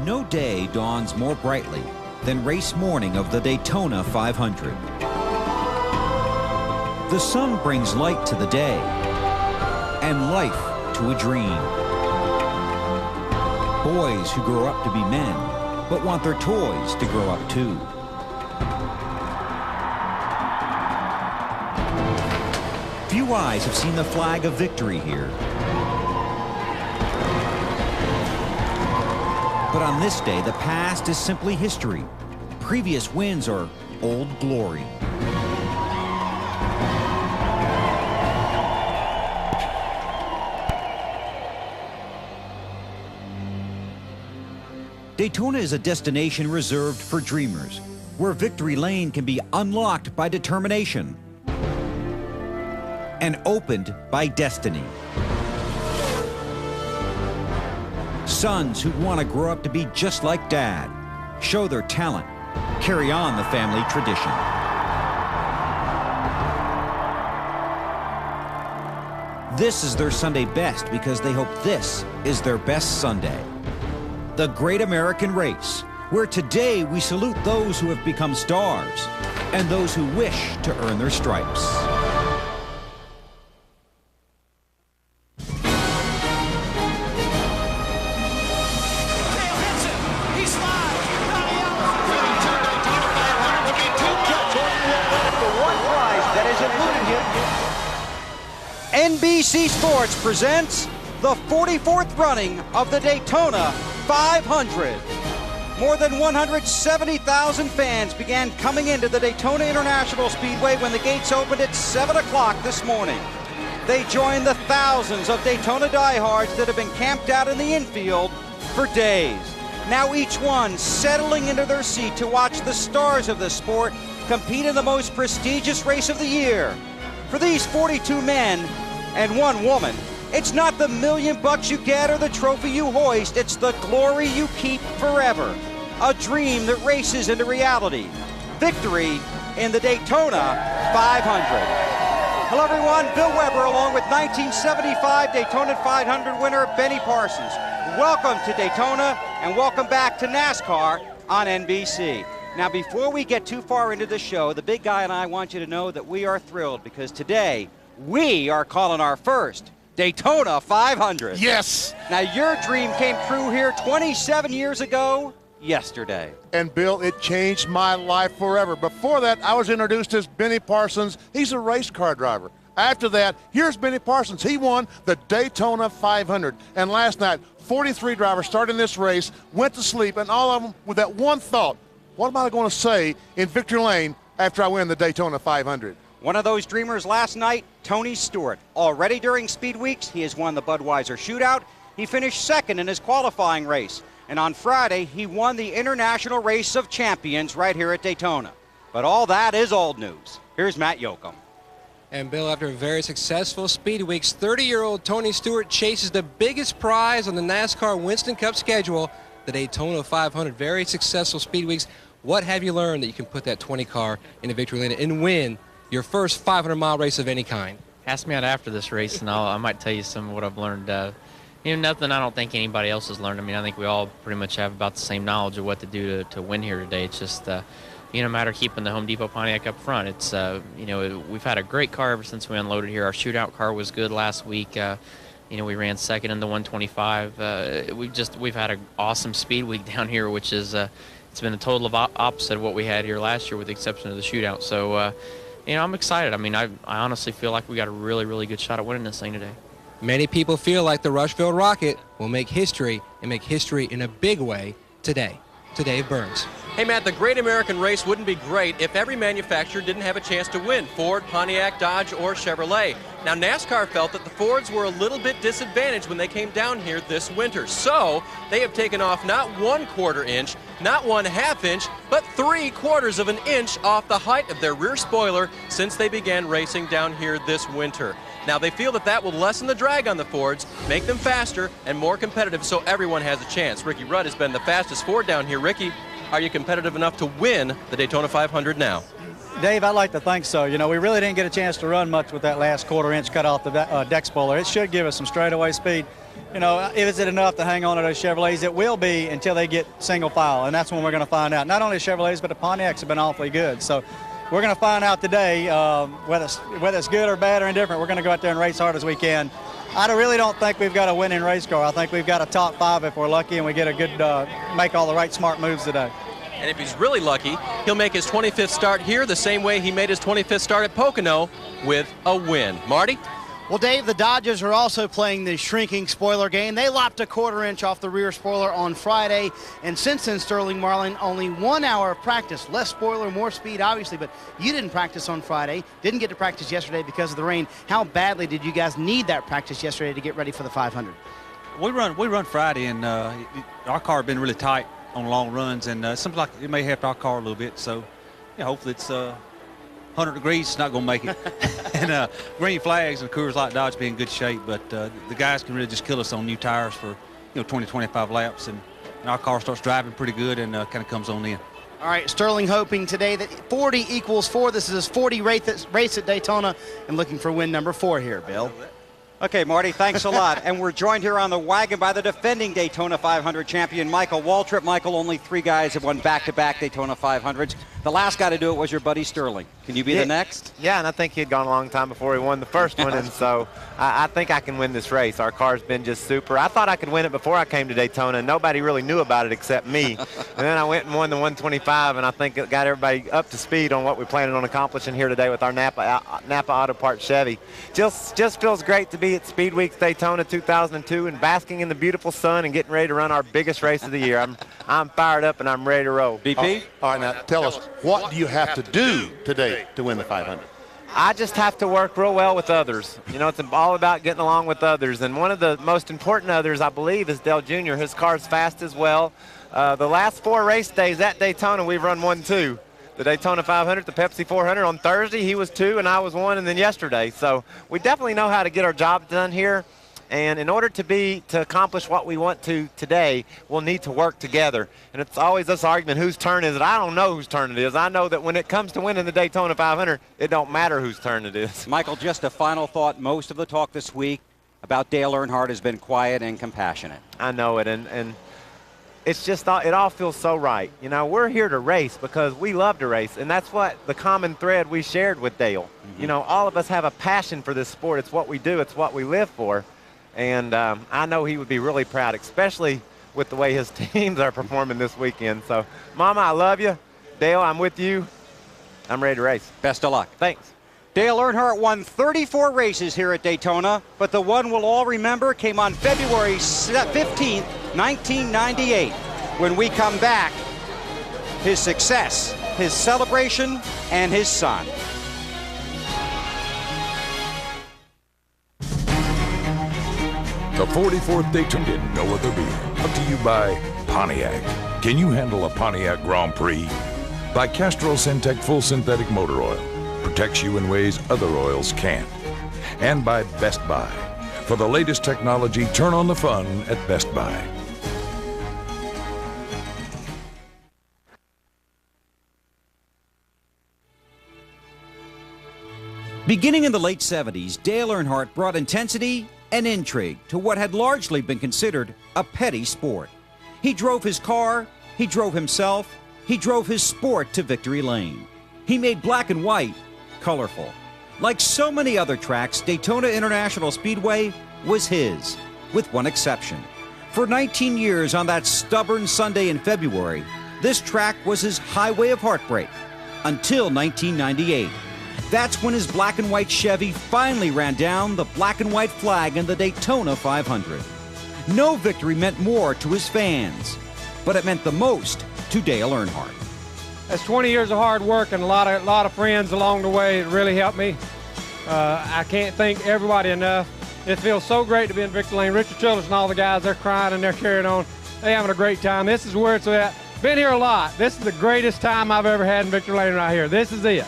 No day dawns more brightly than race morning of the Daytona 500. The sun brings light to the day and life to a dream. Boys who grow up to be men, but want their toys to grow up too. Few eyes have seen the flag of victory here. But on this day, the past is simply history. Previous wins are old glory. Daytona is a destination reserved for dreamers, where victory lane can be unlocked by determination and opened by destiny. Sons who want to grow up to be just like Dad, show their talent, carry on the family tradition. This is their Sunday best because they hope this is their best Sunday. The Great American Race, where today we salute those who have become stars and those who wish to earn their stripes. NBC Sports presents the 44th running of the Daytona 500. More than 170,000 fans began coming into the Daytona International Speedway when the gates opened at 7 o'clock this morning. They joined the thousands of Daytona diehards that have been camped out in the infield for days. Now each one settling into their seat to watch the stars of the sport compete in the most prestigious race of the year. For these 42 men and one woman, it's not the $1 million you get or the trophy you hoist, it's the glory you keep forever. A dream that races into reality. Victory in the Daytona 500. Hello everyone, Bill Weber along with 1975 Daytona 500 winner Benny Parsons. Welcome to Daytona and welcome back to NASCAR on NBC. Now before we get too far into the show, the big guy and I want you to know that we are thrilled because today we are calling our first Daytona 500. Yes. Now your dream came true here 27 years ago yesterday. And Bill, it changed my life forever. Before that, I was introduced as Benny Parsons. He's a race car driver. After that, here's Benny Parsons. He won the Daytona 500. And last night, 43 drivers started in this race, went to sleep, and all of them with that one thought: what am I going to say in victory lane after I win the Daytona 500? One of those dreamers last night, Tony Stewart. Already during Speed Weeks, he has won the Budweiser Shootout. He finished second in his qualifying race. And on Friday, he won the International Race of Champions right here at Daytona. But all that is old news. Here's Matt Yoakum. And Bill, after a very successful Speed Weeks, 30-year-old Tony Stewart chases the biggest prize on the NASCAR Winston Cup schedule, the Daytona 500. Very successful Speed Weeks. What have you learned that you can put that 20 car in a victory lane and win your first 500-mile race of any kind? Ask me out after this race, and I might tell you some of what I've learned. Nothing I don't think anybody else has learned. I mean, I think we all pretty much have about the same knowledge of what to do to win here today. It's just, a matter of keeping the Home Depot Pontiac up front. It's, we've had a great car ever since we unloaded here. Our shootout car was good last week. We ran second in the 125. We've had an awesome speed week down here, which is, it's been a total of opposite of what we had here last year with the exception of the shootout. So, I'm excited. I mean, I honestly feel like we got a really, really good shot at winning this thing today. Many people feel like the Rushville Rocket will make history, and make history in a big way today. To Dave Burns. Hey, Matt, the Great American Race wouldn't be great if every manufacturer didn't have a chance to win: Ford, Pontiac, Dodge, or Chevrolet. Now, NASCAR felt that the Fords were a little bit disadvantaged when they came down here this winter. So they have taken off not 1/4 inch, not 1/2 inch, but 3/4 of an inch off the height of their rear spoiler since they began racing down here this winter. Now, they feel that will lessen the drag on the Fords, make them faster and more competitive so everyone has a chance. Ricky Rudd has been the fastest Ford down here. Ricky, are you competitive enough to win the Daytona 500 now? Dave, I'd like to think so. We really didn't get a chance to run much with that last 1/4 inch cut off the deck spoiler. It should give us some straightaway speed. is it enough to hang on to those Chevrolets? It will be until they get single file, and that's when we're going to find out. Not only the Chevrolets, but the Pontiacs have been awfully good. So we're going to find out today whether it's good or bad or indifferent. We're going to go out there and race hard as we can. I really don't think we've got a winning race car. I think we've got a top 5 if we're lucky and we get a good, make all the right smart moves today. And if he's really lucky, he'll make his 25th start here the same way he made his 25th start at Pocono with a win. Marty? Well, Dave, the Dodgers are also playing the shrinking spoiler game. They lopped a 1/4 inch off the rear spoiler on Friday, and since then, Sterling Marlin, only 1 hour of practice. Less spoiler, more speed, obviously, but you didn't practice on Friday, didn't get to practice yesterday because of the rain. How badly did you guys need that practice yesterday to get ready for the 500? We run Friday, and our car had been really tight on long runs, and it seems like it may help our car a little bit. So, hopefully it's 100 degrees, it's not going to make it. And green flags and Coors Light Dodge be in good shape, but the guys can really just kill us on new tires for 20, 25 laps, and our car starts driving pretty good and kind of comes on in. All right, Sterling hoping today that 40 equals 4. This is his 40 race at Daytona, and looking for win number 4 here, Bill. Okay, Marty, thanks a lot. And we're joined here on the wagon by the defending Daytona 500 champion, Michael Waltrip. Michael, only 3 guys have won back-to-back Daytona 500s. The last guy to do it was your buddy Sterling. Can you be the next? Yeah, and I think he had gone a long time before he won the first one, and so I think I can win this race. Our car's been just super. I thought I could win it before I came to Daytona, and nobody really knew about it except me. And then I went and won the 125, and I think it got everybody up to speed on what we planning on accomplishing here today with our Napa Auto Parts Chevy. Just feels great to be at Speed Weeks Daytona 2002 and basking in the beautiful sun and getting ready to run our biggest race of the year. I'm fired up and I'm ready to roll. BP? All right, now tell us, what do you have to do today to win the 500? I just have to work real well with others. It's all about getting along with others. And one of the most important others, I believe, is Dale Jr. His car's fast as well. The last 4 race days at Daytona, we've run 1-2. The Daytona 500, the Pepsi 400. On Thursday, he was 2 and I was 1, and then yesterday. So we definitely know how to get our job done here. And in order to accomplish what we want to today, we'll need to work together. And it's always this argument, whose turn is it? I don't know whose turn it is. I know that when it comes to winning the Daytona 500, it don't matter whose turn it is. Michael, just a final thought. Most of the talk this week about Dale Earnhardt has been quiet and compassionate. I know it, and it's just, it all feels so right. We're here to race because we love to race, and that's what the common thread we shared with Dale. Mm-hmm. All of us have a passion for this sport. It's what we do. It's what we live for. And I know he would be really proud, especially with the way his teams are performing this weekend. So, Mama, I love you. Dale, I'm with you. I'm ready to race. Best of luck. Thanks. Dale Earnhardt won 34 races here at Daytona, but the one we'll all remember came on February 15th, 1998. When we come back, his success, his celebration, and his son. The 44th Daytona did no other beat. Brought to you by Pontiac. Can you handle a Pontiac Grand Prix? By Castrol Syntec Full Synthetic Motor Oil. Protects you in ways other oils can't. And by Best Buy. For the latest technology, turn on the fun at Best Buy. Beginning in the late 70s, Dale Earnhardt brought intensity and intrigue to what had largely been considered a petty sport. He drove his car, he drove himself, he drove his sport to victory lane. He made black and white colorful. Like so many other tracks, Daytona International Speedway was his, with one exception. For 19 years on that stubborn Sunday in February, this track was his highway of heartbreak, until 1998. That's when his black and white Chevy finally ran down the black and white flag in the Daytona 500. No victory meant more to his fans, but it meant the most to Dale Earnhardt. That's 20 years of hard work and a lot of friends along the way. It really helped me. I can't thank everybody enough. It feels so great to be in Victory Lane. Richard Childress and all the guys, they're crying and they're carrying on. They're having a great time. This is where it's at. Been here a lot. This is the greatest time I've ever had in Victory Lane right here. This is it.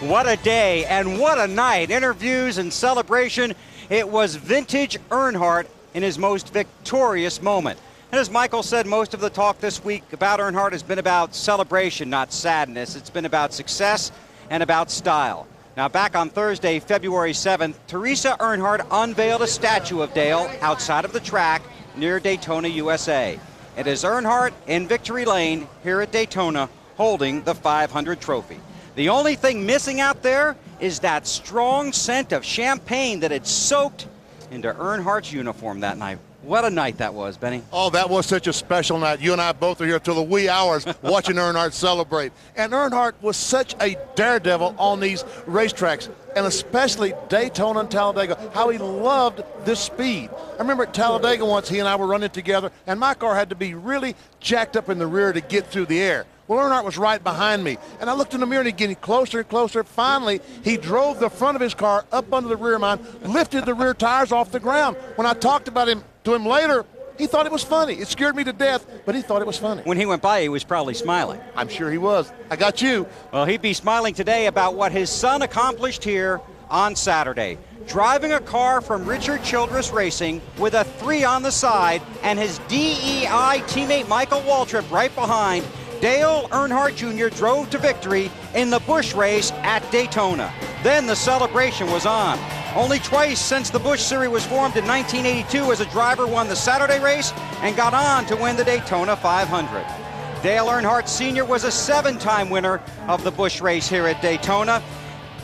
What a day and what a night. Interviews and celebration. It was vintage Earnhardt in his most victorious moment. And as Michael said, most of the talk this week about Earnhardt has been about celebration, not sadness. It's been about success and about style. Now, back on Thursday, February 7th, Teresa Earnhardt unveiled a statue of Dale outside of the track near Daytona, USA. It is Earnhardt in victory lane here at Daytona holding the 500 trophy. The only thing missing out there is that strong scent of champagne that had soaked into Earnhardt's uniform that night. What a night that was, Benny. Oh, that was such a special night. You and I both are here till the wee hours watching Earnhardt celebrate. And Earnhardt was such a daredevil on these racetracks, and especially Daytona and Talladega, how he loved this speed. I remember at Talladega once, he and I were running together, and my car had to be really jacked up in the rear to get through the air. Well, Earnhardt was right behind me, and I looked in the mirror and he's getting closer and closer. Finally, he drove the front of his car up under the rear of mine, lifted the rear tires off the ground. When I talked about him to him later, he thought it was funny. It scared me to death, but he thought it was funny. When he went by, he was probably smiling. I'm sure he was. I got you. Well, he'd be smiling today about what his son accomplished here on Saturday. Driving a car from Richard Childress Racing with a 3 on the side and his DEI teammate Michael Waltrip right behind, Dale Earnhardt Jr. drove to victory in the Busch race at Daytona. Then the celebration was on. Only twice since the Busch Series was formed in 1982 as a driver won the Saturday race and got on to win the Daytona 500. Dale Earnhardt Sr. was a 7-time winner of the Busch race here at Daytona.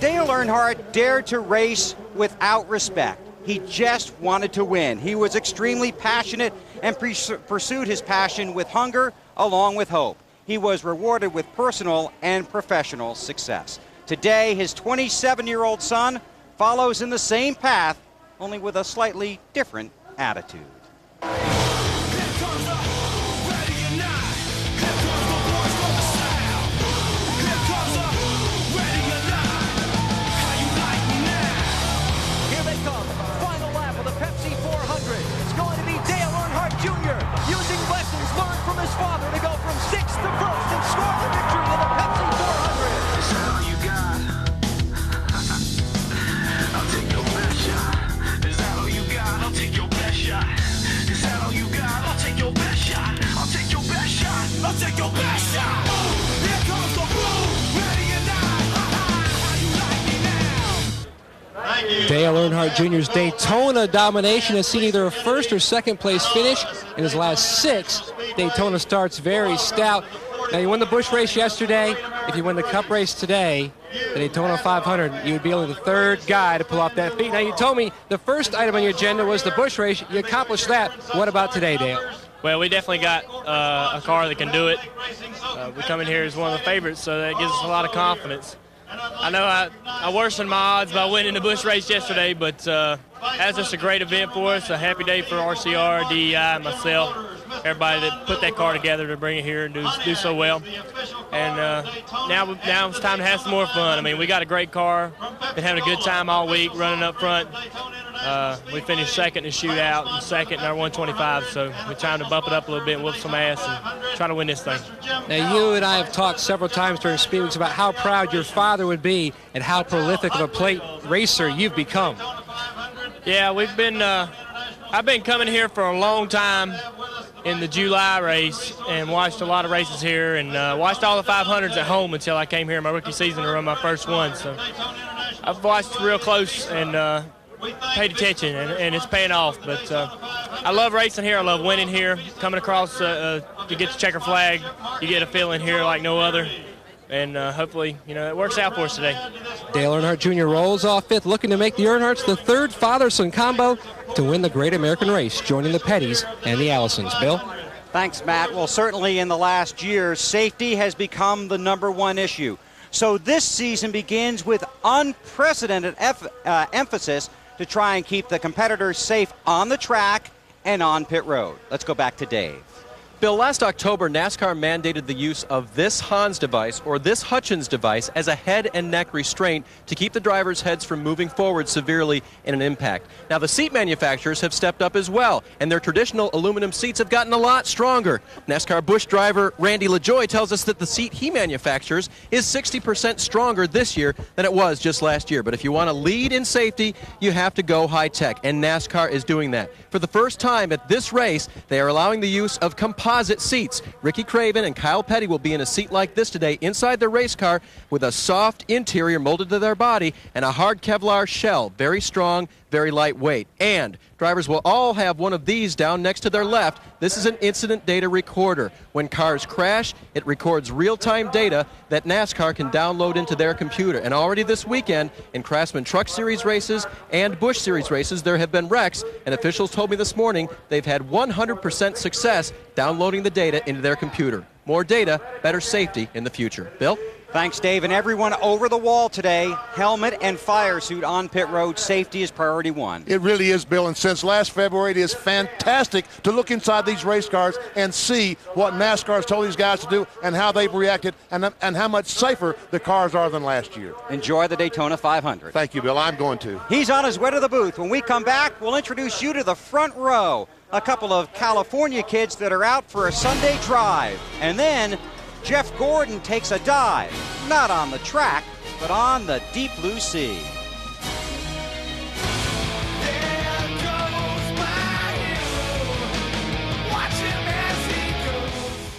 Dale Earnhardt dared to race without respect. He just wanted to win. He was extremely passionate and pursued his passion with hunger along with hope. He was rewarded with personal and professional success. Today, his 27-year-old son follows in the same path, only with a slightly different attitude. Dale Earnhardt Jr.'s Daytona domination has seen either a first or second place finish in his last 6 Daytona starts. Very stout. Now, you won the Busch race yesterday. If you win the Cup race today, the Daytona 500, you would be only the 3rd guy to pull off that feat. Now, you told me the first item on your agenda was the Busch race. You accomplished that. What about today, Dale? Well, we definitely got a car that can do it. We come in here as one of the favorites, so that gives us a lot of confidence. I know I worsened my odds by winning the Busch race yesterday, but that's just a great event for us, a happy day for RCR, DEI, myself, everybody that put that car together to bring it here and do so well. And now it's time to have some more fun. I mean, we got a great car, been having a good time all week running up front. We finished second in the shootout and second in our 125, so we're trying to bump it up a little bit and whoop some ass and try to win this thing. Now, you and I have talked several times during Speed Weeks about how proud your father would be and how prolific of a plate racer you've become. Yeah, we've been I've been coming here for a long time in the July race and watched a lot of races here and watched all the 500s at home until I came here in my rookie season to run my first one. So I've watched real close and paid attention, and it's paying off. But I love racing here. I love winning here. Coming across to get the checker flag, you get a feeling here like no other. And hopefully, it works out for us today. Dale Earnhardt Jr. rolls off 5th, looking to make the Earnhardts the 3rd father-son combo to win the Great American Race, joining the Pettys and the Allisons. Bill? Thanks, Matt. Well, certainly in the last year, safety has become the #1 issue. So this season begins with unprecedented emphasis to try and keep the competitors safe on the track and on pit road. Let's go back to Dave. Bill, last October, NASCAR mandated the use of this Hans device or this Hutchins device as a head and neck restraint to keep the drivers' heads from moving forward severely in an impact. Now, the seat manufacturers have stepped up as well, and their traditional aluminum seats have gotten a lot stronger. NASCAR Busch driver Randy LaJoie tells us that the seat he manufactures is 60% stronger this year than it was just last year. But if you want to lead in safety, you have to go high-tech, and NASCAR is doing that. For the first time at this race, they are allowing the use of composite composite seats. Ricky Craven and Kyle Petty will be in a seat like this today inside their race car with a soft interior molded to their body and a hard Kevlar shell. Very strong, very lightweight. And drivers will all have one of these down next to their left. This is an incident data recorder. When cars crash, it records real-time data that NASCAR can download into their computer. And already this weekend, in Craftsman Truck Series races and Busch Series races, there have been wrecks, and officials told me this morning they've had 100% success downloading the data into their computer. More data, better safety in the future. Bill? Thanks, Dave. And everyone over the wall today, helmet and fire suit on pit road. Safety is priority one. It really is, Bill, and since last February, it is fantastic to look inside these race cars and see what NASCAR has told these guys to do and how they've reacted and how much safer the cars are than last year. Enjoy the Daytona 500. Thank you, Bill. I'm going to. He's on his way to the booth. When we come back, we'll introduce you to the front row. A couple of California kids that are out for a Sunday drive. And then Jeff Gordon takes a dive, not on the track, but on the deep blue sea.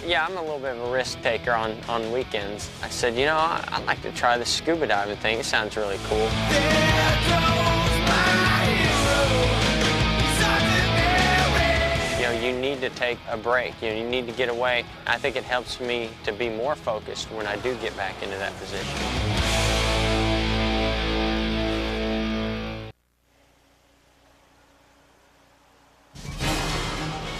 Yeah, I'm a little bit of a risk taker on weekends. I said, you know, I'd like to try the scuba diving thing. It sounds really cool. You know, you need to take a break. You know, you need to get away. I think it helps me to be more focused when I do get back into that position.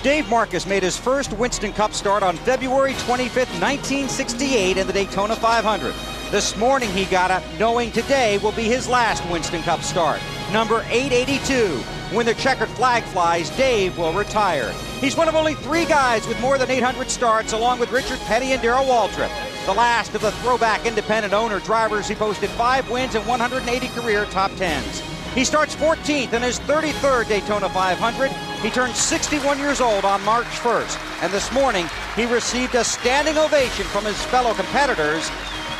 Dave Marcus made his first Winston Cup start on February 25th, 1968 in the Daytona 500. This morning he got up knowing today will be his last Winston Cup start. Number 882. When the checkered flag flies, Dave will retire. He's one of only 3 guys with more than 800 starts, along with Richard Petty and Darrell Waltrip. The last of the throwback independent owner drivers, he posted 5 wins and 180 career top 10s. He starts 14th in his 33rd Daytona 500. He turned 61 years old on March 1st. And this morning, he received a standing ovation from his fellow competitors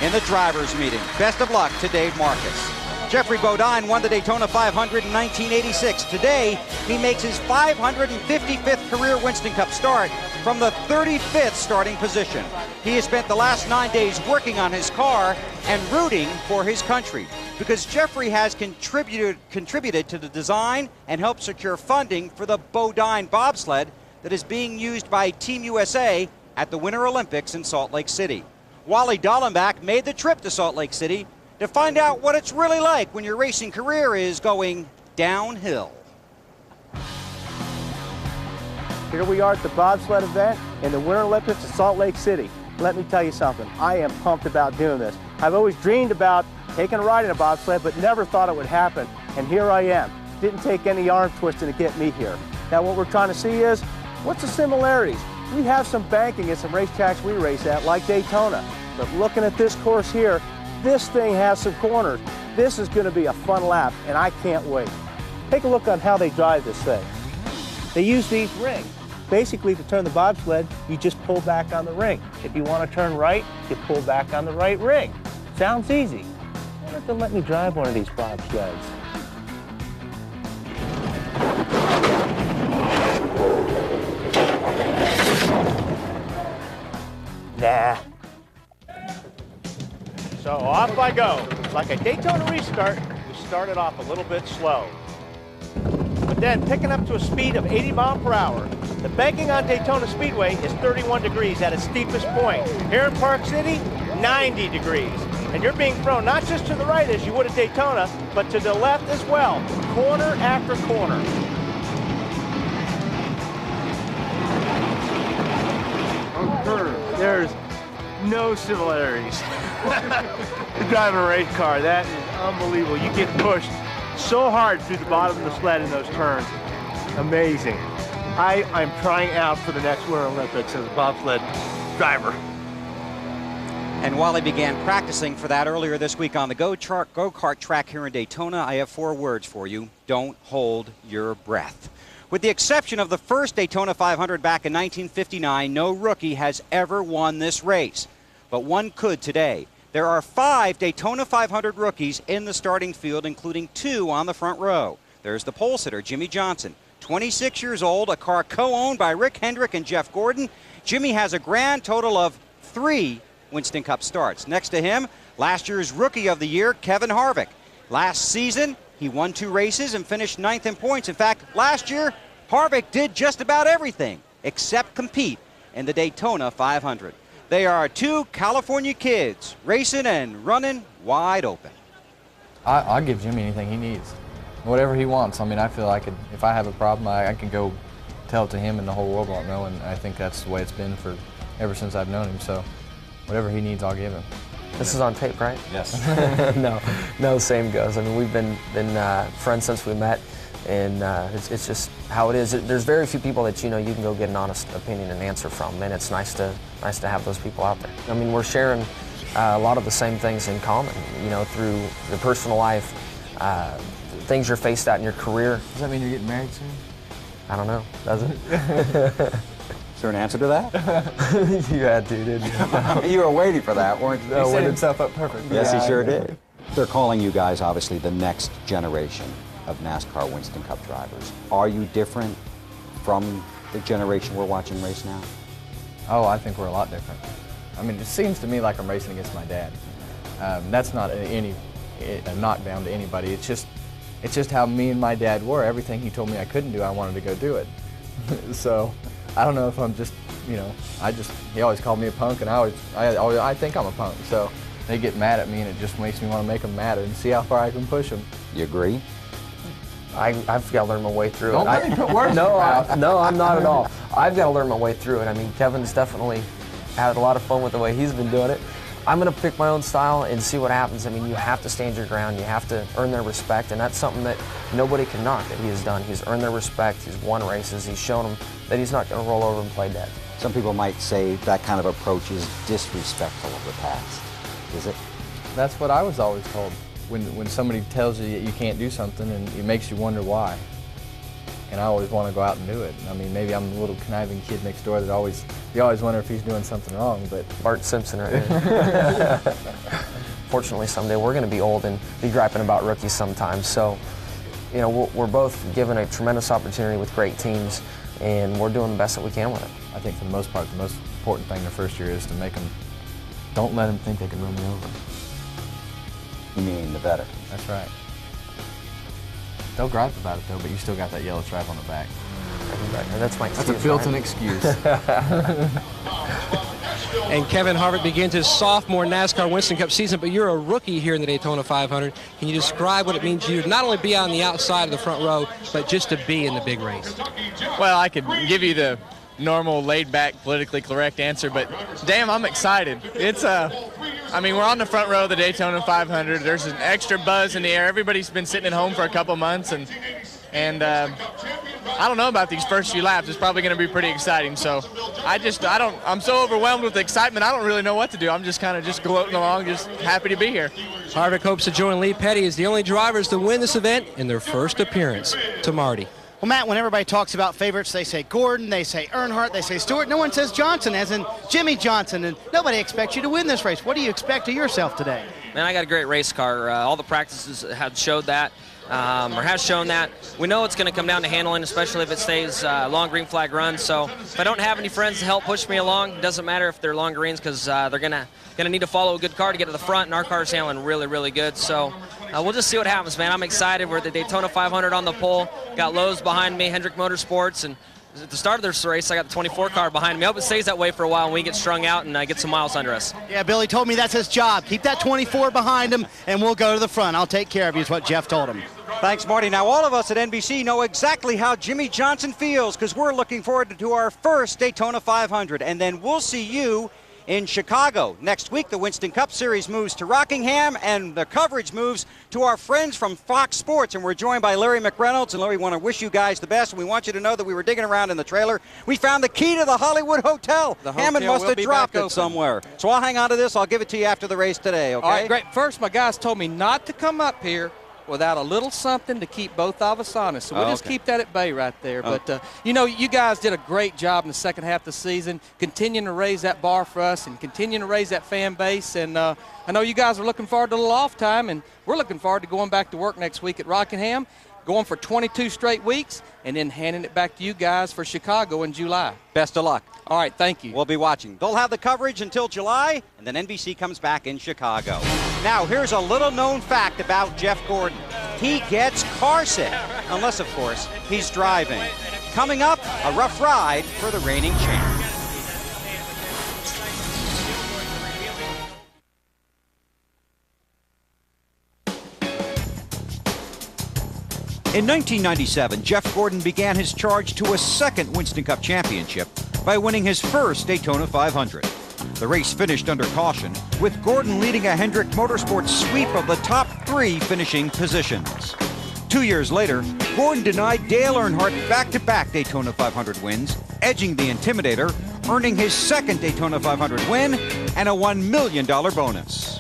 in the drivers' meeting. Best of luck to Dave Marcus. Jeffrey Bodine won the Daytona 500 in 1986. Today, he makes his 555th career Winston Cup start from the 35th starting position. He has spent the last 9 days working on his car and rooting for his country, because Jeffrey has contributed to the design and helped secure funding for the Bodine bobsled that is being used by Team USA at the Winter Olympics in Salt Lake City. Wally Dallenbach made the trip to Salt Lake City to find out what it's really like when your racing career is going downhill. Here we are at the bobsled event in the Winter Olympics in Salt Lake City. Let me tell you something, I am pumped about doing this. I've always dreamed about taking a ride in a bobsled, but never thought it would happen, and here I am. Didn't take any arm twisting to get me here. Now what we're trying to see is, what's the similarities? We have some banking at some racetracks we race at, like Daytona, but looking at this course here, this thing has some corners. This is going to be a fun lap, and I can't wait. Take a look on how they drive this thing. They use these rings. Basically, to turn the bobsled, you just pull back on the ring. If you want to turn right, you pull back on the right ring. Sounds easy. Why don't they let me drive one of these bobsleds? Nah. So off I go. Like a Daytona restart, we started off a little bit slow. But then picking up to a speed of 80 miles per hour. The banking on Daytona Speedway is 31 degrees at its steepest point. Here in Park City, 90 degrees. And you're being thrown not just to the right as you would at Daytona, but to the left as well, corner after corner. There's no similarities. Driving a race car, that is unbelievable. You get pushed so hard through the bottom of the sled in those turns. Amazing. I'm trying out for the next Winter Olympics as a bobsled driver. And Wally began practicing for that earlier this week on the go-kart track here in Daytona. I have 4 words for you. Don't hold your breath. With the exception of the first Daytona 500 back in 1959, no rookie has ever won this race. But one could today. There are 5 Daytona 500 rookies in the starting field, including 2 on the front row. There's the pole sitter, Jimmy Johnson. 26 years old, a car co-owned by Rick Hendrick and Jeff Gordon. Jimmy has a grand total of 3 Winston Cup starts. Next to him, last year's Rookie of the Year, Kevin Harvick. Last season, he won 2 races and finished 9th in points. In fact, last year, Harvick did just about everything except compete in the Daytona 500. They are 2 California kids racing and running wide open. I'll give Jimmy anything he needs, whatever he wants. I mean, I feel like if I have a problem, I can go tell it to him and the whole world won't know, and I think that's the way it's been for ever since I've known him. So whatever he needs, I'll give him. This is on tape, right? Yes. No, same goes. I mean, we've been friends since we met, and it's just how it is. There's very few people that you can go get an honest opinion and answer from, and it's nice to have those people out there. I mean, we're sharing a lot of the same things in common, through your personal life, things you're faced at in your career. Does that mean you're getting married soon? I don't know. Does it? Is there an answer to that? You had to, didn't you? You were waiting for that, weren't you? He set himself up perfectly. Yes, he sure did. They're calling you guys, obviously, the next generation of NASCAR Winston Cup drivers. Are you different from the generation we're watching race now? Oh, I think we're a lot different. I mean, it seems to me like I'm racing against my dad. That's not a knockdown to anybody. It's just how me and my dad were. Everything he told me I couldn't do, I wanted to go do it. So I don't know if I'm just, he always called me a punk, and I think I'm a punk. So they get mad at me, and it just makes me want to make them madder and see how far I can push them. You agree? I've got to learn my way through it. Don't let me put words in your mouth. No, I'm not at all. I've got to learn my way through it. I mean, Kevin's definitely had a lot of fun with the way he's been doing it. I'm going to pick my own style and see what happens. I mean, you have to stand your ground. You have to earn their respect, and that's something that nobody can knock that he has done. He's earned their respect. He's won races. He's shown them that he's not going to roll over and play dead. Some people might say that kind of approach is disrespectful of the past. Is it? That's what I was always told. When somebody tells you that you can't do something, and it makes you wonder why. And I always want to go out and do it. I mean, maybe I'm the little conniving kid next door that you always wonder if he's doing something wrong, but... Bart Simpson right here. Fortunately, someday we're going to be old and be griping about rookies sometimes. So, we're both given a tremendous opportunity with great teams, and we're doing the best that we can with it. I think for the most part, the most important thing the first year is to make them, don't let them think they can run you over. You mean the better? That's right. They'll gripe about it though, but you still got that yellow stripe on the back. That's my excuse. That's a built-in excuse. And Kevin Harvick begins his sophomore NASCAR Winston Cup season, but you're a rookie here in the Daytona 500. Can you describe what it means to you to not only be on the outside of the front row, but just to be in the big race? Well, I could give you the normal laid-back, politically correct answer, but damn, I'm excited. I mean, we're on the front row of the Daytona 500. There's an extra buzz in the air. Everybody's been sitting at home for a couple months, and I don't know about these first few laps. It's probably going to be pretty exciting. So I'm so overwhelmed with excitement, I don't really know what to do. I'm just kind of just gloating along, just happy to be here. Harvick hopes to join Lee Petty as the only drivers to win this event in their first appearance. To Marty. Well, Matt, when everybody talks about favorites, they say Gordon, they say Earnhardt, they say Stewart. No one says Johnson, as in Jimmy Johnson, and nobody expects you to win this race. What do you expect of yourself today? Man, I got a great race car. All the practices have showed that, or has shown that. We know it's going to come down to handling, especially if it stays long green flag run. So if I don't have any friends to help push me along, it doesn't matter if they're long greens, because they're going to need to follow a good car to get to the front, and our car's handling really, really good. So we'll just see what happens, man. I'm excited. We're at the Daytona 500 on the pole. Got Lowe's behind me, Hendrick Motorsports, and at the start of this race, I got the 24 car behind me. I hope it stays that way for a while and we get strung out and get some miles under us. Yeah, Billy told me that's his job. Keep that 24 behind him, and we'll go to the front. I'll take care of you, is what Jeff told him. Thanks, Marty. Now, all of us at NBC know exactly how Jimmy Johnson feels, because we're looking forward to our first Daytona 500, and then we'll see you in Chicago. Next week, the Winston Cup Series moves to Rockingham, and the coverage moves to our friends from Fox Sports, and we're joined by Larry McReynolds. And Larry, we want to wish you guys the best, and we want you to know that we were digging around in the trailer. We found the key to the Hollywood Hotel. Hammond must have dropped it somewhere. So I'll hang on to this. I'll give it to you after the race today, okay? All right, great. First, my guys told me not to come up here without a little something to keep both of us honest. So we'll just keep that at bay right there. But, you guys did a great job in the second half of the season, continuing to raise that bar for us and continuing to raise that fan base. And I know you guys are looking forward to a little off time, and we're looking forward to going back to work next week at Rockingham. going for 22 straight weeks, and then handing it back to you guys for Chicago in July. Best of luck. All right, thank you. We'll be watching. They'll have the coverage until July, and then NBC comes back in Chicago. Now, here's a little-known fact about Jeff Gordon. He gets car sick, unless, of course, he's driving. Coming up, a rough ride for the reigning champ. In 1997, Jeff Gordon began his charge to a second Winston Cup championship by winning his first Daytona 500. The race finished under caution, with Gordon leading a Hendrick Motorsports sweep of the top 3 finishing positions. 2 years later, Gordon denied Dale Earnhardt back-to-back Daytona 500 wins, edging the Intimidator, earning his second Daytona 500 win and a $1 million bonus.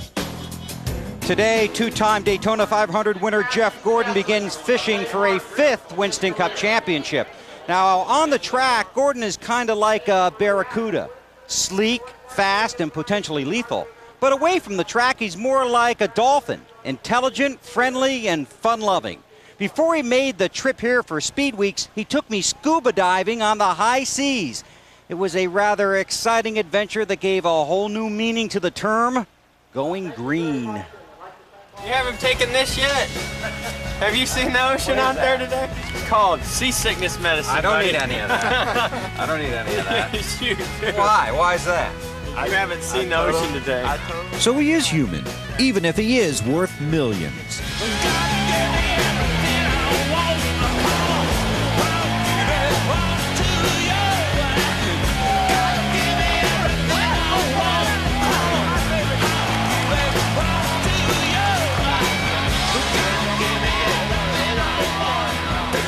Today, 2-time Daytona 500 winner Jeff Gordon begins fishing for a 5th Winston Cup championship. Now, on the track, Gordon is kind of like a barracuda. Sleek, fast, and potentially lethal. But away from the track, he's more like a dolphin. Intelligent, friendly, and fun-loving. Before he made the trip here for Speed Weeks, he took me scuba diving on the high seas. It was a rather exciting adventure that gave a whole new meaning to the term, going green. You haven't taken this yet? Have you seen the ocean out there today? It's called seasickness medicine. I don't buddy. need any of that. I don't need any of that. Yes, you do. Why? Why is that? You haven't seen the ocean today. So he is human, even if he is worth millions.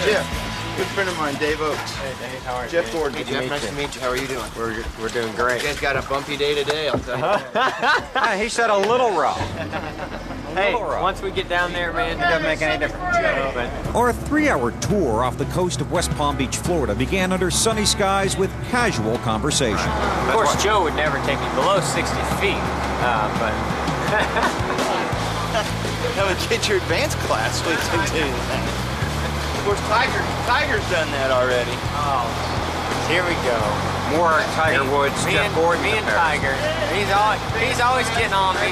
Jeff, good friend of mine, Dave Oakes. Hey, Dave, how are you? Jeff Gordon. Hey, Jeff, nice to meet you. How are you doing? We're doing great. You guys got a bumpy day today, I'll tell you. He said a little rough. Hey, once we get down there, man, it doesn't make any difference. Our 3-hour tour off the coast of West Palm Beach, Florida began under sunny skies with casual conversation. Of course, Joe would never take me below 60 feet, but... That would get your advanced class. Of course, Tiger's done that already. Oh, here we go. More Tiger Woods, Jeff Gordon. Me and Tiger. He's always getting on me.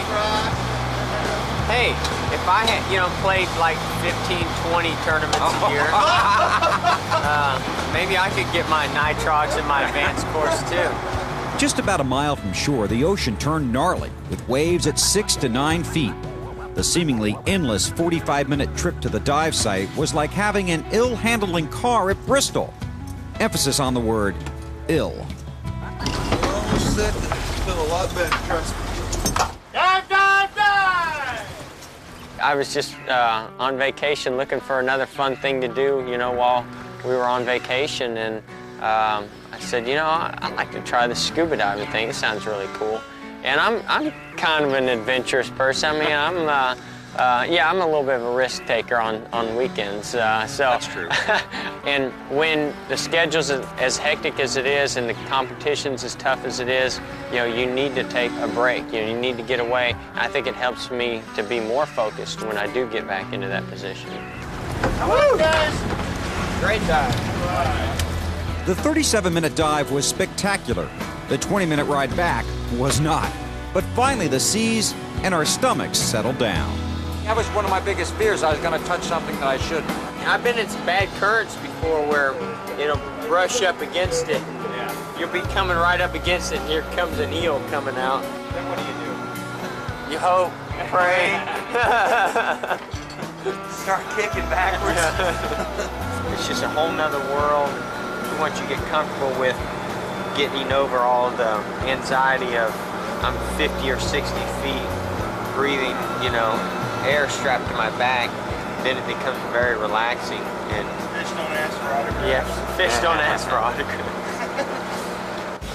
Hey, if I had, played like 15, 20 tournaments a year, maybe I could get my nitrox in my advanced course too. Just about a mile from shore, the ocean turned gnarly, with waves at 6 to 9 feet. The seemingly endless 45-minute trip to the dive site was like having an ill-handling car at Bristol. Emphasis on the word ill. Almost set. Feel a lot better, trust me. Dive, dive, dive! I was just on vacation looking for another fun thing to do, while we were on vacation. And I said, I'd like to try the scuba diving thing. It sounds really cool. And I'm kind of an adventurous person. I mean, I'm a little bit of a risk taker on weekends. So That's true. And when the schedule's as hectic as it is and the competition's as tough as it is, you need to take a break. You need to get away. I think it helps me to be more focused when I do get back into that position. Woo, guys! Great dive. The 37-minute dive was spectacular. The 20-minute ride back was not. But finally, the seas and our stomachs settled down. That was one of my biggest fears. I was going to touch something that I shouldn't. I've been in some bad currents before where it'll brush up against it. And you'll be coming right up against it, and here comes an eel coming out. Then what do? You hope, pray. Start kicking backwards. It's just a whole nother world. Once you get comfortable with getting over all the anxiety of I'm 50 or 60 feet, breathing, air strapped to my back, then it becomes very relaxing. And Fish don't ask for autographs. Yeah, fish don't ask for autographs.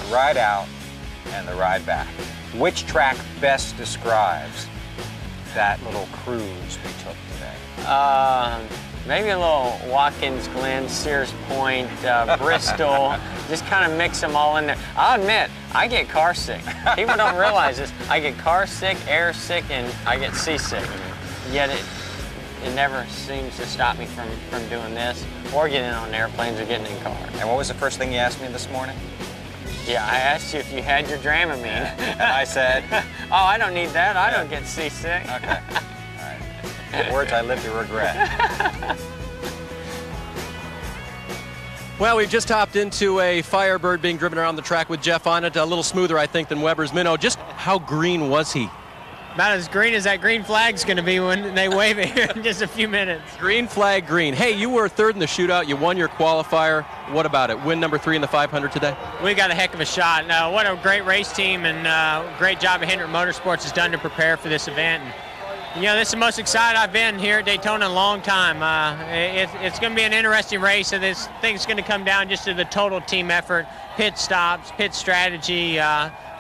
The ride out and the ride back. Which track best describes that little cruise we took today? Maybe a little Watkins Glen, Sears Point, Bristol, just kind of mix them all in there. I'll admit, I get car sick. People don't realize this. I get car sick, air sick, and I get seasick. Yet it never seems to stop me from doing this or getting on airplanes or getting in cars. And what was the first thing you asked me this morning? Yeah, I asked you if you had your Dramamine. And I said, oh, I don't need that. I don't get seasick. Okay. All right. Words I live to regret. Well, we've just hopped into a Firebird being driven around the track with Jeff on it. A little smoother, I think, than Weber's Minnow. Just how green was he? About as green as that green flag's going to be when they wave it here in just a few minutes. Green flag, green. Hey, you were third in the shootout. You won your qualifier. What about it? Win number 3 in the 500 today? We got a heck of a shot. What a great race team and great job Hendrick Motorsports has done to prepare for this event. And, this is the most excited I've been here at Daytona in a long time. It's going to be an interesting race, and this thing's going to come down just to the total team effort, pit stops, pit strategy,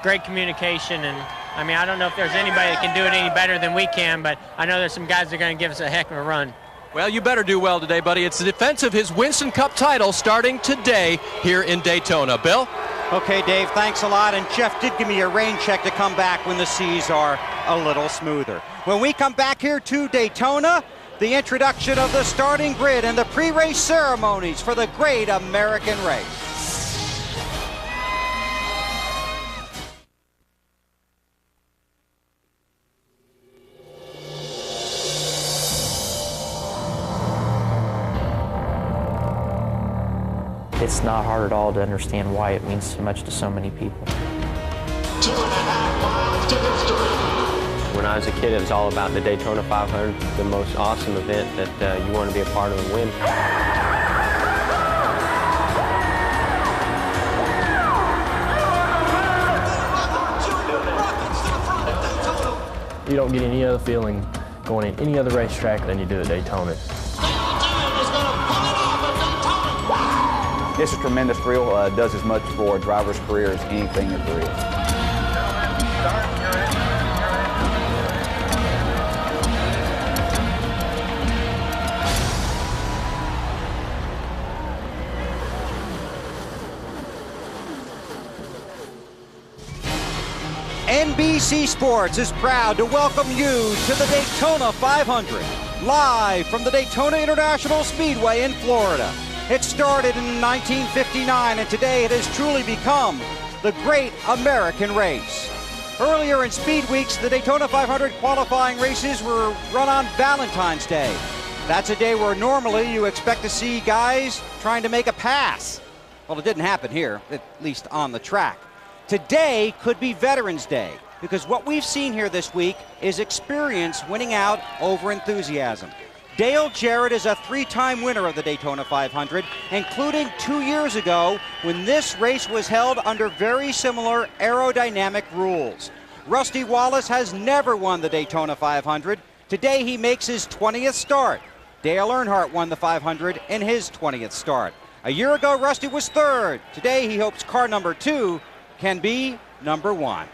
great communication, and I don't know if there's anybody that can do it any better than we can, but I know there's some guys that are going to give us a heck of a run. Well, you better do well today, buddy. It's the defense of his Winston Cup title starting today here in Daytona. Bill? Okay, Dave, thanks a lot. And Jeff did give me a rain check to come back when the seas are a little smoother. When we come back here to Daytona, the introduction of the starting grid and the pre-race ceremonies for the Great American Race. It's not hard at all to understand why it means so much to so many people. 2.5 miles to history. When I was a kid, it was all about the Daytona 500, the most awesome event that you want to be a part of and win. You don't get any other feeling going in any other racetrack than you do at Daytona. It's a tremendous thrill. Does as much for a driver's career as anything that there is. NBC Sports is proud to welcome you to the Daytona 500, live from the Daytona International Speedway in Florida. It started in 1959, and today it has truly become the Great American Race. Earlier in Speed Weeks, the Daytona 500 qualifying races were run on Valentine's Day. That's a day where normally you expect to see guys trying to make a pass. Well, it didn't happen here, at least on the track. Today could be Veterans Day, because what we've seen here this week is experience winning out over enthusiasm. Dale Jarrett is a 3-time winner of the Daytona 500, including 2 years ago when this race was held under very similar aerodynamic rules. Rusty Wallace has never won the Daytona 500. Today he makes his 20th start. Dale Earnhardt won the 500 in his 20th start. A year ago, Rusty was third. Today he hopes car number 2 can be number 1.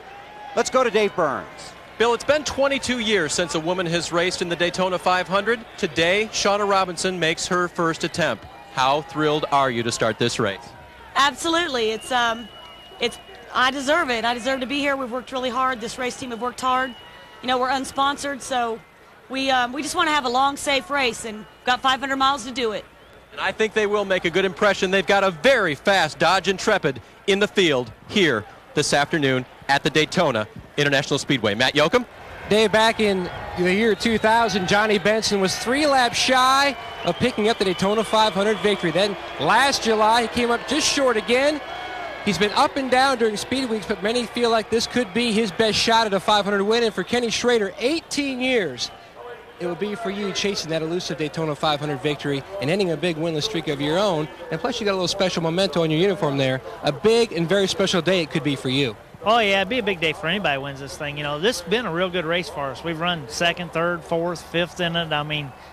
Let's go to Dave Burns. Bill, it's been 22 years since a woman has raced in the Daytona 500. Today, Shauna Robinson makes her first attempt. How thrilled are you to start this race? Absolutely. I deserve it. I deserve to be here. We've worked really hard. This race team have worked hard. We're unsponsored, so we just want to have a long, safe race, and got 500 miles to do it. And I think they will make a good impression. They've got a very fast Dodge Intrepid in the field here this afternoon at the Daytona International Speedway. Matt Yoakum? Dave, back in the year 2000, Johnny Benson was 3 laps shy of picking up the Daytona 500 victory. Then last July, he came up just short again. He's been up and down during speed weeks, but many feel like this could be his best shot at a 500 win. And for Kenny Schrader, 18 years it will be for you chasing that elusive Daytona 500 victory and ending a big winless streak of your own. And plus, you got a little special memento on your uniform there. A big and very special day it could be for you. Oh, yeah, it'd be a big day for anybody who wins this thing. This has been a real good race for us. We've run 2nd, 3rd, 4th, 5th in it. I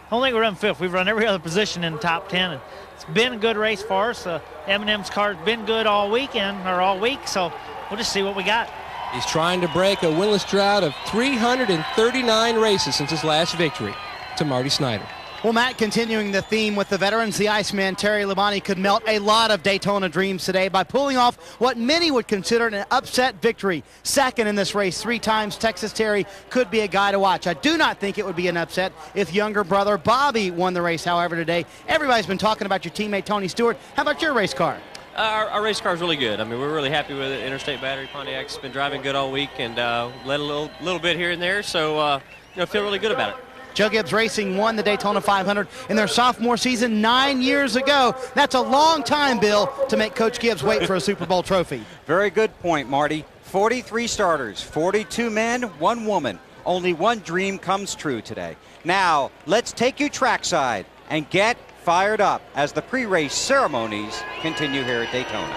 don't think we run 5th. We've run every other position in the top 10. And it's been a good race for us. Eminem's car's been good all week, so we'll just see what we got. He's trying to break a winless drought of 339 races since his last victory. To Marty Snyder. Well, Matt, continuing the theme with the veterans, the Iceman Terry Labonte could melt a lot of Daytona dreams today by pulling off what many would consider an upset victory. Second in this race 3 times, Texas Terry could be a guy to watch. I do not think it would be an upset if younger brother Bobby won the race, however, today. Everybody's been talking about your teammate Tony Stewart. How about your race car? Our race car is really good. I mean, we're really happy with it. Interstate Battery Pontiac's been driving good all week and led a little bit here and there, so feel really good about it. Joe Gibbs Racing won the Daytona 500 in their sophomore season 9 years ago. That's a long time, Bill, to make Coach Gibbs wait for a Super Bowl trophy. Very good point, Marty. 43 starters, 42 men, 1 woman. Only one dream comes true today. Now, let's take you trackside and get fired up as the pre-race ceremonies continue here at Daytona.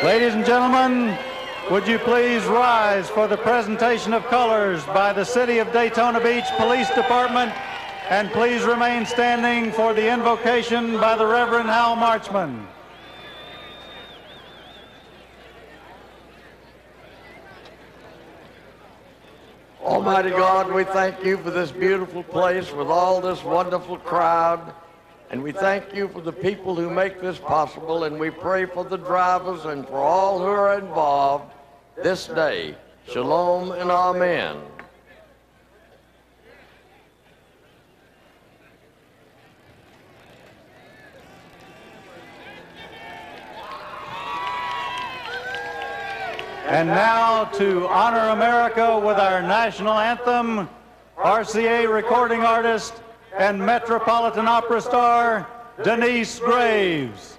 Ladies and gentlemen, would you please rise for the presentation of colors by the City of Daytona Beach Police Department, and please remain standing for the invocation by the Reverend Hal Marchman. Almighty God, we thank you for this beautiful place with all this wonderful crowd. And we thank you for the people who make this possible, and we pray for the drivers and for all who are involved this day. Shalom and amen. And now, to honor America with our national anthem, RCA recording artist and Metropolitan Opera star, Denise Graves.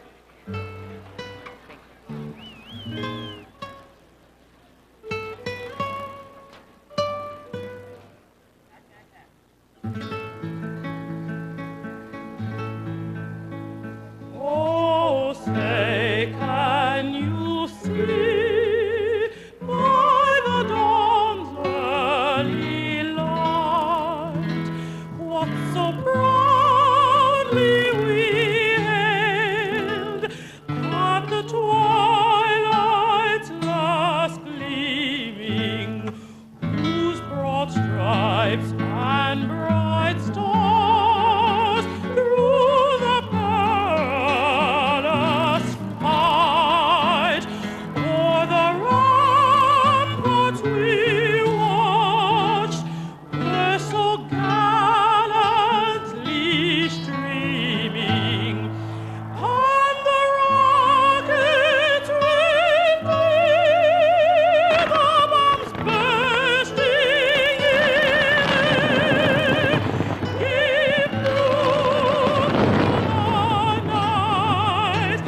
Oh, say, can you see by the dawn's early light what so proudly we hailed at the twilight's last gleaming, whose broad stripes and bright stars through the perilous fight o'er the ramparts we watched were so gallantly streaming, and the rockets winking, the bombs bursting in keep through the night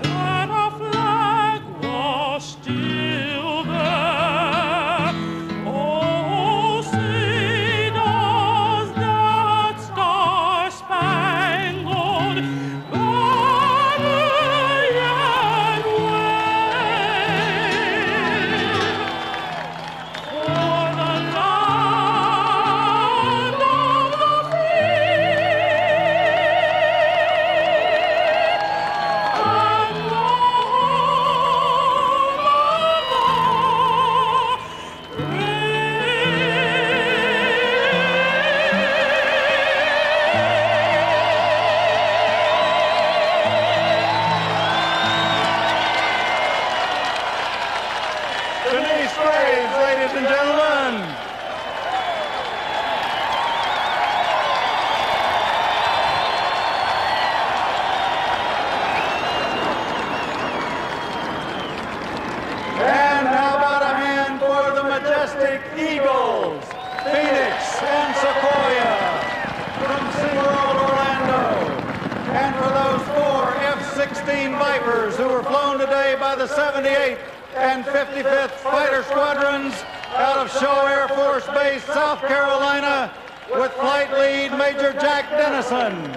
that our flag was still there. Oh, say does that star-spangled banner yet wave for the land of the free and the Denise Graves, ladies and gentlemen. And how about a hand for the majestic Eagles, Phoenix and Sequoia from SeaWorld Orlando. And for those 4 F-16 Vipers who were flown today by the 78th and 55th Fighter Squadrons out of Shaw Air Force Base, South Carolina, with flight lead Major Jack Dennison.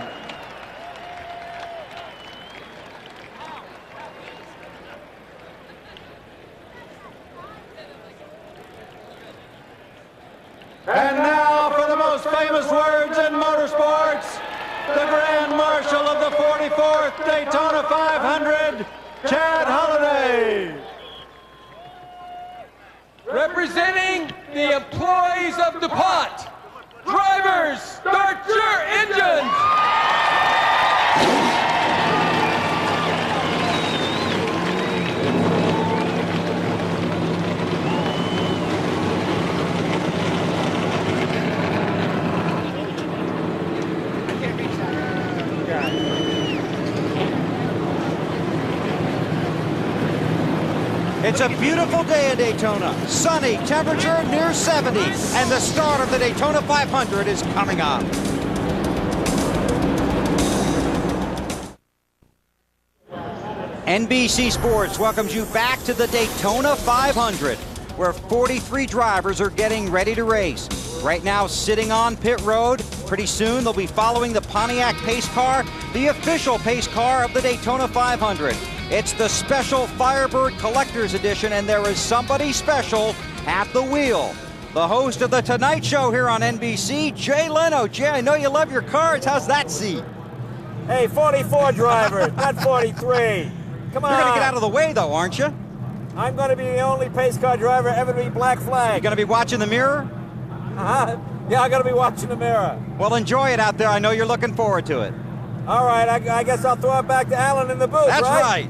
And now for the most famous words in motorsports, the Grand Marshal of the 44th Daytona 500, Chad Holliday. representing the employees of DuPont. Drivers, start your engines! It's a beautiful day in Daytona. Sunny, temperature near 70, and the start of the Daytona 500 is coming up. NBC Sports welcomes you back to the Daytona 500, where 43 drivers are getting ready to race. Right now, sitting on pit road. Pretty soon, they'll be following the Pontiac pace car, the official pace car of the Daytona 500. It's the special Firebird Collector's Edition, and there is somebody special at the wheel. The host of The Tonight Show here on NBC, Jay Leno. Jay, I know you love your cards. How's that seat? Hey, 44 driver, not 43. Come on. You're going to get out of the way, though, aren't you? I'm going to be the only pace car driver ever to be black flag. You going to be watching the mirror? Yeah, I'm going to be watching the mirror. Well, enjoy it out there. I know you're looking forward to it. All right, I guess I'll throw it back to Alan in the booth, That's right.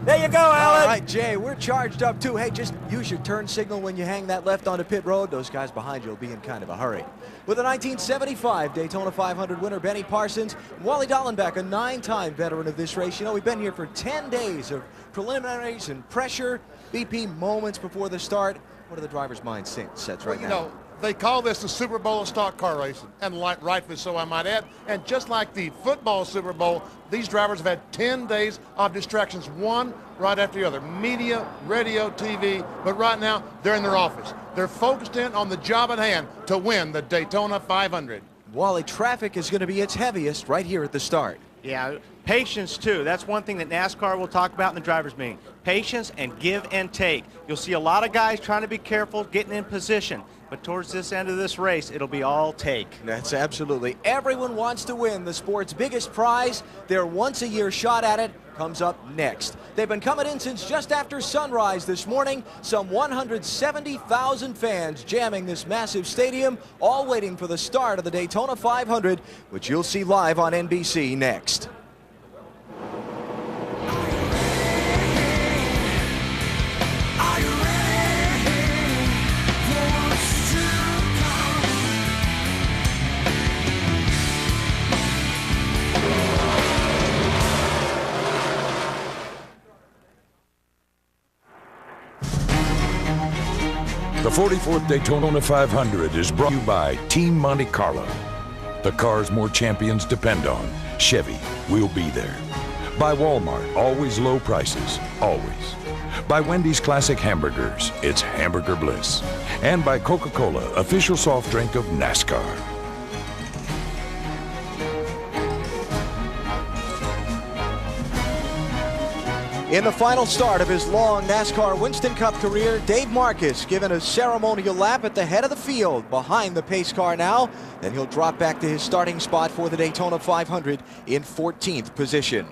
There you go, Alan. All right, Jay, we're charged up too. Hey, just use your turn signal when you hang that left onto pit road. Those guys behind you will be in kind of a hurry. With the 1975 Daytona 500 winner, Benny Parsons, and Wally Dallenbach, a 9-time veteran of this race. You know, we've been here for 10 days of preliminaries and pressure, BP moments before the start. What are the drivers' minds sets right now? You know, they call this the Super Bowl of stock car racing, and rightfully so, I might add. And just like the football Super Bowl, these drivers have had 10 days of distractions, one right after the other. Media, radio, TV, but right now, they're in their office. They're focused in on the job at hand to win the Daytona 500. Wally, traffic is going to be its heaviest right here at the start. Yeah, patience too. That's one thing that NASCAR will talk about in the driver's meeting. Patience and give and take. You'll see a lot of guys trying to be careful, getting in position. But towards this end of this race, it'll be all take. That's absolutely. Everyone wants to win the sport's biggest prize. Their once-a-year shot at it comes up next. They've been coming in since just after sunrise this morning. Some 170,000 fans jamming this massive stadium, all waiting for the start of the Daytona 500, which you'll see live on NBC next. The 44th Daytona 500 is brought to you by Team Monte Carlo. The cars more champions depend on. Chevy, we'll be there. By Walmart, always low prices, always. By Wendy's Classic Hamburgers, it's hamburger bliss. And by Coca-Cola, official soft drink of NASCAR. In the final start of his long NASCAR Winston Cup career, Dave Marcus given a ceremonial lap at the head of the field behind the pace car now. Then he'll drop back to his starting spot for the Daytona 500 in 14th position.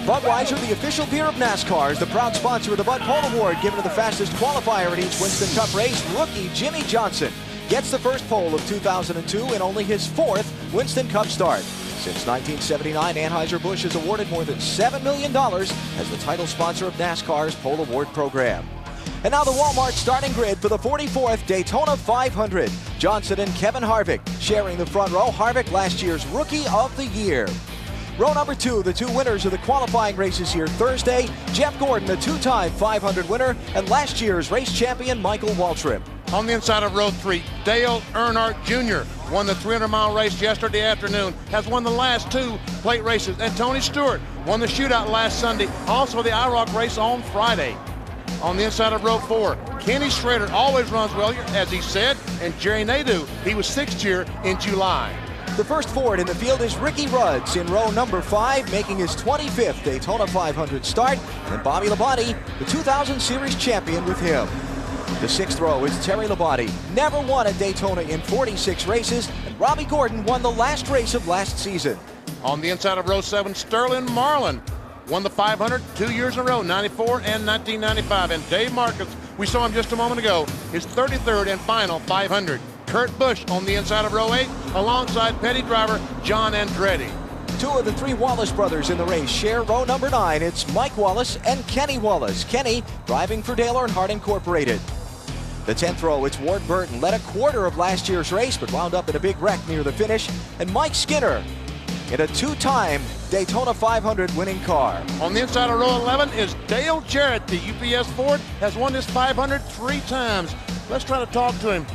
Budweiser, the official beer of NASCAR, is the proud sponsor of the Bud Pole Award given to the fastest qualifier in each Winston Cup race, rookie Jimmy Johnson. Gets the first pole of 2002 in only his 4th Winston Cup start. Since 1979, Anheuser-Busch has awarded more than $7 million as the title sponsor of NASCAR's Pole Award program. And now the Walmart starting grid for the 44th Daytona 500. Johnson and Kevin Harvick sharing the front row. Harvick, last year's Rookie of the Year. Row number 2, the 2 winners of the qualifying races here Thursday. Jeff Gordon, the 2-time 500 winner, and last year's race champion Michael Waltrip. On the inside of row 3, Dale Earnhardt Jr. won the 300-mile race yesterday afternoon, has won the last 2 plate races, and Tony Stewart won the shootout last Sunday, also the IROC race on Friday. On the inside of row 4, Kenny Schrader always runs well, as he said, and Jerry Nadeau, he was 6th here in July. The first Ford in the field is Ricky Rudds in row number 5, making his 25th Daytona 500 start, and Bobby Labonte, the 2000 Series champion, with him. The 6th row is Terry Labonte, never won at Daytona in 46 races, and Robbie Gordon won the last race of last season. On the inside of row 7, Sterling Marlin won the 500 2 years in a row, 94 and 1995. And Dave Marcus, we saw him just a moment ago, his 33rd and final 500. Kurt Busch on the inside of row 8 alongside petty driver John Andretti. 2 of the 3 Wallace brothers in the race share row number 9. It's Mike Wallace and Kenny Wallace. Kenny driving for Dale Earnhardt Incorporated. The 10th row, it's Ward Burton, led a quarter of last year's race, but wound up in a big wreck near the finish. And Mike Skinner in a 2-time Daytona 500 winning car. On the inside of row 11 is Dale Jarrett. The UPS Ford has won this 500 3 times. Let's try to talk to him.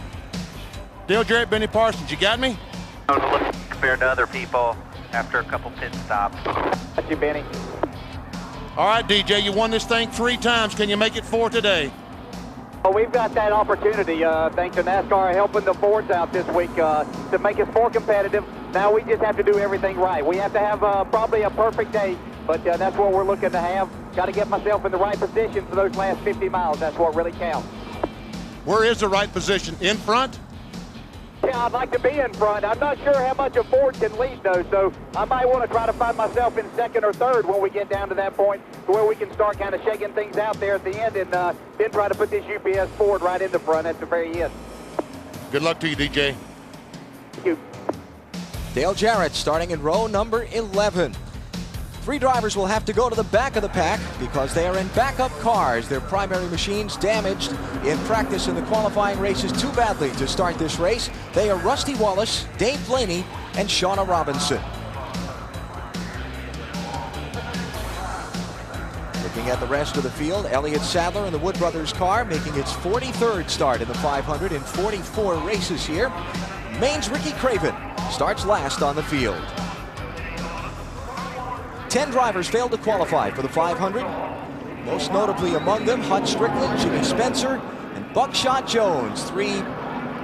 Dale Jarrett, Benny Parsons, you got me? Compared to other people after a couple pit stops. That's you, Benny. All right, DJ, you won this thing 3 times. Can you make it 4 today? Well, we've got that opportunity, thanks to NASCAR helping the Fords out this week to make us more competitive. Now we just have to do everything right. We have to have probably a perfect day, but that's what we're looking to have. Got to get myself in the right position for those last 50 miles. That's what really counts. Where is the right position? In front? Yeah, I'd like to be in front. I'm not sure how much a Ford can lead, though, so I might want to try to find myself in second or third when we get down to that point to where we can start kind of shaking things out there at the end and then try to put this UPS Ford right in the front at the very end. Good luck to you, DJ. Thank you. Dale Jarrett starting in row number 11. 3 drivers will have to go to the back of the pack because they are in backup cars. Their primary machines damaged in practice in the qualifying races too badly to start this race. They are Rusty Wallace, Dave Blaney, and Shauna Robinson. Looking at the rest of the field, Elliott Sadler in the Wood Brothers car making its 43rd start in the 500 in 44 races here. Maine's Ricky Craven starts last on the field. 10 drivers failed to qualify for the 500. Most notably among them, Hut Strickland, Jimmy Spencer, and Buckshot Jones. 3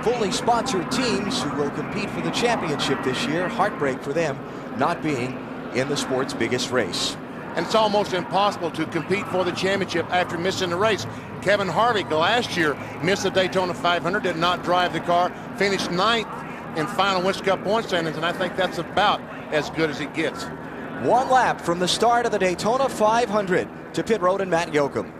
fully sponsored teams who will compete for the championship this year. Heartbreak for them not being in the sport's biggest race. And it's almost impossible to compete for the championship after missing the race. Kevin Harvick last year missed the Daytona 500, did not drive the car, finished 9th in final Winston Cup point standings, and I think that's about as good as it gets. 1 lap from the start of the Daytona 500 to pit road and Matt Yoakum.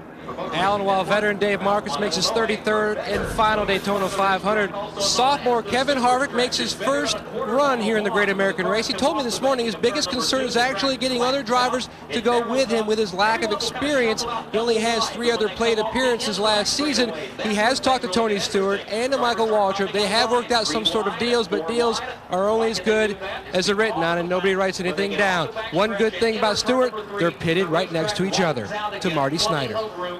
Alan, while veteran Dave Marcus makes his 33rd and final Daytona 500, sophomore Kevin Harvick makes his first run here in the Great American Race. He told me this morning his biggest concern is actually getting other drivers to go with him with his lack of experience. He only has 3 other plate appearances last season. He has talked to Tony Stewart and to Michael Waltrip. They have worked out some sort of deals, but deals are only as good as they're written on, and nobody writes anything down. One good thing about Stewart, they're pitted right next to each other. To Marty Snyder.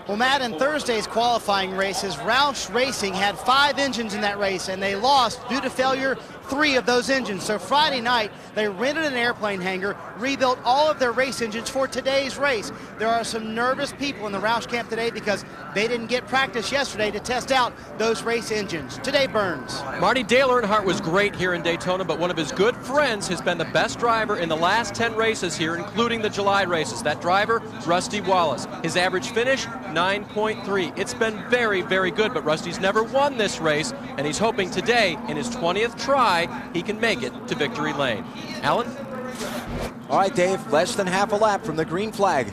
Well, Matt, in Thursday's qualifying races, Roush Racing had 5 engines in that race, and they lost due to failure 3 of those engines. So Friday night, they rented an airplane hangar, rebuilt all of their race engines for today's race. There are some nervous people in the Roush camp today because they didn't get practice yesterday to test out those race engines. Today, Burns. Marty, Dale Earnhardt was great here in Daytona, but one of his good friends has been the best driver in the last 10 races here, including the July races. That driver, Rusty Wallace. His average finish, 9.3. It's been very, very good, but Rusty's never won this race, and he's hoping today, in his 20th try, he can make it to victory lane. Alan? All right, Dave, less than half a lap from the green flag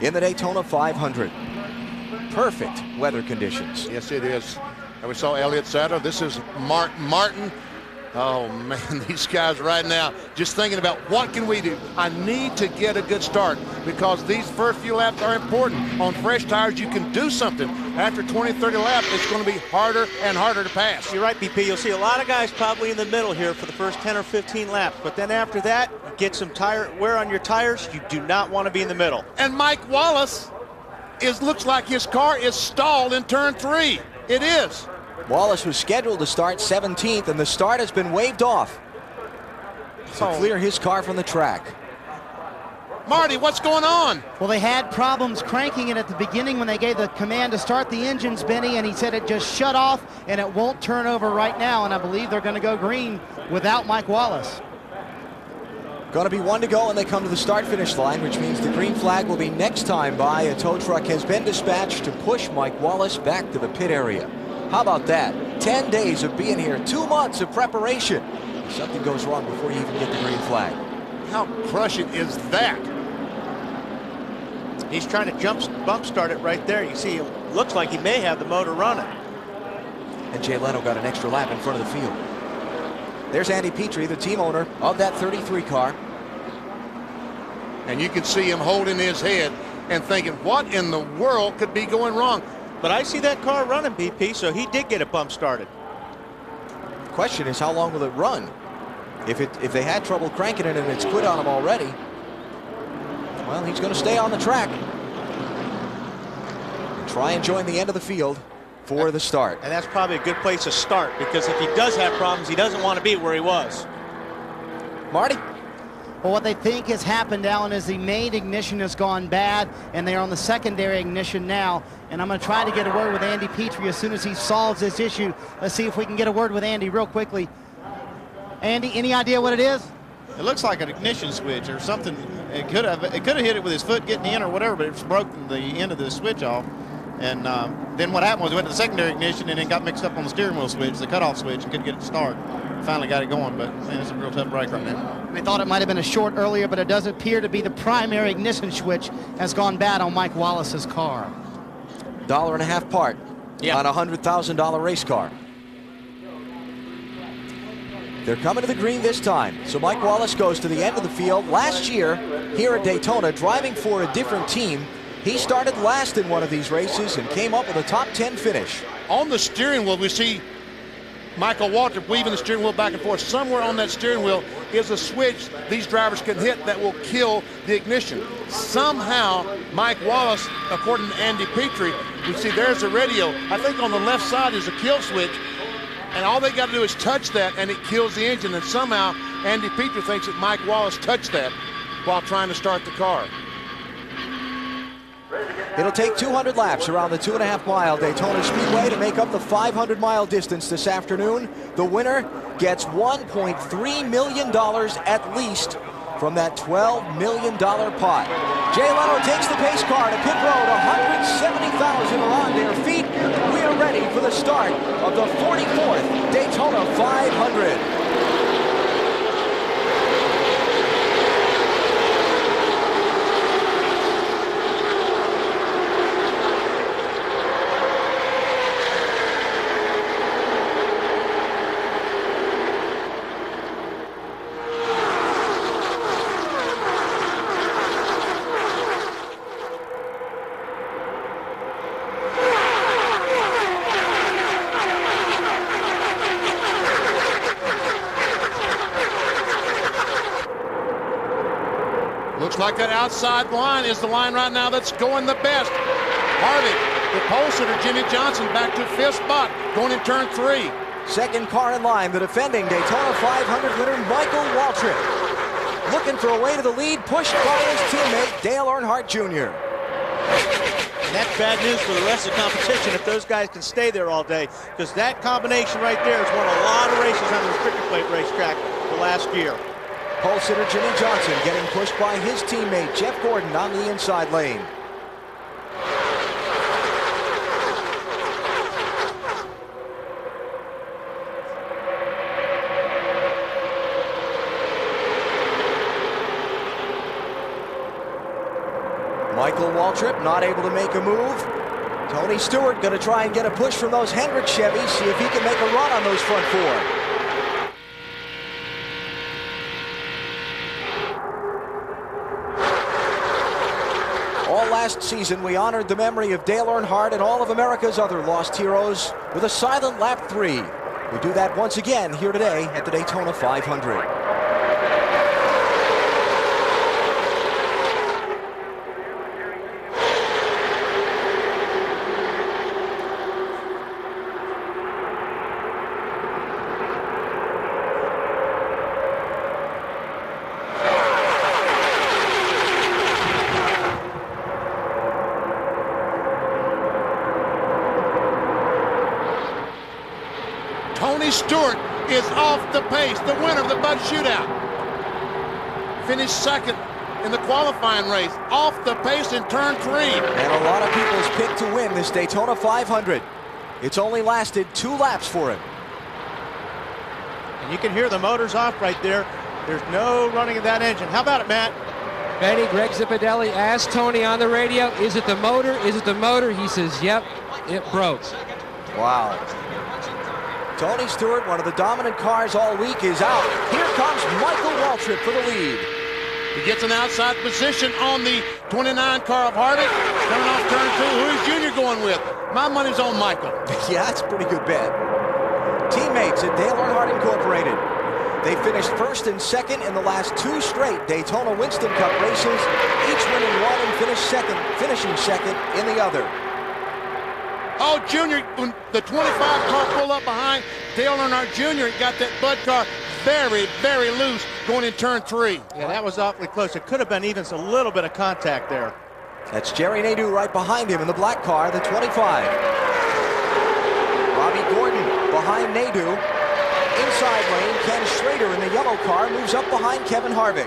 in the Daytona 500. Perfect weather conditions. Yes, it is. And we saw Elliott Sadler. This is Martin. Oh, man, these guys right now just thinking about what can we do. I need to get a good start because these first few laps are important. On fresh tires, you can do something. After 20, 30 laps, it's going to be harder and harder to pass. You're right, BP. You'll see a lot of guys probably in the middle here for the first 10 or 15 laps. But then after that, get some tire wear on your tires. You do not want to be in the middle. And Mike Wallace looks like his car is stalled in turn 3. It is. Wallace was scheduled to start 17th, and the start has been waved off to clear his car from the track. Marty, what's going on? Well, they had problems cranking it at the beginning when they gave the command to start the engines, Benny, and he said it just shut off, and it won't turn over right now, and I believe they're going to go green without Mike Wallace. Going to be 1 to go, and they come to the start-finish line, which means the green flag will be next time by. A tow truck has been dispatched to push Mike Wallace back to the pit area. How about that? 10 days of being here, 2 months of preparation. Something goes wrong before you even get the green flag. How crushing is that? He's trying to bump start it right there. You see, it looks like he may have the motor running. And Jay Leno got an extra lap in front of the field. There's Andy Petrie, the team owner of that 33 car. And you can see him holding his head and thinking, what in the world could be going wrong? But I see that car running, BP, so he did get a bump started. Question is, how long will it run? If they had trouble cranking it and it's quit on him already, well, he's going to stay on the track and try and join the end of the field for the start. And that's probably a good place to start, because if he does have problems, he doesn't want to be where he was. Marty? Well, what they think has happened, Alan, is the main ignition has gone bad, and they're on the secondary ignition now. And I'm going to try to get a word with Andy Petrie as soon as he solves this issue. Let's see if we can get a word with Andy real quickly. Andy, any idea what it is? It looks like an ignition switch or something. It could have hit it with his foot getting in or whatever, but it's broken the end of the switch off. And then what happened was it went to the secondary ignition and then got mixed up on the steering wheel switch, the cutoff switch, and couldn't get it to start. Finally got it going, but man, it's a real tough break right now. They thought it might have been a short earlier, but it does appear to be the primary ignition switch has gone bad on Mike Wallace's car. $1.50 part on a $100,000 race car. They're coming to the green this time. So Mike Wallace goes to the end of the field. Last year here at Daytona, driving for a different team, he started last in one of these races and came up with a top 10 finish. On the steering wheel, we see Michael Waltrip weaving the steering wheel back and forth. Somewhere on that steering wheel is a switch these drivers can hit that will kill the ignition. Somehow, Mike Wallace, according to Andy Petrie, we see there's a radio. I think on the left side is a kill switch, and all they got to do is touch that, and it kills the engine. And somehow, Andy Petrie thinks that Mike Wallace touched that while trying to start the car. It'll take 200 laps around the 2.5-mile Daytona Speedway to make up the 500-mile distance this afternoon. The winner gets $1.3 million at least from that $12 million pot. Jay Leno takes the pace car to pit road. 170,000 are on their feet. We are ready for the start of the 44th Daytona 500. Looks like that outside line is the line right now that's going the best. Harvick, the pole sitter, Jimmy Johnson, back to 5th spot, going in turn 3. Second car in line, the defending Daytona 500 winner, Michael Waltrip. Looking for a way to the lead, pushed by his teammate, Dale Earnhardt Jr. And that's bad news for the rest of the competition if those guys can stay there all day, because that combination right there has won a lot of races on the restrictor plate racetrack the last year. Pole sitter Jimmy Johnson getting pushed by his teammate Jeff Gordon on the inside lane. Michael Waltrip not able to make a move. Tony Stewart going to try and get a push from those Hendrick Chevys, see if he can make a run on those front four. All last season, we honored the memory of Dale Earnhardt and all of America's other lost heroes with a silent lap 3. We do that once again here today at the Daytona 500. Tony Stewart is off the pace, the winner of the Bud Shootout. Finished second in the qualifying race, off the pace in turn 3. And a lot of people's pick to win this Daytona 500. It's only lasted 2 laps for him. And you can hear the motors off right there. There's no running of that engine. How about it, Matt? Benny, Greg Zipadelli asked Tony on the radio, is it the motor? Is it the motor? He says, yep, it broke. Wow. Tony Stewart, one of the dominant cars all week, is out. Here comes Michael Waltrip for the lead. He gets an outside position on the 29 car of Harvick. Coming off turn 2. Who is Junior going with? My money's on Michael. Yeah, that's a pretty good bet. Teammates at Dale Earnhardt Incorporated. They finished first and second in the last 2 straight Daytona Winston Cup races, each winning one and finishing second in the other. Oh, Junior, when the 25 car pulled up behind Dale Earnhardt Jr., he got that Bud car very, very loose going in turn 3. Yeah, that was awfully close. It could have been even a little bit of contact there. That's Jerry Nadeau right behind him in the black car, the 25. Robbie Gordon behind Nadeau. Inside lane, Ken Schrader in the yellow car moves up behind Kevin Harvick.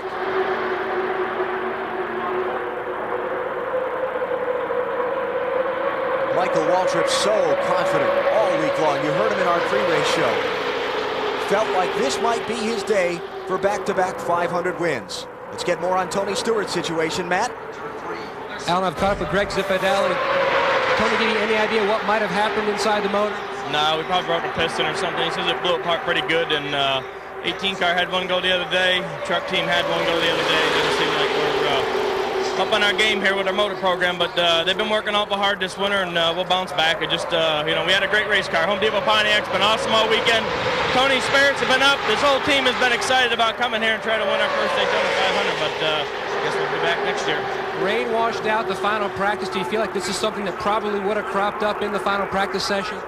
Michael Waltrip so confident all week long. You heard him in our pre-race show. Felt like this might be his day for back-to-back 500 wins. Let's get more on Tony Stewart's situation, Matt. Alan, I've caught up with Greg Zipadelli. Tony, give you any idea what might have happened inside the motor? No, we probably broke a piston or something. He says it blew apart pretty good, and 18 car had one go the other day. Truck team had one go the other day. It doesn't seem like we're up on our game here with our motor program, but they've been working awful hard this winter, and we'll bounce back. It just, we had a great race car. Home Depot Pontiac's been awesome all weekend. Tony's spirits have been up. This whole team has been excited about coming here and trying to win our first Daytona 500, but I guess we'll be back next year. Rain washed out the final practice. Do you feel like this is something that probably would have cropped up in the final practice session?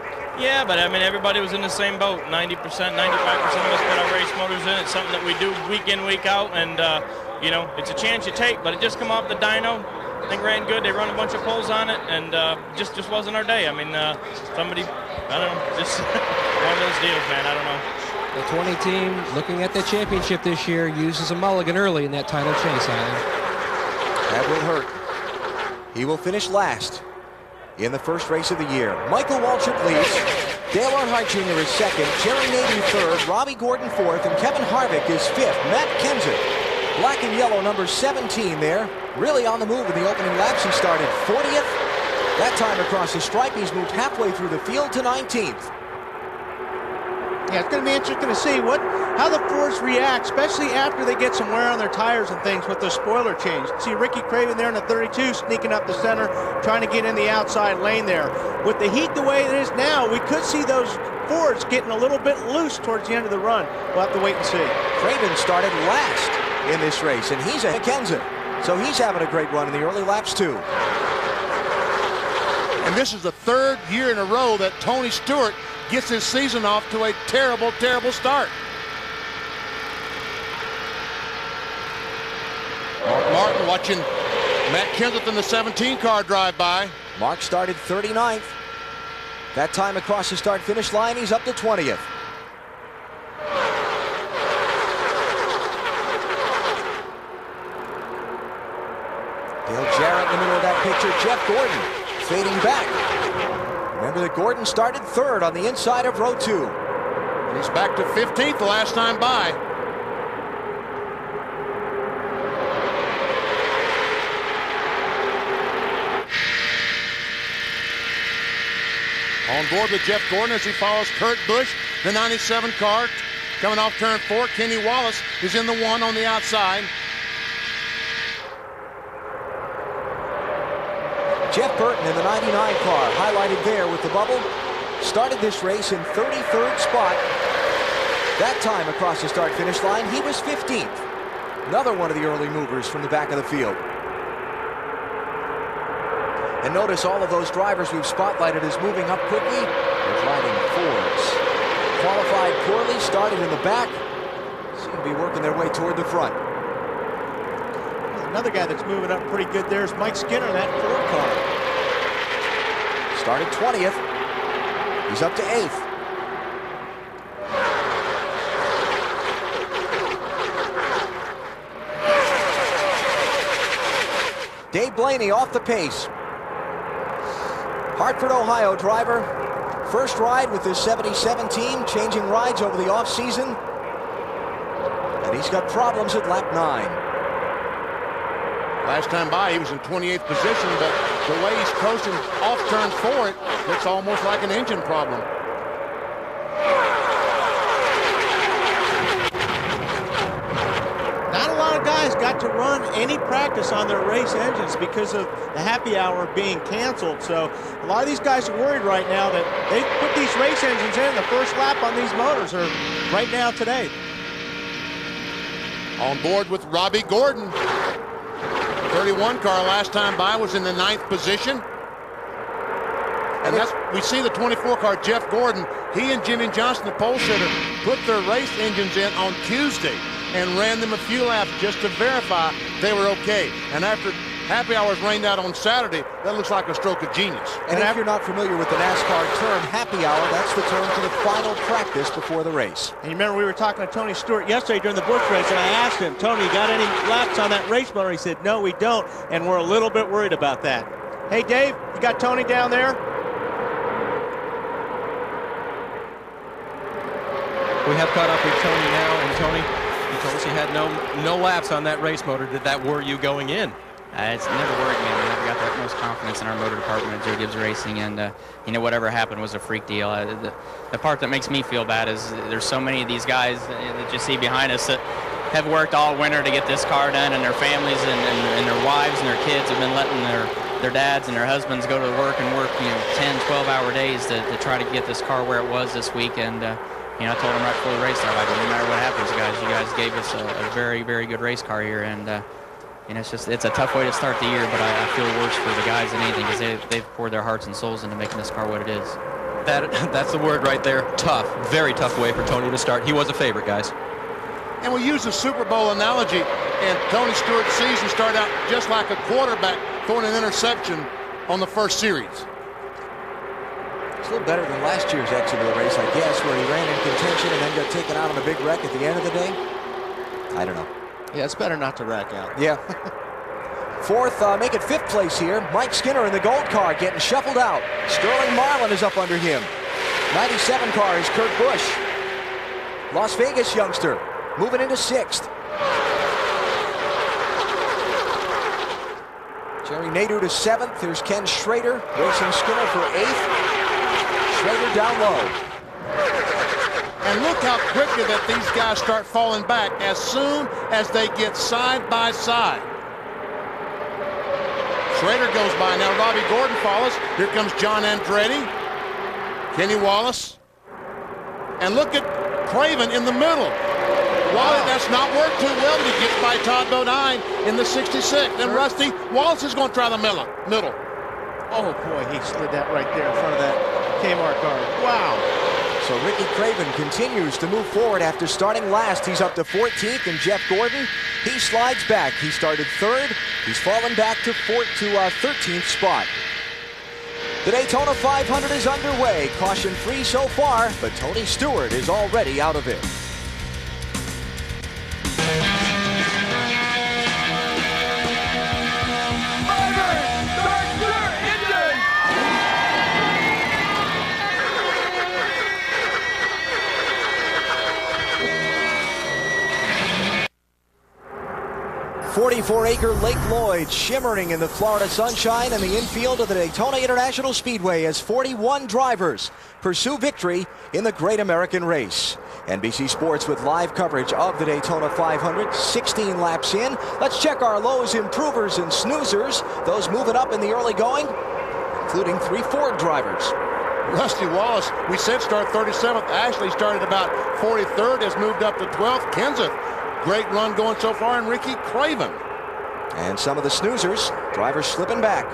Yeah, but I mean, everybody was in the same boat. 90%, 95% of us put our race motors in. It's something that we do week in, week out, and it's a chance you take, but it just come off the dyno. I think ran good. They run a bunch of pulls on it, and just wasn't our day. I mean, somebody, I don't know, just one of those deals, man. I don't know. The 20 team, looking at the championship this year, uses a mulligan early in that title chase, Alan. That will hurt. He will finish last in the first race of the year. Michael Waltrip leads. Dale Earnhardt Jr. is second. Jerry Nadeau third. Robbie Gordon fourth. And Kevin Harvick is fifth. Matt Kenseth, black and yellow, number 17 there. Really on the move in the opening laps. He started 40th. That time across the stripe, he's moved halfway through the field to 19th. Yeah, it's going to be interesting to see how the Fords react, especially after they get some wear on their tires and things with the spoiler change. See Ricky Craven there in the 32 sneaking up the center, trying to get in the outside lane there. With the heat the way it is now, we could see those Fords getting a little bit loose towards the end of the run. We'll have to wait and see. Craven started last in this race, and he's at Kenseth. So he's having a great run in the early laps, too. And this is the third year in a row that Tony Stewart gets his season off to a terrible, terrible start. Mark Martin watching Matt Kenseth in the 17 car drive by. Mark started 39th. That time across the start-finish line, he's up to 20th. Dale Jarrett in the middle of that picture. Jeff Gordon fading back. Remember that Gordon started third on the inside of row 2. And he's back to 15th the last time by. On board with Jeff Gordon as he follows Kurt Busch, the 97 car. Coming off turn 4, Kenny Wallace is in the 1 on the outside. Jeff Burton in the 99 car, highlighted there with the bubble, started this race in 33rd spot. That time across the start-finish line, he was 15th. Another one of the early movers from the back of the field. And notice all of those drivers we've spotlighted as moving up quickly. They're driving Fords. Qualified poorly, started in the back, seem to be working their way toward the front. Another guy that's moving up pretty good there is Mike Skinner, that Ford car. Started 20th. He's up to 8th. Dave Blaney off the pace. Hartford, Ohio driver. First ride with this 77 team, changing rides over the offseason. And and he's got problems at lap 9. Last time by, he was in 28th position, but the way he's coasting off turn 4, it's almost like an engine problem. Not a lot of guys got to run any practice on their race engines because of the happy hour being canceled. So a lot of these guys are worried right now that they put these race engines in the first lap on these motors or right now today. On board with Robbie Gordon. 31 car last time by was in the 9th position. And we see the 24 car, Jeff Gordon. He and Jimmy Johnson, the pole sitter, put their race engines in on Tuesday and ran them a few laps just to verify they were okay. And after happy hours rained out on Saturday, that looks like a stroke of genius. And if you're not familiar with the NASCAR term happy hour, that's the term for the final practice before the race. And you remember we were talking to Tony Stewart yesterday during the Busch race, and I asked him, Tony, you got any laps on that race motor? He said, no, we don't, and we're a little bit worried about that. Hey, Dave, you got Tony down there? We have caught up with Tony now, and Tony, you told us you had no laps on that race motor. Did that worry you going in? It's never worried me. We never got the utmost confidence in our motor department at Joe Gibbs Racing, and whatever happened was a freak deal. The part that makes me feel bad is there's so many of these guys that you see behind us that have worked all winter to get this car done, and their families and their wives and their kids have been letting their dads and their husbands go to work 10, 12-hour days to try to get this car where it was this week. And I told them right before the race start, no matter what happens, guys, you guys gave us a very, very good race car here, and it's a tough way to start the year, but I feel worse for the guys than anything because they've poured their hearts and souls into making this car what it is. That's the word right there. Tough. Very tough way for Tony to start. He was a favorite, guys. And we use the Super Bowl analogy, and Tony Stewart's season started out just like a quarterback throwing an interception on the first series. It's a little better than last year's exit of the race, I guess, where he ran in contention and then got taken out on a big wreck at the end of the day. I don't know. Yeah, it's better not to wreck out. Yeah. Fourth, make it fifth place here. Mike Skinner in the gold car getting shuffled out. Sterling Marlin is up under him. 97 car is Kurt Busch. Las Vegas youngster moving into sixth. Jerry Nadeau to seventh. There's Ken Schrader racing Skinner for eighth. Schrader down low. And look how quickly that these guys start falling back as soon as they get side by side. Schrader goes by now. Robbie Gordon follows. Here comes John Andretti. Kenny Wallace. And look at Craven in the middle. Wally, that's not worked too well. He gets by Todd Bodine in the 66. And Rusty Wallace is going to try the middle. Oh, boy, he slid that right there in front of that Kmart car. Wow. So Ricky Craven continues to move forward after starting last. He's up to 14th, and Jeff Gordon, he slides back. He started third. He's fallen back to 13th spot. The Daytona 500 is underway. Caution free so far, but Tony Stewart is already out of it. 44-acre Lake Lloyd shimmering in the Florida sunshine in the infield of the Daytona International Speedway as 41 drivers pursue victory in the Great American Race. NBC Sports with live coverage of the Daytona 500, 16 laps in. Let's check our lows, improvers, and snoozers, those moving up in the early going, including 3 Ford drivers. Rusty Wallace, we said start 37th. Ashley started about 43rd, has moved up to 12th. Kenseth, great run going so far, and Ricky Craven. And some of the snoozers, drivers slipping back.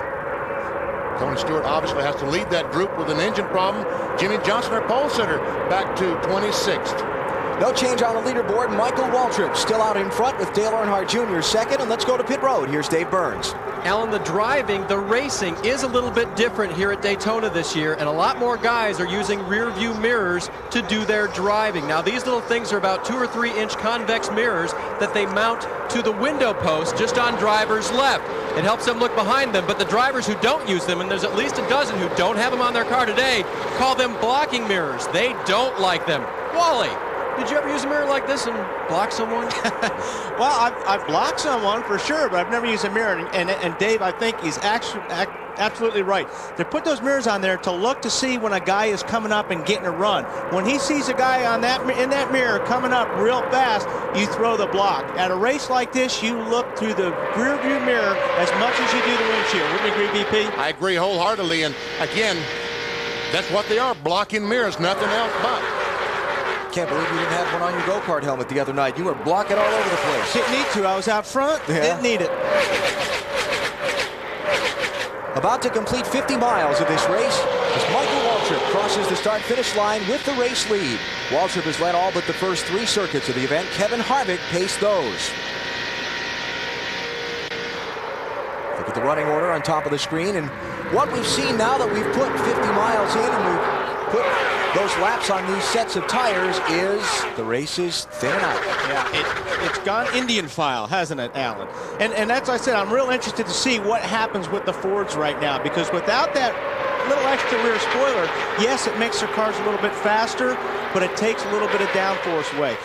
Tony Stewart obviously has to lead that group with an engine problem. Jimmy Johnson, our pole sitter, back to 26th. No change on the leaderboard. Michael Waltrip still out in front with Dale Earnhardt Jr. second. And let's go to pit road. Here's Dave Burns. Alan, the driving, the racing is a little bit different here at Daytona this year, and a lot more guys are using rear view mirrors to do their driving. Now, these little things are about 2 or 3 inch convex mirrors that they mount to the window post just on driver's left. It helps them look behind them, but the drivers who don't use them, and there's at least a dozen who don't have them on their car today, call them blocking mirrors. They don't like them. Wally, Did you ever use a mirror like this and block someone? Well, I've blocked someone for sure, but I've never used a mirror. And Dave, I think he's absolutely right. They put those mirrors on there to look to see when a guy is coming up and getting a run. When he sees a guy in that mirror coming up real fast, you throw the block. At a race like this, you look through the rear view mirror as much as you do the windshield. Wouldn't you agree, VP? I agree wholeheartedly, and again, that's what they are, blocking mirrors, nothing else but. Can't believe you didn't have one on your go-kart helmet the other night. You were blocking all over the place. Didn't need to. I was out front. Yeah. Didn't need it. About to complete 50 miles of this race as Michael Waltrip crosses the start-finish line with the race lead. Waltrip has led all but the first 3 circuits of the event. Kevin Harvick paced those. Look at the running order on top of the screen, and what we've seen now that we've put 50 miles in and we've put those laps on these sets of tires is the race is thinning out. Yeah, it's gone Indian file, hasn't it, Alan? And as I said, I'm real interested to see what happens with the Fords right now, because without that little extra rear spoiler, yes, it makes their cars a little bit faster, but it takes a little bit of downforce away.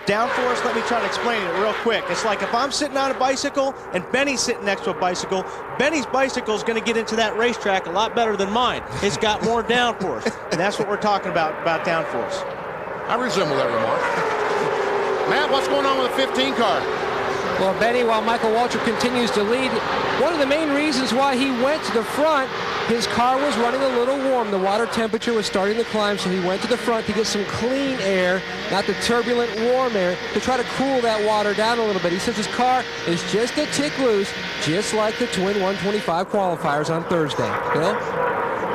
Downforce, let me try to explain it real quick. It's like if I'm sitting on a bicycle and Benny's sitting next to a bicycle, Benny's bicycle is going to get into that racetrack a lot better than mine. It's got more downforce, and that's what we're talking about downforce. I resemble that remark. Matt, what's going on with the 15 car? Well, Benny, while Michael Waltrip continues to lead, one of the main reasons why he went to the front, his car was running a little warm. The water temperature was starting to climb, so he went to the front to get some clean air, not the turbulent warm air, to try to cool that water down a little bit. He says his car is just a tick loose, just like the twin 125 qualifiers on Thursday. Bill?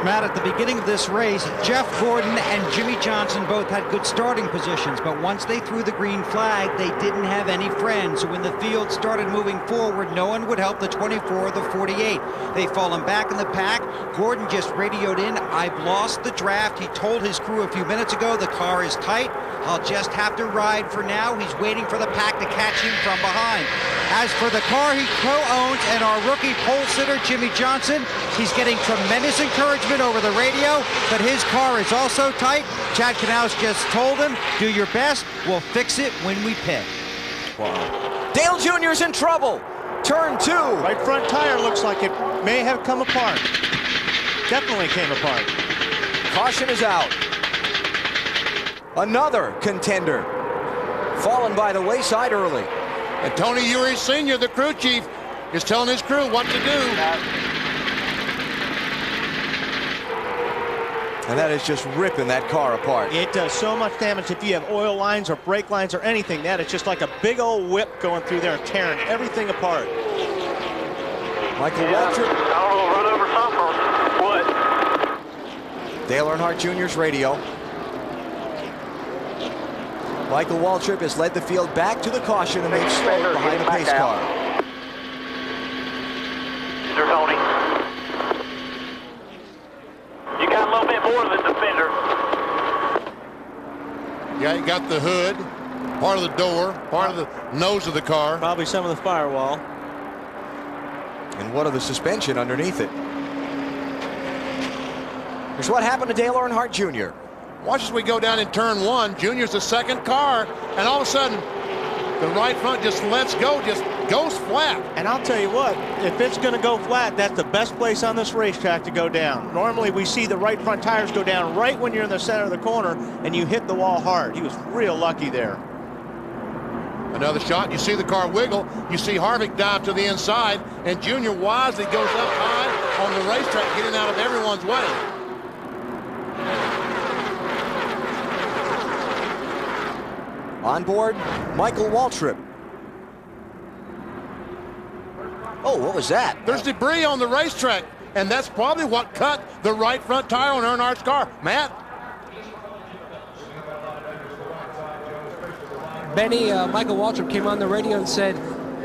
Matt, at the beginning of this race, Jeff Gordon and Jimmy Johnson both had good starting positions, but once they threw the green flag, they didn't have any friends. So when the field started moving forward, no one would help the 24 or the 48. They've fallen back in the pack. Gordon just radioed in, "I've lost the draft." He told his crew a few minutes ago, "The car is tight. I'll just have to ride for now." He's waiting for the pack to catch him from behind. As for the car he co-owns and our rookie pole sitter, Jimmy Johnson, he's getting tremendous encouragement over the radio, but his car is also tight. Chad Knaus just told him, "Do your best. We'll fix it when we pit." Wow. Dale Jr.'s in trouble. Turn 2. Right front tire looks like it may have come apart. Definitely came apart. Caution is out. Another contender fallen by the wayside early. And Tony Uri Sr., the crew chief, is telling his crew what to do. And that is just ripping that car apart. It does so much damage if you have oil lines or brake lines or anything. That is just like a big old whip going through there and tearing everything apart. Michael Waltrip. I'll run over something. What? Dale Earnhardt Jr.'s radio. Michael Waltrip has led the field back to the caution and they've slowed behind the pace car. There's Tony. You got a little bit more than the fender. Yeah, you got the hood, part of the door, part of the nose of the car. Probably some of the firewall. And what of the suspension underneath it? Here's what happened to Dale Earnhardt Jr. Watch as we go down in turn 1. Junior's the second car, and all of a sudden, the right front just lets go, just goes flat. And I'll tell you what, if it's going to go flat, that's the best place on this racetrack to go down. Normally, we see the right front tires go down right when you're in the center of the corner, and you hit the wall hard. He was real lucky there. Another shot, you see the car wiggle, you see Harvick dive to the inside, and Junior wisely goes up high on the racetrack, getting out of everyone's way. On board, Michael Waltrip. Oh, what was that? There's debris on the racetrack, and that's probably what cut the right front tire on Earnhardt's car. Matt? Benny, Michael Waltrip came on the radio and said,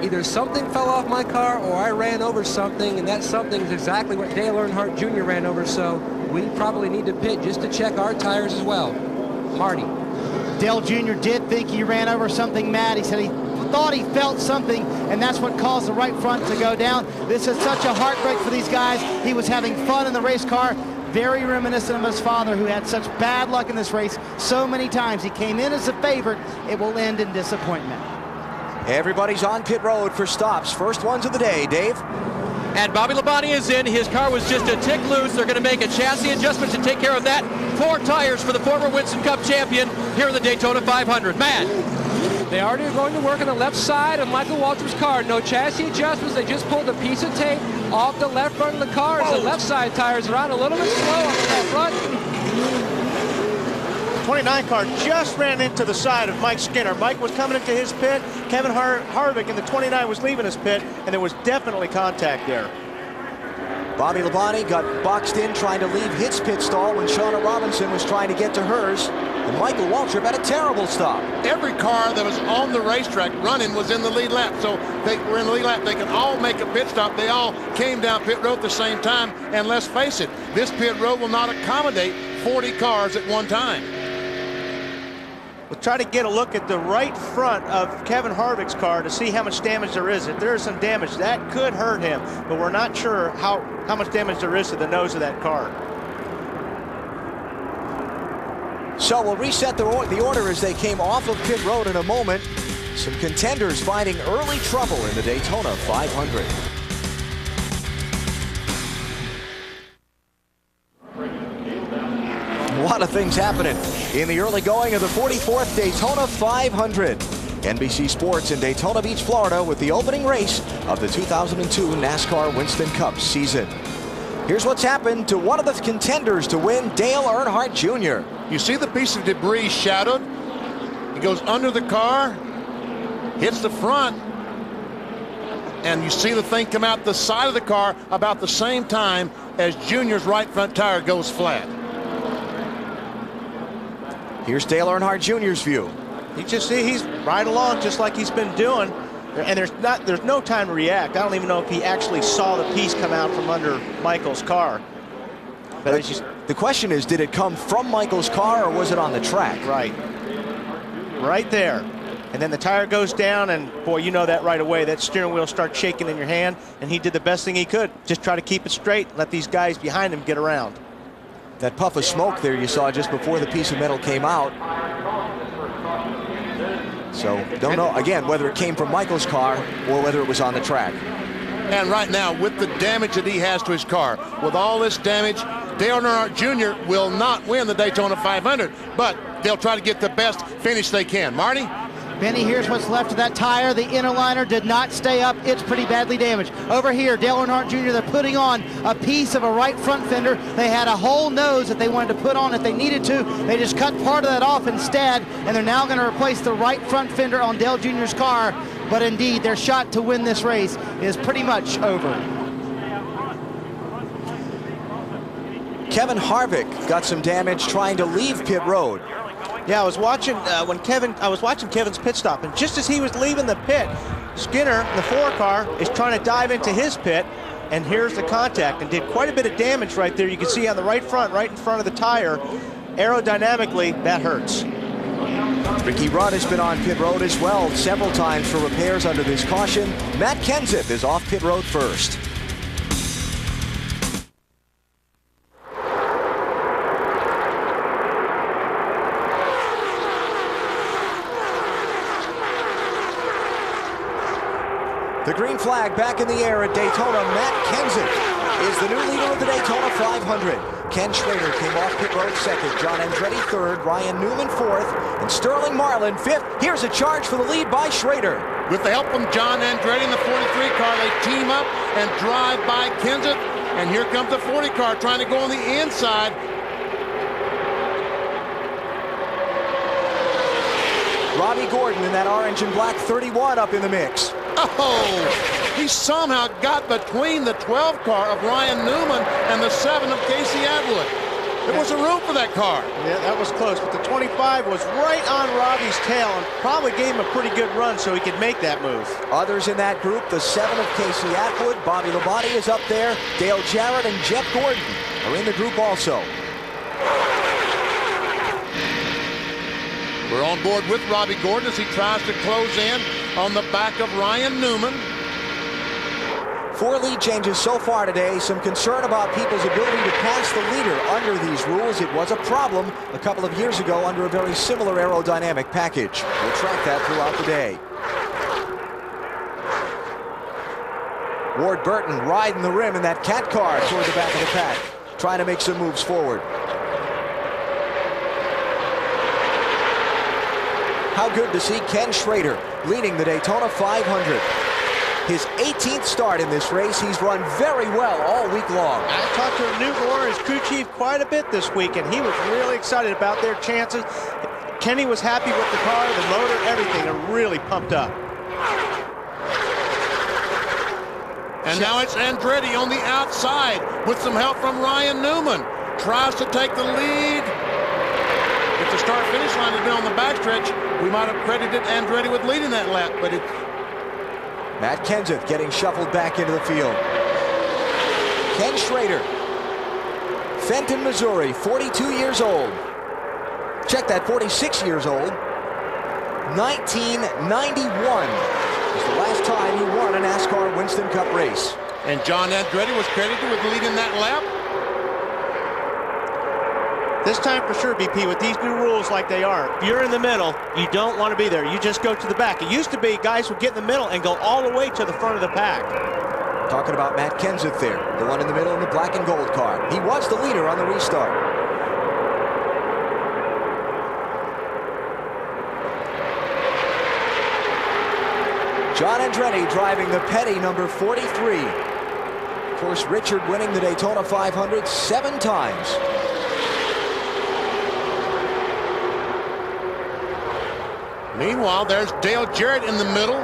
either something fell off my car or I ran over something, and that something is exactly what Dale Earnhardt Jr. ran over, so we probably need to pit just to check our tires as well. Marty. Dale Jr. did think he ran over something, Matt. He said he thought he felt something, and that's what caused the right front to go down. This is such a heartbreak for these guys. He was having fun in the race car. very reminiscent of his father, who had such bad luck in this race so many times. He came in as a favorite. It will end in disappointment. Everybody's on pit road for stops. First ones of the day, Dave. And Bobby Labonte is in. His car was just a tick loose. They're going to make a chassis adjustment to take care of that. 4 tires for the former Winston Cup champion here in the Daytona 500. Matt. They are going to work on the left side of Michael Waltrip's car. No chassis adjustments. They just pulled a piece of tape off the left front of the car. As the left side tires are on a little bit slow on the left front. 29 car just ran into the side of Mike Skinner. Mike was coming into his pit. Kevin Harvick in the 29 was leaving his pit, and there was definitely contact there. Bobby Labonte got boxed in trying to leave his pit stall when Shauna Robinson was trying to get to hers. And Michael Waltrip had a terrible stop. Every car that was on the racetrack running was in the lead lap. So they were in the lead lap. They can all make a pit stop. They all came down pit road at the same time. And let's face it, this pit road will not accommodate 40 cars at one time. We'll try to get a look at the right front of Kevin Harvick's car to see how much damage there is. If there is some damage, that could hurt him, but we're not sure how much damage there is to the nose of that car. So we'll reset the order as they came off of pit road in a moment. Some contenders finding early trouble in the Daytona 500. A lot of things happening in the early going of the 44th Daytona 500. NBC Sports in Daytona Beach, Florida, with the opening race of the 2002 NASCAR Winston Cup season. Here's what's happened to one of the contenders to win, Dale Earnhardt Jr. You see the piece of debris shadowed. It goes under the car, hits the front, and you see the thing come out the side of the car about the same time as Junior's right front tire goes flat. Here's Dale Earnhardt Jr.'s view. You just see he's right along just like he's been doing, and there's no time to react. I don't even know if he actually saw the piece come out from under Michael's car. But the question is, did it come from Michael's car or was it on the track? Right there. And then the tire goes down, and boy, you know that right away. That steering wheel starts shaking in your hand, and he did the best thing he could. Just try to keep it straight, let these guys behind him get around. That puff of smoke there you saw just before the piece of metal came out. So don't know, again, whether it came from Michael's car or whether it was on the track. And right now, with the damage that he has to his car, with all this damage, Dale Earnhardt Jr. will not win the Daytona 500, but they'll try to get the best finish they can. Marty? Benny, here's what's left of that tire. The inner liner did not stay up. It's pretty badly damaged. Over here, Dale Earnhardt Jr., they're putting on a piece of a right front fender. They had a whole nose that they wanted to put on if they needed to. They just cut part of that off instead, and they're now going to replace the right front fender on Dale Jr.'s car. But indeed, their shot to win this race is pretty much over. Kevin Harvick got some damage trying to leave pit road. Yeah, I was watching Kevin's pit stop, and just as he was leaving the pit, Skinner, the 4 car, is trying to dive into his pit, and here's the contact, and did quite a bit of damage right there. You can see on the right front, right in front of the tire, aerodynamically, that hurts. Ricky Rudd has been on pit road as well several times for repairs under this caution. Matt Kenseth is off pit road first. The green flag back in the air at Daytona. Matt Kenseth is the new leader of the Daytona 500. Ken Schrader came off pit road second. John Andretti third. Ryan Newman fourth. And Sterling Marlin fifth. Here's a charge for the lead by Schrader. With the help from John Andretti in the 43 car, they team up and drive by Kenseth. And here comes the 40 car trying to go on the inside. Robbie Gordon in that orange and black 31 up in the mix. Oh, he somehow got between the 12 car of Ryan Newman and the 7 of Casey Atwood. There wasn't room for that car. Yeah, that was close, but the 25 was right on Robbie's tail and probably gave him a pretty good run so he could make that move. Others in that group, the 7 of Casey Atwood, Bobby Labonte is up there, Dale Jarrett and Jeff Gordon are in the group also. We're on board with Robbie Gordon as he tries to close in on the back of Ryan Newman. 4 lead changes so far today. Some concern about people's ability to pass the leader under these rules. It was a problem a couple of years ago under a very similar aerodynamic package. We'll track that throughout the day. Ward Burton riding the rim in that cat car toward the back of the pack, trying to make some moves forward. How good to see Ken Schrader leading the Daytona 500. His 18th start in this race. He's run very well all week long. I talked to Newton Orr, his crew chief, quite a bit this week, and he was really excited about their chances. Kenny was happy with the car, the motor, everything. They're really pumped up. And now it's Andretti on the outside with some help from Ryan Newman. Tries to take the lead. If the start-finish line had been on the backstretch, we might have credited Andretti with leading that lap, but it's Matt Kenseth getting shuffled back into the field. Ken Schrader, Fenton, Missouri, 42 years old. Check that, 46 years old. 1991 was the last time he won a NASCAR Winston Cup race. And John Andretti was credited with leading that lap. This time for sure, BP, with these new rules like they are, if you're in the middle, you don't want to be there. You just go to the back. It used to be guys would get in the middle and go all the way to the front of the pack. Talking about Matt Kenseth there, the one in the middle in the black and gold car. He was the leader on the restart. John Andretti driving the Petty number 43. Of course, Richard winning the Daytona 500 7 times. Meanwhile, there's Dale Jarrett in the middle,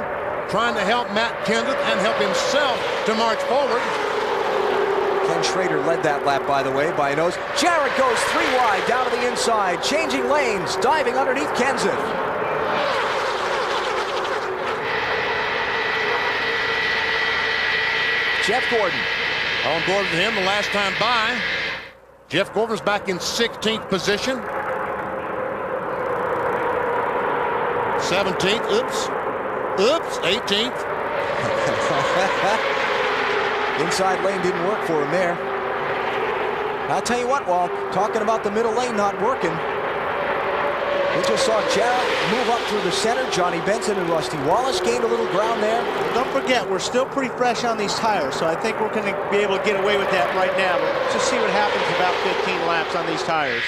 trying to help Matt Kenseth and help himself to march forward. Ken Schrader led that lap, by the way, by a nose. Jarrett goes 3 wide down to the inside, changing lanes, diving underneath Kenseth. Jeff Gordon. On board with him the last time by. Jeff Gordon's back in 16th position. 17th, oops, 18th. Inside lane didn't work for him there. I'll tell you what, Walt, talking about the middle lane not working. We just saw Jarrett move up through the center. Johnny Benson and Rusty Wallace gained a little ground there. Don't forget, we're still pretty fresh on these tires, so I think we're going to be able to get away with that right now. But let's just see what happens about 15 laps on these tires.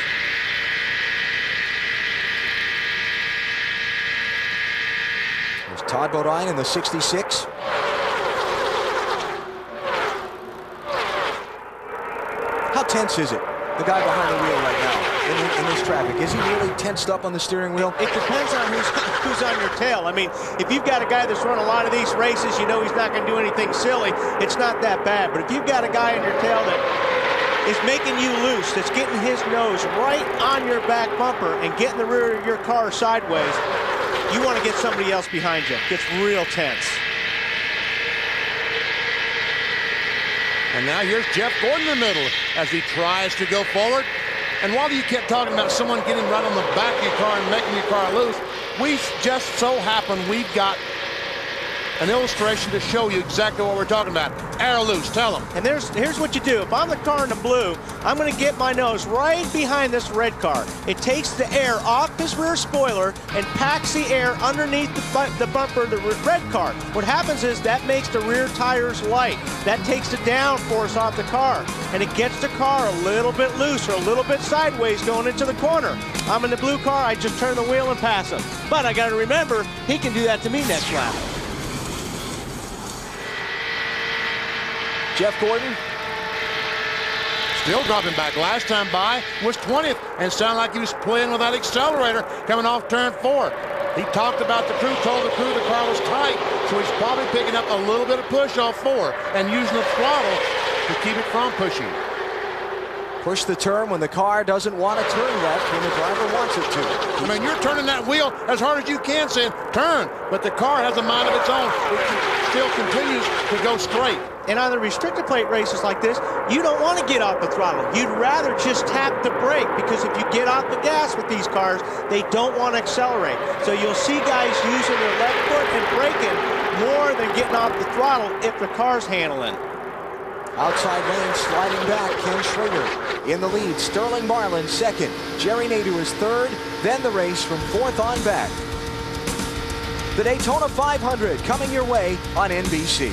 Todd Bodine in the 66. How tense is it? The guy behind the wheel right now in this traffic. Is he really tensed up on the steering wheel? It depends on who's on your tail. I mean, if you've got a guy that's run a lot of these races, you know he's not going to do anything silly. It's not that bad. But if you've got a guy on your tail that is making you loose, that's getting his nose right on your back bumper and getting the rear of your car sideways, you want to get somebody else behind you. It gets real tense. And now here's Jeff Gordon in the middle as he tries to go forward. And while you kept talking about someone getting right on the back of your car and making your car loose, we just so happen we've got an illustration to show you exactly what we're talking about. Air loose, tell them. And here's what you do. If I'm the car in the blue, I'm going to get my nose right behind this red car. It takes the air off this rear spoiler and packs the air underneath the bumper of the red car. What happens is that makes the rear tires light. That takes the downforce off the car, and it gets the car a little bit loose or a little bit sideways going into the corner. I'm in the blue car, I just turn the wheel and pass him. But I got to remember, he can do that to me next lap. Jeff Gordon. Still dropping back. Last time by was 20th and sounded like he was playing with that accelerator coming off turn 4. He talked about the crew, told the crew the car was tight, so he's probably picking up a little bit of push off 4 and using the throttle to keep it from pushing. Of Push the turn when the car doesn't want to turn left when the driver wants it to. I mean, you're turning that wheel as hard as you can, saying turn, but the car has a mind of its own. It still continues to go straight. And on the restricted plate races like this, you don't want to get off the throttle. You'd rather just tap the brake, because if you get off the gas with these cars, they don't want to accelerate. So you'll see guys using their left foot and braking more than getting off the throttle if the car's handling. Outside lane sliding back, Ken Schrader in the lead. Sterling Marlin second. Jerry Nadeau is third. Then the race from fourth on back. The Daytona 500 coming your way on NBC.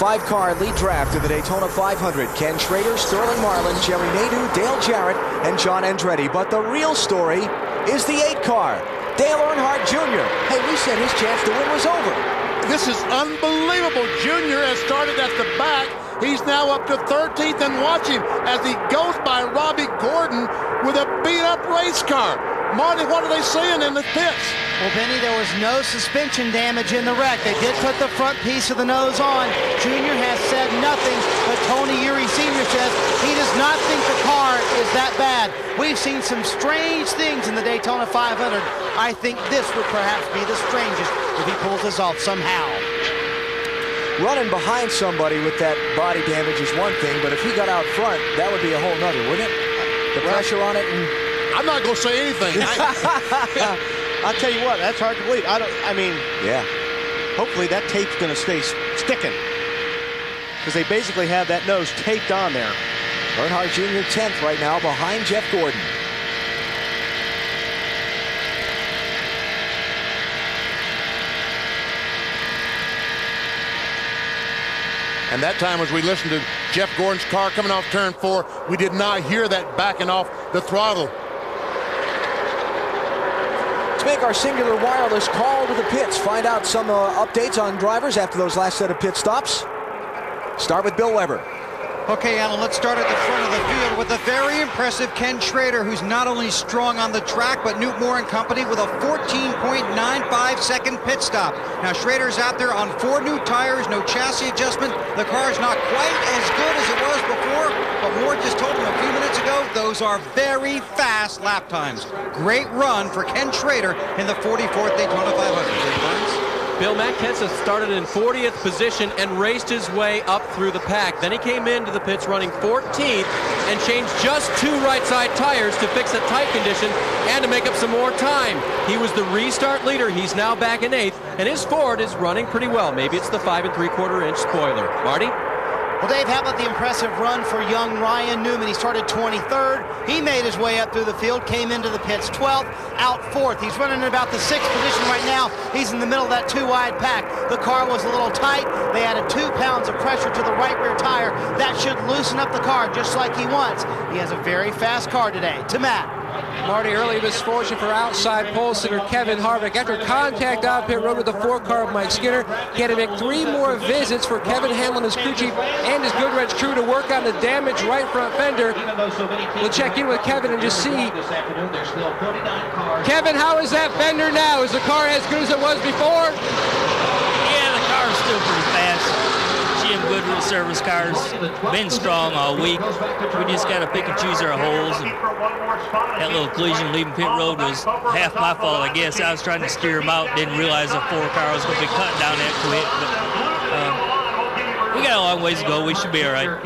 Five-car lead draft in the Daytona 500. Ken Schrader, Sterling Marlin, Jerry Nadeau, Dale Jarrett, and John Andretti. But the real story is the 8-car. Dale Earnhardt Jr. Hey, we said his chance to win was over. This is unbelievable. Junior has started at the back. He's now up to 13th, and watch him as he goes by Robbie Gordon with a beat-up race car. Marty, what are they saying in the pits? Well, Benny, there was no suspension damage in the wreck. They did put the front piece of the nose on. Junior has said nothing, but Tony Eury Sr. says he does not think the car is that bad. We've seen some strange things in the Daytona 500. I think this would perhaps be the strangest if he pulls this off somehow. Running behind somebody with that body damage is one thing, but if he got out front, that would be a whole nother, wouldn't it? The pressure on it. And I'm not going to say anything. I'll tell you what, that's hard to believe. Yeah. Hopefully that tape's going to stay sticking, because they basically have that nose taped on there. Earnhardt Jr. 10th right now behind Jeff Gordon. And that time, as we listened to Jeff Gordon's car coming off turn 4, we did not hear that backing off the throttle. Let's make our singular wireless call to the pits. Find out some updates on drivers after those last set of pit stops. Start with Bill Weber. Okay, Alan, let's start at the front of the field with a very impressive Ken Schrader, who's not only strong on the track, but Newt Moore and company with a 14.95-second pit stop. Now, Schrader's out there on 4 new tires, no chassis adjustment. The car's not quite as good as it was before, but Moore just told him a few minutes ago, those are very fast lap times. Great run for Ken Schrader in the 44th Daytona 500. Bill, Matt Kenseth started in 40th position and raced his way up through the pack. Then he came into the pits running 14th and changed just 2 right side tires to fix a tight condition and to make up some more time. He was the restart leader. He's now back in 8th, and his Ford is running pretty well. Maybe it's the 5 3/4-inch spoiler. Marty? Well, Dave, how about the impressive run for young Ryan Newman? He started 23rd. He made his way up through the field, came into the pits 12th, out 4th. He's running in about the 6th position right now. He's in the middle of that 2-wide pack. The car was a little tight. They added 2 pounds of pressure to the right rear tire. That should loosen up the car just like he wants. He has a very fast car today. To Matt. Marty, early misfortune for outside pole sitter Kevin Harvick. After contact on pit road with the 4-car of Mike Skinner, he had to make 3 more visits for Kevin Hamlin, his crew chief, and his Goodwrench crew to work on the damaged right front fender. We'll check in with Kevin and just see. Kevin, how is that fender now? Is the car as good as it was before? Yeah, the car's still pretty fast. GM Goodwrench service cars been strong all week. We just got to pick and choose our holes. And that little collision leaving pit road was half my fault, I guess. I was trying to steer him out, didn't realize a 4-car was going to be cutting down that quick. But we got a long ways to go. We should be all right.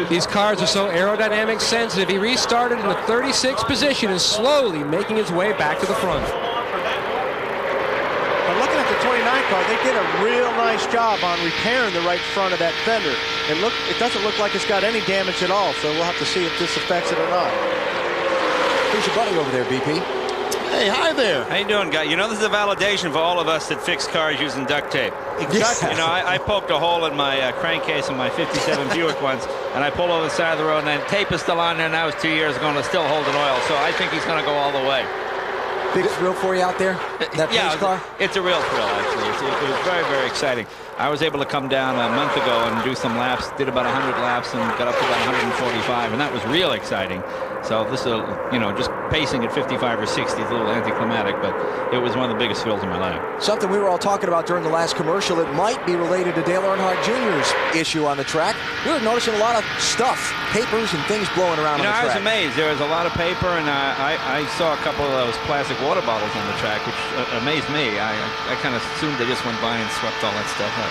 These cars are so aerodynamic sensitive. He restarted in the 36th position and slowly making his way back to the front. Looking at the 29 car, they did a real nice job on repairing the right front of that fender. And look, it doesn't look like it's got any damage at all, so we'll have to see if this affects it or not. Who's your buddy over there, BP? Hey, hi there. How you doing, guy? You know, this is a validation for all of us that fix cars using duct tape. Exactly. You know, I poked a hole in my crankcase in my 57 Buick once, and I pulled over the side of the road, and then tape is still on there. Now it's 2 years ago, and it's still holding oil. So I think he's going to go all the way. Big thrill for you out there, that yeah, race car? It's a real thrill, actually. It was very, very exciting. I was able to come down a month ago and do some laps, did about 100 laps, and got up to about 145, and that was real exciting. So this is, just pacing at 55 or 60 is a little anticlimactic, but it was one of the biggest thrills in my life. Something we were all talking about during the last commercial, it might be related to Dale Earnhardt Jr.'s issue on the track. We were noticing a lot of stuff, papers and things blowing around on the track. I was amazed. There was a lot of paper, and I saw a couple of those plastic water bottles on the track, which amazed me. I kind of assumed they just went by and swept all that stuff up.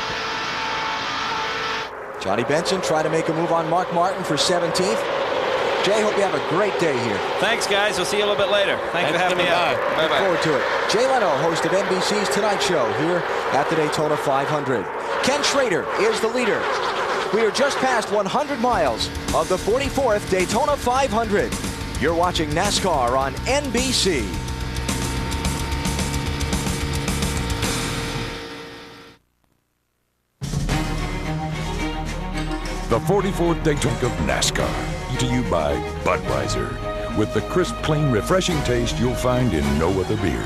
Johnny Benson tried to make a move on Mark Martin for 17th. Jay, hope you have a great day here. Thanks, guys. We'll see you a little bit later. Thanks for having me out. Bye-bye. Look forward to it. Jay Leno, host of NBC's Tonight Show here at the Daytona 500. Ken Schrader is the leader. We are just past 100 miles of the 44th Daytona 500. You're watching NASCAR on NBC. The 44th Daytona of NASCAR, to you by Budweiser, with the crisp, clean, refreshing taste you'll find in no other beer.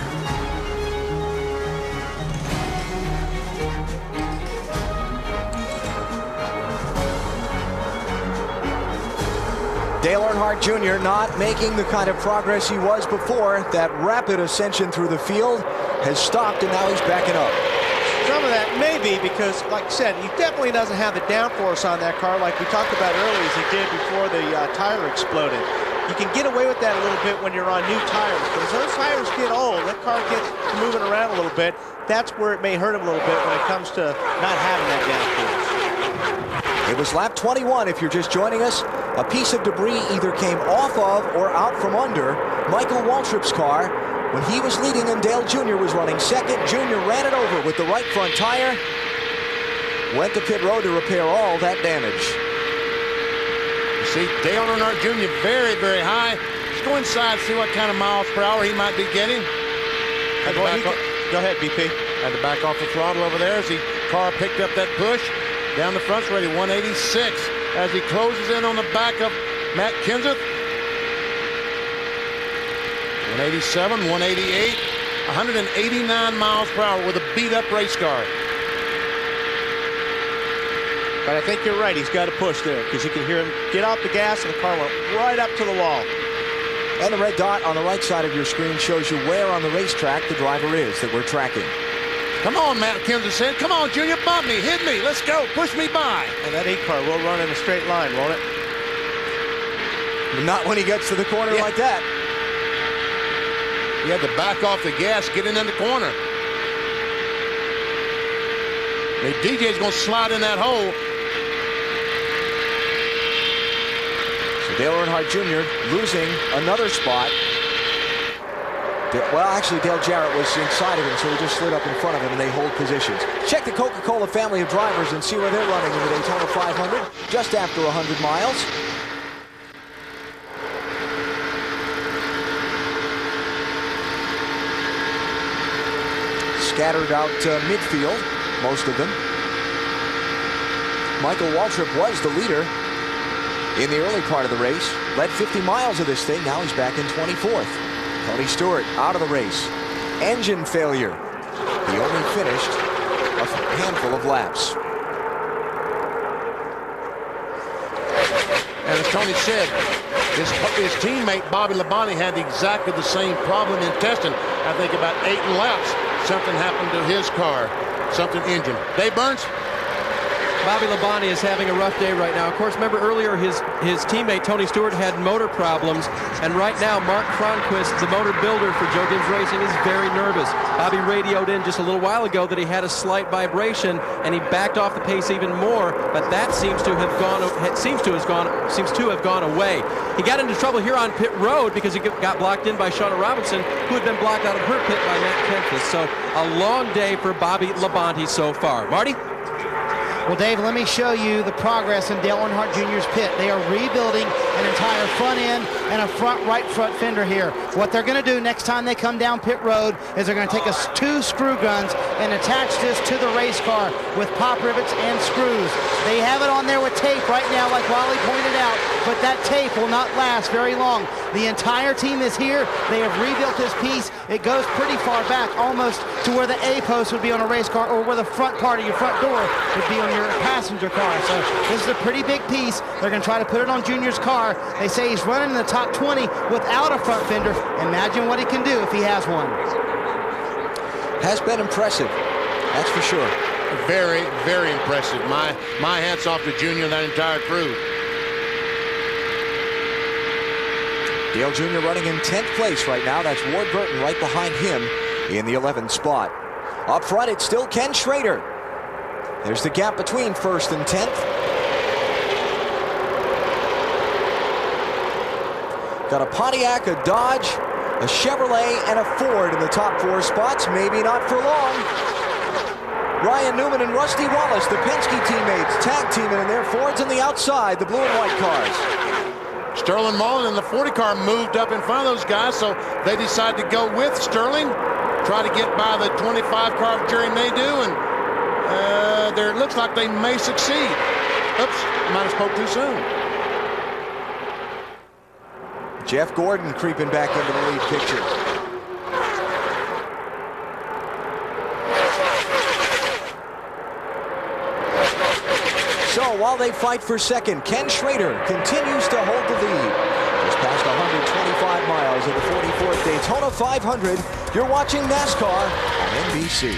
Dale Earnhardt Jr. not making the kind of progress he was before. That rapid ascension through the field has stopped, and now he's backing up. Some of that may be because, like I said, he definitely doesn't have the downforce on that car like we talked about earlier as he did before the tire exploded. You can get away with that a little bit when you're on new tires, but as those tires get old, that car gets moving around a little bit. That's where it may hurt him a little bit when it comes to not having that downforce. It was lap 21 if you're just joining us. A piece of debris either came off of or out from under Michael Waltrip's car when he was leading and Dale Jr. was running second. Jr. ran it over with the right front tire. Went to pit road to repair all that damage. You see Dale Earnhardt Jr. very, very high. Let's go inside, see what kind of miles per hour he might be getting. Go ahead, BP. Had to back off the throttle over there as the car picked up that push. Down the front's ready, 186 as he closes in on the back of Matt Kenseth. 187, 188, 189 miles per hour with a beat-up race car. But I think you're right. He's got to push there because you can hear him get off the gas and the car went right up to the wall. And the red dot on the right side of your screen shows you where on the racetrack the driver is that we're tracking. Come on, Matt Kenseth said. Come on, Junior, bump me, hit me, let's go, push me by. And that 8 car will run in a straight line, won't it? But not when he gets to the corner like that. He had to back off the gas, get in the corner. The DJ's going to slide in that hole. So Dale Earnhardt Jr. losing another spot. Well, actually, Dale Jarrett was inside of him, so he just slid up in front of him, and they hold positions. Check the Coca-Cola family of drivers and see where they're running in the Daytona 500, just after 100 miles. Scattered out midfield, most of them. Michael Waltrip was the leader in the early part of the race. Led 50 miles of this thing. Now he's back in 24th. Tony Stewart out of the race. Engine failure. He only finished a handful of laps. And as Tony said, his teammate Bobby Labonte had exactly the same problem in testing. I think about 8 laps. Something happened to his car, something engine. Dave Burns? Bobby Labonte is having a rough day right now. Of course, remember earlier his teammate Tony Stewart had motor problems, and right now Mark Cronquist, the motor builder for Joe Gibbs Racing, is very nervous. Bobby radioed in just a little while ago that he had a slight vibration, and he backed off the pace even more, but that seems to have gone away. He got into trouble here on pit road because he got blocked in by Shauna Robinson, who had been blocked out of her pit by Matt Kenseth. So a long day for Bobby Labonte so far. Marty? Well, Dave, let me show you the progress in Dale Earnhardt Jr.'s pit. They are rebuilding an entire front end and a right front fender here. What they're going to do next time they come down pit road is they're going to take us 2 screw guns and attach this to the race car with pop rivets and screws. They have it on there with tape right now, like Wally pointed out, but that tape will not last very long. The entire team is here. They have rebuilt this piece. It goes pretty far back, almost to where the A-post would be on a race car, or where the front part of your front door would be on your passenger car. So this is a pretty big piece. They're going to try to put it on Junior's car. They say he's running in the top 20 without a front fender. Imagine what he can do if he has one. Has been impressive, that's for sure. Very, very impressive. My hats off to Junior and that entire crew. Dale Jr. running in 10th place right now. That's Ward Burton right behind him in the 11th spot. Up front, it's still Ken Schrader. There's the gap between 1st and 10th. Got a Pontiac, a Dodge, a Chevrolet, and a Ford in the top 4 spots. Maybe not for long. Ryan Newman and Rusty Wallace, the Penske teammates, tag teaming in their Fords on the outside, the blue and white cars. Sterling Mullen in the 40 car moved up in front of those guys, so they decided to go with Sterling, try to get by the 25 car of Jerry Nadeau, and it looks like they may succeed. Oops, might have spoke too soon. Jeff Gordon creeping back into the lead picture. So while they fight for second, Ken Schrader continues to hold the lead. Just past 125 miles of the 44th Daytona 500. You're watching NASCAR on NBC.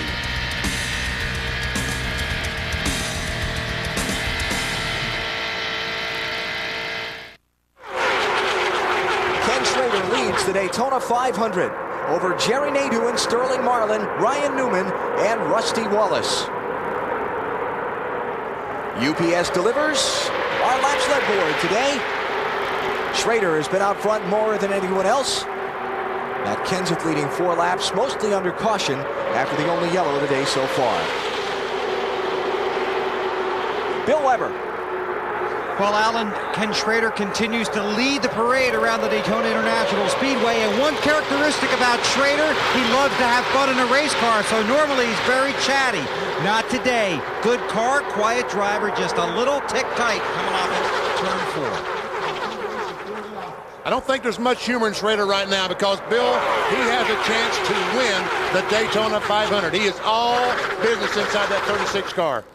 Ken Schrader leads the Daytona 500 over Jerry Nadeau and Sterling Marlin, Ryan Newman, and Rusty Wallace. UPS delivers our laps led board today. Schrader has been out front more than anyone else. Matt Kenseth leading 4 laps, mostly under caution after the only yellow of the day so far. Bill Weber. Well, Alan, Ken Schrader continues to lead the parade around the Daytona International Speedway, and one characteristic about Schrader, he loves to have fun in a race car, so normally he's very chatty. Not today. Good car, quiet driver, just a little tick tight coming off of turn 4. I don't think there's much humor in Schrader right now because, Bill, he has a chance to win the Daytona 500. He is all business inside that 36 car.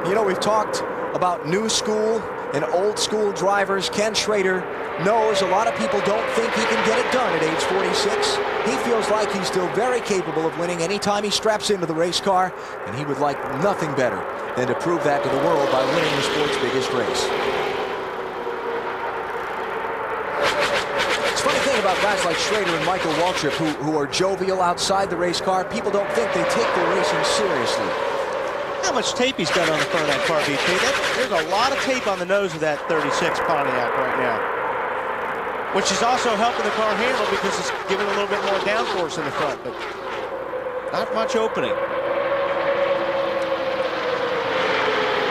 You know, we've talked about new school and old school drivers. Ken Schrader knows a lot of people don't think he can get it done at age 46. He feels like he's still very capable of winning anytime he straps into the race car, and he would like nothing better than to prove that to the world by winning the sport's biggest race. It's a funny thing about guys like Schrader and Michael Waltrip who are jovial outside the race car. People don't think they take their racing seriously. How much tape he's got on the front of that car, BP? There's a lot of tape on the nose of that 36 Pontiac right now, which is also helping the car handle because it's giving a little bit more downforce in the front, but not much opening.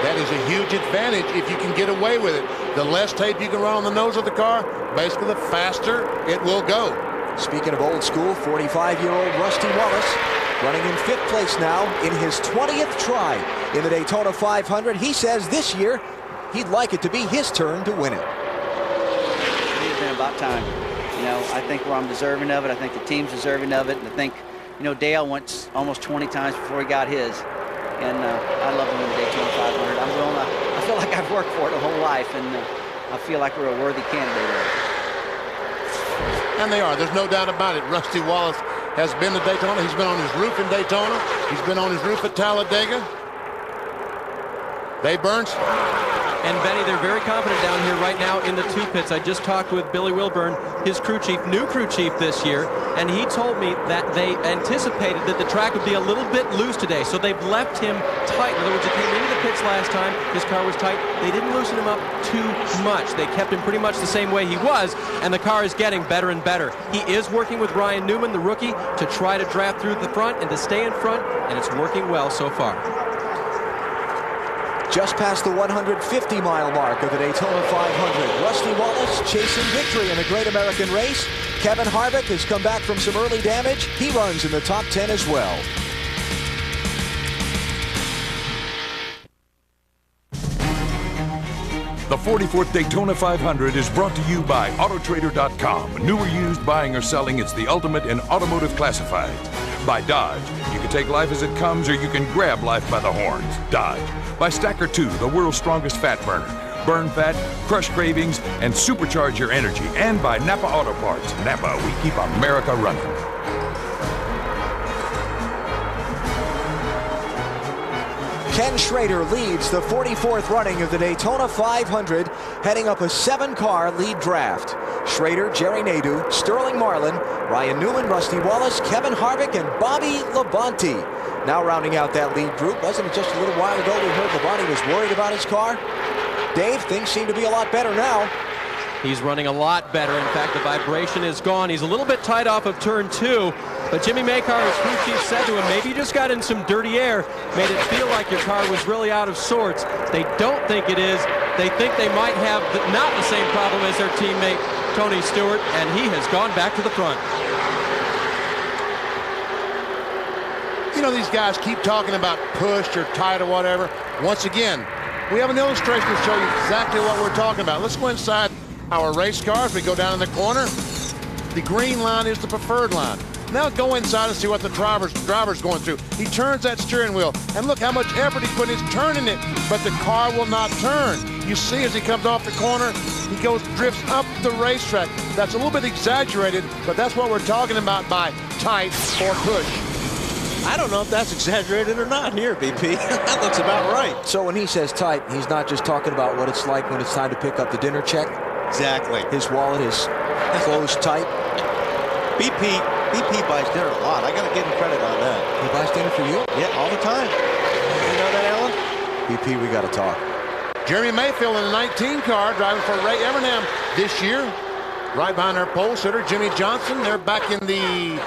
That is a huge advantage if you can get away with it. The less tape you can run on the nose of the car, basically the faster it will go. Speaking of old school, 45-year-old Rusty Wallace running in 5th place now in his 20th try in the Daytona 500. He says this year he'd like it to be his turn to win it. It's been about time. You know, I think I'm deserving of it. I think the team's deserving of it. And I think, you know, Dale went almost 20 times before he got his. And I'd love to win the Daytona 500. I feel like I've worked for it a whole life, and I feel like we're a worthy candidate. And they are. There's no doubt about it. Rusty Wallace has been to Daytona. He's been on his roof in Daytona. He's been on his roof at Talladega. Dave Burns. And Benny, they're very confident down here right now in the 2 pits. I just talked with Billy Wilburn, his crew chief, new crew chief this year, and he told me that they anticipated that the track would be a little bit loose today, so they've left him tight. In other words, he came into the pits last time, his car was tight. They didn't loosen him up too much. They kept him pretty much the same way he was, and the car is getting better and better. He is working with Ryan Newman, the rookie, to try to draft through the front and to stay in front, and it's working well so far. Just past the 150-mile mark of the Daytona 500. Rusty Wallace chasing victory in a great American race. Kevin Harvick has come back from some early damage. He runs in the top 10 as well. The 44th Daytona 500 is brought to you by Autotrader.com. New or used, buying or selling, it's the ultimate in automotive classifieds. By Dodge, you can take life as it comes or you can grab life by the horns. Dodge. By Stacker 2, the world's strongest fat burner. Burn fat, crush cravings, and supercharge your energy. And by Napa Auto Parts. Napa, we keep America running. Ken Schrader leads the 44th running of the Daytona 500, heading up a 7-car lead draft. Schrader, Jerry Nadeau, Sterling Marlin, Ryan Newman, Rusty Wallace, Kevin Harvick, and Bobby Labonte. Now rounding out that lead group. Wasn't it just a little while ago we heard Labonte was worried about his car? Dave, things seem to be a lot better now. He's running a lot better. In fact, the vibration is gone. He's a little bit tight off of turn 2. But Jimmy Makar, his crew chief, said to him, maybe you just got in some dirty air, made it feel like your car was really out of sorts. They don't think it is. They think they might have not the same problem as their teammate, Tony Stewart, and he has gone back to the front. You know, these guys keep talking about pushed or tight or whatever. Once again, we have an illustration to show you exactly what we're talking about. Let's go inside our race cars. We go down in the corner. The green line is the preferred line. Now go inside and see what the driver's going through. He turns that steering wheel, and look how much effort he put in turning it, but the car will not turn. You see as he comes off the corner, he drifts up the racetrack. That's a little bit exaggerated, but that's what we're talking about by tight or push. I don't know if that's exaggerated or not here, BP. That looks about right. So when he says tight, he's not just talking about what it's like when it's time to pick up the dinner check. Exactly. His wallet is closed tight. BP buys dinner a lot. I got to give him credit on that. He buys dinner for you? Yeah, all the time. You know that, Alan? BP, we got to talk. Jeremy Mayfield in the 19 car driving for Ray Evernham this year. Right behind our pole sitter, Jimmy Johnson. They're back in the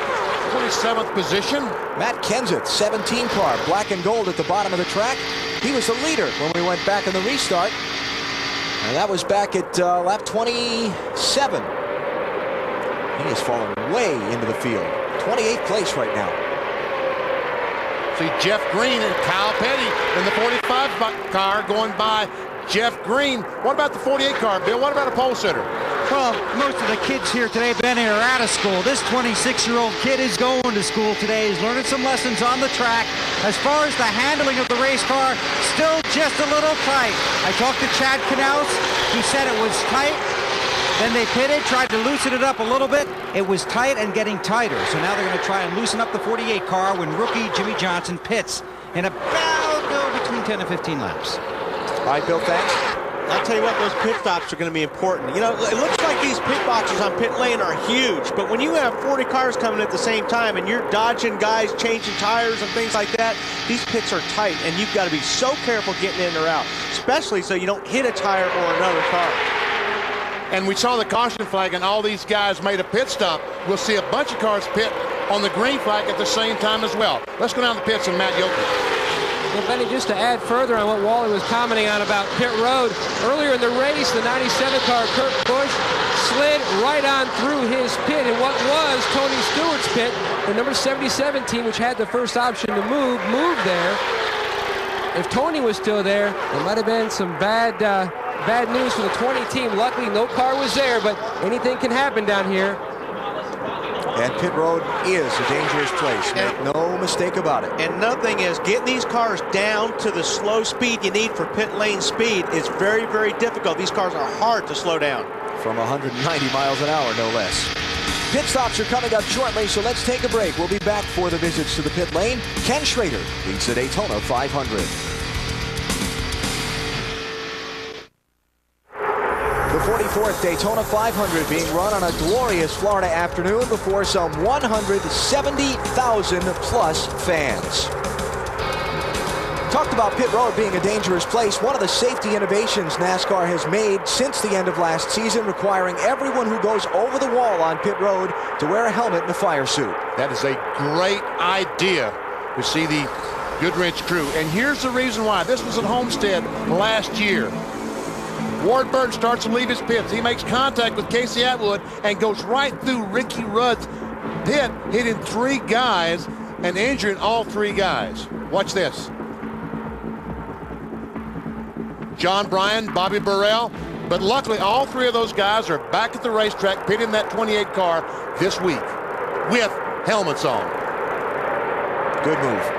27th position. Matt Kenseth, 17 car, black and gold at the bottom of the track. He was the leader when we went back in the restart. And that was back at lap 27. He is falling way into the field. 28th place right now. See Jeff Green and Kyle Petty in the 45 car going by Jeff Green. What about the 48 car, Bill? What about a pole sitter? Well, most of the kids here today, Ben, are out of school. This 26-year-old kid is going to school today. He's learning some lessons on the track. As far as the handling of the race car, still just a little tight. I talked to Chad Knaus. He said it was tight. Then they pitted, tried to loosen it up a little bit. It was tight and getting tighter. So now they're going to try and loosen up the 48 car when rookie Jimmy Johnson pits in about between 10 and 15 laps. All right, Bill, thanks. I'll tell you what, those pit stops are going to be important. You know, it looks like these pit boxes on pit lane are huge, but when you have 40 cars coming at the same time and you're dodging guys, changing tires and things like that, these pits are tight, and you've got to be so careful getting in or out, especially so you don't hit a tire or another car. And we saw the caution flag, and all these guys made a pit stop. We'll see a bunch of cars pit on the green flag at the same time as well. Let's go down the pits and Matt Yoakum. Well, Benny, just to add further on what Wally was commenting on about pit road, earlier in the race, the 97 car, Kurt Busch, slid right on through his pit in what was Tony Stewart's pit. The number 77 team, which had the first option to moved there. If Tony was still there, there might have been some bad news for the 20 team. Luckily, no car was there, but anything can happen down here. And pit road is a dangerous place. Make no mistake about it. And another thing is, getting these cars down to the slow speed you need for pit lane speed is very, very difficult. These cars are hard to slow down. From 190 miles an hour, no less. Pit stops are coming up shortly, so let's take a break. We'll be back for the visits to the pit lane. Ken Schrader leads the Daytona 500. The 44th Daytona 500 being run on a glorious Florida afternoon before some 170,000 plus fans. Talked about pit road being a dangerous place. One of the safety innovations NASCAR has made since the end of last season, requiring everyone who goes over the wall on pit road to wear a helmet and a fire suit. That is a great idea. We see the Goodrich crew. And here's the reason why. This was at Homestead last year. Ward Burton starts to leave his pits. He makes contact with Casey Atwood and goes right through Ricky Rudd's pit, hitting 3 guys and injuring all 3 guys. Watch this. John Bryan, Bobby Burrell, but luckily all 3 of those guys are back at the racetrack pitting that 28 car this week with helmets on. Good move.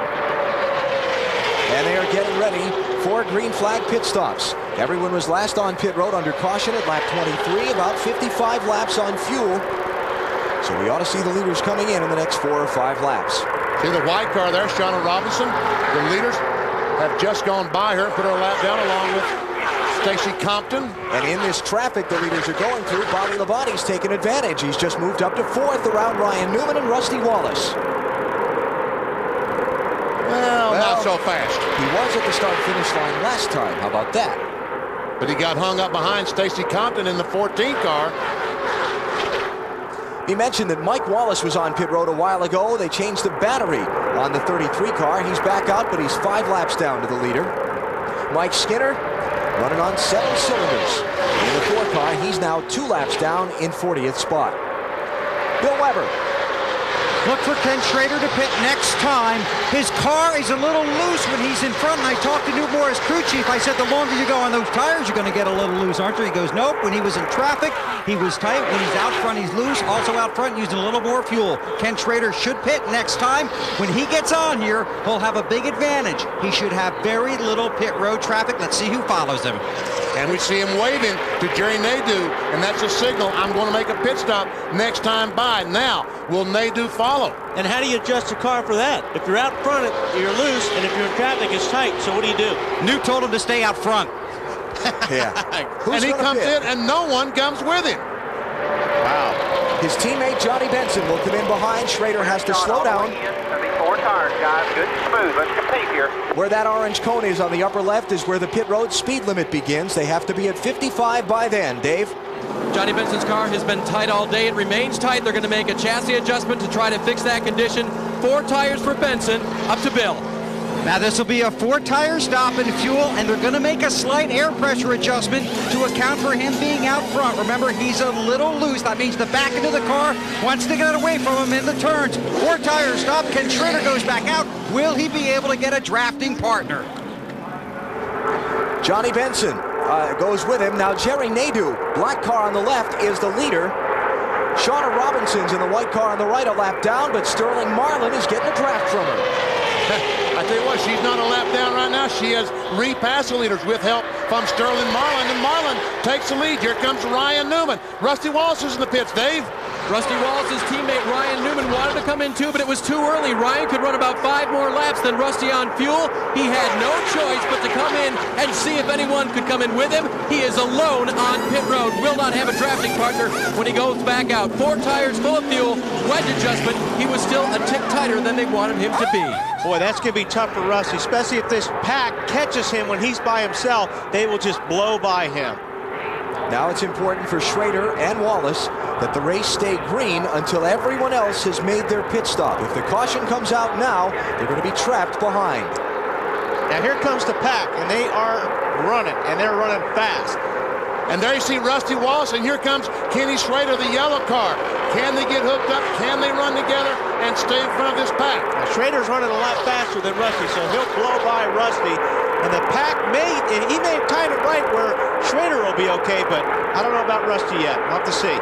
And they are getting ready for green flag pit stops. Everyone was last on pit road under caution at lap 23, about 55 laps on fuel. So we ought to see the leaders coming in the next 4 or 5 laps. See the white car there, Shauna Robinson. The leaders have just gone by her, put her lap down along with Stacy Compton. And in this traffic the leaders are going through, Bobby Labonte's taken advantage. He's just moved up to 4th around Ryan Newman and Rusty Wallace. Well, not so fast. He was at the start-finish line last time. How about that? But he got hung up behind Stacy Compton in the 14 car. He mentioned that Mike Wallace was on pit road a while ago. They changed the battery on the 33 car. He's back out, but he's 5 laps down to the leader. Mike Skinner running on 7 cylinders. In the 4 car, he's now 2 laps down in 40th spot. Bill Weber. Look for Ken Schrader to pit next time. His car is a little loose when he's in front, and I talked to New Morris crew chief. I said, the longer you go on those tires, you're going to get a little loose, aren't you? He goes, nope. When he was in traffic, he was tight. When he's out front, he's loose. Also out front, using a little more fuel. Ken Schrader should pit next time. When he gets on here, he'll have a big advantage. He should have very little pit road traffic. Let's see who follows him. And we see him waving to Jerry Nadeau, and that's a signal. I'm going to make a pit stop next time by. Now, will Nadeau follow? And how do you adjust the car for that? If you're out front, you're loose, and if you're in traffic, it's tight. So what do? New told him to stay out front. Yeah. And he comes in, and no one comes with him. Wow. His teammate Johnny Benson will come in behind. Schrader has to slow down. 4 tires, guys. Good and smooth. Let's compete here. Where that orange cone is on the upper left is where the pit road speed limit begins. They have to be at 55 by then. Dave? Johnny Benson's car has been tight all day. It remains tight. They're going to make a chassis adjustment to try to fix that condition. 4 tires for Benson. Up to Bill. Now this will be a 4-tire stop in fuel, and they're going to make a slight air pressure adjustment to account for him being out front. Remember, he's a little loose. That means the back end of the car wants to get away from him in the turns. 4-tire stop. Ken Schrader goes back out. Will he be able to get a drafting partner? Johnny Benson goes with him. Now Jerry Nadeau, black car on the left, is the leader. Shauna Robinson's in the white car on the right, a lap down, but Sterling Marlin is getting a draft from her. I tell you what, she's not a lap down right now. She has repassed the leaders with help from Sterling Marlin, and Marlin takes the lead. Here comes Ryan Newman. Rusty Wallace is in the pits, Dave. Rusty Wallace's teammate Ryan Newman wanted to come in too, but it was too early. Ryan could run about 5 more laps than Rusty on fuel. He had no choice but to come in and see if anyone could come in with him. He is alone on pit road. Will not have a drafting partner when he goes back out. 4 tires full of fuel, wedge adjustment. He was still a tick tighter than they wanted him to be. Boy, that's going to be tough for Rusty, especially if this pack catches him when he's by himself. They will just blow by him. Now it's important for Schrader and Wallace that the race stay green until everyone else has made their pit stop. If the caution comes out now, they're going to be trapped behind. Now here comes the pack, and they are running, and they're running fast. And there you see Rusty Wallace, and here comes Kenny Schrader, the yellow car. Can they get hooked up? Can they run together and stay in front of this pack? Now, Schrader's running a lot faster than Rusty, so he'll blow by Rusty. And the pack he may time it right where Schrader will be okay, but I don't know about Rusty yet. We'll have to see.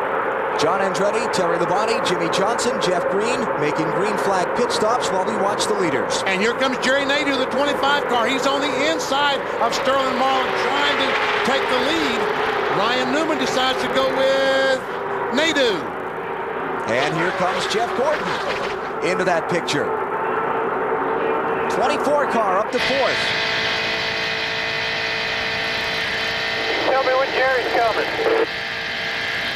John Andretti, Terry Labonte, Jimmy Johnson, Jeff Green making green flag pit stops while we watch the leaders. And here comes Jerry Nadeau, the 25 car. He's on the inside of Sterling Marlin trying to take the lead. Ryan Newman decides to go with Nadeau. And here comes Jeff Gordon into that picture. 24 car up to 4th. Tell me when Jerry's coming.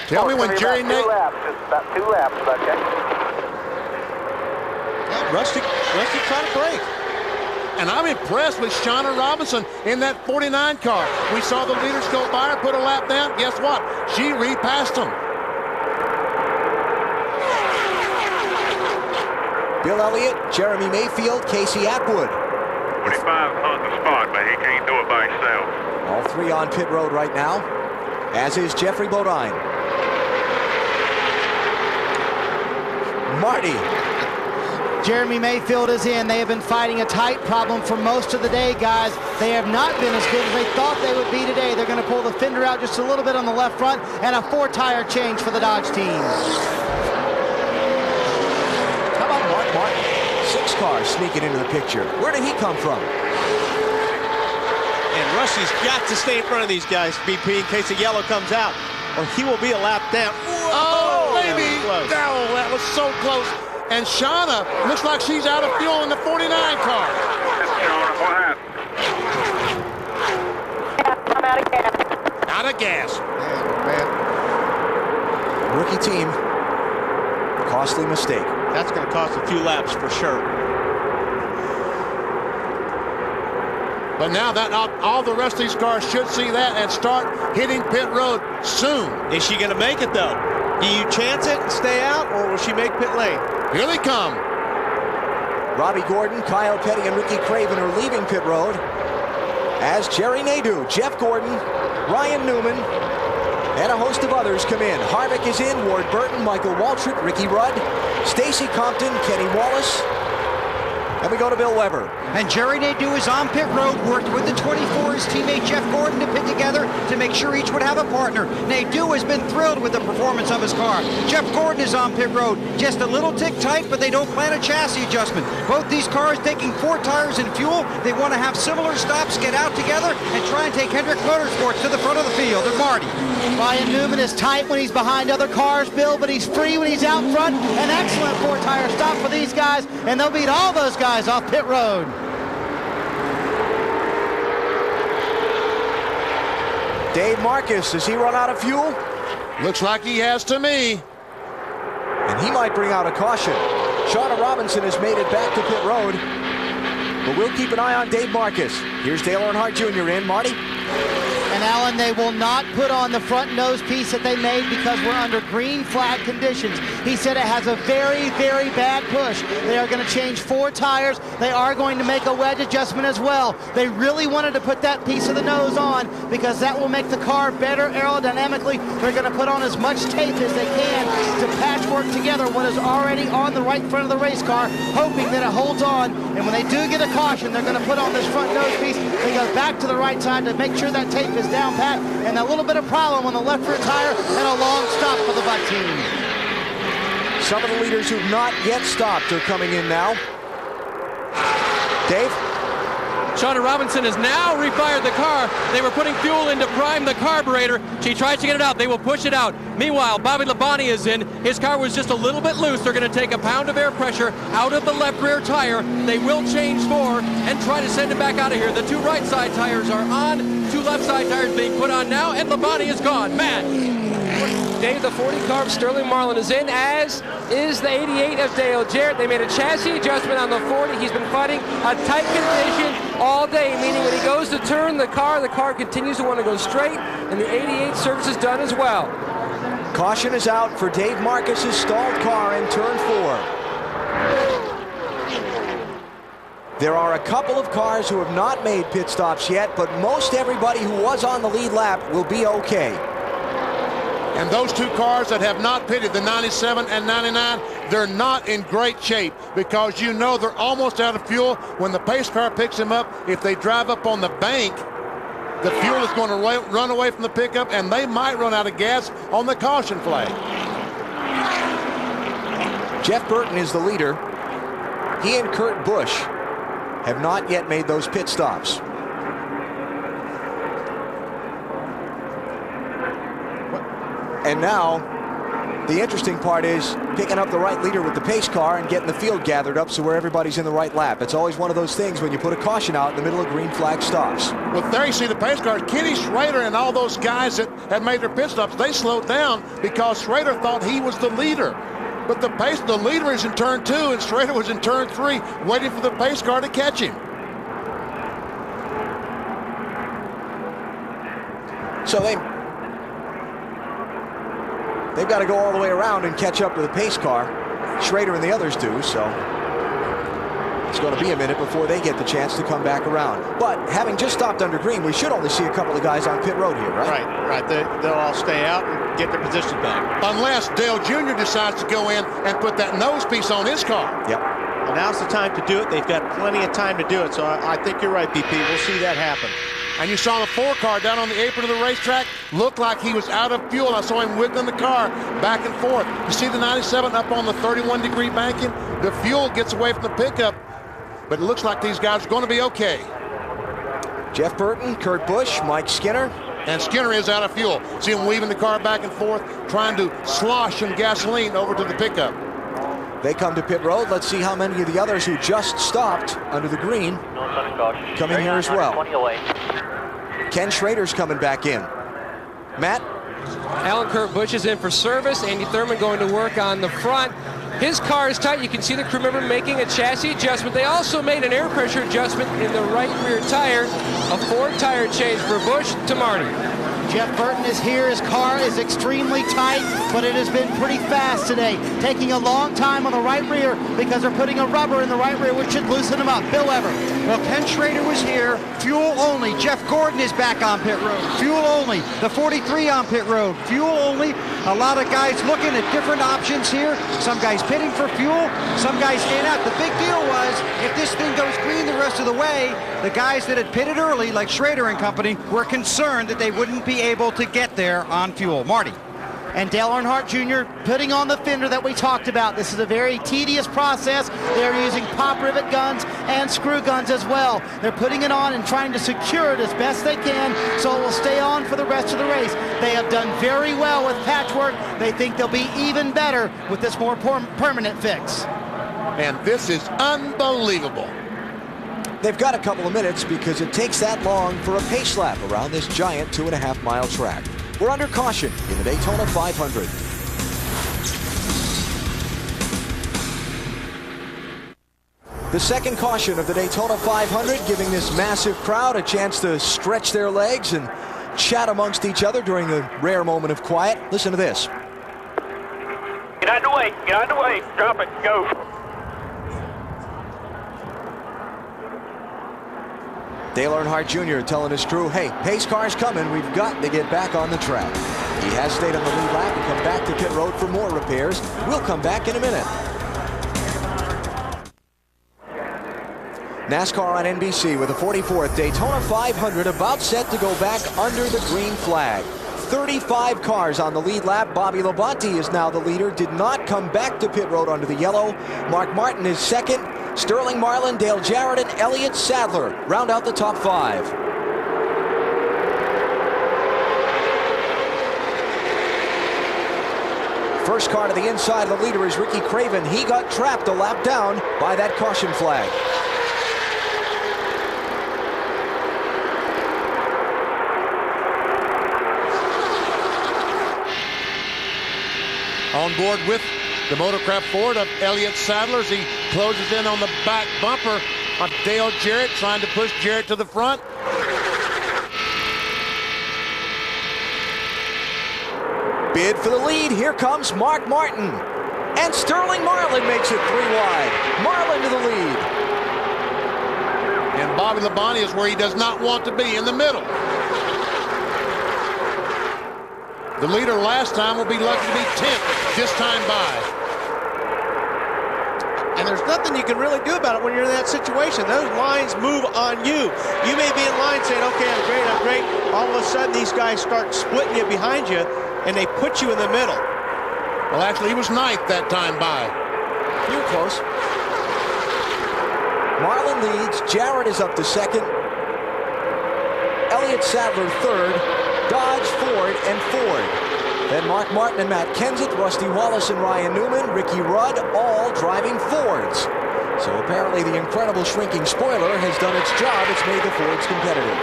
Tell me when Jerry Nadeau. About 2 laps, okay. Rusty trying to break. And I'm impressed with Shauna Robinson in that 49 car. We saw the leaders go by her, put a lap down. Guess what? She repassed them. Bill Elliott, Jeremy Mayfield, Casey Atwood 25 on the spot, but he can't do it by himself. All three on pit road right now, as is Jeffrey Bodine. Marty. Jeremy Mayfield is in. They have been fighting a tight problem for most of the day, guys. They have not been as good as they thought they would be today. They're going to pull the fender out just a little bit on the left front, and a 4-tire change for the Dodge team. How about Mark Martin? 6 cars sneaking into the picture. Where did he come from? And Rusty's got to stay in front of these guys, BP, in case the yellow comes out, or he will be a lap down. Oh, baby! Oh, that was so close. And Shauna looks like she's out of fuel in the 49 car. Shauna, what happened? I'm out of gas. Out of gas. Man. Rookie team. Costly mistake. That's going to cost a few laps for sure. But now that all the rest of these cars should see that and start hitting pit road soon. Is she going to make it, though? Do you chance it and stay out, or will she make pit lane? Here they come. Robbie Gordon, Kyle Petty, and Ricky Craven are leaving pit road, as Jerry Nadeau, Jeff Gordon, Ryan Newman, and a host of others come in. Harvick is in, Ward Burton, Michael Waltrip, Ricky Rudd, Stacy Compton, Kenny Wallace, and we go to Bill Weber. And Jerry Nadeau is on pit road, worked with the 24, his teammate Jeff Gordon to pit together to make sure each would have a partner. Nadeau has been thrilled with the performance of his car. Jeff Gordon is on pit road, just a little tick tight, but they don't plan a chassis adjustment. Both these cars taking 4 tires and fuel. They want to have similar stops, get out together, and try and take Hendrick Motorsports to the front of the field. And Marty. Ryan Newman is tight when he's behind other cars, Bill, but he's free when he's out front. An excellent 4-tire stop for these guys, and they'll beat all those guys off pit road. Dave Marcus, does he run out of fuel? Looks like he has to me. And he might bring out a caution. Shauna Robinson has made it back to pit road, but we'll keep an eye on Dave Marcus. Here's Dale Earnhardt Jr. in. Marty? And Alan, they will not put on the front nose piece that they made because we're under green flag conditions. He said it has a very, very bad push. They are going to change 4 tires. They are going to make a wedge adjustment as well. They really wanted to put that piece of the nose on because that will make the car better aerodynamically. They're going to put on as much tape as they can to patchwork together what is already on the right front of the race car, hoping that it holds on. And when they do get a caution, they're going to put on this front nose piece. They go back to the right side to make sure that tape is down pat, and a little bit of problem on the left rear tire, and a long stop for the Butt team. Some of the leaders who've not yet stopped are coming in now. Dave? Shauna Robinson has now refired the car. They were putting fuel in to prime the carburetor. She tries to get it out. They will push it out. Meanwhile, Bobby Labonte is in. His car was just a little bit loose. They're going to take a pound of air pressure out of the left rear tire. They will change 4 and try to send it back out of here. The 2 right side tires are on. 2 left side tires being put on now, and Labonte is gone. Matt. Dave, the 40 car of Sterling Marlin is in, as is the 88 of Dale Jarrett. They made a chassis adjustment on the 40. He's been fighting a tight condition all day, meaning when he goes to turn the car continues to want to go straight, and the 88 service is done as well. Caution is out for Dave Marcus's stalled car in turn 4. There are a couple of cars who have not made pit stops yet, but most everybody who was on the lead lap will be okay. And those 2 cars that have not pitted, the 97 and 99, they're not in great shape because you know they're almost out of fuel. When the pace car picks them up, if they drive up on the bank, the fuel is going to run away from the pickup, and they might run out of gas on the caution flag. Jeff Burton is the leader. He and Kurt Busch have not yet made those pit stops. And now, the interesting part is picking up the right leader with the pace car and getting the field gathered up so where everybody's in the right lap. It's always one of those things when you put a caution out in the middle of green flag stops. Well, there you see the pace car. Kenny Schrader and all those guys that had made their pit stops, they slowed down because Schrader thought he was the leader. But the leader is in turn 2, and Schrader was in turn 3, waiting for the pace car to catch him. So they've got to go all the way around and catch up to the pace car. Schrader and the others do, so it's going to be a minute before they get the chance to come back around. But having just stopped under green, we should only see a couple of guys on pit road here, right? Right. They'll all stay out and get their position back. Unless Dale Jr. decides to go in and put that nose piece on his car. Yep. Well, now's the time to do it. They've got plenty of time to do it, so I think you're right, BP. We'll see that happen. And you saw the 4 car down on the apron of the racetrack. Looked like he was out of fuel. I saw him wiggling the car back and forth. You see the 97 up on the 31-degree banking? The fuel gets away from the pickup, but it looks like these guys are going to be okay. Jeff Burton, Kurt Busch, Mike Skinner. And Skinner is out of fuel. See him weaving the car back and forth, trying to slosh some gasoline over to the pickup. They come to pit road. Let's see how many of the others who just stopped under the green come in here as well. Ken Schrader's coming back in. Matt? Alan Kurt Busch is in for service. Andy Thurman going to work on the front. His car is tight. You can see the crew member making a chassis adjustment. They also made an air pressure adjustment in the right rear tire. A Ford tire change for Busch to Marty. Jeff Burton is here. His car is extremely tight, but it has been pretty fast today. Taking a long time on the right rear because they're putting a rubber in the right rear, which should loosen him up. Bill Weber. Well, Ken Schrader was here. Fuel only. Jeff Gordon is back on pit road. Fuel only. The 43 on pit road. Fuel only. A lot of guys looking at different options here. Some guys pitting for fuel. Some guys staying out. The big deal was if this thing goes green the rest of the way, the guys that had pitted early, like Schrader and company, were concerned that they wouldn't be able to get there on fuel. Marty. And Dale Earnhardt Jr. putting on the fender that we talked about. This is a very tedious process. They're using pop rivet guns and screw guns as well. They're putting it on and trying to secure it as best they can so it will stay on for the rest of the race. They have done very well with patchwork. They think they'll be even better with this more permanent fix. And this is unbelievable. They've got a couple of minutes because it takes that long for a pace lap around this giant 2.5-mile track. We're under caution in the Daytona 500. The second caution of the Daytona 500, giving this massive crowd a chance to stretch their legs and chat amongst each other during a rare moment of quiet. Listen to this. Get out of the way. Get out of the way. Drop it. Go. Dale Earnhardt Jr. telling his crew, hey, pace car's coming. We've got to get back on the track. He has stayed on the lead lap and come back to pit road for more repairs. We'll come back in a minute. NASCAR on NBC with the 44th Daytona 500 about set to go back under the green flag. 35 cars on the lead lap. Bobby Labonte is now the leader. Did not come back to pit road under the yellow. Mark Martin is second. Sterling Marlin, Dale Jarrett, and Elliott Sadler round out the top 5. First car to the inside of the leader is Ricky Craven. He got trapped a lap down by that caution flag. On board with the Motorcraft Ford of Elliott Sadler as he closes in on the back bumper of Dale Jarrett, trying to push Jarrett to the front. Bid for the lead. Here comes Mark Martin. And Sterling Marlin makes it 3 wide. Marlin to the lead. And Bobby Labonte is where he does not want to be, in the middle. The leader last time will be lucky to be 10th this time by. And there's nothing you can really do about it when you're in that situation. Those lines move on you. You may be in line saying, okay, I'm great, I'm great. All of a sudden, these guys start splitting you behind you, and they put you in the middle. Well, actually, he was 9th that time by. You were close. Marlin leads. Jarrett is up to second. Elliott Sadler third. Dodge, Ford, and Ford. Then Mark Martin and Matt Kenseth, Rusty Wallace and Ryan Newman, Ricky Rudd, all driving Fords. So apparently the incredible shrinking spoiler has done its job. It's made the Fords competitive.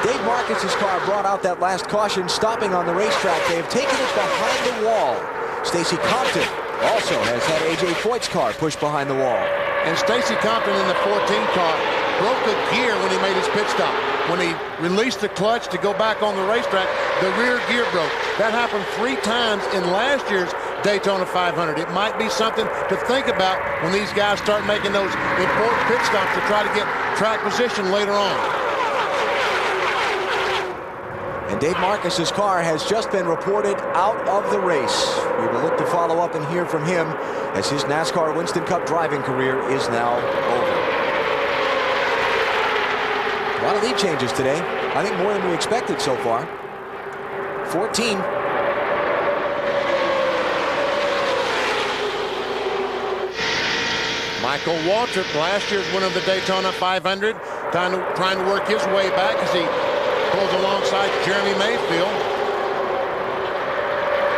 Dave Marcus's car brought out that last caution, stopping on the racetrack. They have taken it behind the wall. Stacy Compton also has had A.J. Foyt's car pushed behind the wall. And Stacy Compton in the 14 car broke a gear when he made his pit stop. when he released the clutch to go back on the racetrack, the rear gear broke. That happened 3 times in last year's Daytona 500. It might be something to think about when these guys start making those important pit stops to try to get track position later on. And Dave Marcus's car has just been reported out of the race. We will look to follow up and hear from him as his NASCAR Winston Cup driving career is now over. A lot of lead changes today. I think more than we expected so far. 14. Michael Waltrip, last year's winner of the Daytona 500, trying to work his way back as he pulls alongside Jeremy Mayfield.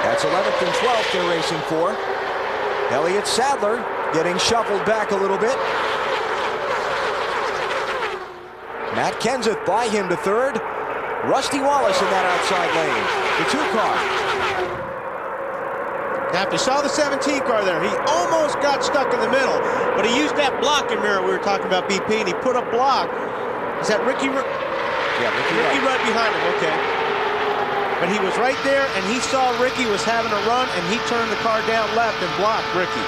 That's 11th and 12th they're racing for. Elliott Sadler getting shuffled back a little bit. Matt Kenseth by him to third. Rusty Wallace in that outside lane. The 2 car. Now, if you saw the 17 car there, he almost got stuck in the middle, but he used that blocking mirror we were talking about, BP, and he put a block. Is that Ricky? Yeah, Ricky Rudd behind him, okay. But he was right there, and he saw Ricky was having a run, and he turned the car down left and blocked Ricky.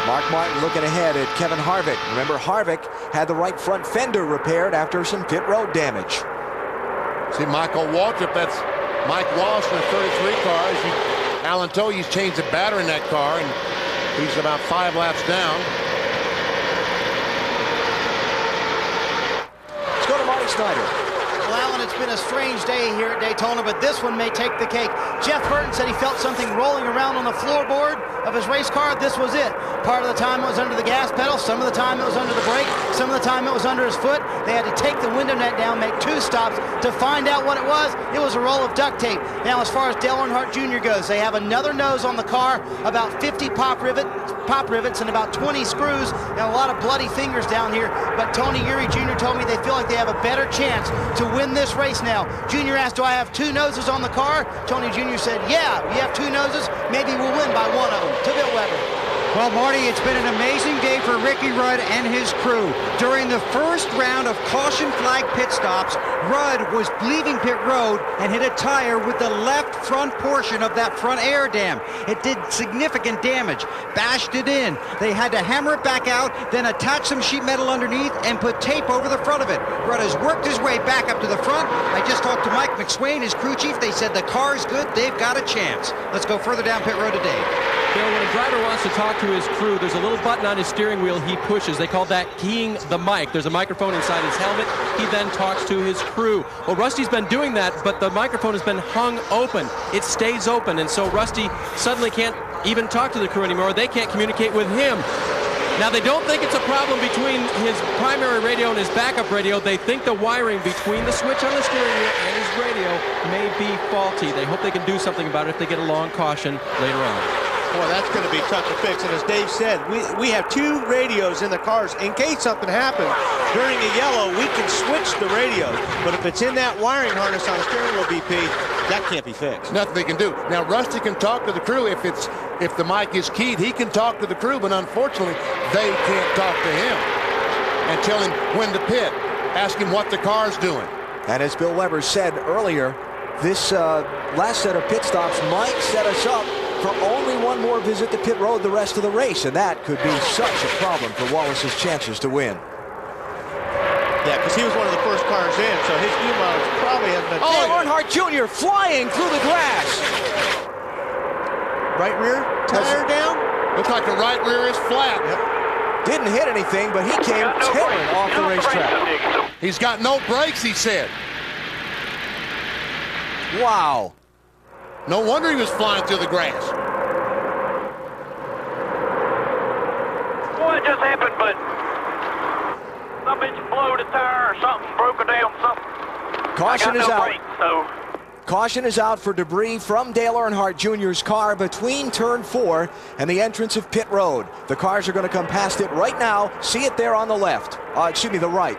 Mark Martin looking ahead at Kevin Harvick. Remember, Harvick had the right front fender repaired after some pit road damage. See, Michael Waltrip, that's Mike Wallace in the 33 car. Alan Toye's changed the battery in that car, and he's about 5 laps down. Let's go to Marty Snyder. Well, Alan, it's been a strange day here at Daytona, but this one may take the cake. Jeff Burton said he felt something rolling around on the floorboard of his race car. This was it. Part of the time it was under the gas pedal, some of the time it was under the brake, some of the time it was under his foot. They had to take the window net down, make 2 stops to find out what it was. It was a roll of duct tape. Now, as far as Dale Earnhardt Jr. goes, they have another nose on the car, about 50 pop rivets and about 20 screws, and a lot of bloody fingers down here. But Tony Eury Jr. told me they feel like they have a better chance to win this race now. Jr. asked, do I have 2 noses on the car? Tony Jr. said, yeah, you have 2 noses. Maybe we'll win by 1 of them. To Bill Weber. Well, Marty, it's been an amazing day for Ricky Rudd and his crew. During the first round of caution flag pit stops, Rudd was leaving pit road and hit a tire with the left front portion of that front air dam. It did significant damage, bashed it in. They had to hammer it back out, then attach some sheet metal underneath and put tape over the front of it. Rudd has worked his way back up to the front. I just talked to Mike McSwain, his crew chief. They said the car's good. They've got a chance. Let's go further down pit road today. Bill, when a driver wants to talk to his crew, there's a little button on his steering wheel he pushes. They call that keying the mic. There's a microphone inside his helmet. He then talks to his crew. Well, Rusty's been doing that, but the microphone has been hung open. It stays open, and so Rusty suddenly can't even talk to the crew anymore. They can't communicate with him. Now, they don't think it's a problem between his primary radio and his backup radio. They think the wiring between the switch on the steering wheel and his radio may be faulty. They hope they can do something about it if they get a long caution later on. Boy, that's going to be tough to fix. And as Dave said, we have 2 radios in the cars. In case something happens during a yellow, we can switch the radios. But if it's in that wiring harness on the steering wheel, BP, that can't be fixed. Nothing they can do. Now, Rusty can talk to the crew. If the mic is keyed, he can talk to the crew. But unfortunately, they can't talk to him and tell him when to pit. Ask him what the car's doing. And as Bill Weber said earlier, this last set of pit stops might set us up for only one more visit to pit road the rest of the race, and that could be such a problem for Wallace's chances to win. Yeah, because he was one of the first cars in, so his fuel mileage probably hasn't been. Oh, Earnhardt Jr. flying through the grass. Right rear tire down. Looks like the right rear is flat. Yep. Didn't hit anything, but he came tearing off the racetrack. He's got no brakes, he said. Wow. No wonder he was flying through the grass. Well, it just happened, but some bitch blowed a tire or something, broke it down, something. Caution is out. Brake, so. Caution is out for debris from Dale Earnhardt Jr.'s car between turn 4 and the entrance of pit road. The cars are going to come past it right now. See it there on the left. Excuse me, the right.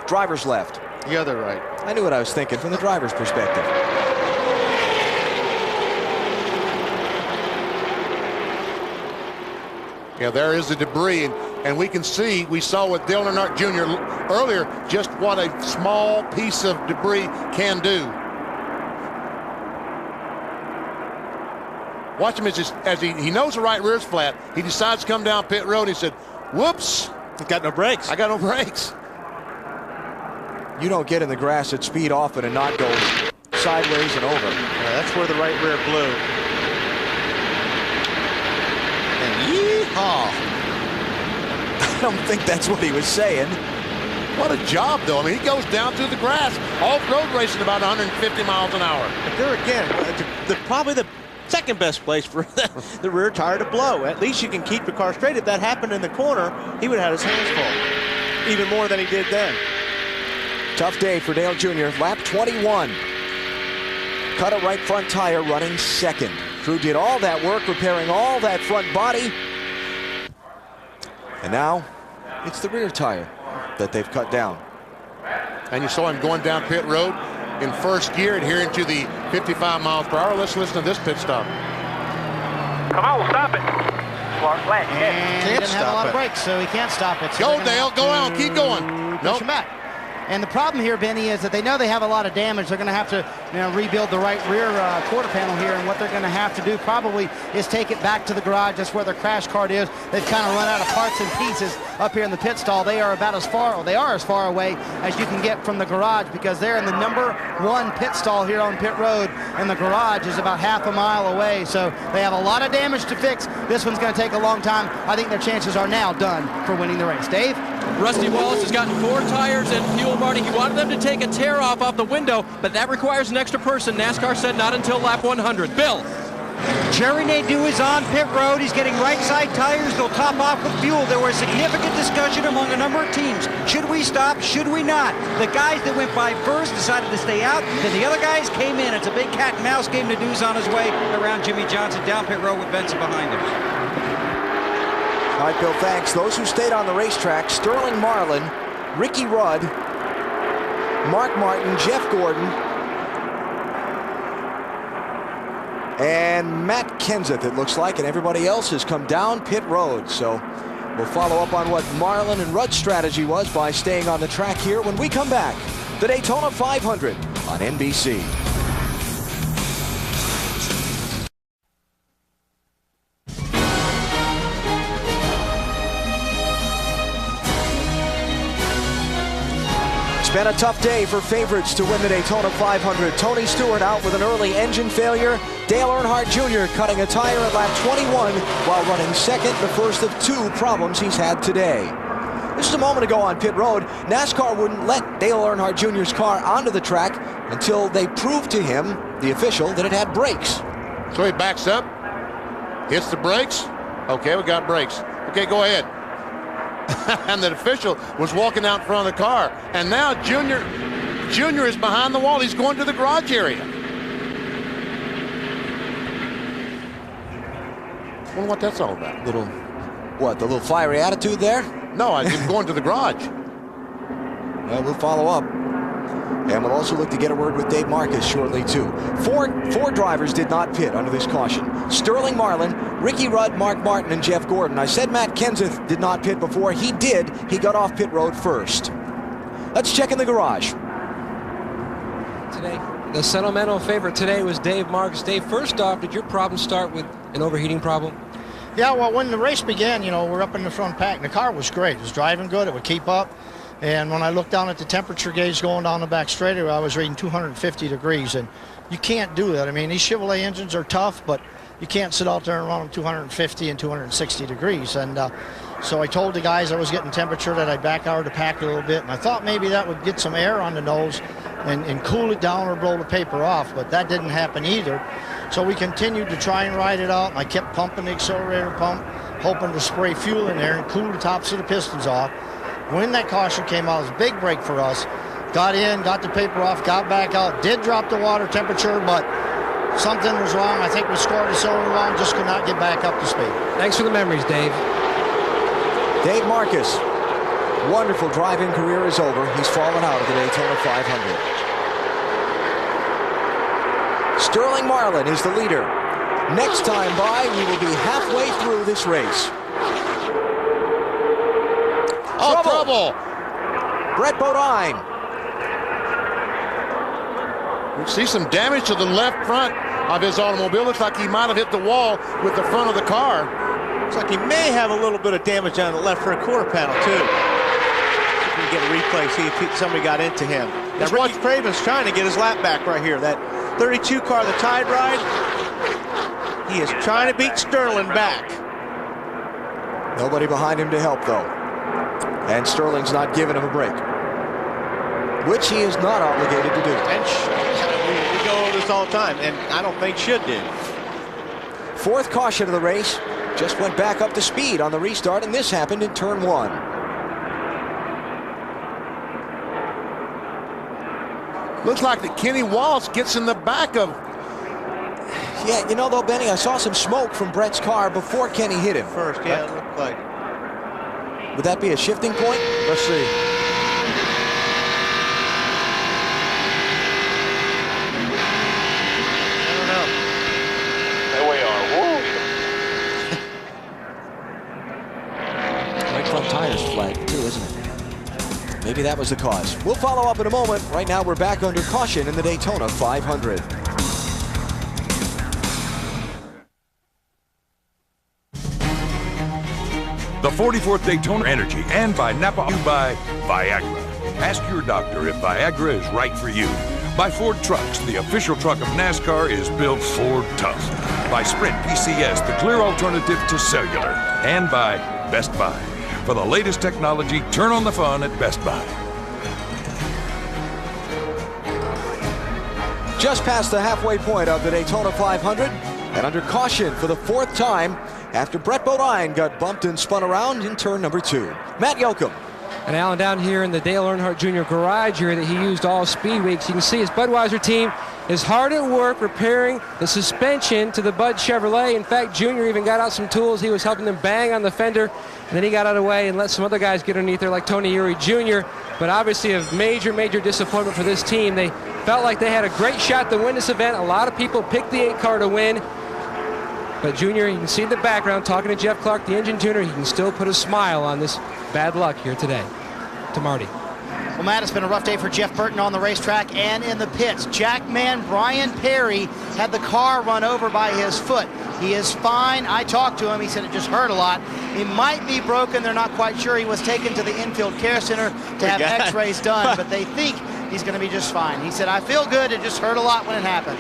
Driver's left. The other right. I knew what I was thinking from the driver's perspective. Yeah, there is the debris, And we can see, we saw with Dale Earnhardt Jr. earlier, just what a small piece of debris can do. Watch him as he knows the right rear's flat. He decides to come down pit road. He said, whoops. I've got no brakes. I got no brakes. You don't get in the grass at speed often and not go sideways and over. Yeah, that's where the right rear blew. And yeehaw. I don't think that's what he was saying. What a job, though. I mean, he goes down through the grass, off-road racing about 150 miles an hour. But there again, probably the second best place for the rear tire to blow. At least you can keep the car straight. If that happened in the corner, he would have had his hands full, even more than he did then. Tough day for Dale Jr. Lap 21. Cut a right front tire running second. Crew did all that work repairing all that front body. And now it's the rear tire that they've cut down. And you saw him going down pit road in first gear, adhering to the 55 miles per hour. Let's listen to this pit stop. Come on, stop it. Clark flat. And he doesn't have a lot of brakes, so he can't stop it. So go, Dale. Go on. Keep going. Push him back. And the problem here, Benny, is that they know they have a lot of damage. They're going to have to rebuild the right rear quarter panel here, and what they're going to have to do probably is take it back to the garage. That's where their crash cart is. They've kind of run out of parts and pieces up here in the pit stall. They are about as far, they are as far away as you can get from the garage, because they're in the #1 pit stall here on pit road, and the garage is about half a mile away. So they have a lot of damage to fix. This one's going to take a long time. I think their chances are now done for winning the race. Dave? Rusty Wallace has gotten 4 tires and fuel, Marty. He wanted them to take a tear off the window, but that requires an extra person. NASCAR said not until lap 100. Bill. Jerry Nadeau is on pit road. He's getting right side tires. They'll top off with fuel. There was significant discussion among a number of teams. Should we stop? Should we not? The guys that went by first decided to stay out. Then the other guys came in. It's a big cat and mouse game. Nadeau's on his way around Jimmy Johnson down pit road with Benson behind him. All right, Bill, thanks. Those who stayed on the racetrack: Sterling Marlin, Ricky Rudd, Mark Martin, Jeff Gordon, and Matt Kenseth, it looks like, and everybody else has come down pit road. So we'll follow up on what Marlin and Rudd's strategy was by staying on the track here when we come back. The Daytona 500 on NBC. It's been a tough day for favorites to win the Daytona 500. Tony Stewart out with an early engine failure. Dale Earnhardt Jr. cutting a tire at lap 21 while running second, the first of 2 problems he's had today. This is a moment ago on pit road. NASCAR wouldn't let Dale Earnhardt Jr.'s car onto the track until they proved to him, the official, that it had brakes. So he backs up, hits the brakes. Okay, we got brakes. Okay, go ahead. And the official was walking out in front of the car. And now Junior is behind the wall. He's going to the garage area. I wonder what that's all about. The little fiery attitude there? No, I'm going to the garage. Well, we'll follow up. And we'll also look to get a word with Dave Marcus shortly, too. Four drivers did not pit under this caution: Sterling Marlin, Ricky Rudd, Mark Martin, and Jeff Gordon. I said Matt Kenseth did not pit before. He did. He got off pit road first. Let's check in the garage. Today, the sentimental favorite today was Dave Marcus. Dave, first off, did your problem start with an overheating problem? Yeah, well, when the race began, we're up in the front pack, and the car was great. It was driving good. It would keep up. And when I looked down at the temperature gauge going down the back straightaway, I was reading 250 degrees. And you can't do that. I mean, these Chevrolet engines are tough, but you can't sit out there and run them 250 and 260 degrees. And so I told the guys I was getting temperature, that I'd back out of the pack a little bit. And I thought maybe that would get some air on the nose and cool it down or blow the paper off. But that didn't happen either. So we continued to try and ride it out. And I kept pumping the accelerator pump, hoping to spray fuel in there and cool the tops of the pistons off. When that caution came out, it was a big break for us. Got in, got the paper off, got back out, did drop the water temperature, but something was wrong. I think we scored a cylinder wrong, just could not get back up to speed. Thanks for the memories, Dave. Dave Marcus, wonderful driving career is over. He's fallen out of the Daytona 500. Sterling Marlin is the leader. Next time by, we will be halfway through this race. trouble. Brett Bodine. We see some damage to the left front of his automobile. Looks like he might have hit the wall with the front of the car. Looks like he may have a little bit of damage on the left front quarter panel, too. We can get a replay, see if somebody got into him. Now, Ricky Craven's trying to get his lap back right here. That 32 car, the Tide Ride, he is trying to beat Sterling back. Nobody behind him to help, though. And Sterling's not giving him a break, which he is not obligated to do. And we go over this all the time, and I don't think should do. Fourth caution of the race. Just went back up to speed on the restart, and this happened in turn 1. Looks like that Kenny Wallace gets in the back of... Yeah, you know, though, Benny, I saw some smoke from Brett's car before Kenny hit him. First, yeah, it looked like. Would that be a shifting point? Let's see. I don't know. There we are. Woo! Right front tire's flagged, too, isn't it? Maybe that was the cause. We'll follow up in a moment. Right now, we're back under caution in the Daytona 500. The 44th Daytona Energy and by Napa by Viagra. Ask your doctor if Viagra is right for you. By Ford Trucks, the official truck of NASCAR is built Ford tough. By Sprint PCS, the clear alternative to cellular. And by Best Buy. For the latest technology, turn on the fun at Best Buy. Just past the halfway point of the Daytona 500 and under caution for the 4th time after Brett Bodine got bumped and spun around in turn number 2. Matt Yoakum. And Alan, down here in the Dale Earnhardt Jr. garage here that he used all speed weeks, you can see his Budweiser team is hard at work repairing the suspension to the Bud Chevrolet. In fact, Jr. even got out some tools. He was helping them bang on the fender, and then he got out of the way and let some other guys get underneath there like Tony Eury Jr. But obviously a major, major disappointment for this team. They felt like they had a great shot to win this event. A lot of people picked the 8 car to win. But Junior, you can see in the background, talking to Jeff Clark, the engine tuner, he can still put a smile on this bad luck here today. To Marty. Well, Matt, it's been a rough day for Jeff Burton on the racetrack and in the pits. Jackman Brian Perry had the car run over by his foot. He is fine. I talked to him. He said it just hurt a lot. He might be broken. They're not quite sure. He was taken to the infield care center to have x-rays done, but they think he's going to be just fine. He said, I feel good. It just hurt a lot when it happened.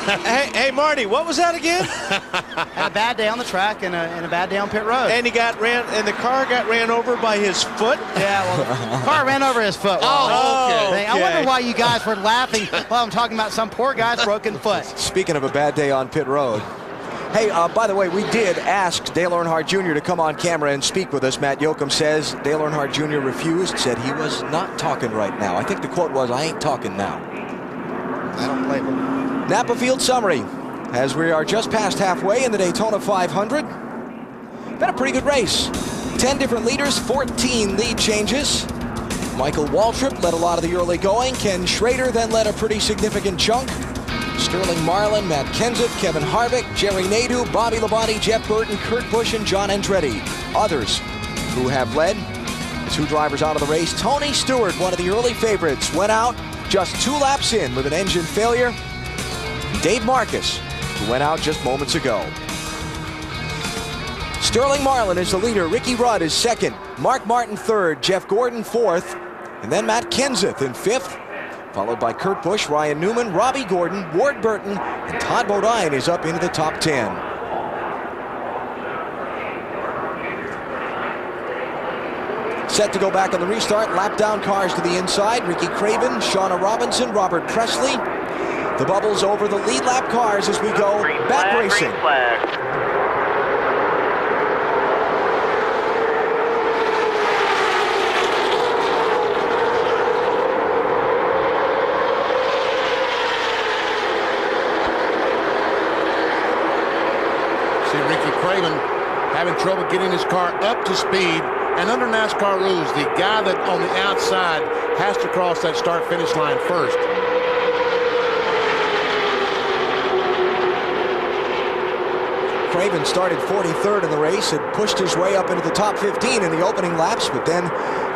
hey, Marty, what was that again? Had a bad day on the track and a bad day on pit road. And the car got ran over by his foot? Yeah, well, the car ran over his foot. Okay. I wonder why you guys were laughing while I'm talking about some poor guy's broken foot. Speaking of a bad day on pit road. Hey, by the way, we did ask Dale Earnhardt Jr. to come on camera and speak with us. Matt Yoakum says Dale Earnhardt Jr. refused, said he was not talking right now. I think the quote was, I ain't talking now. I don't blame him. Napa Field summary, as we are just past halfway in the Daytona 500. Been a pretty good race. 10 different leaders, 14 lead changes. Michael Waltrip led a lot of the early going. Ken Schrader then led a pretty significant chunk. Sterling Marlin, Matt Kenseth, Kevin Harvick, Jerry Nadeau, Bobby Labonte, Jeff Burton, Kurt Busch, and John Andretti. Others who have led, the 2 drivers out of the race. Tony Stewart, one of the early favorites, went out just 2 laps in with an engine failure. Dave Marcus, who went out just moments ago. Sterling Marlin is the leader. Ricky Rudd is second. Mark Martin third. Jeff Gordon fourth. And then Matt Kenseth in fifth. Followed by Kurt Busch, Ryan Newman, Robbie Gordon, Ward Burton, and Todd Bodine is up into the top 10. Set to go back on the restart. Lap down cars to the inside. Ricky Craven, Shauna Robinson, Robert Presley. The bubbles over the lead lap cars as we go back racing. Green flag. Craven having trouble getting his car up to speed, and under NASCAR rules, the guy that on the outside has to cross that start-finish line first. Raven started 43rd in the race, had pushed his way up into the top 15 in the opening laps, but then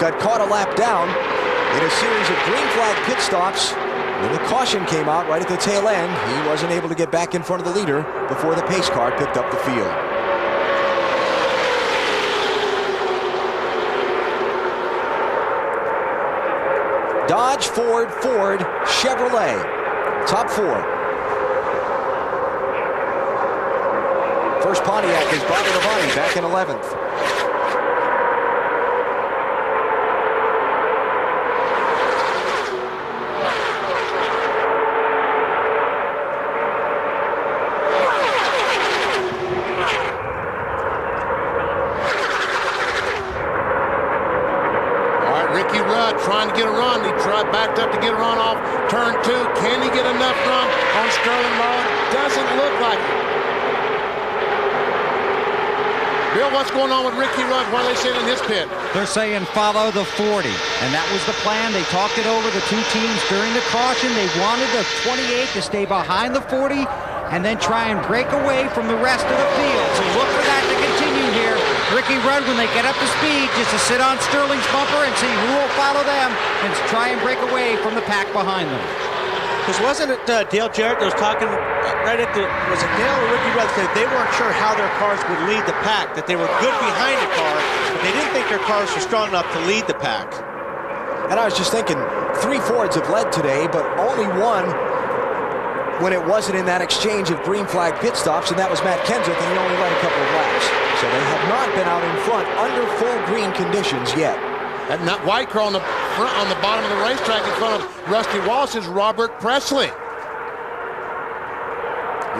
got caught a lap down in a series of green flag pit stops. When the caution came out right at the tail end, he wasn't able to get back in front of the leader before the pace car picked up the field. Dodge, Ford, Chevrolet. Top 4. First Pontiac is Bobby Labonte back in 11th. Trying to get a run. He backed up to get a run off turn 2. Can he get enough run on Sterling Marlin? Doesn't look like it. Bill, what's going on with Ricky Rudd? What are they saying in his pit? They're saying follow the 40, and that was the plan. They talked it over, the two teams, during the caution. They wanted the 28 to stay behind the 40 and then try and break away from the rest of the field. So look for that to continue here. Ricky Rudd, when they get up to speed, just to sit on Sterling's bumper and see who will follow them and try and break away from the pack behind them. Because wasn't it Dale Jarrett that was talking right at the, was it Dale or Ricky Rudd, said they weren't sure how their cars would lead the pack, that they were good behind the car, but they didn't think their cars were strong enough to lead the pack. And I was just thinking, 3 Fords have led today, but only one when it wasn't in that exchange of green flag pit stops, and that was Matt Kenseth, and he only led a couple of laps. So they have not been out in front under full green conditions yet. That white car on the front, on the bottom of the racetrack in front of Rusty Wallace is Robert Presley.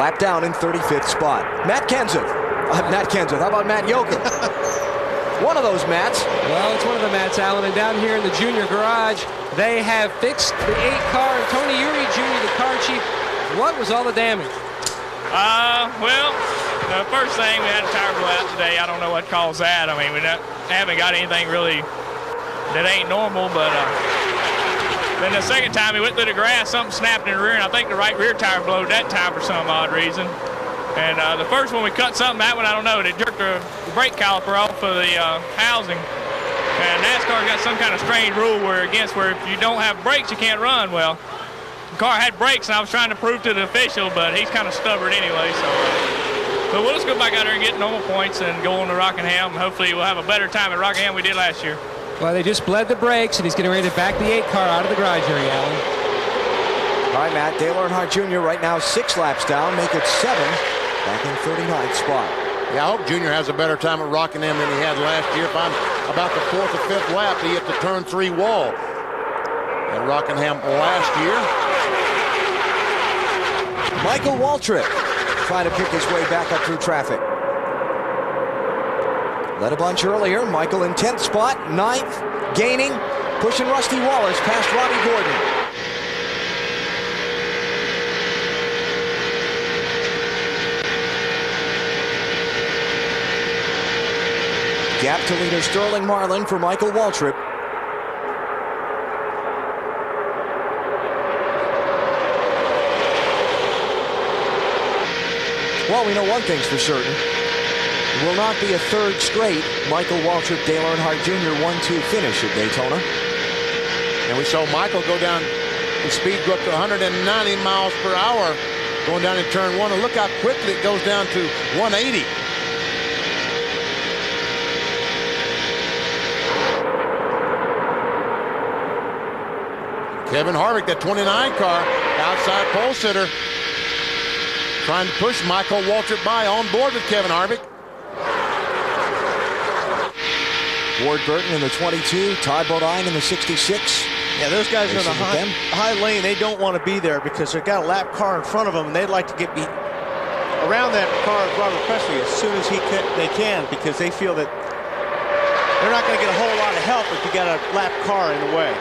Lap down in 35th spot. Matt Kenseth. How about Matt Yoakum? One of those Matts. Well, it's one of the Matts, Allen. And down here in the junior garage, they have fixed the 8 car. Tony Uri Jr., the car chief. What was all the damage? Well, the first thing, we had a tire blowout today. I don't know what caused that. I mean, we haven't got anything really that ain't normal, but then the second time we went through the grass, something snapped in the rear, and I think the right rear tire blowed that time for some odd reason. And the first one we cut something, that one I don't know. They jerked the brake caliper off of the housing. And NASCAR's got some kind of strange rule where if you don't have brakes, you can't run. Well, the car had brakes, and I was trying to prove to the official, but he's kind of stubborn anyway. So we'll just go back out there and get normal points and go on to Rockingham. Hopefully we'll have a better time at Rockingham we did last year. Well, they just bled the brakes, and he's getting ready to back the 8 car out of the garage area, Allen. All right, Matt. Dale Earnhardt Jr. right now 6 laps down, make it 7, back in 39th spot. Yeah, I hope Junior has a better time at Rockingham than he had last year. If I'm about the 4th or 5th lap, he hit the turn 3 wall at Rockingham last year. Michael Waltrip trying to pick his way back up through traffic. Led a bunch earlier. Michael in 10th spot, 9th, gaining, pushing Rusty Wallace past Robbie Gordon. Gap to leader Sterling Marlin for Michael Waltrip. Well, we know one thing's for certain. It will not be a 3rd straight Michael Waltrip, Dale Earnhardt Jr. 1-2 finish at Daytona. And we saw Michael go down, the speed go up to 190 miles per hour going down in turn 1. And look how quickly it goes down to 180. Kevin Harvick, that 29 car, outside pole sitter, trying to push Michael Waltrip by, on board with Kevin Harvick. Ward Burton in the 22, Todd Bodine in the 66. Yeah, those guys are in the high lane. They don't want to be there because they've got a lap car in front of them, and they'd like to get around that car of Robert Presley as soon as they can, because they feel that they're not going to get a whole lot of help if you got a lap car in the way.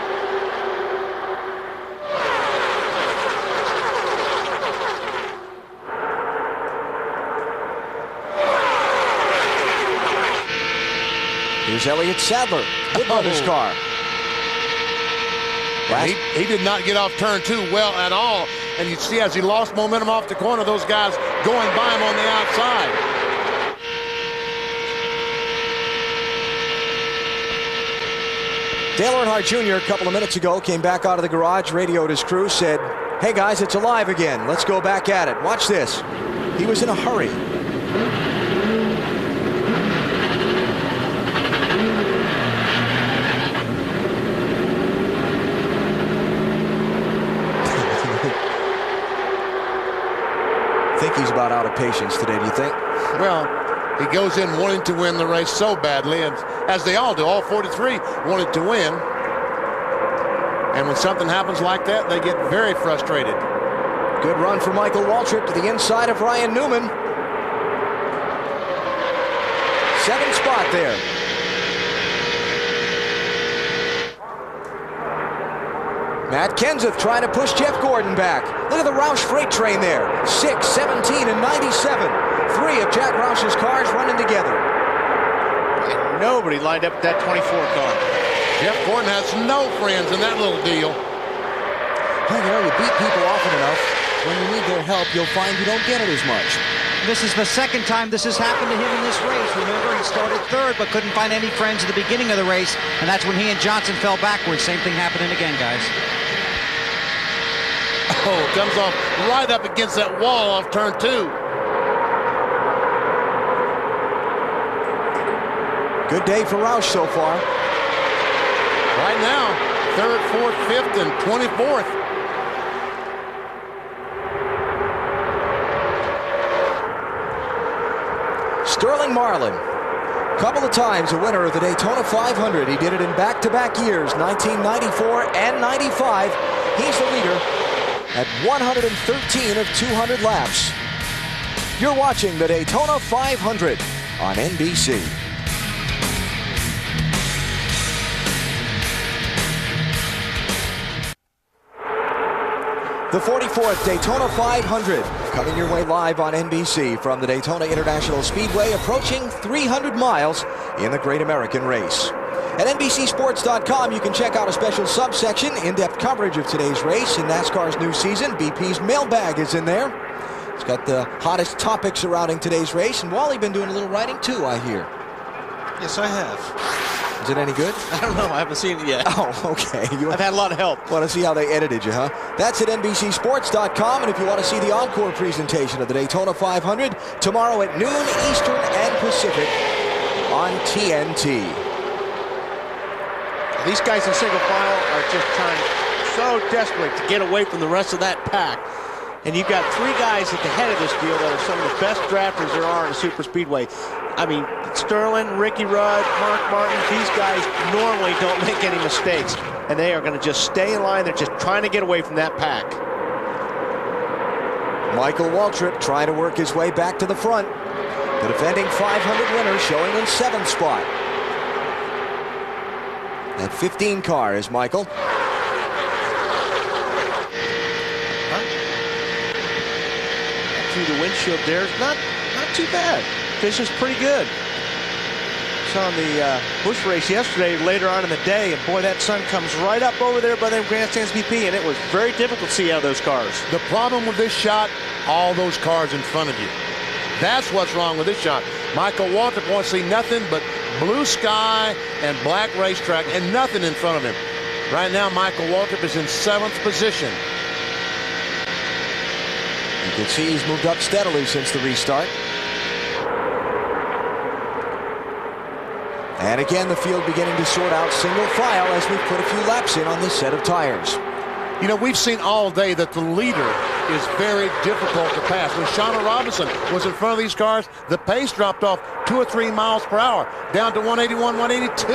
Here's Elliott Sadler, Woodbutter's car. He did not get off turn 2 well at all. And you see as he lost momentum off the corner, those guys going by him on the outside. Dale Earnhardt Jr. a couple of minutes ago came back out of the garage, radioed his crew, said, "Hey guys, it's alive again. Let's go back at it." Watch this. He was in a hurry. Think he's about out of patience today, do you think? Well, he goes in wanting to win the race so badly, and as they all do, all 43 wanted to win. And when something happens like that, they get very frustrated. Good run for Michael Waltrip to the inside of Ryan Newman. 7th spot there. Matt Kenseth trying to push Jeff Gordon back. Look at the Roush freight train there. 6, 17, and 97. 3 of Jack Roush's cars running together. And nobody lined up that 24 car. Jeff Gordon has no friends in that little deal. Well, you know, you beat people often enough. When you need their help, you'll find you don't get it as much. This is the second time this has happened to him in this race. Remember, he started 3rd but couldn't find any friends at the beginning of the race, and that's when he and Johnson fell backwards. Same thing happening again, guys. Oh, comes off right up against that wall off turn 2. Good day for Roush so far. Right now, 3rd, 4th, 5th, and 24th. Sterling Marlin, couple of times a winner of the Daytona 500. He did it in back-to-back years, 1994 and 95. He's the leader at 113 of 200 laps. You're watching the Daytona 500 on NBC. The 44th Daytona 500 coming your way live on NBC from the Daytona International Speedway, approaching 300 miles in the Great American Race. At NBCSports.com, you can check out a special subsection, in-depth coverage of today's race in NASCAR's new season. BP's mailbag is in there. It's got the hottest topics surrounding today's race, and Wally been doing a little writing too, I hear. Yes, I have. Is it any good? I don't know. I haven't seen it yet. Oh, okay. I've had a lot of help. Want to see how they edited you, huh? That's at NBCSports.com, and if you want to see the encore presentation of the Daytona 500, tomorrow at noon Eastern and Pacific on TNT. These guys in single file are just trying so desperately to get away from the rest of that pack. And you've got 3 guys at the head of this field that are some of the best drafters there are in a super speedway. I mean, Sterling, Ricky Rudd, Mark Martin, these guys normally don't make any mistakes. And they are going to just stay in line. They're just trying to get away from that pack. Michael Waltrip trying to work his way back to the front. The defending 500 winner showing in 7th spot. That 15 car is Michael. Through the windshield there, not too bad. Vision's pretty good. Saw on the Busch race yesterday, later on in the day, and boy, that sun comes right up over there by them grandstands BP, and it was very difficult to see out of those cars. The problem with this shot, all those cars in front of you. That's what's wrong with this shot. Michael Waltrip wants to see nothing but blue sky and black racetrack and nothing in front of him. Right now, Michael Waltrip is in 7th position. You can see he's moved up steadily since the restart. And again, the field beginning to sort out single file as we put a few laps in on this set of tires. You know, we've seen all day that the leader is very difficult to pass. When Shauna Robinson was in front of these cars, the pace dropped off 2 or 3 miles per hour, down to 181, 182,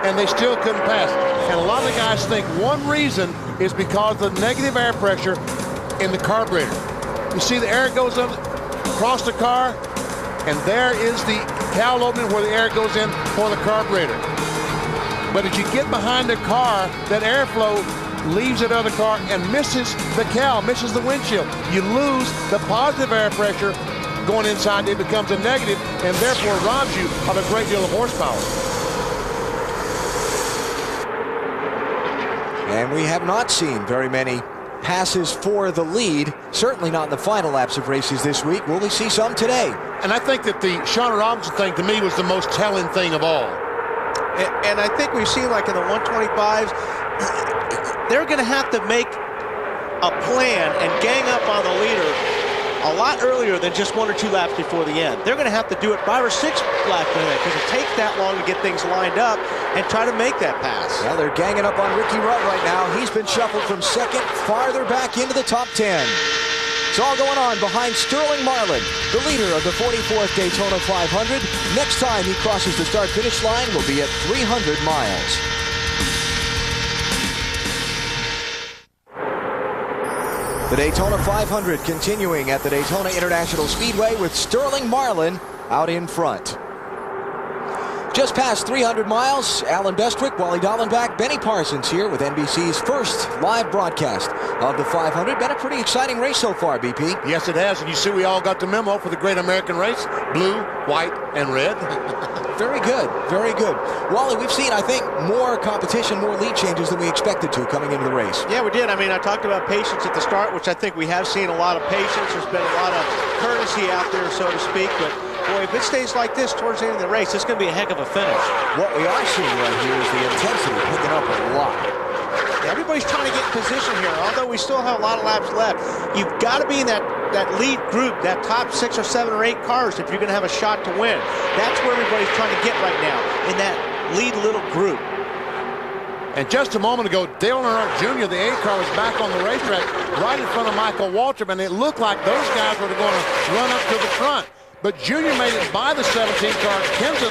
and they still couldn't pass. And a lot of the guys think one reason is because of the negative air pressure in the carburetor. You see the air goes up across the car, and there is the cowl opening where the air goes in for the carburetor. But as you get behind the car, that airflow leaves that other car and misses the cowl, misses the windshield. You lose the positive air pressure going inside. It becomes a negative and therefore robs you of a great deal of horsepower. And we have not seen very many passes for the lead, certainly not in the final laps of races this week. Will we see some today? And I think that the Shauna Robinson thing to me was the most telling thing of all. And I think we've seen, like in the 125s, they're going to have to make a plan and gang up on the leader a lot earlier than just 1 or 2 laps before the end. They're going to have to do it 5 or 6 laps in it because it takes that long to get things lined up and try to make that pass. Well, they're ganging up on Ricky Rudd right now. He's been shuffled from second farther back into the top 10. It's all going on behind Sterling Marlin, the leader of the 44th Daytona 500. Next time he crosses the start-finish line will be at 300 miles. The Daytona 500 continuing at the Daytona International Speedway with Sterling Marlin out in front. Just past 300 miles, Alan Bestwick, Wally Dallenbach, Benny Parsons here with NBC's first live broadcast of the 500. Been a pretty exciting race so far, BP. Yes, it has. And you see we all got the memo for the Great American Race. Blue, white, and red. Very good. Very good. Wally, we've seen, I think, more competition, more lead changes than we expected to coming into the race. Yeah, we did. I mean, I talked about patience at the start, which I think we have seen a lot of patience. There's been a lot of courtesy out there, so to speak. But, boy, if it stays like this towards the end of the race, it's going to be a heck of a finish. What we are seeing right here is the intensity picking up a lot. Everybody's trying to get in position here. Although we still have a lot of laps left, you've got to be in that lead group, that top 6 or 7 or 8 cars if you're going to have a shot to win. That's where everybody's trying to get right now, in that lead little group. And just a moment ago, Dale Earnhardt Jr., the 8 car, was back on the racetrack right in front of Michael Waltrip, and it looked like those guys were going to run up to the front. But Junior made it by the 17 car. Kenseth,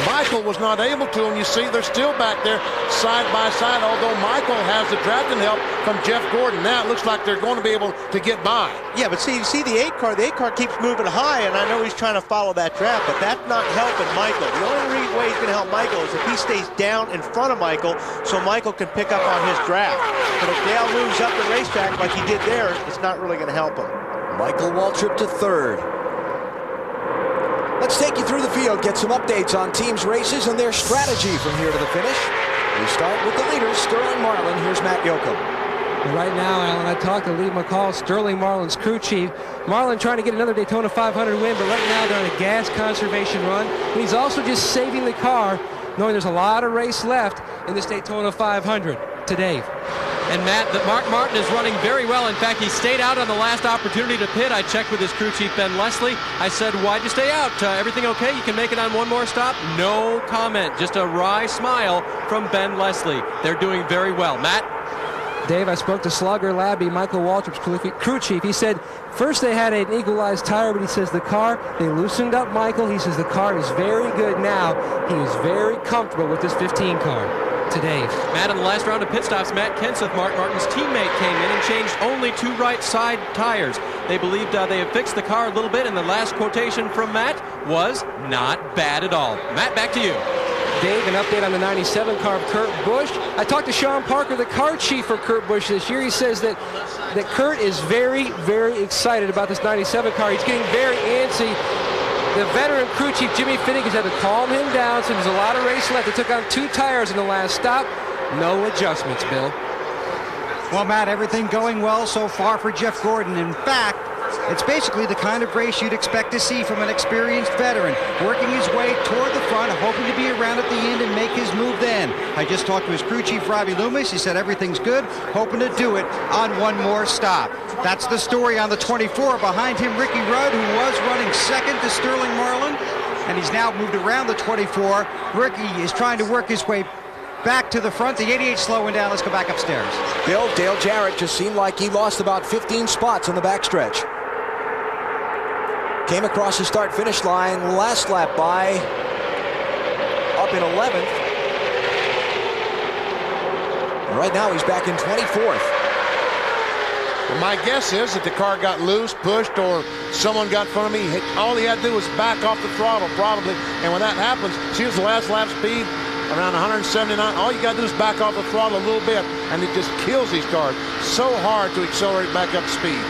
Michael was not able to, and you see they're still back there side by side, although Michael has the drafting help from Jeff Gordon. Now it looks like they're going to be able to get by. Yeah, but see, you see the 8 car keeps moving high, and I know he's trying to follow that draft, but that's not helping Michael. The only way he's going to help Michael is if he stays down in front of Michael so Michael can pick up on his draft. But if Dale moves up the racetrack like he did there, it's not really going to help him. Michael Waltrip to 3rd. Let's take you through the field, get some updates on teams' races and their strategy from here to the finish. We start with the leaders, Sterling Marlin. Here's Matt Yoakum. Right now, Alan, I talked to Lee McCall, Sterling Marlin's crew chief. Marlin trying to get another Daytona 500 win, but right now they're on a gas conservation run. And he's also just saving the car, knowing there's a lot of race left in this Daytona 500 today. And Matt, Mark Martin is running very well. In fact, he stayed out on the last opportunity to pit. I checked with his crew chief, Ben Leslie. I said, why'd you stay out? Everything okay? You can make it on one more stop? No comment. Just a wry smile from Ben Leslie. They're doing very well. Matt? Dave, I spoke to Slugger Labby, Michael Waltrip's crew chief. He said first they had an equalized tire, but he says the car, they loosened up Michael. He says the car is very good now. He is very comfortable with this 15 car. To Dave. Matt, in the last round of pit stops, Matt Kenseth, Mark Martin's teammate, came in and changed only 2 right side tires. They believed they had fixed the car a little bit, and the last quotation from Matt was not bad at all. Matt, back to you. Dave, an update on the 97 car of Kurt Busch. I talked to Sean Parker, the car chief for Kurt Busch this year. He says that Kurt is very, very excited about this 97 car. He's getting very antsy. The veteran crew chief, Jimmy Finnegan, has had to calm him down, so there's a lot of race left. They took on 2 tires in the last stop. No adjustments, Bill. Well, Matt, everything going well so far for Jeff Gordon. In fact, it's basically the kind of race you'd expect to see from an experienced veteran, working his way toward the front, hoping to be around at the end and make his move then. I just talked to his crew chief, Robbie Loomis. He said everything's good, hoping to do it on one more stop. That's the story on the 24. Behind him, Ricky Rudd, who was running second to Sterling Marlin, and he's now moved around the 24. Ricky is trying to work his way back to the front. The 88 slowing down. Let's go back upstairs. Bill, Dale Jarrett just seemed like he lost about 15 spots on the backstretch. Came across the start-finish line last lap by up in 11th. And right now he's back in 24th. Well, my guess is that the car got loose, pushed, or someone got in front of me. All he had to do was back off the throttle, probably. And when that happens, see his last lap speed around 179. All you got to do is back off the throttle a little bit, and it just kills these cars. So hard to accelerate back up speed.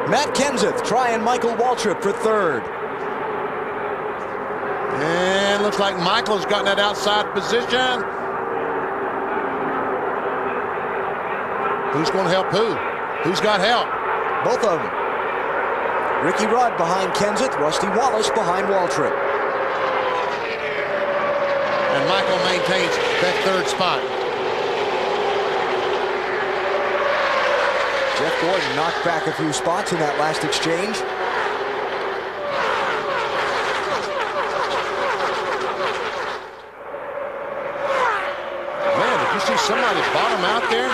Matt Kenseth trying Michael Waltrip for 3rd. And looks like Michael's gotten that outside position. Who's going to help who? Who's got help? Both of them. Ricky Rudd behind Kenseth, Rusty Wallace behind Waltrip. and Michael maintains that third spot. Jeff Gordon knocked back a few spots in that last exchange. Man, did you see somebody bottom out there?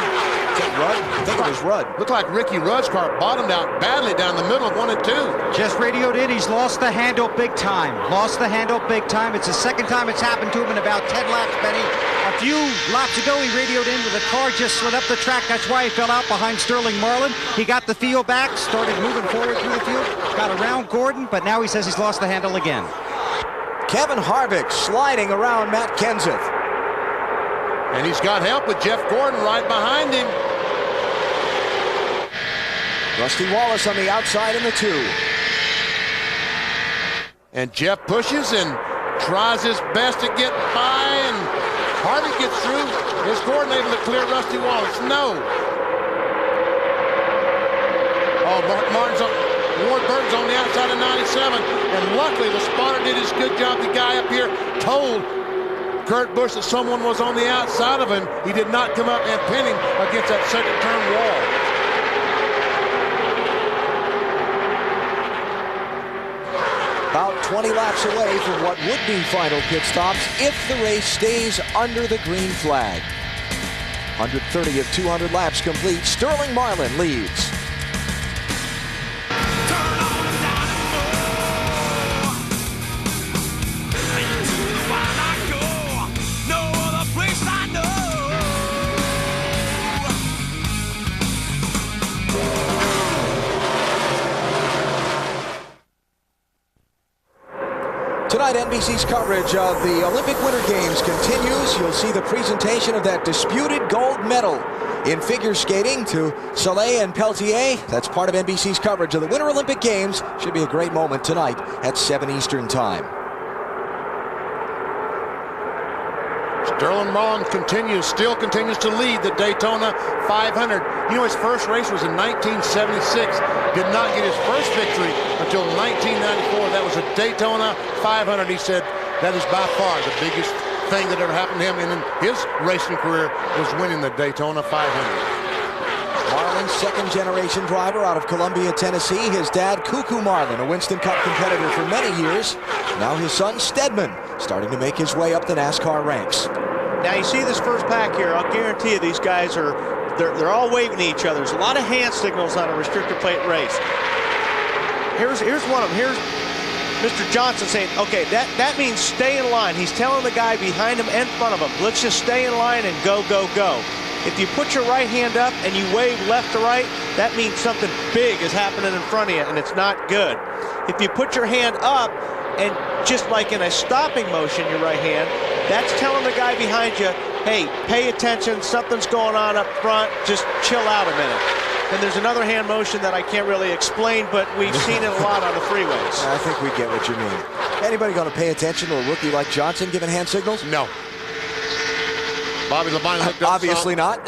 Rudd? I think it was Rudd. Looked like Ricky Rudd's car bottomed out badly down the middle of 1 and 2. Just radioed in, he's lost the handle big time. Lost the handle big time. It's the second time it's happened to him in about 10 laps, Benny. A few laps ago, he radioed in with the car just slid up the track. That's why he fell out behind Sterling Marlin. He got the field back, started moving forward through the field, got around Gordon, but now he says he's lost the handle again. Kevin Harvick sliding around Matt Kenseth. And he's got help with Jeff Gordon right behind him. Rusty Wallace on the outside in the 2. And Jeff pushes and tries his best to get by, and Harvick gets through. Is Gordon able to clear Rusty Wallace? No. Oh, Ward Burton's on the outside of 97, and luckily the spotter did his good job. The guy up here told Kurt Busch that someone was on the outside of him. He did not come up and pin him against that second turn wall. About 20 laps away from what would be final pit stops if the race stays under the green flag. 130 of 200 laps complete. Sterling Marlin leads. Tonight, NBC's coverage of the Olympic Winter Games continues. You'll see the presentation of that disputed gold medal in figure skating to Soleil and Peltier. That's part of NBC's coverage of the Winter Olympic Games. Should be a great moment tonight at 7 Eastern Time. Sterling Marlin still continues to lead the Daytona 500. You know, his first race was in 1976. Did not get his first victory until 1994. That was a Daytona 500. He said that is by far the biggest thing that ever happened to him in his racing career was winning the Daytona 500. Marlin's second-generation driver out of Columbia, Tennessee. His dad, Cuckoo Marlin, a Winston Cup competitor for many years. Now his son, Stedman, starting to make his way up the NASCAR ranks. Now you see this first pack here. I'll guarantee you these guys they're all waving to each other. There's a lot of hand signals on a restrictor plate race. Here's one of them. Here's Mr. Johnson saying, okay, that means stay in line. He's telling the guy behind him and in front of him, let's just stay in line and go, go, go. If you put your right hand up and you wave left to right, that means something big is happening in front of you, and it's not good. If you put your hand up and just like in a stopping motion, your right hand, that's telling the guy behind you, hey, pay attention, something's going on up front, just chill out a minute. And there's another hand motion that I can't really explain, but we've seen it a lot on the freeways. I think we get what you mean. Anybody going to pay attention to a rookie like Johnson giving hand signals? No. Bobby Labonte looked up. Obviously not.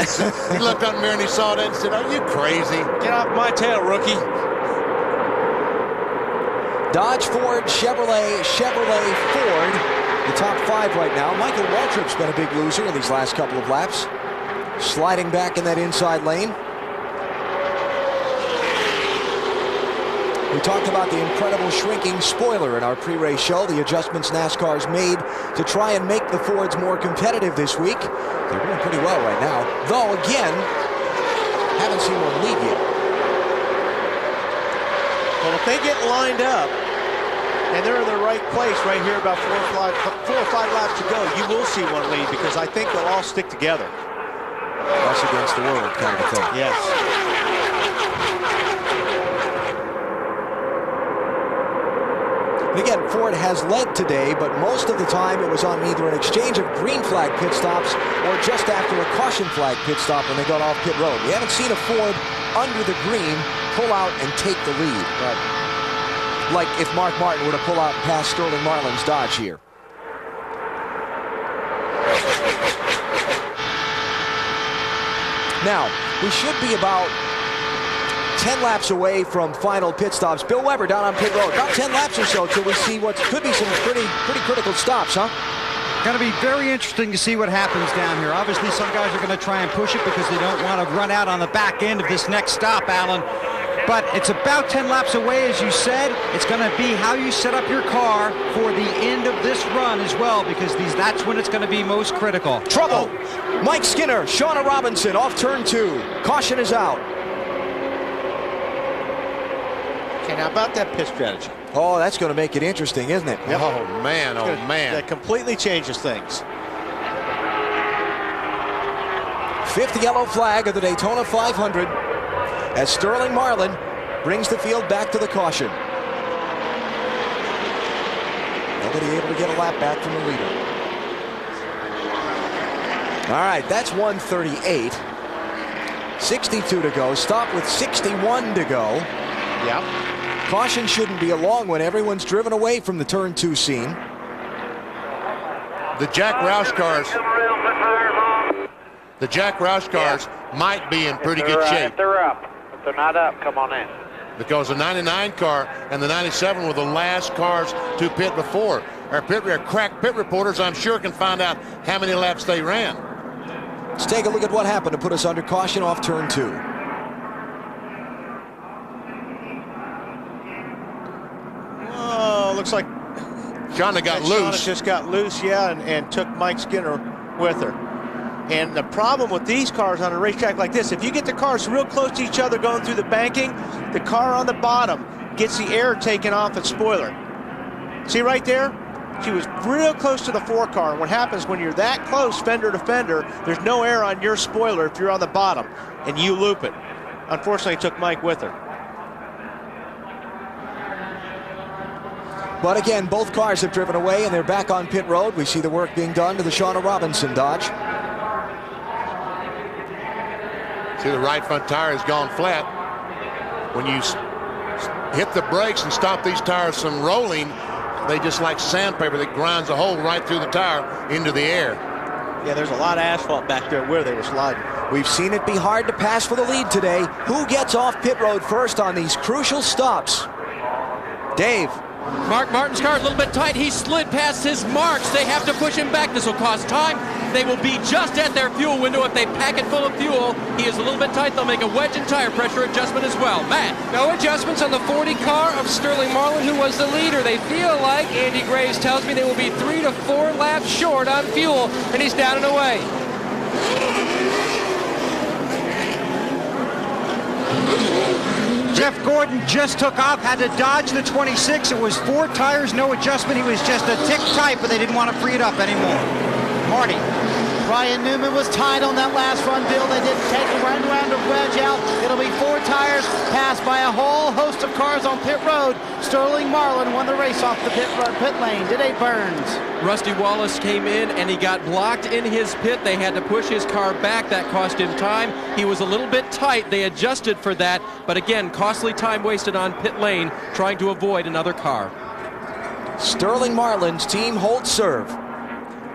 He looked up in the mirror and he saw that and said, are you crazy? Get off my tail, rookie. Dodge, Ford, Chevrolet, Ford. The top 5 right now. Michael Waltrip's been a big loser in these last couple of laps. Sliding back in that inside lane. We talked about the incredible shrinking spoiler in our pre-race show, the adjustments NASCAR's made to try and make the Fords more competitive this week. They're doing pretty well right now, though again, haven't seen one lead yet. Well, if they get lined up and they're in the right place right here about 4 or 5 laps to go, you will see one lead because I think they'll all stick together. Us against the world kind of a thing. Yes. And again, Ford has led today, but most of the time it was on either an exchange of green flag pit stops or just after a caution flag pit stop when they got off pit road. We haven't seen a Ford under the green pull out and take the lead. But like if Mark Martin were to pull out and pass Sterling Marlin's Dodge here. Now, we should be about 10 laps away from final pit stops. Bill Weber down on pit road. About 10 laps or so till we see what could be some pretty critical stops, huh? Going to be very interesting to see what happens down here. Obviously, some guys are going to try and push it because they don't want to run out on the back end of this next stop, Alan. But it's about 10 laps away, as you said. It's going to be how you set up your car for the end of this run as well, because that's when it's going to be most critical. Trouble. Mike Skinner, Shauna Robinson off turn 2. Caution is out. Okay, now about that pit strategy. Oh, that's going to make it interesting, isn't it? Yep. Oh, man, oh, man. That completely changes things. 5th yellow flag of the Daytona 500 as Sterling Marlin brings the field back to the caution. Nobody able to get a lap back from the leader. All right, that's 138. 62 to go. Stop with 61 to go. Yep. Caution shouldn't be a long one. Everyone's driven away from the turn 2 scene. The Jack Roush cars. The Jack Roush cars might be in pretty good shape. If they're up. If they're not up, come on in. Because the 99 car and the 97 were the last cars to pit before. Our crack pit reporters, I'm sure, can find out how many laps they ran. Let's take a look at what happened to put us under caution off turn 2. Oh, looks like Shauna got loose. Shauna just got loose, yeah, and took Mike Skinner with her. And the problem with these cars on a racetrack like this, if you get the cars real close to each other going through the banking, the car on the bottom gets the air taken off its spoiler. See right there? She was real close to the 4 car. And what happens when you're that close, fender to fender, there's no air on your spoiler if you're on the bottom, and you loop it. Unfortunately, took Mike with her. But again, both cars have driven away and they're back on pit road. We see the work being done to the Shauna Robinson Dodge. See, the right front tire has gone flat. When you hit the brakes and stop these tires from rolling, they just like sandpaper that grinds a hole right through the tire into the air. Yeah, there's a lot of asphalt back there where they were sliding. We've seen it be hard to pass for the lead today. Who gets off pit road first on these crucial stops? Dave. Mark Martin's car a little bit tight. He slid past his marks. They have to push him back. This will cost time. They will be just at their fuel window if they pack it full of fuel. He is a little bit tight. They'll make a wedge and tire pressure adjustment as well. Matt. No adjustments on the 40 car of Sterling Marlin, who was the leader. They feel like, Andy Graves tells me, they will be 3 to 4 laps short on fuel, and he's down and away. Jeff Gordon just took off, had to dodge the 26. It was 4 tires, no adjustment. He was just a tick tight, but they didn't want to free it up anymore. Marty. Ryan Newman was tied on that last run, Bill. They didn't take a round of wedge out. It'll be 4 tires, passed by a whole host of cars on pit road. Sterling Marlin won the race off the pit lane. Did Burns. Rusty Wallace came in and he got blocked in his pit. They had to push his car back. That cost him time. He was a little bit tight. They adjusted for that. But again, costly time wasted on pit lane trying to avoid another car. Sterling Marlin's team holds serve.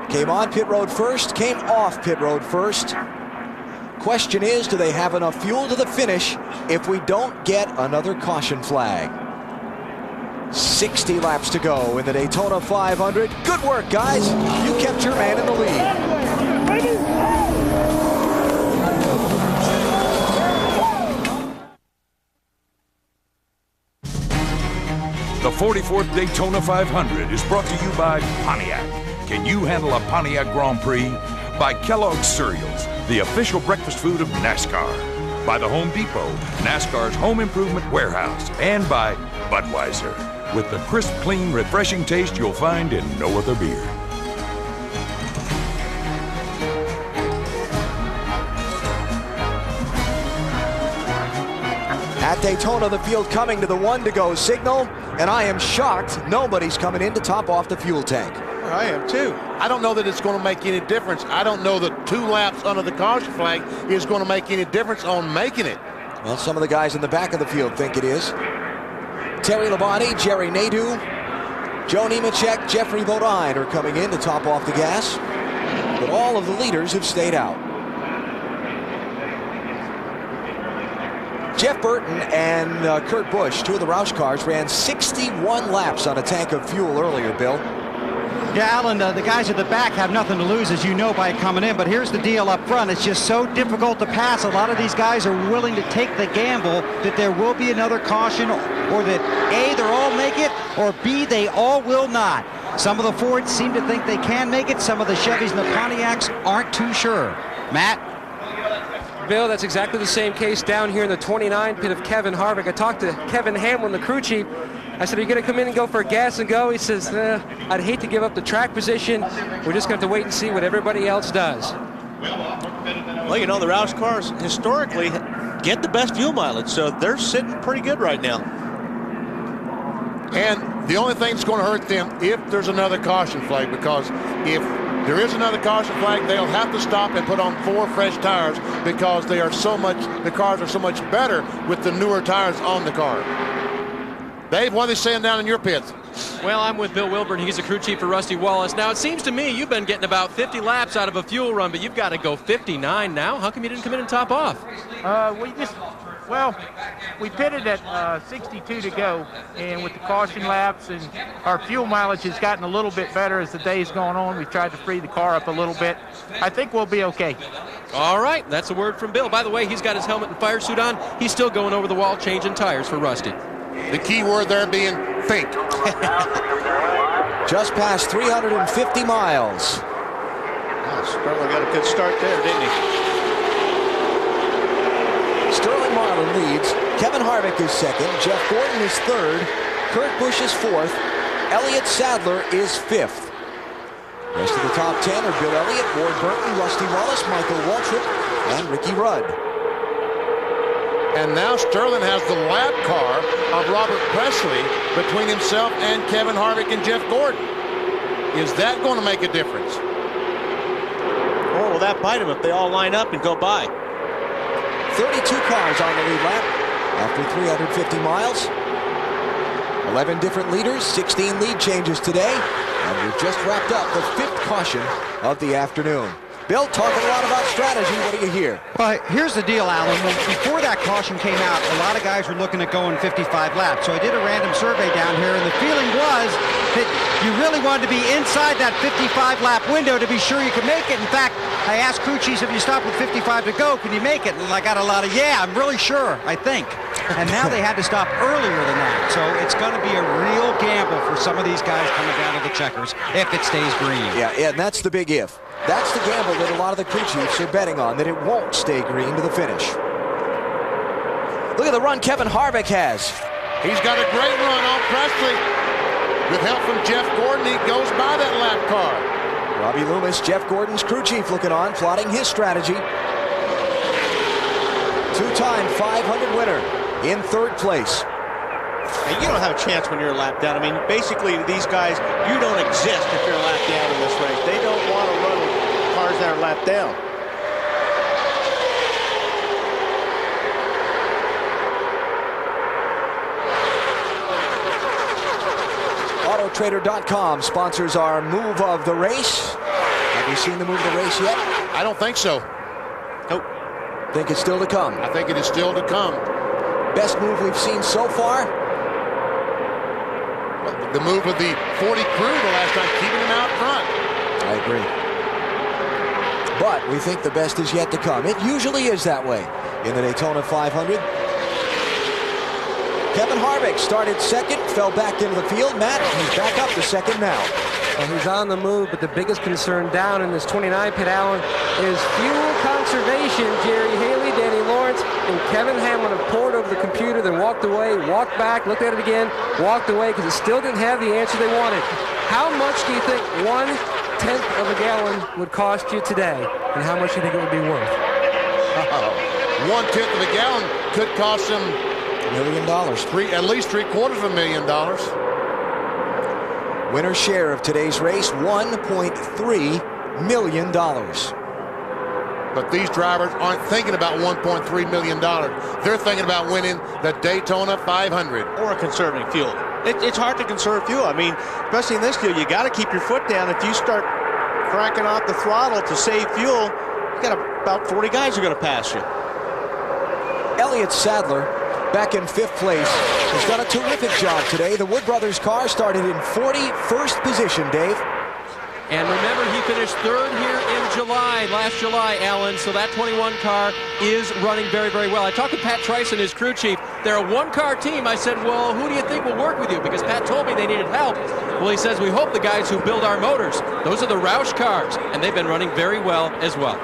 Came on pit road first, came off pit road first. Question is, do they have enough fuel to the finish if we don't get another caution flag? 60 laps to go in the Daytona 500. Good work, guys. You kept your man in the lead. The 44th Daytona 500 is brought to you by Pontiac. Can you handle a Pontiac Grand Prix? By Kellogg's Cereals, the official breakfast food of NASCAR. By the Home Depot, NASCAR's home improvement warehouse. And by Budweiser, with the crisp, clean, refreshing taste you'll find in no other beer. At Daytona, the field coming to the 1 to go signal, and I am shocked nobody's coming in to top off the fuel tank. I am too. I don't know that it's going to make any difference. I don't know that 2 laps under the caution flag is going to make any difference on making it. Well, some of the guys in the back of the field think it is. Terry Labonte, Jerry Nadeau, Joe Nemechek, Jeffrey Bodine are coming in to top off the gas. But all of the leaders have stayed out. Jeff Burton and Kurt Busch, 2 of the Roush cars, ran 61 laps on a tank of fuel earlier, Bill. Yeah, Alan, the guys at the back have nothing to lose, as you know, by coming in. But here's the deal up front. It's just so difficult to pass. A lot of these guys are willing to take the gamble that there will be another caution, or that A, they'll all make it, or B, they all will not. Some of the Fords seem to think they can make it. Some of the Chevys and the Pontiacs aren't too sure. Matt? Bill, that's exactly the same case down here in the 29 pit of Kevin Harvick. I talked to Kevin Hamlin, the crew chief. I said, are you going to come in and go for a gas and go? He says, I'd hate to give up the track position. We're just going to have to wait and see what everybody else does. Well, you know, the Roush cars historically get the best fuel mileage, so they're sitting pretty good right now. And the only thing that's going to hurt them if there's another caution flag, because if there is another caution flag, they'll have to stop and put on 4 fresh tires, because the cars are so much better with the newer tires on the car. Dave, what are they saying down in your pits? Well, I'm with Bill Wilburn. He's a crew chief for Rusty Wallace. Now, it seems to me you've been getting about 50 laps out of a fuel run, but you've got to go 59 now. How come you didn't come in and top off? We pitted at 62 to go, and with the caution laps and our fuel mileage has gotten a little bit better as the day's gone on. We've tried to free the car up a little bit. I think we'll be okay. All right, that's a word from Bill. By the way, he's got his helmet and fire suit on. He's still going over the wall changing tires for Rusty. The key word there being think. Just past 350 miles. Oh, Sterling got a good start there, didn't he? Sterling Marlin leads. Kevin Harvick is second. Jeff Gordon is third. Kurt Busch is fourth. Elliott Sadler is fifth. Rest of the top 10 are Bill Elliott, Ward Burton, Rusty Wallace, Michael Waltrip, and Ricky Rudd. And now Sterling has the lap car of Robert Presley between himself and Kevin Harvick and Jeff Gordon. Is that going to make a difference? Or will that bite him if they all line up and go by? 32 cars on the lead lap after 350 miles. 11 different leaders, 16 lead changes today, and we've just wrapped up the 5th caution of the afternoon. Bill, talking a lot about strategy. What do you hear? Well, here's the deal, Alan. Before that caution came out, a lot of guys were looking at going 55 laps. So I did a random survey down here, and the feeling was that you really wanted to be inside that 55-lap window to be sure you could make it. In fact, I asked crew chiefs, if you stop with 55 to go, can you make it? And I got a lot of, yeah, I'm really sure, I think. And now they had to stop earlier than that. So it's going to be a real gamble for some of these guys coming down to the checkers if it stays green. Yeah, and that's the big if. That's the gamble that a lot of the crew chiefs are betting on, that it won't stay green to the finish. Look at the run Kevin Harvick has. He's got a great run on Presley. With help from Jeff Gordon, he goes by that lap car. Robbie Loomis, Jeff Gordon's crew chief, looking on, plotting his strategy. Two-time 500 winner in 3rd place. And you don't have a chance when you're a lap down. I mean, basically, these guys, you don't exist if you're a lap down in this race. They don't want to run with cars that are lap down. Autotrader.com sponsors our move of the race. Have you seen the move of the race yet? I don't think so. Nope. Think it's still to come? I think it is still to come. Best move we've seen so far? The move of the 40 crew the last time, keeping them out front. I agree. But we think the best is yet to come. It usually is that way in the Daytona 500. Kevin Harvick started second, fell back into the field. Matt, he's back up to second now. Well, he's on the move, but the biggest concern down in this 29 pit, Allen, is fuel conservation. Jerry Haley, Danny Lawrence, and Kevin Hamlin have poured over the computer, then walked away, walked back, looked at it again, walked away because it still didn't have the answer they wanted. How much do you think 1/10 of a gallon would cost you today, and how much do you think it would be worth? 1/10 of a gallon could cost them $1 million. At least $750,000. Winner's share of today's race, $1.3 million. But these drivers aren't thinking about $1.3 million. They're thinking about winning the Daytona 500. Or conserving fuel. It's hard to conserve fuel. I mean, especially in this deal, you got to keep your foot down. If you start cranking off the throttle to save fuel, you got about 40 guys who are going to pass you. Elliott Sadler, back in 5th place, has done a terrific job today. The Wood Brothers car started in 41st position, Dave. And remember, he finished third here in last July, Alan, so that 21 car is running very, very well. I talked with Pat Trice and his crew chief. They're a one-car team. I said, well, who do you think will work with you? Because Pat told me they needed help. Well, he says, we hope the guys who build our motors. Those are the Roush cars, and they've been running very well as well.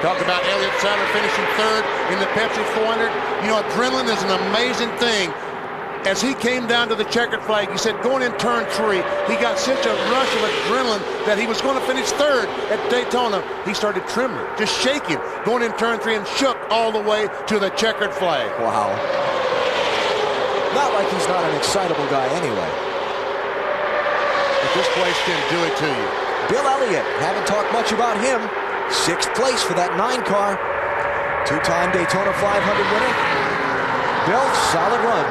Talk about Elliott Sadler finishing third in the Pepsi 400. You know, adrenaline is an amazing thing. As he came down to the checkered flag, he said going in turn 3, he got such a rush of adrenaline that he was going to finish third at Daytona. He started trembling, just shaking, going in turn 3 and shook all the way to the checkered flag. Wow. Not like he's not an excitable guy anyway. But this place can do it to you. Bill Elliott, haven't talked much about him. 6th place for that 9 car. 2-time Daytona 500 winner. Bill, solid run.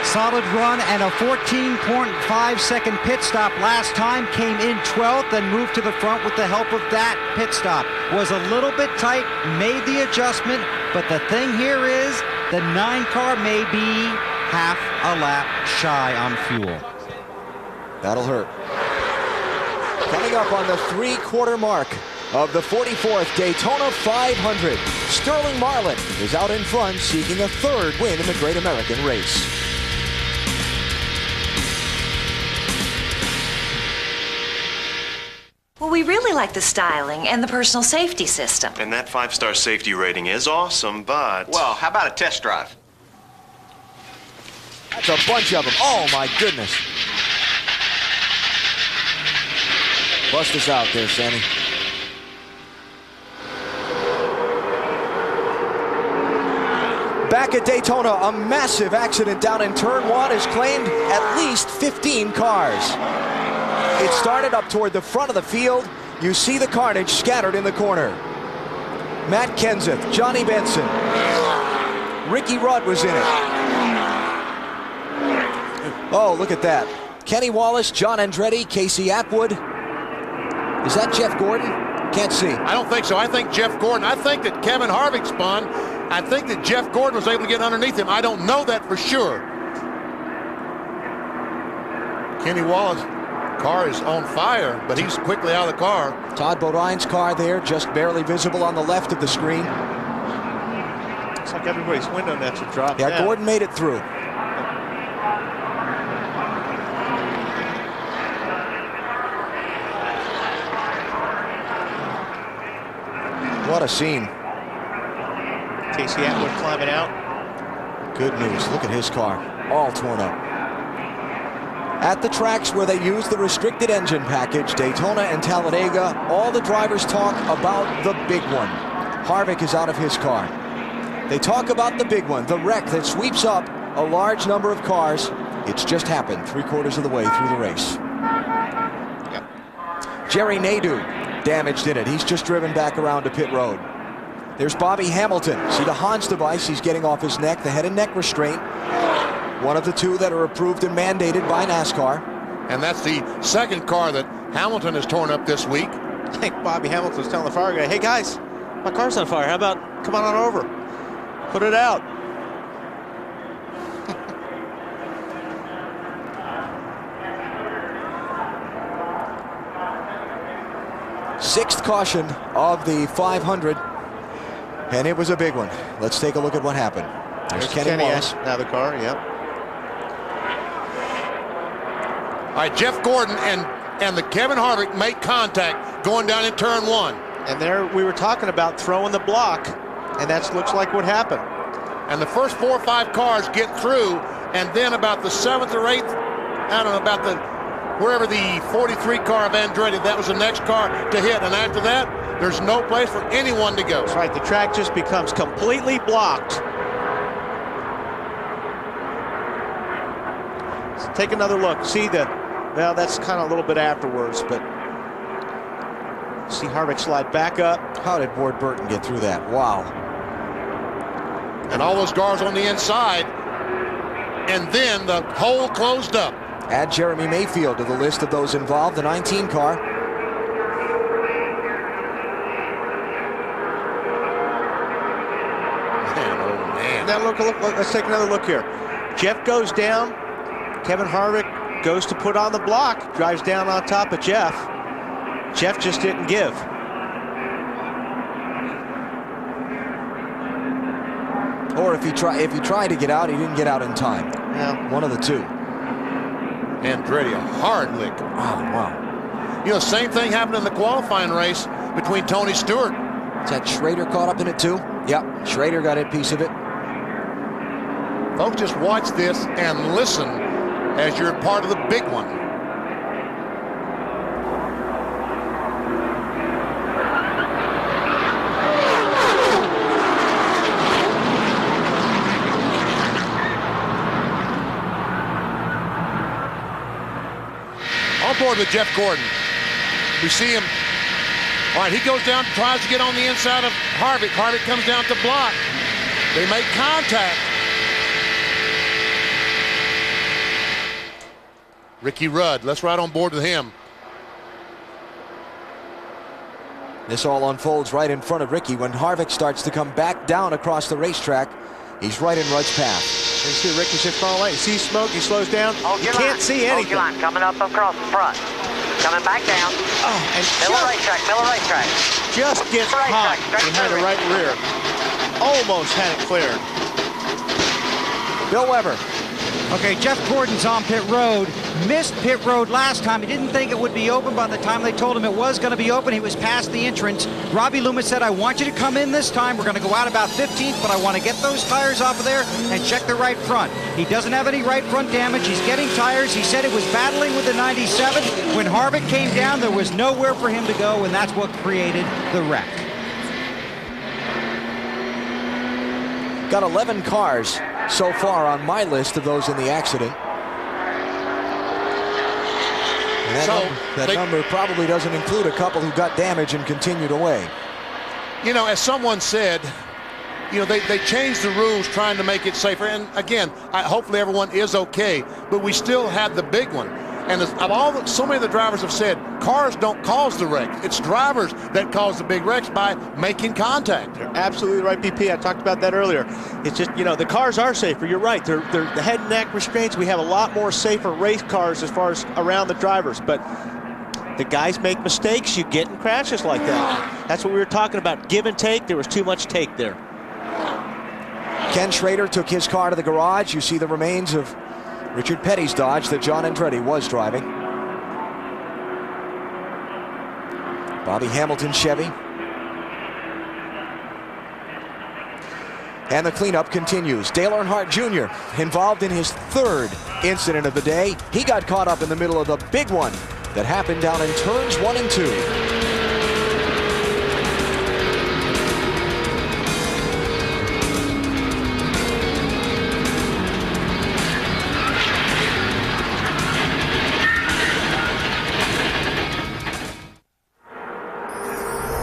Solid run and a 14.5-second pit stop last time. Came in 12th and moved to the front with the help of that pit stop. Was a little bit tight, made the adjustment, but the thing here is the 9 car may be half a lap shy on fuel. That'll hurt. Coming up on the 3/4 mark of the 44th Daytona 500, Sterling Marlin is out in front seeking a 3rd win in the Great American Race. Well, we really like the styling and the personal safety system. And that 5-star safety rating is awesome, but... Well, how about a test drive? That's a bunch of them. Oh, my goodness. Bust us out there, Sammy. Back at Daytona, a massive accident down in turn 1 has claimed at least 15 cars. It started up toward the front of the field. You see the carnage scattered in the corner. Matt Kenseth, Johnny Benson, Ricky Rudd was in it. Oh, look at that. Kenny Wallace, John Andretti, Casey Atwood. Is that Jeff Gordon? Can't see. I don't think so. I think Jeff Gordon. I think that Kevin Harvick spun. I think that Jeff Gordon was able to get underneath him. I don't know that for sure. Kenny Wallace. Car is on fire, but he's quickly out of the car. Todd Bodine's car there, just barely visible on the left of the screen. Looks like everybody's window nets are dropped. Yeah, down. Gordon made it through. What a scene. Casey Atwood climbing out. Good news. Look at his car, all torn up. At the tracks where they use the restricted engine package, Daytona and Talladega, all the drivers talk about the big one. Harvick is out of his car. They talk about the big one, the wreck that sweeps up a large number of cars. It's just happened 3/4 of the way through the race. Yep. Jerry Nadeau damaged in it. He's just driven back around to pit road. There's Bobby Hamilton. See the Hans device he's getting off his neck, the head and neck restraint. One of the 2 that are approved and mandated by NASCAR. And that's the 2nd car that Hamilton has torn up this week. I think Bobby Hamilton was telling the fire guy, hey guys, my car's on fire. How about come on over? Put it out. Sixth caution of the 500. And it was a big one. Let's take a look at what happened. There's Kenny Wallace. Now the car, yep. All right, Jeff Gordon and the Kevin Harvick make contact going down in turn 1. And there we were talking about throwing the block, and that looks like what happened. And the first 4 or 5 cars get through, and then about the 7th or 8th, I don't know, about the wherever the 43 car of Andretti, that was the next car to hit. And after that, there's no place for anyone to go. That's right, the track just becomes completely blocked. Let's take another look. See well, that's kind of a little bit afterwards, but see Harvick slide back up. How did Ward Burton get through that? Wow. And all those cars on the inside, and then the hole closed up. Add Jeremy Mayfield to the list of those involved, the 19 car. Man, oh man. Now look, let's take another look here. Jeff goes down. Kevin Harvick goes to put on the block, drives down on top of Jeff. Jeff just didn't give. Or if he tried to get out, he didn't get out in time. Yeah. One of the two. Andretti, a hard lick. Oh, wow. You know, same thing happened in the qualifying race between Tony Stewart. Is that Schrader caught up in it too? Yep, Schrader got a piece of it. Folks, just watch this and listen as you're part of the big one. On board with Jeff Gordon. We see him. All right, he goes down, tries to get on the inside of Harvick. Harvick comes down to block. They make contact. Ricky Rudd, let's ride on board with him. This all unfolds right in front of Ricky when Harvick starts to come back down across the racetrack. He's right in Rudd's path. You see Ricky's just far away. You see smoke, he slows down. You can't see anything. Hold your line, coming up across the front. Coming back down. Oh, and Miller racetrack. Just gets hot behind the right rear. Almost had it cleared. Bill Weber. Okay, Jeff Gordon's on pit road. Missed pit road last time. He didn't think it would be open by the time they told him it was going to be open. He was past the entrance. Robbie Loomis said, I want you to come in this time. We're going to go out about 15th, but I want to get those tires off of there and check the right front. He doesn't have any right front damage. He's getting tires. He said it was battling with the 97. When Harvick came down, there was nowhere for him to go, and that's what created the wreck. Got 11 cars so far on my list of those in the accident. And that number probably doesn't include a couple who got damage and continued away. You know, as someone said, you know, they changed the rules trying to make it safer. And again, hopefully everyone is okay, but we still had the big one. And so many of the drivers have said, cars don't cause the wrecks. It's drivers that cause the big wrecks by making contact. You're absolutely right, BP. I talked about that earlier. It's just, you know, the cars are safer. You're right. They're the head and neck restraints. We have a lot more safer race cars as far as around the drivers. But the guys make mistakes. You get in crashes like that. That's what we were talking about. Give and take. There was too much take there. Ken Schrader took his car to the garage. You see the remains of Richard Petty's Dodge that John Andretti was driving. Bobby Hamilton's Chevy. And the cleanup continues. Dale Earnhardt Jr. involved in his third incident of the day. He got caught up in the middle of the big one that happened down in turns 1 and 2.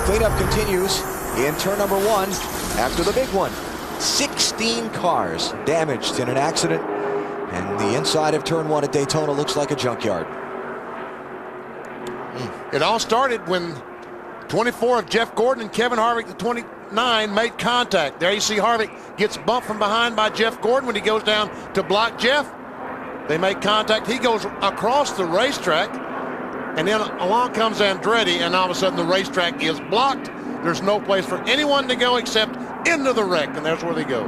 Cleanup continues in turn number 1 after the big one. 16 cars damaged in an accident, and the inside of turn 1 at Daytona looks like a junkyard. It all started when 24 of Jeff Gordon and Kevin Harvick, the 29, made contact. There you see Harvick gets bumped from behind by Jeff Gordon when he goes down to block Jeff. They make contact. He goes across the racetrack. And then along comes Andretti, and all of a sudden the racetrack is blocked. There's no place for anyone to go except into the wreck, and that's where they go.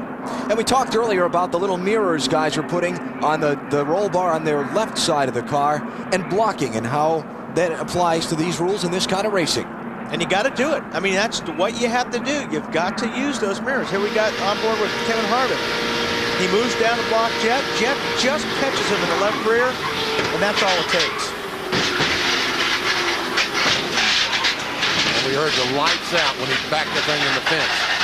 And we talked earlier about the little mirrors guys are putting on the roll bar on their left side of the car and blocking, and how that applies to these rules in this kind of racing. And you got to do it. I mean, that's what you have to do. You've got to use those mirrors. Here we got on board with Kevin Harvick. He moves down to block Jeff. Jeff just catches him in the left rear, and that's all it takes. We heard the lights out when he backed the thing in the fence.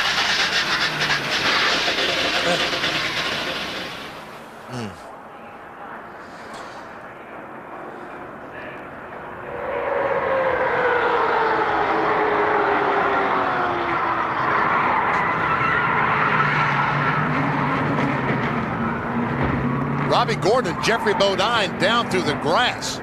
Robbie Gordon and Jeffrey Bodine down through the grass.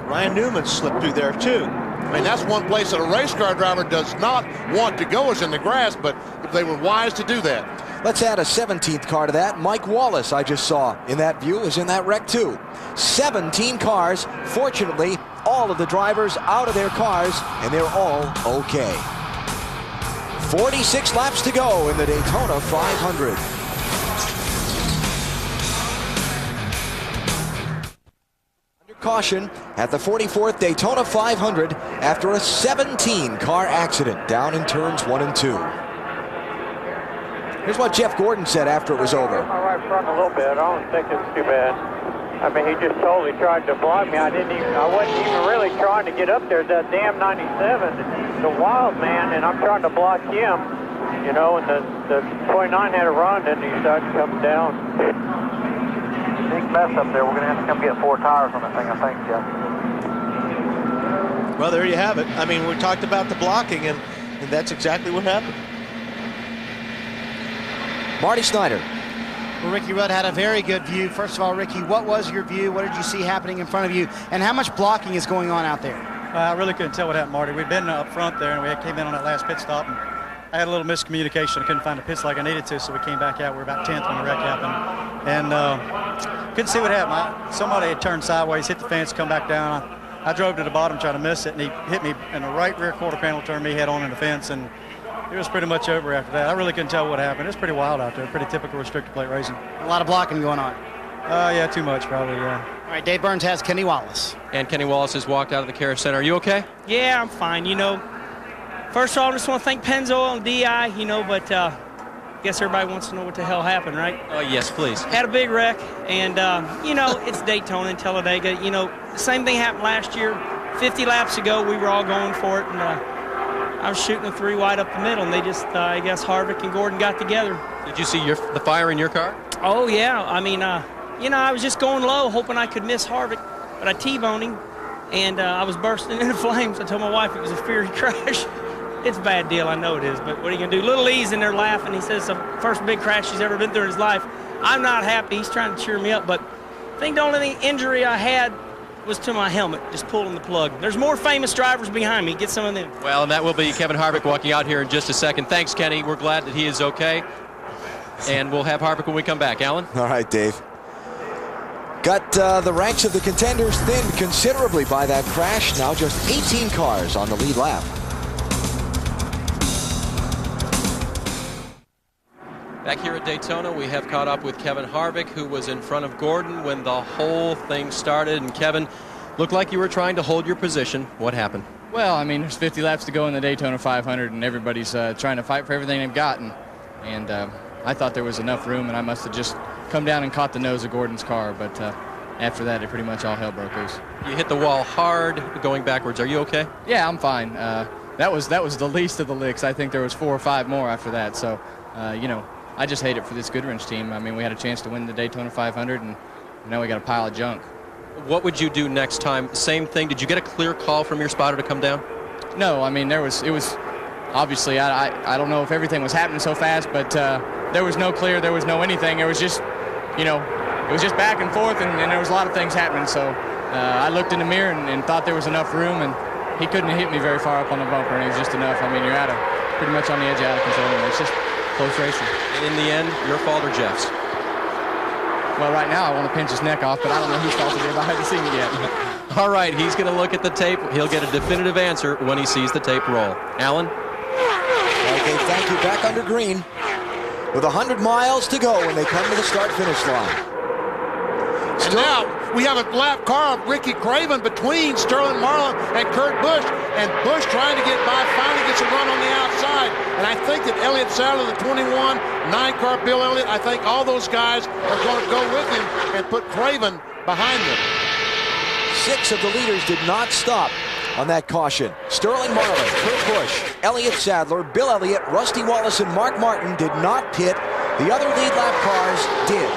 Ryan Newman slipped through there too. I mean, that's one place that a race car driver does not want to go, is in the grass, but they were wise to do that. Let's add a 17th car to that. Mike Wallace, I just saw in that view, is in that wreck too. 17 cars. Fortunately, all of the drivers out of their cars, and they're all okay. 46 laps to go in the Daytona 500. Under caution at the 44th Daytona 500 after a 17-car accident down in turns 1 and 2. Here's what Jeff Gordon said after it was over. My right front a little bit. I don't think it's too bad. I mean, he just totally tried to block me. I wasn't even really trying to get up there. That damn 97, the wild man, and I'm trying to block him, you know, and the 29 had a run, and he started coming down. Big mess up there. We're going to have to come get 4 tires on that thing, I think, Jeff. Well, there you have it. I mean, we talked about the blocking, and that's exactly what happened. Marty Snyder. Well, Ricky Rudd had a very good view. First of all, Ricky, what was your view? What did you see happening in front of you? And how much blocking is going on out there? I really couldn't tell what happened, Marty. We'd been up front there, and we came in on that last pit stop, and I had a little miscommunication. I couldn't find the pits like I needed to, so we came back out. We were about 10th when the wreck happened. And couldn't see what happened. Somebody had turned sideways, hit the fence, come back down. I drove to the bottom trying to miss it, and he hit me in the right rear quarter panel, turned me head on in the fence, and it was pretty much over after that. I really couldn't tell what happened. It was pretty wild out there, pretty typical restrictor plate racing. A lot of blocking going on. Yeah, too much probably, yeah. All right, Dave Burns has Kenny Wallace. And Kenny Wallace has walked out of the Care Center. Are you okay? Yeah, I'm fine. You know, first of all, I just want to thank Pennzoil and DI, you know, but I guess everybody wants to know what the hell happened, right? Oh, yes, please. Had a big wreck, and, you know, it's Daytona and Talladega. You know, the same thing happened last year. 50 laps ago, we were all going for it, and I was shooting a 3 wide up the middle, and they just, I guess Harvick and Gordon got together. Did you see the fire in your car? Oh, yeah. I mean, you know, I was just going low, hoping I could miss Harvick, but I T-boned him, and I was bursting into flames. I told my wife it was a Fury crash. It's a bad deal, I know it is, but what are you going to do? Little E's in there laughing. He says it's the first big crash he's ever been through in his life. I'm not happy. He's trying to cheer me up, but I think the only injury I had was to my helmet, just pulling the plug. There's more famous drivers behind me. Get some of them. Well, and that will be Kevin Harvick walking out here in just a second. Thanks, Kenny. We're glad that he is okay. And we'll have Harvick when we come back. Alan? All right, Dave. Got the ranks of the contenders thinned considerably by that crash. Now just 18 cars on the lead lap. Back here at Daytona, we have caught up with Kevin Harvick, who was in front of Gordon when the whole thing started. And Kevin, looked like you were trying to hold your position. What happened? Well, I mean, there's 50 laps to go in the Daytona 500, and everybody's trying to fight for everything they've gotten. And I thought there was enough room, and I must have just come down and caught the nose of Gordon's car. But after that, it pretty much all hell broke loose. You hit the wall hard going backwards. Are you okay? Yeah, I'm fine. That was the least of the licks. I think there was 4 or 5 more after that. So, you know, I just hate it for this Goodwrench team. I mean, we had a chance to win the Daytona 500, and now we got a pile of junk. What would you do next time? Same thing. Did you get a clear call from your spotter to come down? No, I mean, it was obviously, I don't know if everything was happening so fast, but there was no clear, there was no anything. It was just, you know, it was just back and forth, and there was a lot of things happening. So I looked in the mirror and thought there was enough room, and he couldn't hit me very far up on the bumper, and it was just enough. I mean, you're pretty much on the edge out of control, and it's just close racing. And in the end, your fault or Jeff's? Well, right now I want to pinch his neck off, but I don't know whose fault it is. I haven't seen it yet. All right, he's going to look at the tape. He'll get a definitive answer when he sees the tape roll. Alan? Okay, thank you. Back under green with 100 miles to go when they come to the start-finish line. And now we have a lap car of Ricky Craven between Sterling Marlin and Kurt Busch. And Busch trying to get by, finally gets a run on the outside. And I think that Elliott Sadler, the 21, 9-car Bill Elliott, I think all those guys are going to go with him and put Craven behind them. 6 of the leaders did not stop on that caution. Sterling Marlin, Kurt Busch, Elliott Sadler, Bill Elliott, Rusty Wallace, and Mark Martin did not pit. The other lead lap cars did.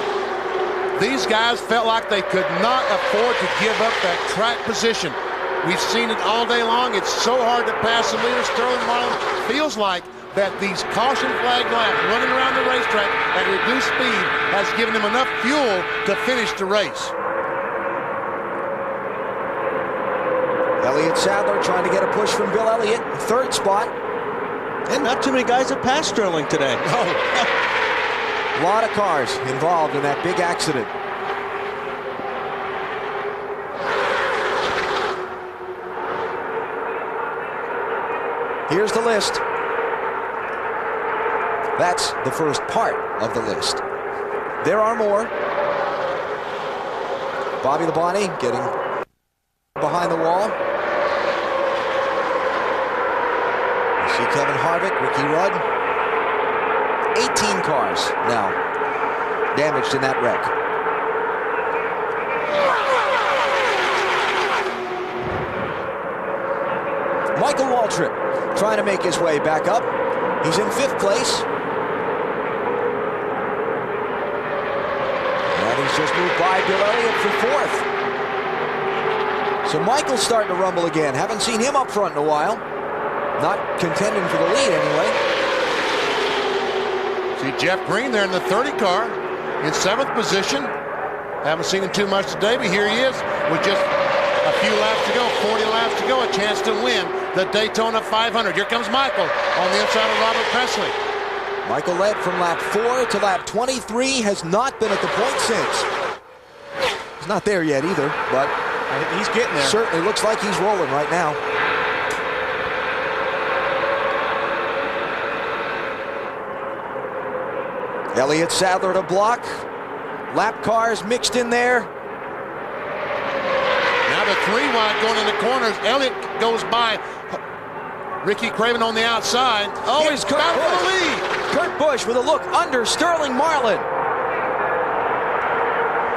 These guys felt like they could not afford to give up that track position. We've seen it all day long. It's so hard to pass the leader. Sterling Marlin feels like that these caution flag laps running around the racetrack at reduced speed has given him enough fuel to finish the race. Elliott Sadler trying to get a push from Bill Elliott, 3rd spot. And not too many guys have passed Sterling today. Oh. A lot of cars involved in that big accident. Here's the list. That's the first part of the list. There are more. Bobby Labonte getting behind the wall. You see Kevin Harvick, Ricky Rudd. 18 cars now damaged in that wreck. Michael Waltrip trying to make his way back up. He's in 5th place. And he's just moved by Bill Elliott for 4th. So Michael's starting to rumble again. Haven't seen him up front in a while. Not contending for the lead anyway. See Jeff Green there in the 30 car in 7th position. Haven't seen him too much today, but here he is with just a few laps to go, 40 laps to go, a chance to win the Daytona 500. Here comes Michael on the inside of Robert Presley. Michael led from lap 4 to lap 23, has not been at the point since. He's not there yet either, but he's getting there. Certainly looks like he's rolling right now. Elliott Sadler to block. Lap cars mixed in there. Now the 3 wide going in the corners. Elliott goes by Ricky Craven on the outside. Oh, he's Kurt Busch. For the lead. Kurt Busch with a look under Sterling Marlin.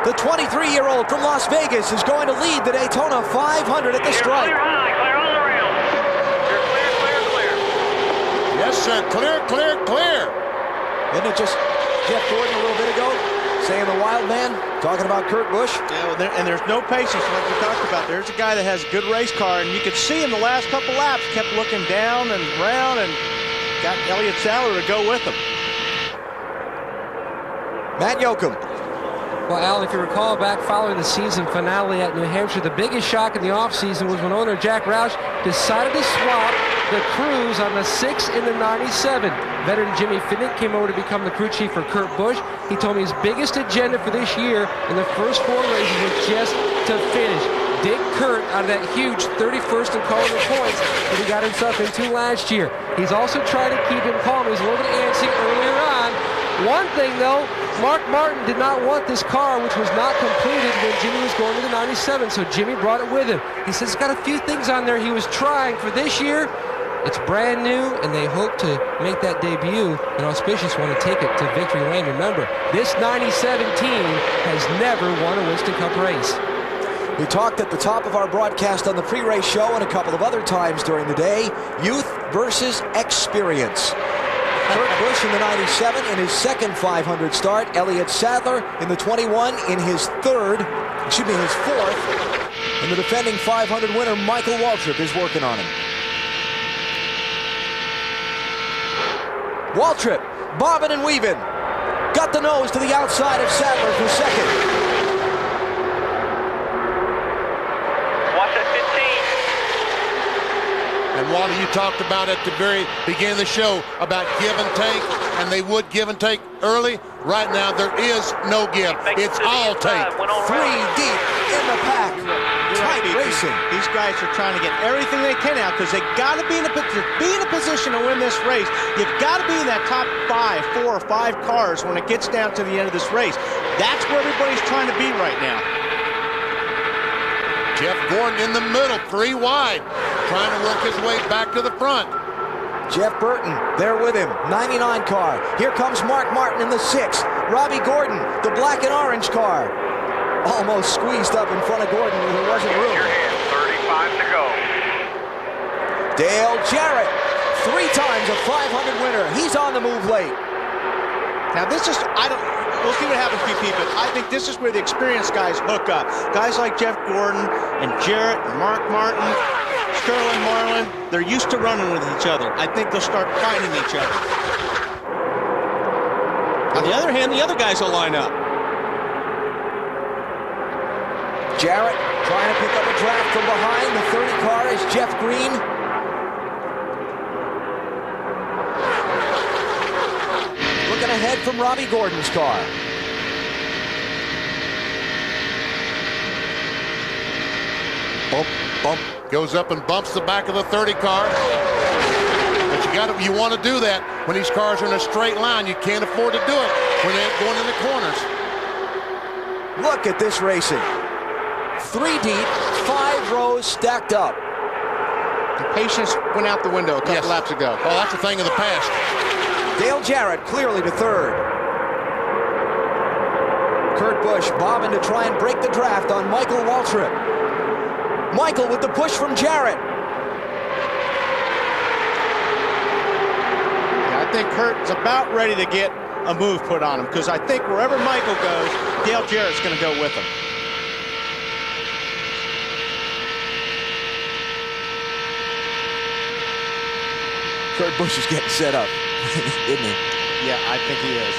The 23-year-old from Las Vegas is going to lead the Daytona 500 at the stripe. Clear all around. You're clear. Yes, sir. Clear. Isn't it just Jeff Gordon a little bit ago saying the wild man, talking about Kurt Busch? Yeah, well, and there's no patience like we talked about. There's a guy that has a good race car, and you could see him the last couple laps, kept looking down and around and got Elliott Sadler to go with him. Matt Yoakum. Well, Al, if you recall back following the season finale at New Hampshire, the biggest shock in the offseason was when owner Jack Roush decided to swap the crews on the 6 and the 97. Veteran Jimmy Finnick came over to become the crew chief for Kurt Busch. He told me his biggest agenda for this year in the first 4 races was just to finish. Dig Kurt out of that huge 31st in column points that he got himself into last year. He's also trying to keep him calm. He's a little bit antsy earlier on. One thing, though, Mark Martin did not want this car, which was not completed when Jimmy was going to the 97, so Jimmy brought it with him. He says he's got a few things on there he was trying for this year. It's brand new, and they hope to make that debut, and auspicious want to take it to victory lane. Remember, this 97 team has never won a Winston Cup race. We talked at the top of our broadcast on the pre-race show and a couple of other times during the day, youth versus experience. Kurt Busch in the 97 in his second 500 start. Elliott Sadler in the 21 in his fourth. And the defending 500 winner, Michael Waltrip, is working on him. Waltrip, bobbing and weaving. Got the nose to the outside of Sadler for second. Watch that 15. And Walter, you talked about at the very beginning of the show about give and take, and they would give and take early. Right now, there is no give. It's all take. 3 deep in the pack. Tight racing. These guys are trying to get everything they can out because they got to be in a position to win this race. You've got to be in that top 4 or 5 cars when it gets down to the end of this race. That's where everybody's trying to be right now. Jeff Gordon in the middle, 3 wide, trying to work his way back to the front. Jeff Burton there with him, 99 car. Here comes Mark Martin in the 6. Robbie Gordon, the black and orange car. Almost squeezed up in front of Gordon when there wasn't room. 35 to go. Dale Jarrett, 3 times a 500 winner. He's on the move late. Now this is, we'll see what happens, BP, but I think this is where the experienced guys hook up. Guys like Jeff Gordon and Jarrett and Mark Martin, Sterling Marlin, they're used to running with each other. I think they'll start fighting each other. On the other hand, the other guys will line up. Jarrett trying to pick up a draft from behind. The 30 car is Jeff Green. Looking ahead from Robbie Gordon's car. Bump. Goes up and bumps the back of the 30 car. You want to do that when these cars are in a straight line. You can't afford to do it when they're going in the corners. Look at this racing. 3 deep, 5 rows stacked up. The patience went out the window a couple laps ago. Oh, that's a thing of the past. Dale Jarrett clearly to third. Kurt Busch bobbing to try and break the draft on Michael Waltrip. Michael with the push from Jarrett. Yeah, I think Kurt's about ready to get a move put on him, because I think wherever Michael goes, Dale Jarrett's going to go with him. Kurt Busch is getting set up, isn't he? Yeah, I think he is.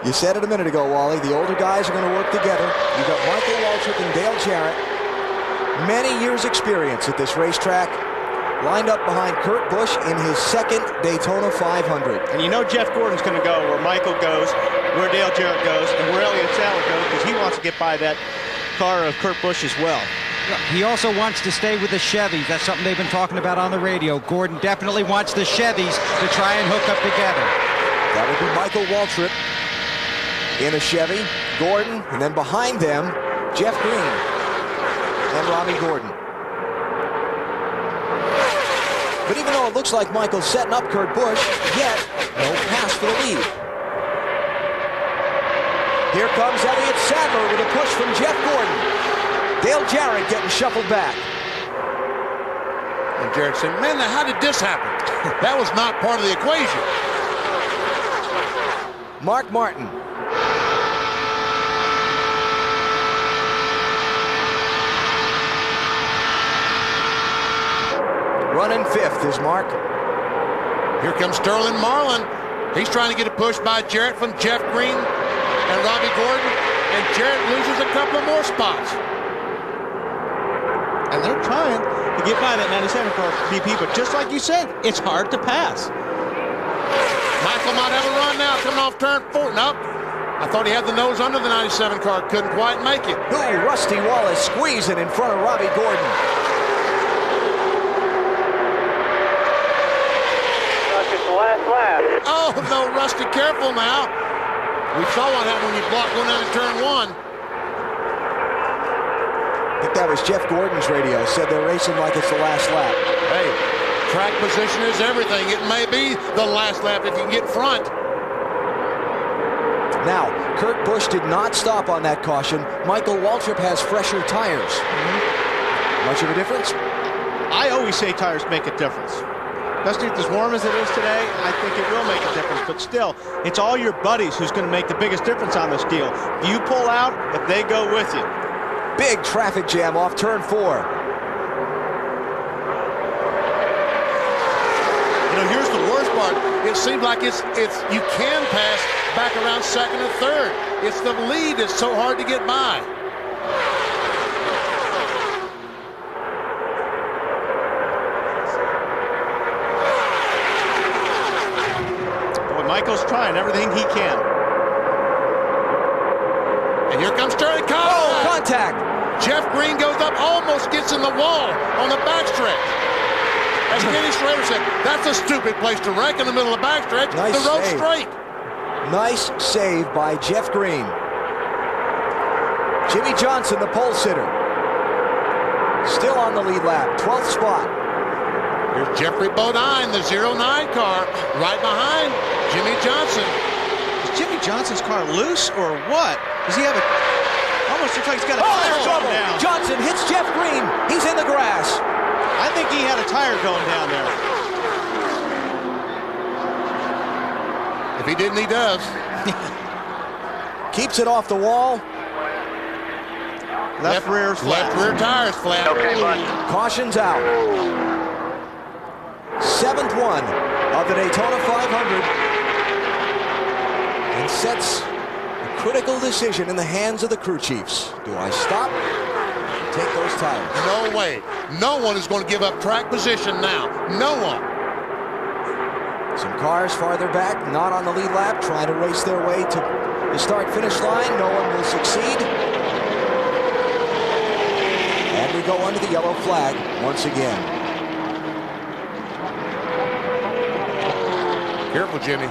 You said it a minute ago, Wally. The older guys are going to work together. You've got Michael Waltrip and Dale Jarrett. Many years' experience at this racetrack. Lined up behind Kurt Busch in his second Daytona 500. And you know Jeff Gordon's going to go where Michael goes, where Dale Jarrett goes, and where Elliott Sadler goes, because he wants to get by that car of Kurt Busch as well. He also wants to stay with the Chevys. That's something they've been talking about on the radio. Gordon definitely wants the Chevys to try and hook up together. That would be Michael Waltrip in a Chevy, Gordon, and then behind them, Jeff Green and Robbie Gordon. But even though it looks like Michael's setting up Kurt Busch, yet no pass for the lead. Here comes Elliott Sadler with a push from Jeff Gordon. Dale Jarrett getting shuffled back. And Jarrett said, man, how did this happen? That was not part of the equation. Mark Martin. Running 5th is Mark. Here comes Sterling Marlin. He's trying to get a push by Jarrett from Jeff Green and Robbie Gordon. And Jarrett loses a couple of more spots. And they're trying to get by that 97 car BP, but just like you said, it's hard to pass. Michael might have a run now, coming off turn 4. Nope. I thought he had the nose under the 97 car. Couldn't quite make it. Ooh, Rusty Wallace squeezing in front of Robbie Gordon. Oh, no, Rusty, careful now. We saw what happened when you blocked going down in turn 1. I think that was Jeff Gordon's radio. Said they're racing like it's the last lap. Hey, track position is everything. It may be the last lap if you can get front. Now, Kurt Busch did not stop on that caution. Michael Waltrip has fresher tires. Much of a difference? I always say tires make a difference. Especially as warm as it is today, I think it will make a difference. But still, it's all your buddies who's going to make the biggest difference on this deal. If you pull out, if they go with you. Big traffic jam off turn 4. You know, here's the worst part. It seems like it's you can pass back around 2nd or 3rd. It's the lead that's so hard to get by. Michael's trying everything he can. And here comes Sterling. Oh, contact. Jeff Green goes up, almost gets in the wall on the backstretch. As Kenny Schrader said, that's a stupid place to wreck in the middle of the backstretch. Nice the road's save. straight. Nice save by Jeff Green. Jimmy Johnson, the pole sitter. Still on the lead lap, 12th spot. Here's Jeffrey Bodine, the 09 car, right behind Jimmy Johnson. Is Jimmy Johnson's car loose or what? Does he have a... Almost looks like he's got a tire going down. Johnson hits Jeff Green. He's in the grass. I think he had a tire going down there. If he didn't, he does. Keeps it off the wall. Left rear's flat. Left rear tire's flat. Okay, bud. Caution's out. 7th one of the Daytona 500. And sets a critical decision in the hands of the crew chiefs. Do I stop? Take those tires. No way. No one is going to give up track position now. No one. Some cars farther back, not on the lead lap, trying to race their way to the start-finish line. No one will succeed. And we go under the yellow flag once again. Careful, Jimmy.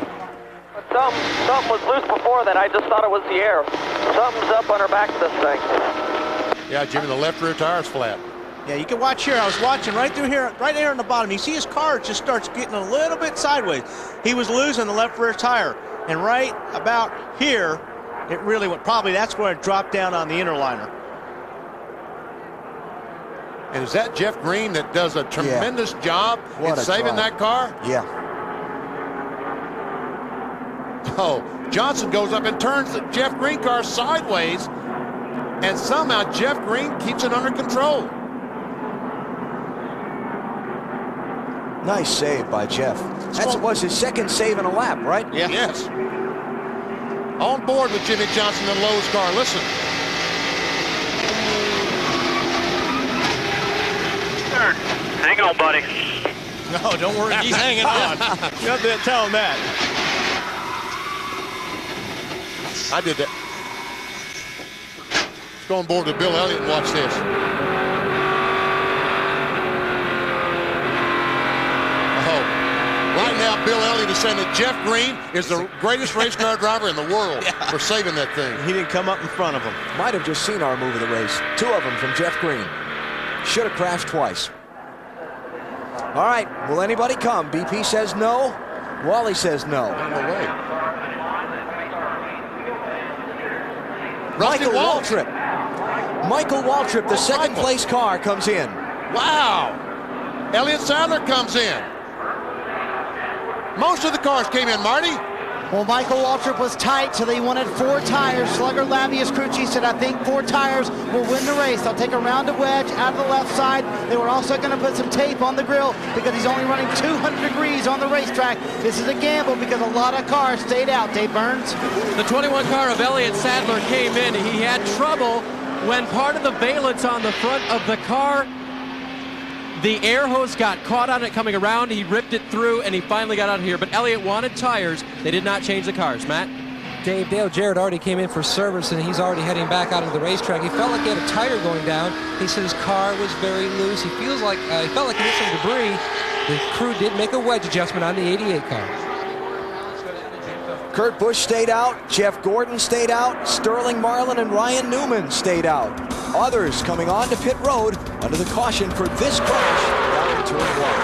Something was loose before that. I just thought it was the air. Something's up on her back of this thing. Yeah, Jimmy, the left rear tire's flat. Yeah, you can watch here. I was watching right through here, right there on the bottom. You see his car just starts getting a little bit sideways. He was losing the left rear tire. And right about here, it really went, probably that's where it dropped down on the inner liner. And is that Jeff Green that does a tremendous job in saving that car? Yeah. Oh, Johnson goes up and turns the Jeff Green car sideways, and somehow Jeff Green keeps it under control. Nice save by Jeff. That was his second save in a lap, right? Yeah. Yes. On board with Jimmy Johnson and Lowe's car. Listen. Hang on, buddy. No, don't worry. He's hanging on. You have to tell him that. I did that. Let's go on board with Bill Elliott and watch this. Right now, Bill Elliott is saying that Jeff Green is the greatest race car driver in the world for saving that thing. He didn't come up in front of him. Might have just seen our move of the race. 2 of them from Jeff Green. Should have crashed twice. All right, will anybody come? BP says no. Wally says no. No way. Michael Waltrip. Michael Waltrip, the second place car, comes in. Wow. Elliott Sadler comes in. Most of the cars came in, Marty. Well, Michael Waltrip was tight, so they wanted 4 tires. Slugger Lavius crew chief said, I think 4 tires will win the race. They'll take a rounded wedge out of the left side. They were also going to put some tape on the grill because he's only running 200 degrees on the racetrack. This is a gamble because a lot of cars stayed out. Dave Burns. The 21 car of Elliott Sadler came in. He had trouble when part of the valence on the front of the car, the air hose got caught on it coming around. He ripped it through, and he finally got out of here. But Elliott wanted tires. They did not change the cars. Matt? Dave, Dale Jarrett already came in for service, and he's already heading back out into the racetrack. He felt like he had a tire going down. He said his car was very loose. He felt like he hit some debris. The crew did make a wedge adjustment on the 88 car. Kurt Busch stayed out. Jeff Gordon stayed out. Sterling Marlin and Ryan Newman stayed out. Others coming on to pit road under the caution for this crash down in turn 1.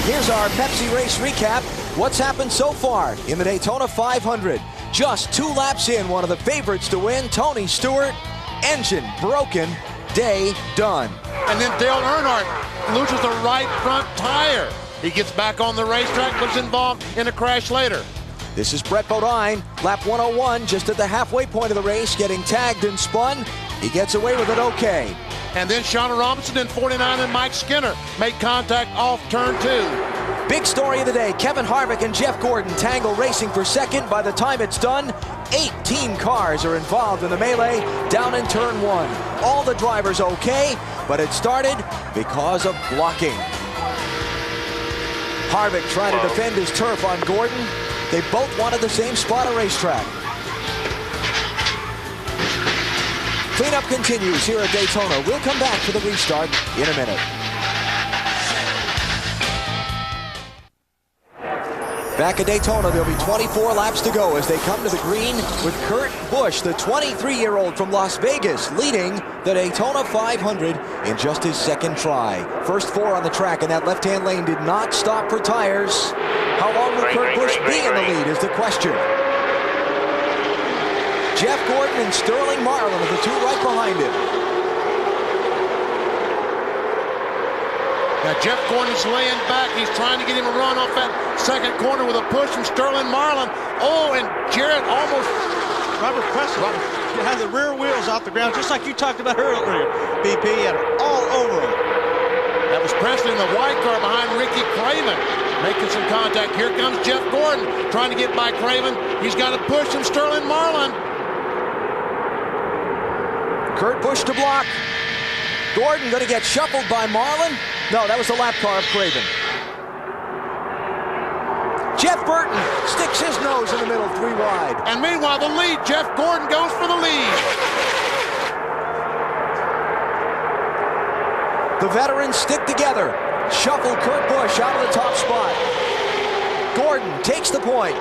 Here's our Pepsi race recap. What's happened so far in the Daytona 500? Just 2 laps in, one of the favorites to win, Tony Stewart. Engine broken, day done. And then Dale Earnhardt loses the right front tire. He gets back on the racetrack, but is involved in a crash later. This is Brett Bodine, lap 101, just at the halfway point of the race, getting tagged and spun. He gets away with it okay. And then Shauna Robinson in 49 and Mike Skinner make contact off turn 2. Big story of the day, Kevin Harvick and Jeff Gordon tangle racing for second. By the time it's done, 18 cars are involved in the melee down in turn 1. All the drivers okay, but it started because of blocking. Harvick trying to defend his turf on Gordon. They both wanted the same spot of racetrack. Cleanup continues here at Daytona. We'll come back for the restart in a minute. Back at Daytona, there'll be 24 laps to go as they come to the green with Kurt Busch, the 23-year-old from Las Vegas, leading the Daytona 500 in just his second try. First 4 on the track, and that left-hand lane did not stop for tires. How long will Kurt Busch be in the lead is the question. Jeff Gordon and Sterling Marlin are the 2 right behind him. Now Jeff Gordon's laying back. He's trying to get him a run off that second corner with a push from Sterling Marlin. Oh, and Jarrett almost... Robert Preston had the rear wheels off the ground, just like you talked about earlier. BP had it all over him. That was Preston in the white car behind Ricky Craven, making some contact. Here comes Jeff Gordon trying to get by Craven. He's got a push from Sterling Marlin. Kurt Busch to block. Gordon going to get shuffled by Marlin. No, that was the lap car of Craven. Jeff Burton sticks his nose in the middle, 3 wide. And meanwhile, the lead, Jeff Gordon goes for the lead. The veterans stick together. Shuffle Kurt Busch out of the top spot. Gordon takes the point.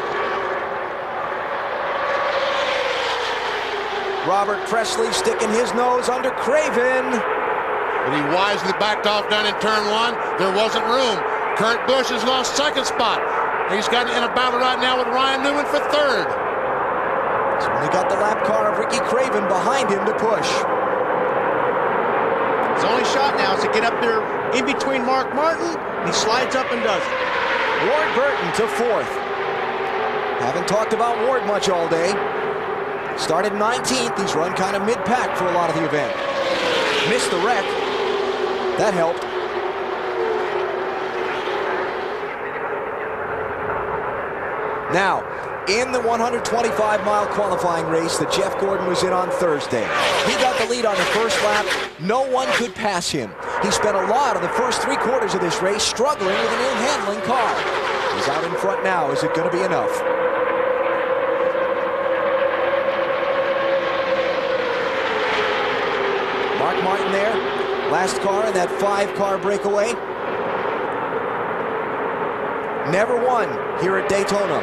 Robert Presley sticking his nose under Craven. But he wisely backed off down in turn 1. There wasn't room. Kurt Busch has lost second spot. He's got in a battle right now with Ryan Newman for third. So only got the lap car of Ricky Craven behind him to push. His only shot now is to get up there in between Mark Martin. He slides up and does it. Ward Burton to 4th. Haven't talked about Ward much all day. Started 19th. He's run kind of mid-pack for a lot of the event. Missed the wreck. That helped. Now, in the 125-mile qualifying race that Jeff Gordon was in on Thursday, he got the lead on the first lap. No one could pass him. He spent a lot of the first 3 quarters of this race struggling with an ill-handling car. He's out in front now. Is it going to be enough? Mark Martin there. Last car in that 5-car breakaway. Never won here at Daytona.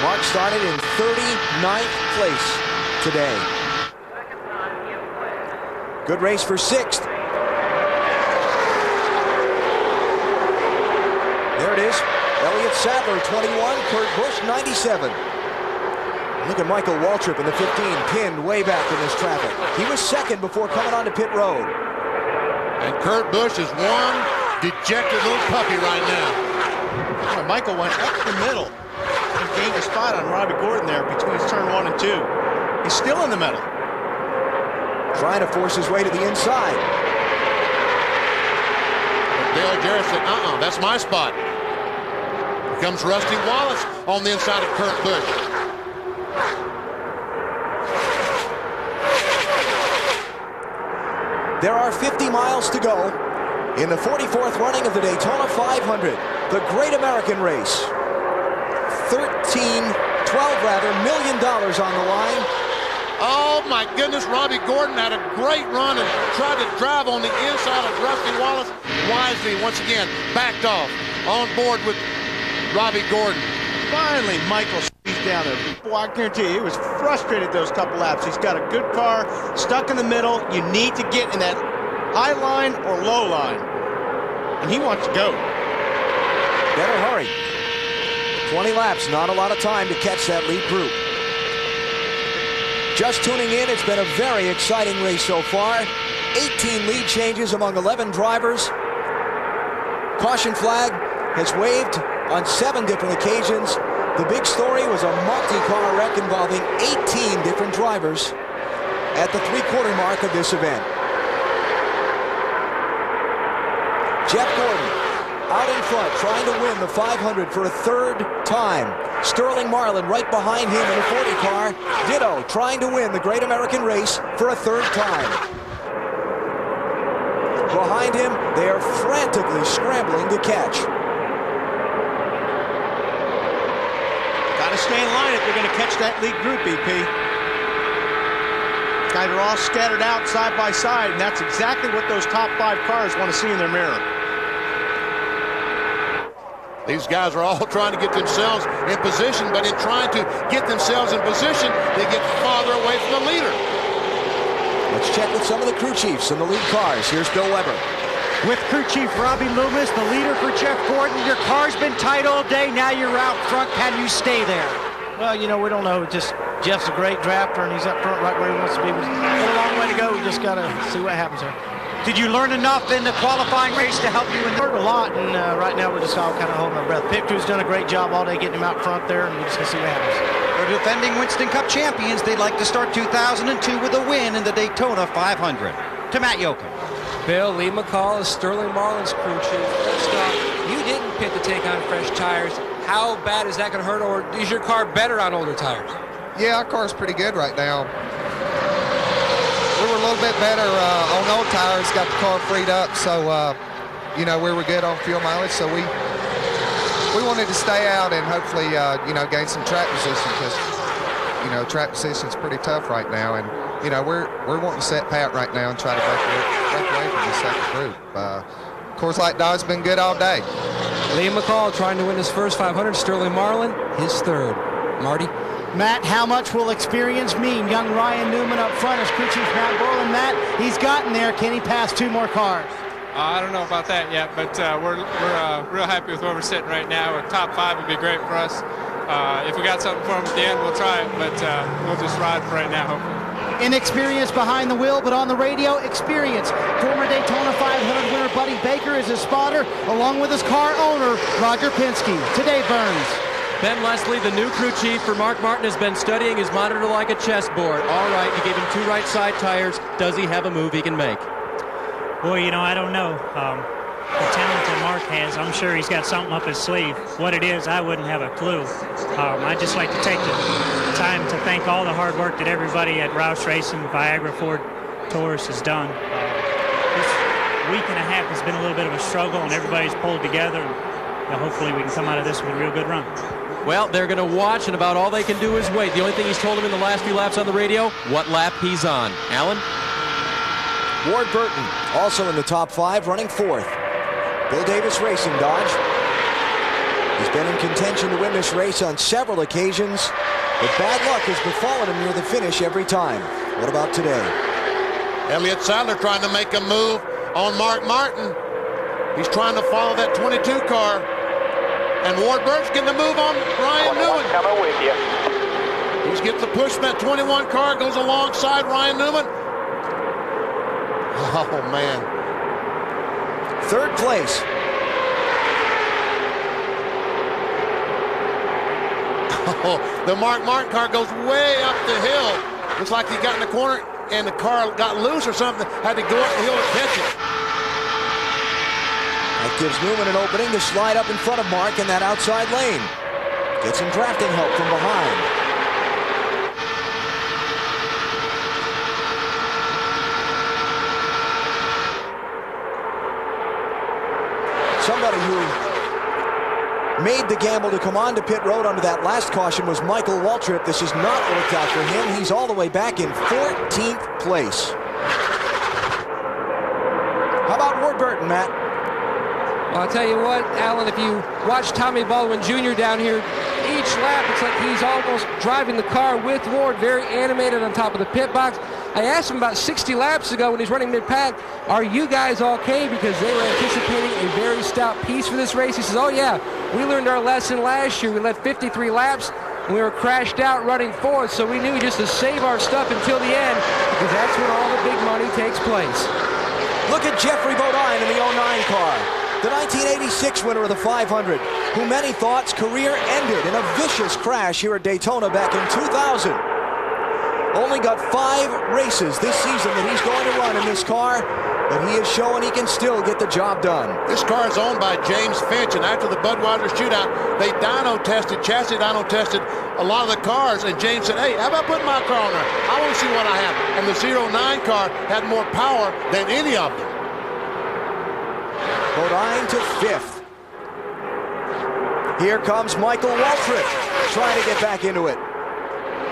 Mark started in 39th place today. Good race for 6th. There it is. Elliott Sadler, 21. Kurt Busch, 97. Look at Michael Waltrip in the 15, pinned way back in this traffic. He was second before coming onto pit road. And Kurt Busch is one dejected little puppy right now. Oh, Michael went up the middle and gained a spot on Robbie Gordon there between turn 1 and 2. He's still in the middle. Trying to force his way to the inside. But Dale Jarrett said, that's my spot. Here comes Rusty Wallace on the inside of Kurt Busch. There are 50 miles to go in the 44th running of the Daytona 500, the Great American Race. $12 million on the line. Oh my goodness, Robbie Gordon had a great run and tried to drive on the inside of Rusty Wallace. Wisely, once again, backed off on board with Robbie Gordon. Finally, Michael squeezed down there. Boy, I guarantee you, he was frustrated those couple laps. He's got a good car, stuck in the middle. You need to get in that high line or low line. And he wants to go. Better hurry. 20 laps, not a lot of time to catch that lead group. Just tuning in, it's been a very exciting race so far. 18 lead changes among 11 drivers. Caution flag has waved on 7 different occasions. The big story was a multi-car wreck involving 18 different drivers at the 3/4 mark of this event. Jeff Gordon out in front, trying to win the 500 for a 3rd time. Sterling Marlin right behind him in a 40 car. Ditto, trying to win the Great American Race for a 3rd time. Behind him, they are frantically scrambling to catch. Got to stay in line if they're going to catch that lead group, BP. Guys are all scattered out side by side, and that's exactly what those top 5 cars want to see in their mirror. These guys are all trying to get themselves in position, but in trying to get themselves in position, they get farther away from the leader. Let's check with some of the crew chiefs in the lead cars. Here's Bill Weber. With crew chief Robbie Loomis, the leader for Jeff Gordon. Your car's been tight all day. Now you're out front. Can you stay there? Well, you know, we don't know. Just Jeff's a great drafter, and he's up front right where he wants to be. We've got a long way to go. We just got to see what happens here. Did you learn enough in the qualifying race to help you in the... Learned a lot, and right now we're just all kind of holding our breath. Pit crew's done a great job all day getting him out front there, and we're just going to see what happens. For defending Winston Cup champions, they'd like to start 2002 with a win in the Daytona 500. To Matt Yoakum. Bill, Lee McCall is Sterling Marlin's crew chief. First off, you didn't pit to take on fresh tires. How bad is that going to hurt, or is your car better on older tires? Yeah, our car's pretty good right now. We were a little bit better on old tires, got the car freed up, so, you know, we were good on fuel mileage, so we we wanted to stay out and hopefully, you know, gain some track position because, you know, track position is pretty tough right now. And, you know, we're wanting to set pat right now and try to break away from the second group. Coors Light Dodge has been good all day. Liam McCall trying to win his first 500. Sterling Marlin, his third. Marty? Matt, how much will experience mean? Young Ryan Newman up front as crew chief Matt Borland. Matt, he's gotten there. Can he pass 2 more cars? I don't know about that yet, but we're real happy with where we're sitting right now. A top 5 would be great for us. If we got something for him at the end, we'll try it, but we'll just ride for right now, hopefully. Inexperience behind the wheel, but on the radio, experience. Former Daytona 500 winner Buddy Baker is his spotter, along with his car owner, Roger Penske. Today, Burns. Ben Leslie, the new crew chief for Mark Martin, has been studying his monitor like a chessboard. All right, you gave him 2 right side tires. Does he have a move he can make? Boy, you know, I don't know. The talent that Mark has, I'm sure he's got something up his sleeve. What it is, I wouldn't have a clue. I'd just like to take the time to thank all the hard work that everybody at Roush Racing, Viagra, Ford, Taurus has done. This week and a half has been a little bit of a struggle, and everybody's pulled together. And, hopefully we can come out of this with a real good run. Well, they're going to watch, and about all they can do is wait. The only thing he's told them in the last few laps on the radio, what lap he's on. Alan? Ward Burton, also in the top 5, running 4th. Bill Davis Racing Dodge. He's been in contention to win this race on several occasions, but bad luck has befallen him near the finish every time. What about today? Elliott Sadler trying to make a move on Mark Martin. He's trying to follow that 22 car. And Ward Burton's getting the move on Ryan Newman. Coming with you. He gets the push from that 21 car, goes alongside Ryan Newman. Oh, man. 3rd place. Oh, the Mark Martin car goes way up the hill. Looks like he got in the corner and the car got loose or something. Had to go up the hill to catch it. That gives Newman an opening to slide up in front of Mark in that outside lane. Get some drafting help from behind. Somebody who made the gamble to come on to pit road under that last caution was Michael Waltrip. This has not worked out for him. He's all the way back in 14th place. How about Ward Burton, Matt? Well, I'll tell you what, Alan, if you watch Tommy Baldwin Jr. down here, each lap it's like he's almost driving the car with Ward, very animated on top of the pit box. I asked him about 60 laps ago when he's running mid-pack, are you guys okay? Because they were anticipating a very stout piece for this race. He says, oh yeah, we learned our lesson last year. We led 53 laps and we were crashed out running 4th, so we knew just to save our stuff until the end because that's when all the big money takes place. Look at Jeffrey Bodine in the 09 car. The 1986 winner of the 500, who many thought's career ended in a vicious crash here at Daytona back in 2000. Only got 5 races this season that he's going to run in this car, but he has shown he can still get the job done. This car is owned by James Finch, and after the Budweiser shootout, they chassis dyno tested a lot of the cars, and James said, hey, how about putting my car on there? I want to see what I have. And the 09 car had more power than any of them. Bodine to 5th. Here comes Michael Waltrip trying to get back into it.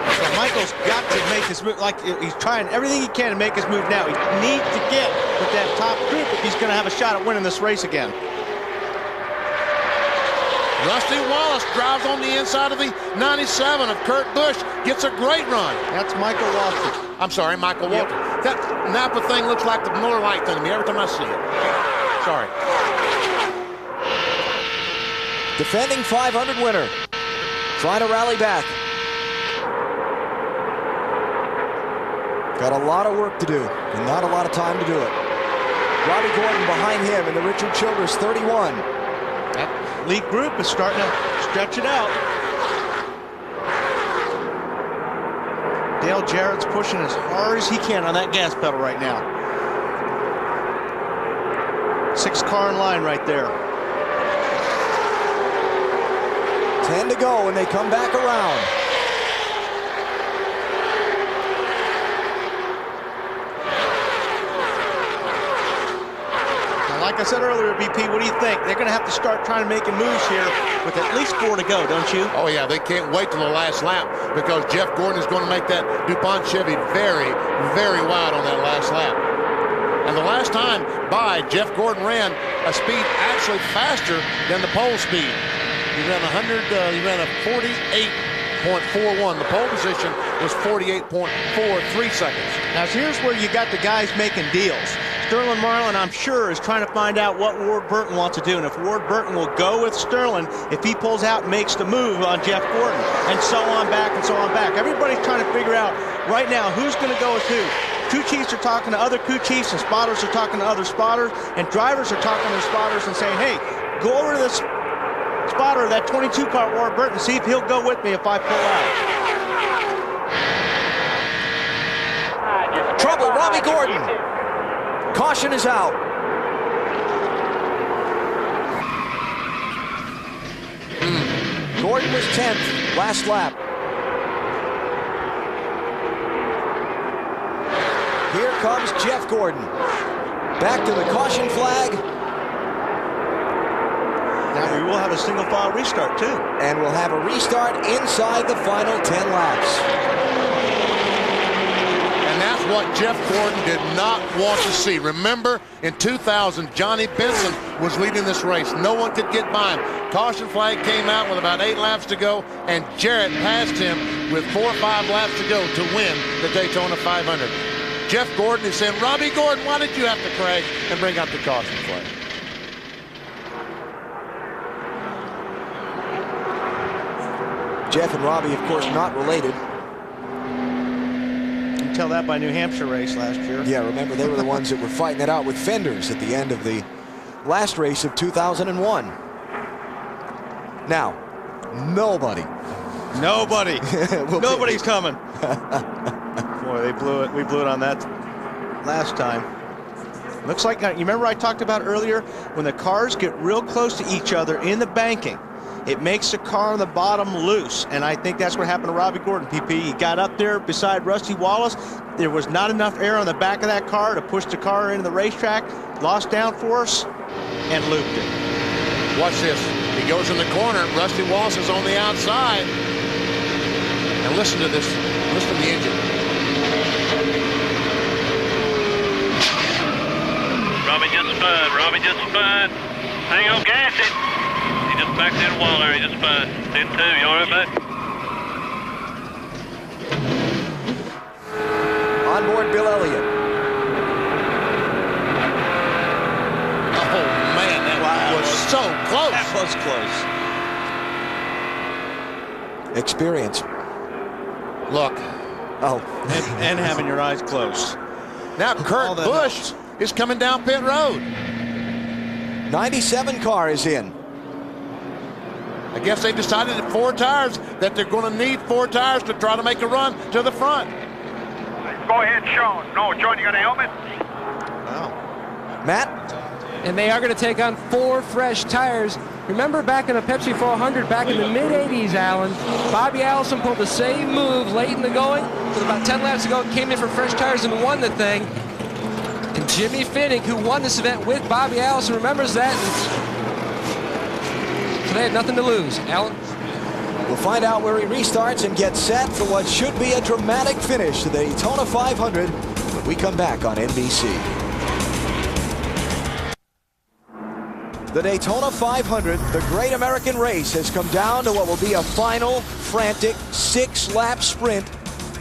So Michael's got to make this move. Like he's trying everything he can to make his move now. He needs to get with that top group if he's going to have a shot at winning this race again. Rusty Wallace drives on the inside of the 97 of Kurt Busch, gets a great run. That's Michael Waltrip. I'm sorry, Michael Waltrip. That Napa thing looks like the Miller Lite thing to me every time I see it. Sorry. Defending 500 winner, trying to rally back. Got a lot of work to do and not a lot of time to do it. Robbie Gordon behind him in the Richard Childress 31. That lead group is starting to stretch it out. Dale Jarrett's pushing as hard as he can on that gas pedal right now. 6 car in line right there. 10 to go and they come back around. I like I said earlier, BP, what do you think? They're going to have to start trying to make moves here with at least 4 to go, don't you? Oh, yeah, they can't wait till the last lap because Jeff Gordon is going to make that DuPont Chevy very, very wide on that last lap. And the last time by, Jeff Gordon ran a speed actually faster than the pole speed. He ran he ran a 48.41. The pole position was 48.43 seconds. Now here's where you got the guys making deals. Sterling Marlin, I'm sure, is trying to find out what Ward Burton wants to do. And if Ward Burton will go with Sterling, if he pulls out and makes the move on Jeff Gordon, and so on back and so on back. Everybody's trying to figure out right now who's going to go with who. Crew chiefs are talking to other crew chiefs, and spotters are talking to other spotters, and drivers are talking to spotters and saying, hey, go over to this spotter of that 22 car, Ward Burton, see if he'll go with me if I pull out. Trouble, Robbie Gordon. Caution is out. Gordon was 10th last lap. Here comes Jeff Gordon. Back to the caution flag. Now we will have a single file restart too. And we'll have a restart inside the final 10 laps. And that's what Jeff Gordon did not want to see. Remember, in 2000, Johnny Benson was leading this race. No one could get by him. Caution flag came out with about 8 laps to go, and Jarrett passed him with 4 or 5 laps to go to win the Daytona 500. Jeff Gordon is saying, Robbie Gordon, why did you have to crash and bring out the caution flag? Jeff and Robbie, of course, not related. You can tell that by New Hampshire race last year. Yeah, remember, they were the ones that were fighting it out with fenders at the end of the last race of 2001. Now, nobody. Nobody's coming. Boy, they blew it. We blew it on that last time. Looks like, you remember I talked about earlier, when the cars get real close to each other in the banking, it makes the car on the bottom loose, and I think that's what happened to Robbie Gordon, PP. He got up there beside Rusty Wallace. There was not enough air on the back of that car to push the car into the racetrack, lost downforce, and looped it. Watch this. He goes in the corner. Rusty Wallace is on the outside. And listen to this. Listen to the engine. Robbie just spun. Hang on, gas it. He just backed in a wall there. He just spun. 10-2. You all right, bud? On board Bill Elliott. Oh, man, that was so close. That was close. Experience. Look. Oh. And having your eyes closed. Now Kurt Busch is coming down pit road. 97 car is in. I guess they decided at 4 tires that they're going to need 4 tires to try to make a run to the front. Go ahead, Sean. No, Sean, you got a helmet? Matt? And they are going to take on 4 fresh tires. Remember back in the Pepsi 400 back in the mid-'80s, Alan, Bobby Allison pulled the same move late in the going. With about 10 laps to go, came in for fresh tires and won the thing. And Jimmy Finnick, who won this event with Bobby Allison, remembers that. So they had nothing to lose. Alan? We'll find out where he restarts and gets set for what should be a dramatic finish to the Daytona 500 when we come back on NBC. The Daytona 500, the great American race, has come down to what will be a final, frantic 6-lap sprint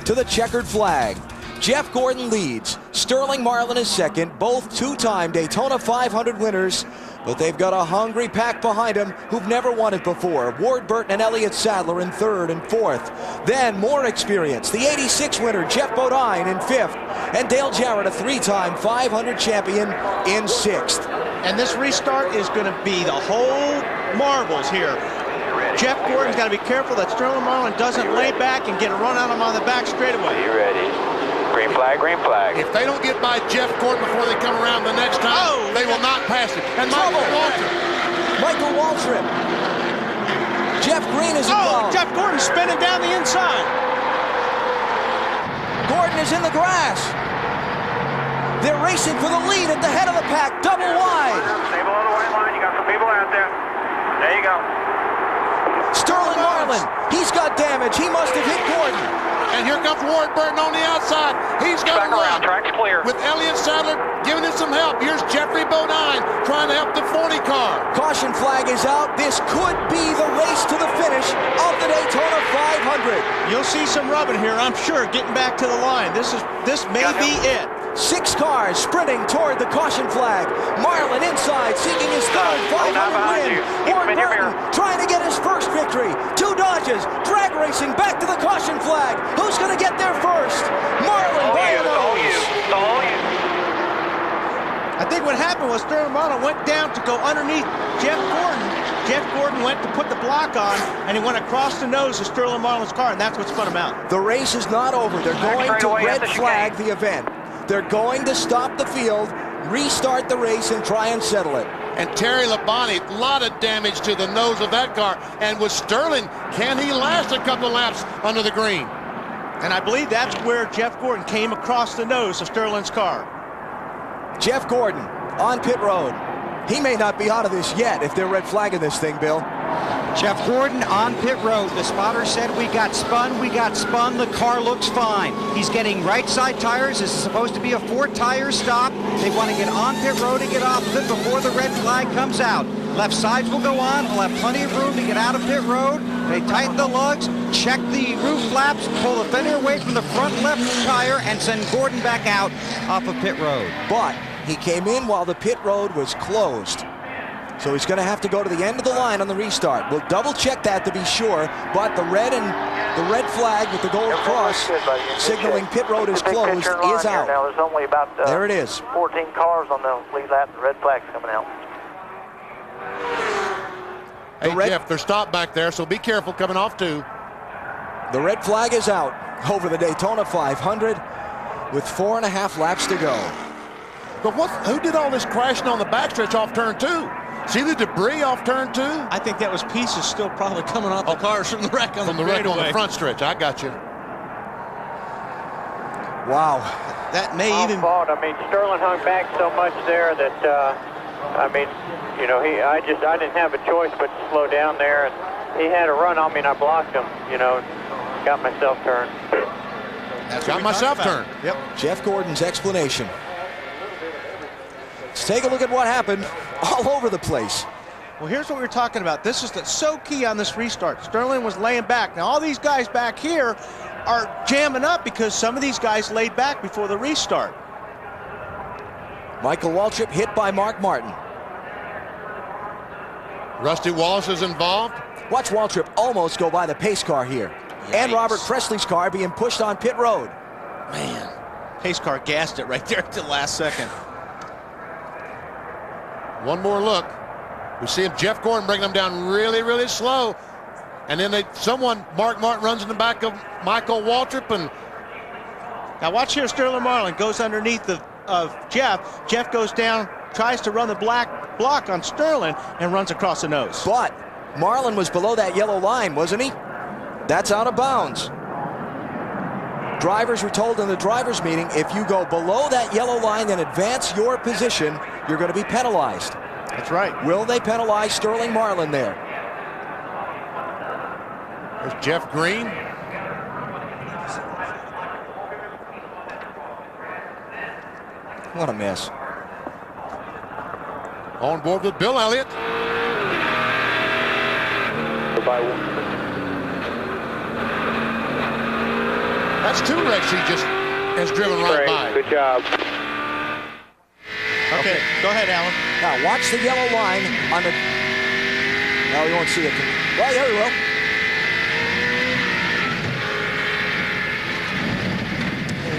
to the checkered flag. Jeff Gordon leads. Sterling Marlin is second, both 2-time Daytona 500 winners. But they've got a hungry pack behind them who've never won it before. Ward Burton and Elliott Sadler in 3rd and 4th. Then more experience. The 86 winner, Jeff Bodine, in 5th. And Dale Jarrett, a 3-time 500 champion, in 6th. And this restart is going to be the whole marbles here. Jeff Gordon's got to be careful that Sterling Marlin doesn't lay back and get a run on him on the back straightaway. You ready? Green flag, green flag. If they don't get by Jeff Gordon before they come around the next time, they will not pass it. And Michael Waltrip. Jeff Green is involved. Jeff Gordon spinning down the inside. Gordon is in the grass. They're racing for the lead at the head of the pack, double wide. Stay below the white line. You got some people out there. There you go. Sterling Marlin, he's got damage. He must have hit Gordon. And here comes Ward Burton on the outside. He's got to run. Track's clear. With Elliott Sadler giving him some help. Here's Jeffrey Bodine trying to help the 40 car. Caution flag is out. This could be the race to the finish of the Daytona 500. You'll see some rubbing here, I'm sure, getting back to the line. This may be it. 6 cars sprinting toward the caution flag. Marlin inside, seeking his third 500 win. Ward Burton trying to get his first victory. 2 Dodges, drag racing back to the caution flag. Who's going to get there first? Marlin by a nose. I think what happened was Sterling Marlin went down to go underneath Jeff Gordon. Jeff Gordon went to put the block on, and he went across the nose of Sterling Marlin's car, and that's what spun him out. The race is not over. They're going to red flag the event. They're going to stop the field, restart the race, and try and settle it. And Terry Labonte, a lot of damage to the nose of that car. And with Sterling, can he last a couple laps under the green? And I believe that's where Jeff Gordon came across the nose of Sterling's car. Jeff Gordon on pit road. He may not be out of this yet if they're red flagging this thing, Bill. Jeff Gordon on pit road. The spotter said we got spun, the car looks fine. He's getting right side tires. This is supposed to be a 4-tire stop. They want to get on pit road and get off of it before the red flag comes out. Left sides will go on. We'll have plenty of room to get out of pit road. They tighten the lugs, check the roof flaps, pull the fender away from the front left tire, and send Gordon back out off of pit road. But he came in while the pit road was closed. So he's going to have to go to the end of the line on the restart. We'll double check that to be sure, but the red flag with the gold cross signaling pit road is closed is out. Now there's only about there it is. 14 cars on the lead lap, and the red flag's coming out. Hey, Jeff, they're stopped back there, so be careful coming off too. The red flag is out over the Daytona 500 with 4.5 laps to go. But who did all this crashing on the backstretch off turn 2? See the debris off turn 2? I think that was pieces still probably coming off the cars from the wreck on the wreck on the front stretch. I got you. Wow. That may even... fault. I mean, Sterling hung back so much there that, I mean, you know, I didn't have a choice but to slow down there, and he had a run on me, and I blocked him, you know, got myself turned. Got myself turned. Yep. Jeff Gordon's explanation. Let's take a look at what happened all over the place. Well, here's what we were talking about. This is so key on this restart. Sterling was laying back. Now, all these guys back here are jamming up because some of these guys laid back before the restart. Michael Waltrip hit by Mark Martin. Rusty Wallace is involved. Watch Waltrip almost go by the pace car here. Yikes. And Robert Presley's car being pushed on pit road. Man, pace car gassed it right there at the last second. One more look. We see him, Jeff Gordon, bringing him down really, really slow. And then Mark Martin runs in the back of Michael Waltrip. And now watch here, Sterling Marlin goes underneath of Jeff. Jeff goes down, tries to run the black block on Sterling, and runs across the nose. But Marlin was below that yellow line, wasn't he? That's out of bounds. Drivers were told in the drivers' meeting, if you go below that yellow line and advance your position, you're going to be penalized. That's right. Will they penalize Sterling Marlin there? There's Jeff Green. What a mess. On board with Bill Elliott. That's 2 wrecks he just has driven right by. Good job. Okay, go ahead, Alan. Now watch the yellow line on the... No, you won't see it. Well, there we will.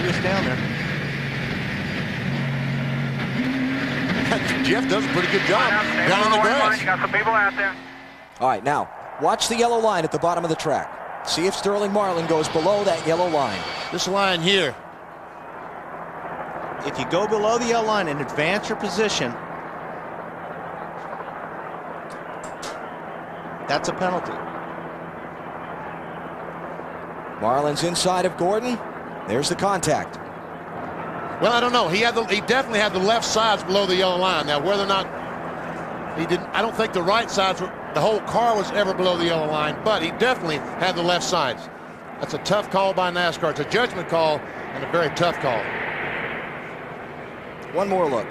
He was down there. Jeff does a pretty good job down on the grass. You got some people out there. All right, now watch the yellow line at the bottom of the track. See if Sterling Marlin goes below that yellow line. This line here. If you go below the yellow line and advance your position, that's a penalty. Marlin's inside of Gordon. There's the contact. Well, I don't know. He definitely had the left sides below the yellow line. Now, whether or not he didn't, I don't think the right sides, the whole car was ever below the yellow line, but he definitely had the left sides. That's a tough call by NASCAR. It's a judgment call and a very tough call. One more look.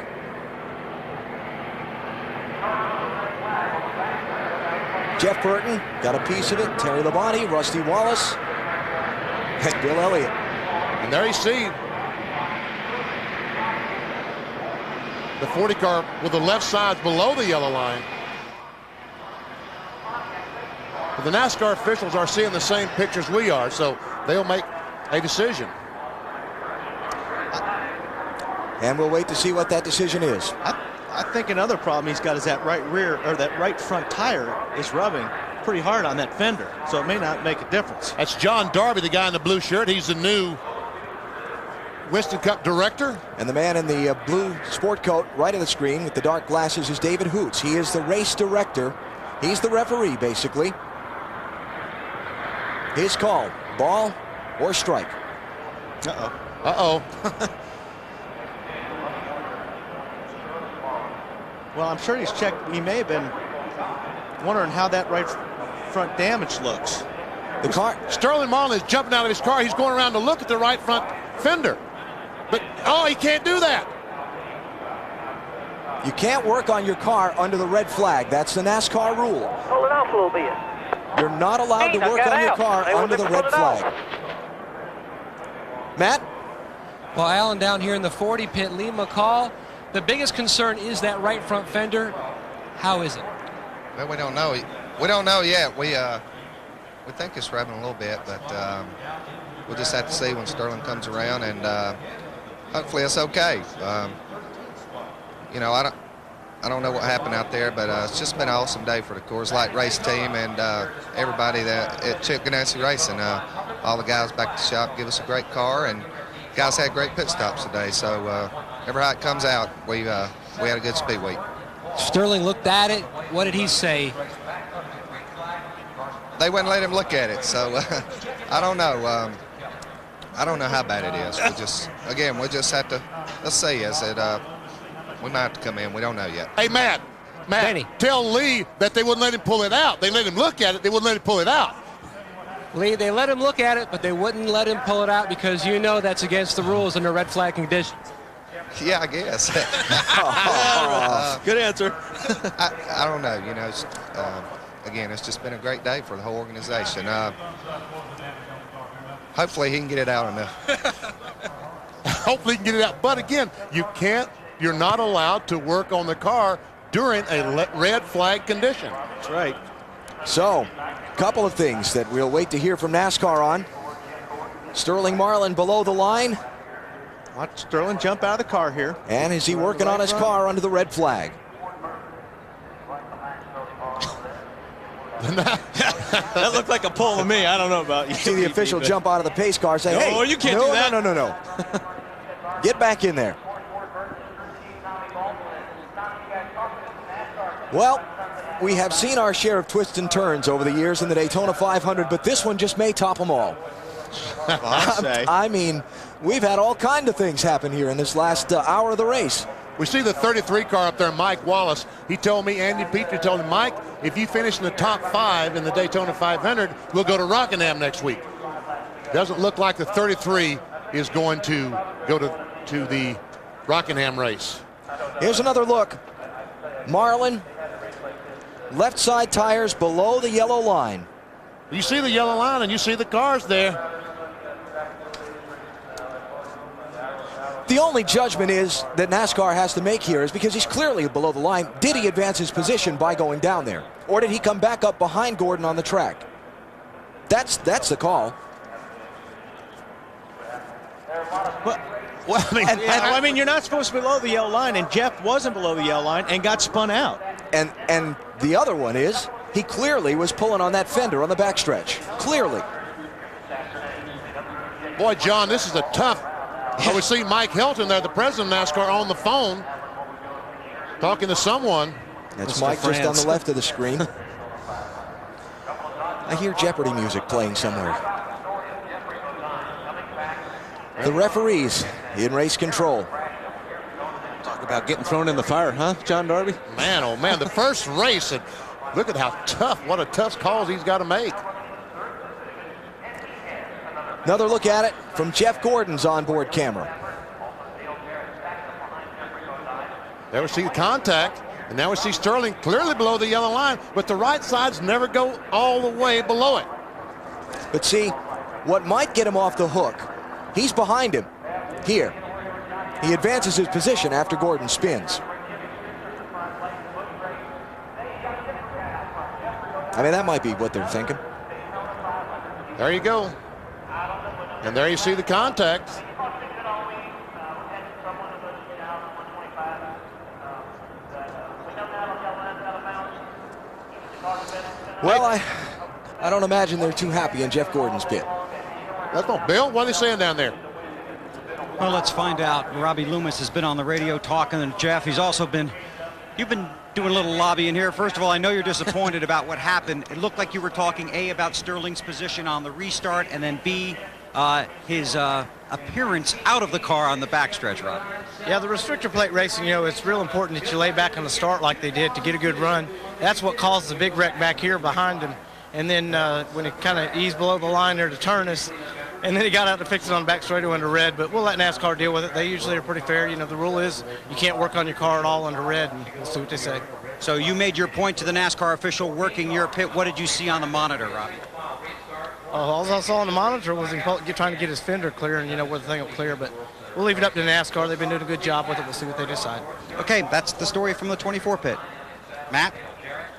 Jeff Burton got a piece of it. Terry Labonte, Rusty Wallace, and Bill Elliott. And there you see the 40 car with the left sides below the yellow line. But the NASCAR officials are seeing the same pictures we are, so they'll make a decision. And we'll wait to see what that decision is. I think another problem he's got is that right rear, or that right front tire is rubbing pretty hard on that fender, so it may not make a difference. That's John Darby, the guy in the blue shirt. He's the new Winston Cup director. And the man in the blue sport coat right of the screen with the dark glasses is David Hoots. He is the race director. He's the referee, basically. His call, ball or strike. Uh-oh. Uh-oh. Well, I'm sure he's checked. He may have been wondering how that right front damage looks. The car. Sterling Marlin is jumping out of his car. He's going around to look at the right front fender. But, oh, he can't do that. You can't work on your car under the red flag. That's the NASCAR rule. Hold it off a little bit. You're not allowed to work on your car under the red flag. Matt? Well, Alan, down here in the 40 pit, Lee McCall, the biggest concern is that right front fender. How is it? Well, we don't know. We don't know yet. We think it's rubbing a little bit, but we'll just have to see when Sterling comes around, and hopefully it's okay. You know, I don't know what happened out there, but it's just been an awesome day for the Coors Light race team and everybody that at Chip Ganassi Racing. All the guys back at the shop give us a great car, and guys had great pit stops today. So every how it comes out, we had a good speed week. Sterling looked at it. What did he say? They wouldn't let him look at it, so I don't know. I don't know how bad it is. We'll just have to, let's see. I said, we might have to come in. We don't know yet. Hey, Matt, Benny. Tell Lee that they wouldn't let him pull it out. They let him look at it. They wouldn't let him pull it out. Lee, they let him look at it, but they wouldn't let him pull it out because you know that's against the rules under red flag conditions. Yeah, I guess. Good answer. I don't know. You know, again, it's just been a great day for the whole organization. Hopefully he can get it out enough. Hopefully he can get it out. But again, you're not allowed to work on the car during a red flag condition. That's right. So, a couple of things that we'll wait to hear from NASCAR on. Sterling Marlin below the line. Watch Sterling jump out of the car here. And is he working on his car under the red flag? That looked like a pull to me. I don't know about you. See the official jump out of the pace car, say, hey, you can't do that. No. Get back in there. Well, we have seen our share of twists and turns over the years in the Daytona 500, but this one just may top them all. I mean, we've had all kinds of things happen here in this last hour of the race. We see the 33 car up there, Mike Wallace. He told me, Andy Petrie told him, Mike, if you finish in the top 5 in the Daytona 500, we'll go to Rockingham next week. Doesn't look like the 33 is going to go to the Rockingham race. Here's another look. Marlin, left side tires below the yellow line. You see the yellow line and you see the cars there. The only judgment is that NASCAR has to make here is because he's clearly below the line. Did he advance his position by going down there? Or did he come back up behind Gordon on the track? That's the call. Well, I mean, you're not supposed to be below the yellow line, and Jeff wasn't below the yellow line and got spun out. And the other one is he clearly was pulling on that fender on the backstretch. Clearly. Boy, John, this is a tough. I would see Mike Hilton there, the president of NASCAR, on the phone talking to someone. That's Mike just on the left of the screen. I hear Jeopardy music playing somewhere. The referees in race control. Talk about getting thrown in the fire, huh, John Darby? Man, oh man, the first race, and look at how tough, what a tough calls he's got to make. Another look at it from Jeff Gordon's onboard camera. There we see the contact, and now we see Sterling clearly below the yellow line, but the right sides never go all the way below it. But see, what might get him off the hook, he's behind him here. He advances his position after Gordon spins. I mean, that might be what they're thinking. There you go. And there you see the contact. Well, I don't imagine they're too happy in Jeff Gordon's pit. That's not Bill. What are they saying down there? Well, let's find out. Robbie Loomis has been on the radio talking to Jeff. He's also been, you've been doing a little lobbying here. First of all, I know you're disappointed about what happened. It looked like you were talking, A, about Sterling's position on the restart, and then B, his appearance out of the car on the backstretch, Rob. Yeah, the restrictor plate racing, you know, it's real important that you lay back on the start like they did to get a good run. That's what caused the big wreck back here behind him. And then when it kind of eased below the line there to turn us, and then he got out to fix it on the back straightaway under red. But we'll let NASCAR deal with it. They usually are pretty fair. You know, the rule is you can't work on your car at all under red, and we'll see what they say. So you made your point to the NASCAR official working your pit. What did you see on the monitor, Robbie? All I saw on the monitor was him trying to get his fender clear and, you know, where the thing will clear. But we'll leave it up to NASCAR. They've been doing a good job with it. We'll see what they decide. Okay, that's the story from the 24 pit. Matt?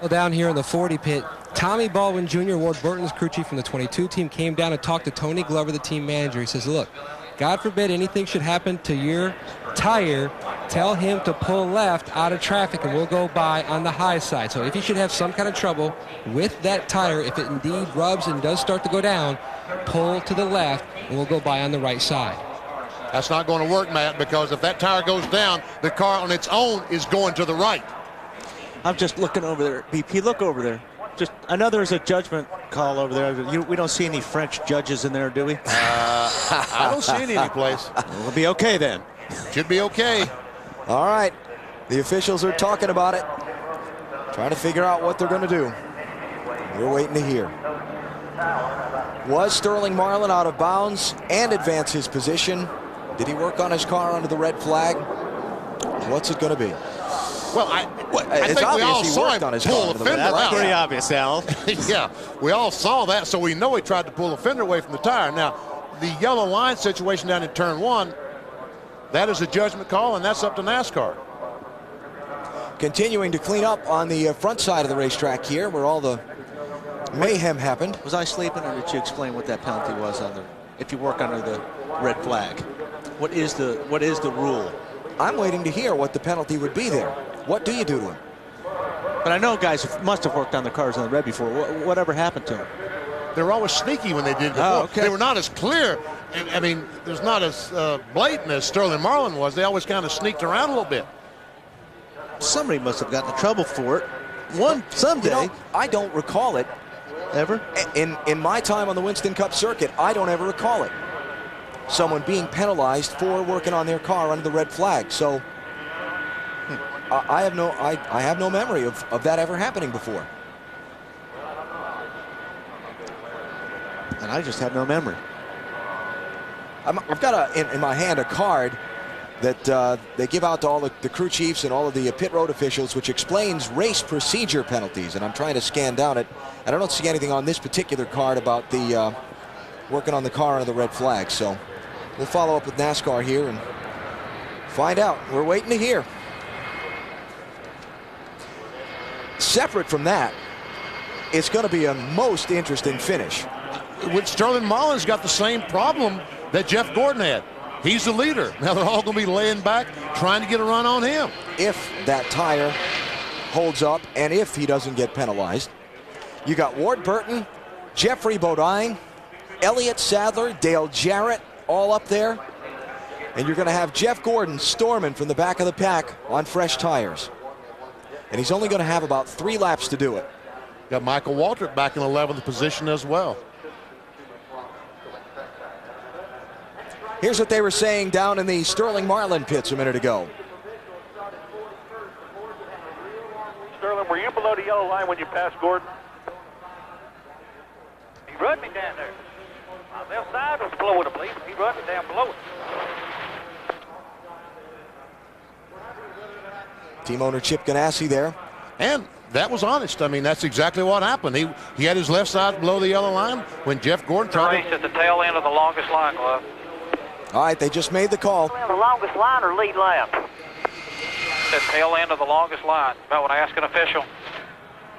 Well, down here in the 40 pit, Tommy Baldwin Jr., Ward Burton's crew chief from the 22 team, came down and talked to Tony Glover, the team manager. He says, look, God forbid anything should happen to your tire, tell him to pull left out of traffic and we'll go by on the high side. So if you should have some kind of trouble with that tire, if it indeed rubs and does start to go down, pull to the left and we'll go by on the right side. That's not going to work, Matt, because if that tire goes down, the car on its own is going to the right. I'm just looking over there. BP, look over there. Just, I know there's a judgment call over there. We don't see any French judges in there, do we? I don't see any place. We'll be okay then. Should be okay. All right. The officials are talking about it, trying to figure out what they're going to do. We're waiting to hear. Was Sterling Marlin out of bounds and advance his position? Did he work on his car under the red flag? What's it going to be? Well, I it's think we all obvious he saw worked him on his pull car. the fender That's out. pretty obvious, Al. Yeah, we all saw that, so we know he tried to pull the fender away from the tire. Now, the yellow line situation down in turn one, that is a judgment call, and that's up to NASCAR. Continuing to clean up on the front side of the racetrack here, where all the mayhem happened. Was I sleeping, or did you explain what that penalty was on the, if you work under the red flag? What is the rule? I'm waiting to hear what the penalty would be there. What do you do to him? But I know guys must have worked on the cars on the red before. Whatever happened to them? They were always sneaky when they did it before. Oh, okay. They were not as clear. I mean, there's not as blatant as Sterling Marlin was. They always kind of sneaked around a little bit. Somebody must have gotten in trouble for it. Someday. You know, I don't recall it. Ever? In my time on the Winston Cup circuit, I don't ever recall it. Someone being penalized for working on their car under the red flag. So I have no memory of that ever happening before. And I just have no memory. I've got in my hand a card that they give out to all the crew chiefs and all of the pit road officials, which explains race procedure penalties. And I'm trying to scan down it, and I don't see anything on this particular card about the working on the car under the red flag. So we'll follow up with NASCAR here and find out. We're waiting to hear. Separate from that, it's going to be a most interesting finish. With Sterling Marlin's got the same problem that Jeff Gordon had. He's the leader. Now they're all going to be laying back, trying to get a run on him. If that tire holds up and if he doesn't get penalized, you got Ward Burton, Jeffrey Bodine, Elliott Sadler, Dale Jarrett, all up there. And you're going to have Jeff Gordon storming from the back of the pack on fresh tires. And he's only going to have about 3 laps to do it. Got Michael Waltrip back in 11th position as well. Here's what they were saying down in the Sterling Marlin pits a minute ago. Sterling, were you below the yellow line when you passed Gordon? He run me down there. My left side was below it, I believe. He run me down below it. Team owner Chip Ganassi there. And that was honest. I mean, that's exactly what happened. He had his left side below the yellow line when Jeff Gordon tried to... at the tail end of the longest line, Glove. All right, they just made the call. The longest line or lead lap? The tail end of the longest line. About what I asked an official.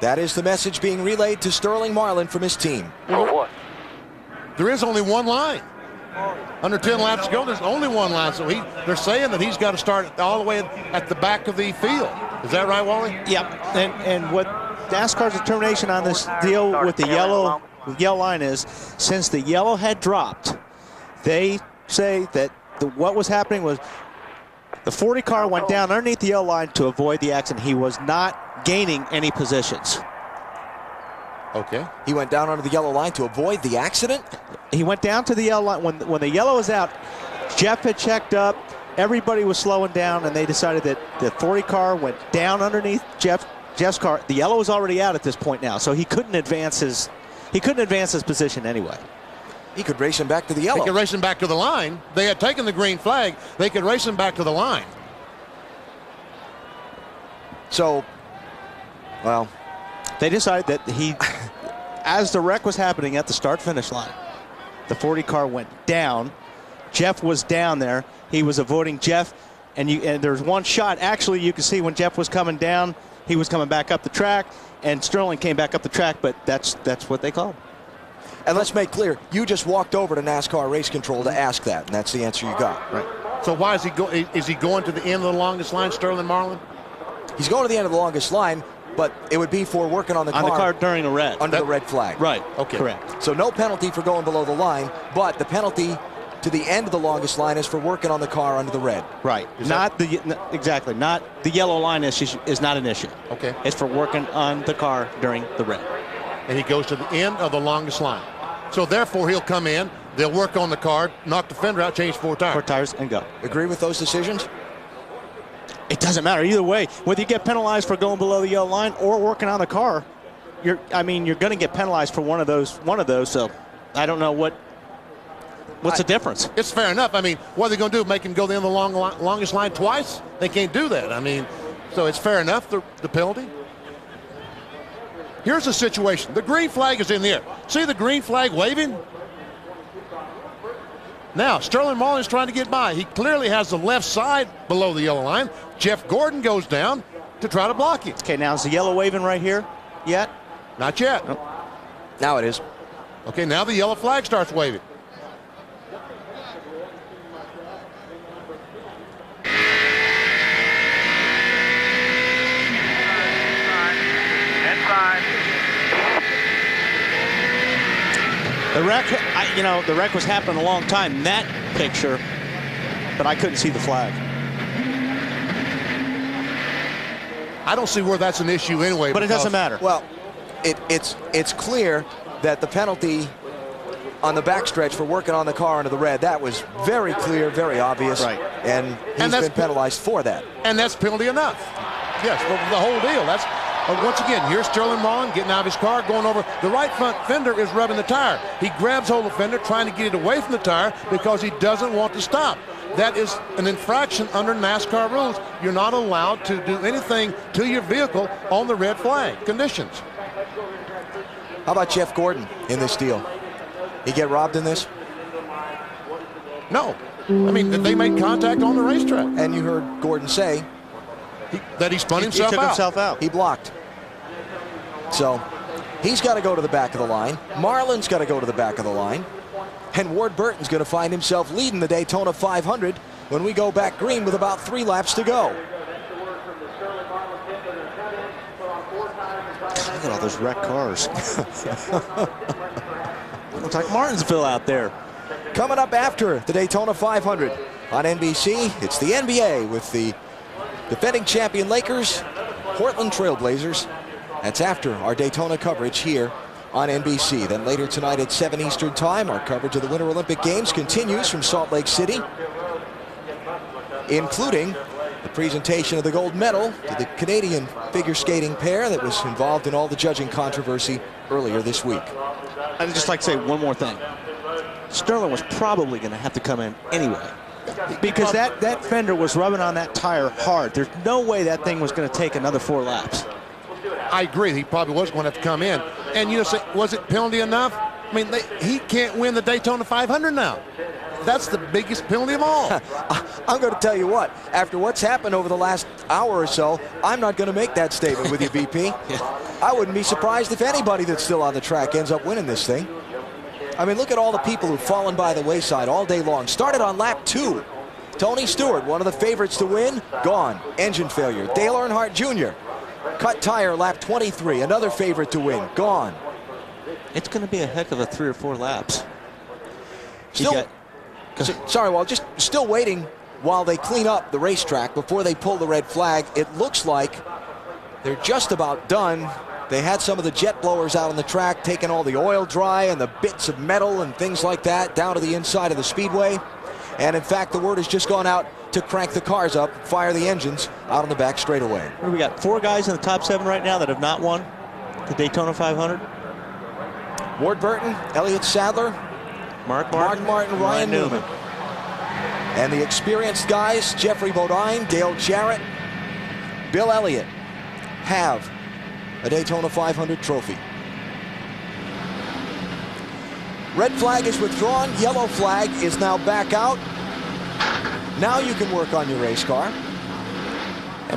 That is the message being relayed to Sterling Marlin from his team. For what? There is only one line. Under 10 laps to go, there's only one line. So they're saying that he's got to start all the way at the back of the field. Is that right, Wally? Yep. And what NASCAR's determination on this deal with the yellow line is, since the yellow had dropped, they say that what was happening was the 40 car went down underneath the yellow line to avoid the accident. He was not gaining any positions. Okay. He went down under the yellow line to avoid the accident? He went down to the yellow line. When the yellow was out, Jeff had checked up. Everybody was slowing down, and they decided that the 40 car went down underneath Jeff's car. The yellow was already out at this point now, so he couldn't advance his position anyway. He could race him back to the yellow. They could race him back to the line. They had taken the green flag. They could race him back to the line. So, well, they decided that as the wreck was happening at the start-finish line, the 40 car went down. Jeff was down there. He was avoiding Jeff, and there's one shot. Actually, you can see when Jeff was coming down, he was coming back up the track, and Sterling came back up the track, but that's what they called. And let's make clear, you just walked over to NASCAR Race Control to ask that, and that's the answer you got. Right. So why is he going to the end of the longest line, Sterling Marlin? He's going to the end of the longest line, but it would be for working on the car. On the car during the red. Under the red flag. Right. Okay. Correct. So no penalty for going below the line, but the penalty to the end of the longest line is for working on the car under the red. Right. Exactly. Not the yellow line is not an issue. Okay. It's for working on the car during the red. And he goes to the end of the longest line. So therefore he'll come in, they'll work on the car, knock the fender out, change 4 tires. 4 tires and go. Agree with those decisions? It doesn't matter either way. Whether you get penalized for going below the yellow line or working on the car, you're going to get penalized for one of those. So I don't know what's the difference. It's fair enough. I mean, what are they going to do? Make him go the end of the longest line twice? They can't do that. I mean, so it's fair enough, the penalty. Here's the situation. The green flag is in the air. See the green flag waving? Now, Sterling Marlin is trying to get by. He clearly has the left side below the yellow line. Jeff Gordon goes down to try to block him. Okay, now is the yellow waving right here yet? Not yet. Nope. Now it is. Okay, now the yellow flag starts waving. The wreck was happening a long time in that picture, but I couldn't see the flag. I don't see where that's an issue anyway. But it doesn't matter. Well, it's clear that the penalty on the backstretch for working on the car under the red, that was very clear, very obvious. Right. And he's been penalized for that. And that's penalty enough. Yes, for the whole deal. That's once again, here's Sterling Marlin getting out of his car, going over. The right front fender is rubbing the tire. He grabs hold of the fender, trying to get it away from the tire because he doesn't want to stop. That is an infraction under NASCAR rules. You're not allowed to do anything to your vehicle on the red flag conditions. How about Jeff Gordon in this deal? He get robbed in this? No. I mean, they made contact on the racetrack. And you heard Gordon say that he spun himself out. He took himself out. He blocked. So he's got to go to the back of the line. Marlin's got to go to the back of the line. And Ward Burton's going to find himself leading the Daytona 500 when we go back green with about 3 laps to go. Look at all those wrecked cars. Looks like Martinsville out there. Coming up after the Daytona 500 on NBC, it's the NBA with the defending champion Lakers, Portland Trailblazers. That's after our Daytona coverage here on NBC. Then later tonight at 7 Eastern Time, our coverage of the Winter Olympic Games continues from Salt Lake City, including the presentation of the gold medal to the Canadian figure skating pair that was involved in all the judging controversy earlier this week. I'd just like to say one more thing. Sterling was probably going to have to come in anyway, because that fender was rubbing on that tire hard. There's no way that thing was going to take another 4 laps. I agree. He probably was going to have to come in. And you know, was it penalty enough? I mean, he can't win the Daytona 500 now. That's the biggest penalty of all. I'm going to tell you what, after what's happened over the last hour or so, I'm not going to make that statement with you, VP. I wouldn't be surprised if anybody that's still on the track ends up winning this thing. I mean, look at all the people who've fallen by the wayside all day long. Started on lap 2. Tony Stewart, one of the favorites to win, gone. Engine failure. Dale Earnhardt Jr., cut tire lap 23, another favorite to win, gone. It's going to be a heck of a 3 or 4 laps. Sorry, Walt, just still waiting while they clean up the racetrack before they pull the red flag. It looks like they're just about done. They had some of the jet blowers out on the track, taking all the oil dry and the bits of metal and things like that down to the inside of the speedway. And in fact, the word has just gone out to crank the cars up, fire the engines out on the back straightaway. We got 4 guys in the top 7 right now that have not won the Daytona 500. Ward Burton, Elliott Sadler, Mark Martin, Ryan Newman. And the experienced guys, Jeffrey Bodine, Dale Jarrett, Bill Elliott, have a Daytona 500 trophy. Red flag is withdrawn. Yellow flag is now back out. Now you can work on your race car.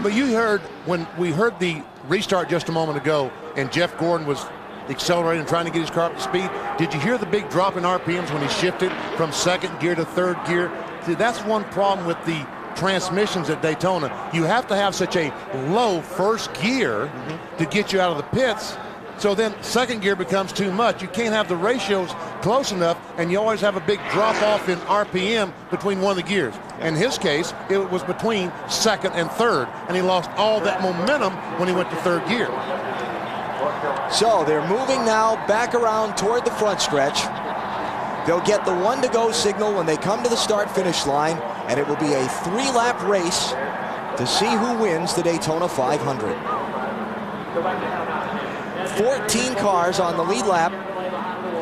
But you heard, when we heard the restart just a moment ago, and Jeff Gordon was accelerating, trying to get his car up to speed. Did you hear the big drop in RPMs when he shifted from 2nd gear to 3rd gear? See, that's one problem with the transmissions at Daytona. You have to have such a low 1st gear to get you out of the pits. So then 2nd gear becomes too much. You can't have the ratios close enough, and you always have a big drop off in RPM between one of the gears. In his case, it was between 2nd and 3rd, and he lost all that momentum when he went to 3rd gear. So they're moving now back around toward the front stretch. They'll get the 1 to go signal when they come to the start-finish line, and it will be a 3-lap race to see who wins the Daytona 500. 14 cars on the lead lap.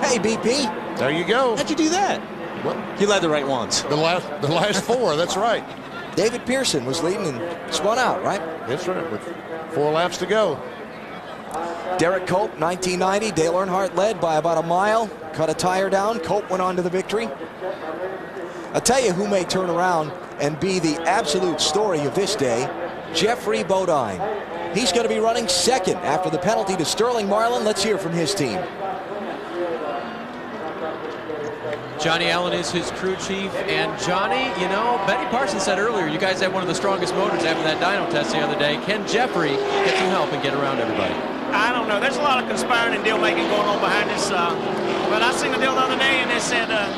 Hey, BP. There you go. How'd you do that? Well, you led the right ones. The last 4, that's right. David Pearson was leading and spun out, right? That's right, with 4 laps to go. Derek Cope, 1990. Dale Earnhardt led by about a mile. Cut a tire down. Cope went on to the victory. I'll tell you who may turn around and be the absolute story of this day, Jeffrey Bodine. He's going to be running 2nd after the penalty to Sterling Marlin. Let's hear from his team. Johnny Allen is his crew chief, and Johnny, you know, Benny Parsons said earlier, you guys had one of the strongest motors after that dyno test the other day. Can Jeffrey get some help and get around everybody? I don't know. There's a lot of conspiring and deal making going on behind this. But I seen the deal the other day, and they said that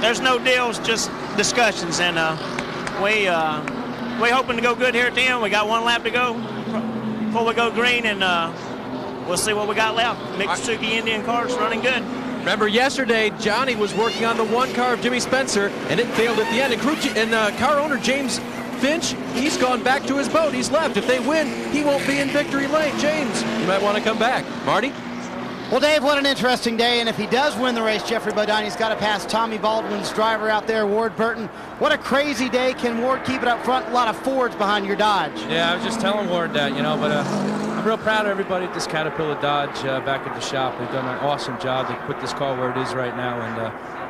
there's no deals, just discussions, and we're hoping to go good here at the end. We got 1 lap to go before we go green, and we'll see what we got left. Mitsubishi Indian cars running good. Remember yesterday, Johnny was working on the 1 car of Jimmy Spencer, and it failed at the end. And car owner James Finch, he's gone back to his boat. He's left. If they win, he won't be in victory lane. James, you might want to come back. Marty? Well, Dave, what an interesting day, and if he does win the race, Jeffrey Bodine, he's got to pass Tommy Baldwin's driver out there, Ward Burton. What a crazy day. Can Ward keep it up front? A lot of Fords behind your Dodge. Yeah, I was just telling Ward that, you know, but I'm real proud of everybody at this Caterpillar Dodge back at the shop. They've done an awesome job to put this car where it is right now, and,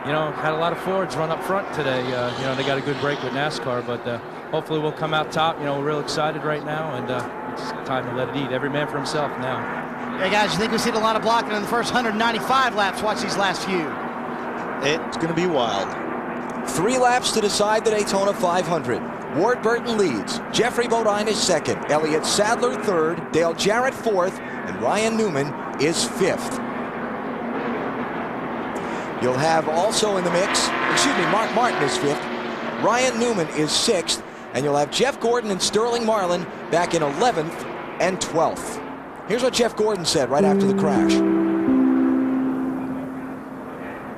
you know, had a lot of Fords run up front today. You know, they got a good break with NASCAR, but hopefully we'll come out top. You know, we're real excited right now, and it's time to let it eat. Every man for himself now. Yeah, guys, you think we've seen a lot of blocking in the first 195 laps? Watch these last few. It's going to be wild. 3 laps to decide the Daytona 500. Ward Burton leads. Jeffrey Bodine is 2nd. Elliott Sadler 3rd. Dale Jarrett 4th. And Ryan Newman is 5th. You'll have also in the mix, Mark Martin is 5th. Ryan Newman is 6th. And you'll have Jeff Gordon and Sterling Marlin back in 11th and 12th. Here's what Jeff Gordon said right after the crash.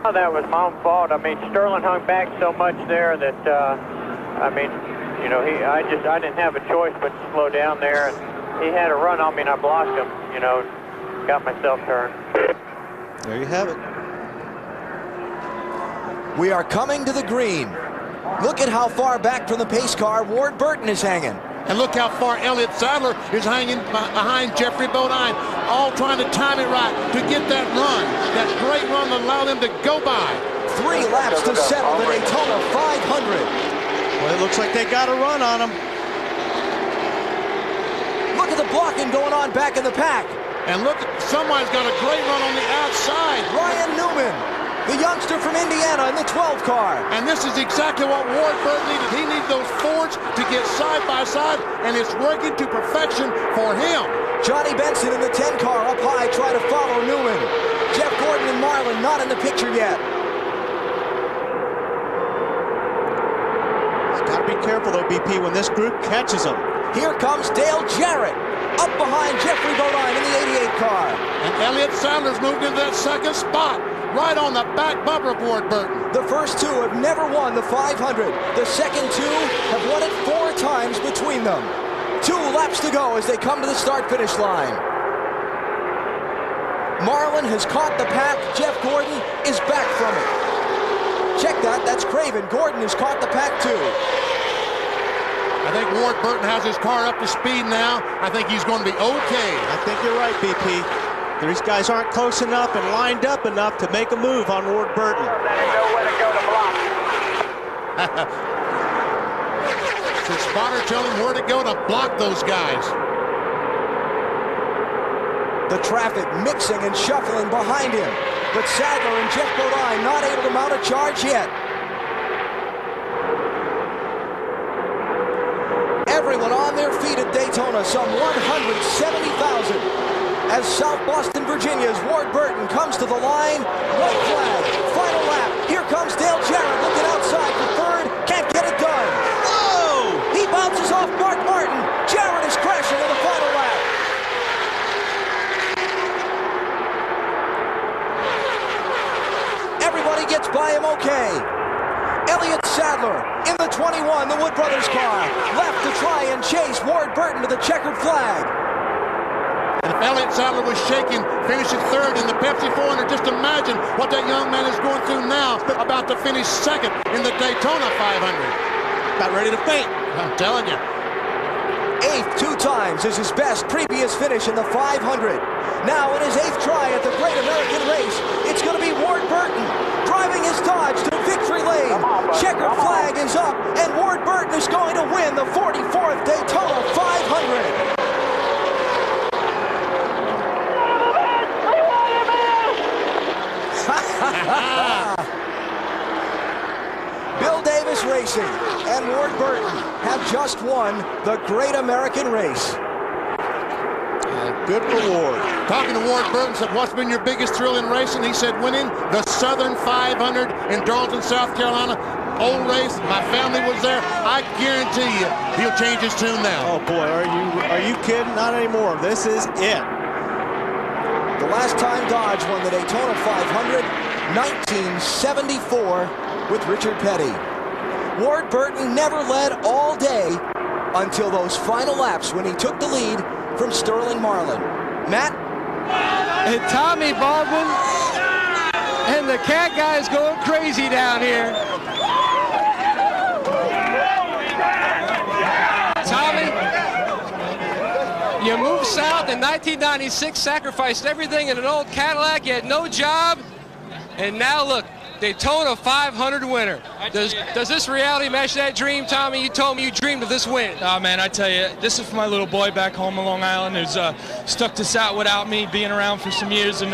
Oh, that was my own fault. I mean, Sterling hung back so much there that, I mean, you know, I didn't have a choice but to slow down there. And he had a run on me and I blocked him, you know, got myself turned. There you have it. We are coming to the green. Look at how far back from the pace car Ward Burton is hanging. And look how far Elliott Sadler is hanging behind Jeffrey Bodine, all trying to time it right to get that run, that great run that allowed them to go by. 3 laps to settle the Daytona 500. Well, it looks like they got a run on them. Look at the blocking going on back in the pack. And look, somebody's got a great run on the outside. Ryan Newman, the youngster from Indiana in the 12 car. And this is exactly what Ward Burton needed. He needed those Fords to get side by side, and it's working to perfection for him. Johnny Benson in the 10 car up high, try to follow Newman. Jeff Gordon and Marlin not in the picture yet. He's got to be careful though, BP, when this group catches him. Here comes Dale Jarrett, up behind Jeffrey Bodine in the 88 car. And Elliott Sadler's moved into that second spot, right on the back bumper of Ward Burton. The first 2 have never won the 500. The second 2 have won it 4 times between them. 2 laps to go as they come to the start-finish line. Marlin has caught the pack. Jeff Gordon is back from it. Check that, that's Craven. Gordon has caught the pack too. I think Ward Burton has his car up to speed now. I think he's going to be okay. I think you're right, BP. These guys aren't close enough and lined up enough to make a move on Ward Burton. Should spotter tell him where to go to block those guys? The traffic mixing and shuffling behind him. But Sadler and Jeff Bodine not able to mount a charge yet. Everyone on their feet at Daytona, some 170,000. As South Boston, Virginia's Ward Burton comes to the line. White flag, final lap. Here comes Dale Jarrett looking outside for third. Can't get it done. Whoa! He bounces off Mark Martin. Jarrett is crashing in the final lap. Everybody gets by him okay. Elliott Sadler in the 21, the Wood Brothers car. Left to try and chase Ward Burton to the checkered flag. And if Elliott Sadler was shaking, finishing third in the Pepsi 400, just imagine what that young man is going through now, about to finish second in the Daytona 500. About ready to faint. I'm telling you. 8th 2 times is his best previous finish in the 500. Now in his 8th try at the Great American Race, it's going to be Ward Burton driving his Dodge to victory lane. Checkered flag is up, and Ward Burton is going to win the 44th Daytona 500. Bill Davis Racing and Ward Burton have just won the Great American Race. Good for Ward. Talking to Ward Burton, said, what's been your biggest thrill in racing? He said, winning the Southern 500 in Darlington, South Carolina. Old race, my family was there. I guarantee you, he'll change his tune now. Oh boy, are you kidding? Not anymore. This is it. The last time Dodge won the Daytona 500, 1974 with Richard Petty. Ward Burton never led all day until those final laps when he took the lead from Sterling Marlin. Matt? And Tommy Baldwin and the cat guys going crazy down here. Tommy, you moved south in 1996, sacrificed everything in an old Cadillac, you had no job, and now look, Daytona 500 winner. Does this reality match that dream, Tommy? You told me you dreamed of this win. Oh, man, I tell you, this is for my little boy back home in Long Island who's stuck this out without me being around for some years, and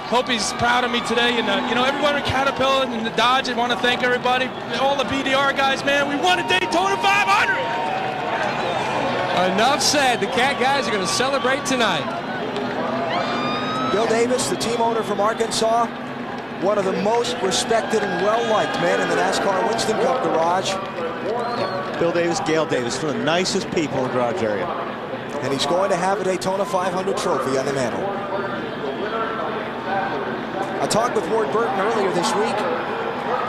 hope he's proud of me today. And, you know, everyone at Caterpillar and the Dodge, I want to thank everybody, all the BDR guys, man. We won a Daytona 500! Enough said. The cat guys are going to celebrate tonight. Bill Davis, the team owner from Arkansas, one of the most respected and well-liked men in the NASCAR Winston Cup garage. Bill Davis, Gail Davis, one of the nicest people in the garage area. and he's going to have a Daytona 500 trophy on the mantle. I talked with Ward Burton earlier this week.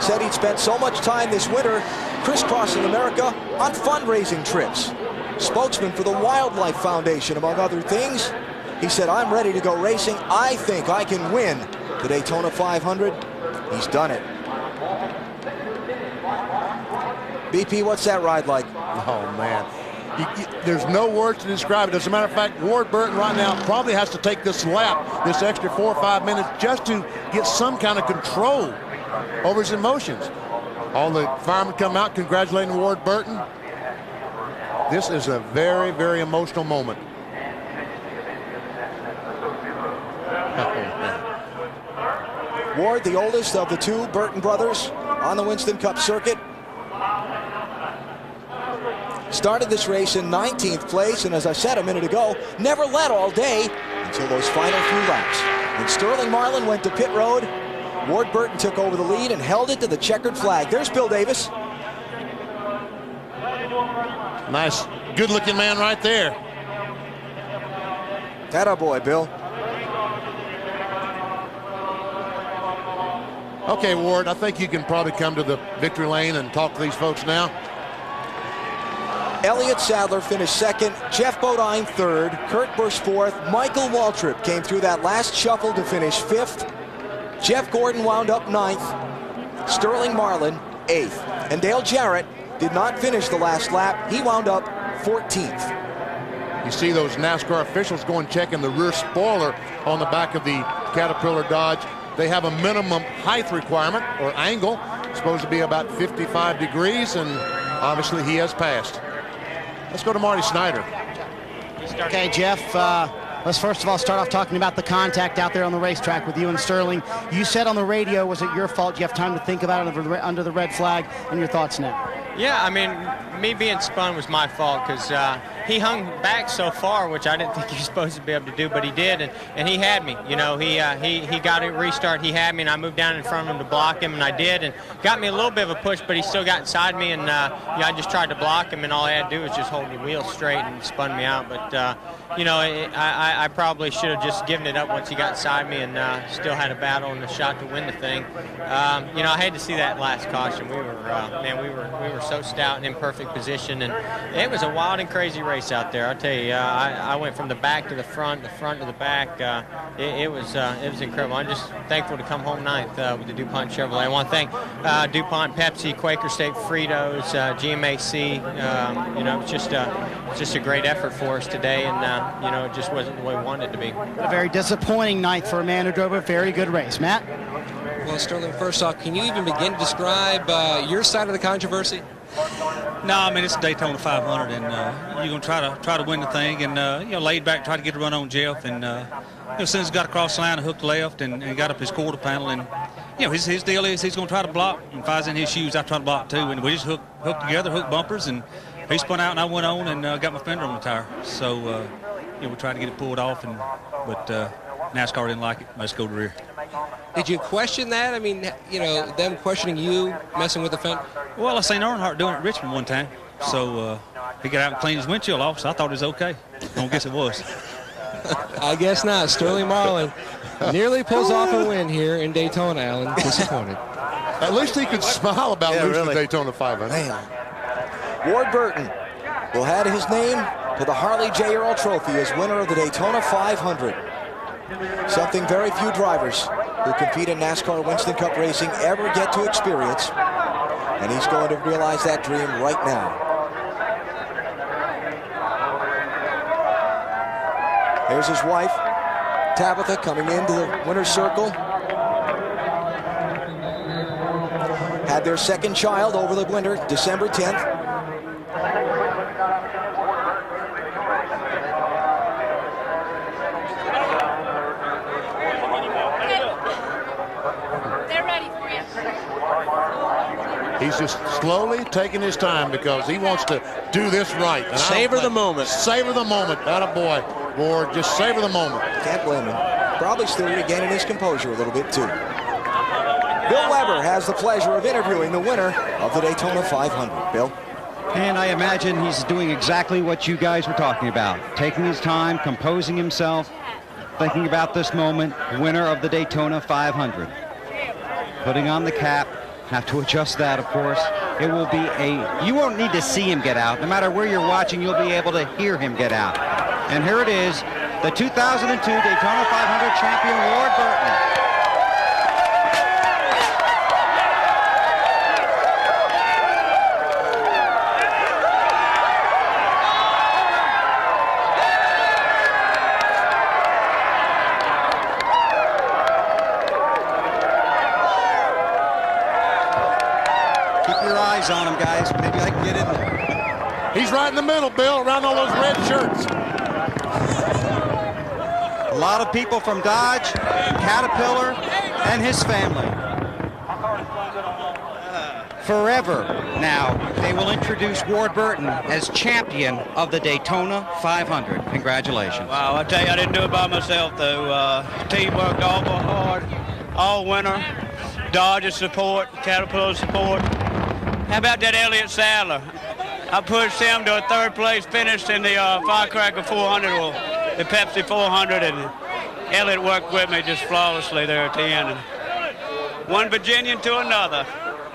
Said he'd spent so much time this winter crisscrossing America on fundraising trips. Spokesman for the Wildlife Foundation, among other things. He said, I'm ready to go racing. I think I can win the Daytona 500. He's done it. BP, what's that ride like? Oh, man. There's no words to describe it. As a matter of fact, Ward Burton right now probably has to take this lap, this extra 4 or 5 minutes, just to get some kind of control over his emotions. All the firemen come out congratulating Ward Burton. This is a very, very emotional moment. Ward, the oldest of the two Burton brothers on the Winston Cup circuit. Started this race in 19th place, and as I said a minute ago, never led all day until those final few laps. And Sterling Marlin went to pit road. Ward Burton took over the lead and held it to the checkered flag. There's Bill Davis. Nice, good-looking man right there. Attaboy, Bill. Okay, Ward, I think you can probably come to the victory lane and talk to these folks now. Elliott Sadler finished second, Jeff Bodine third, Kurt Busch fourth, Michael Waltrip came through that last shuffle to finish fifth. Jeff Gordon wound up ninth, Sterling Marlin eighth, and Dale Jarrett did not finish the last lap. He wound up 14th. You see those NASCAR officials going checking the rear spoiler on the back of the Caterpillar Dodge. They have a minimum height requirement or angle, supposed to be about 55 degrees, and obviously he has passed. Let's go to Marty Snyder. Okay, Jeff, let's first of all start off talking about the contact out there on the racetrack with you and Sterling. You said on the radio, was it your fault? You have time to think about it under the red flag, and your thoughts now? Yeah, I mean, me being spun was my fault because he hung back so far, which I didn't think he was supposed to be able to do, but he did, and he had me. You know, he got a restart. He had me, and I moved down in front of him to block him, and I did, and got me a little bit of a push, but he still got inside me, and I just tried to block him, and all I had to do was just hold the wheel straight and spun me out. But you know, I probably should have just given it up once he got inside me, and still had a battle and a shot to win the thing. You know, I had to see that last caution. We were man, we were so stout and in perfect position, and it was a wild and crazy race out there. I'll tell you, I went from the back to the front to the back. It was incredible. I'm just thankful to come home ninth with the DuPont Chevrolet. I want to thank DuPont, Pepsi, Quaker State Fritos, GMAC. You know, it's just a great effort for us today, and you know, it just wasn't the way we wanted it to be. A very disappointing night for a man who drove a very good race. Matt? Well, Sterling, first off, can you even begin to describe your side of the controversy? No, I mean, it's a Daytona 500, and you're going to try to win the thing, and you know, laid back, try to get a run on Jeff, and you know, as soon as he got across the line, hooked left, and got up his quarter panel, and you know, his deal is he's going to try to block, and if I was in his shoes, I try to block too, and we just hooked together, hooked bumpers, and he spun out, and I went on and got my fender on the tire. So you know, we tried to get it pulled off, but NASCAR didn't like it. Let's go to the rear. Did you question that? I mean, you know, them questioning you, messing with the fender? Well, I seen Earnhardt doing it at Richmond one time, so he got out and cleaned his windshield off, so I thought it was okay. I don't guess it was. I guess not. Sterling Marlin nearly pulls off a win here in Daytona, Alan. Disappointed. At least he could smile about losing the Daytona 500. Man. Ward Burton will add his name to the Harley J. Earl Trophy as winner of the Daytona 500. Something very few drivers who compete in NASCAR Winston Cup racing ever get to experience. And he's going to realize that dream right now. There's his wife, Tabitha, coming into the winner's circle. Had their second child over the winter, December 10th. He's just slowly taking his time because he wants to do this right. And savor the moment. Savor the moment. Attaboy, Ward. Just savor the moment. Can't blame him. Probably still regaining his composure a little bit, too. Bill Weber has the pleasure of interviewing the winner of the Daytona 500. Bill? And I imagine he's doing exactly what you guys were talking about, taking his time, composing himself, thinking about this moment, winner of the Daytona 500. Putting on the cap, have to adjust that, of course. It will be you won't need to see him get out. No matter where you're watching, you'll be able to hear him get out. And here it is, the 2002 Daytona 500 champion, Ward Burton. On him, guys. Maybe I can get in there. He's right in the middle, Bill, around all those red shirts. A lot of people from Dodge, Caterpillar, and his family. Forever now, they will introduce Ward Burton as champion of the Daytona 500. Congratulations. Wow, I tell you, I didn't do it by myself, though. Team worked awful hard all winter. Dodge's support, Caterpillar support. How about that Elliott Sadler? I pushed him to a third place finish in the Firecracker 400, or the Pepsi 400, and Elliott worked with me just flawlessly there at the end. And one Virginian to another.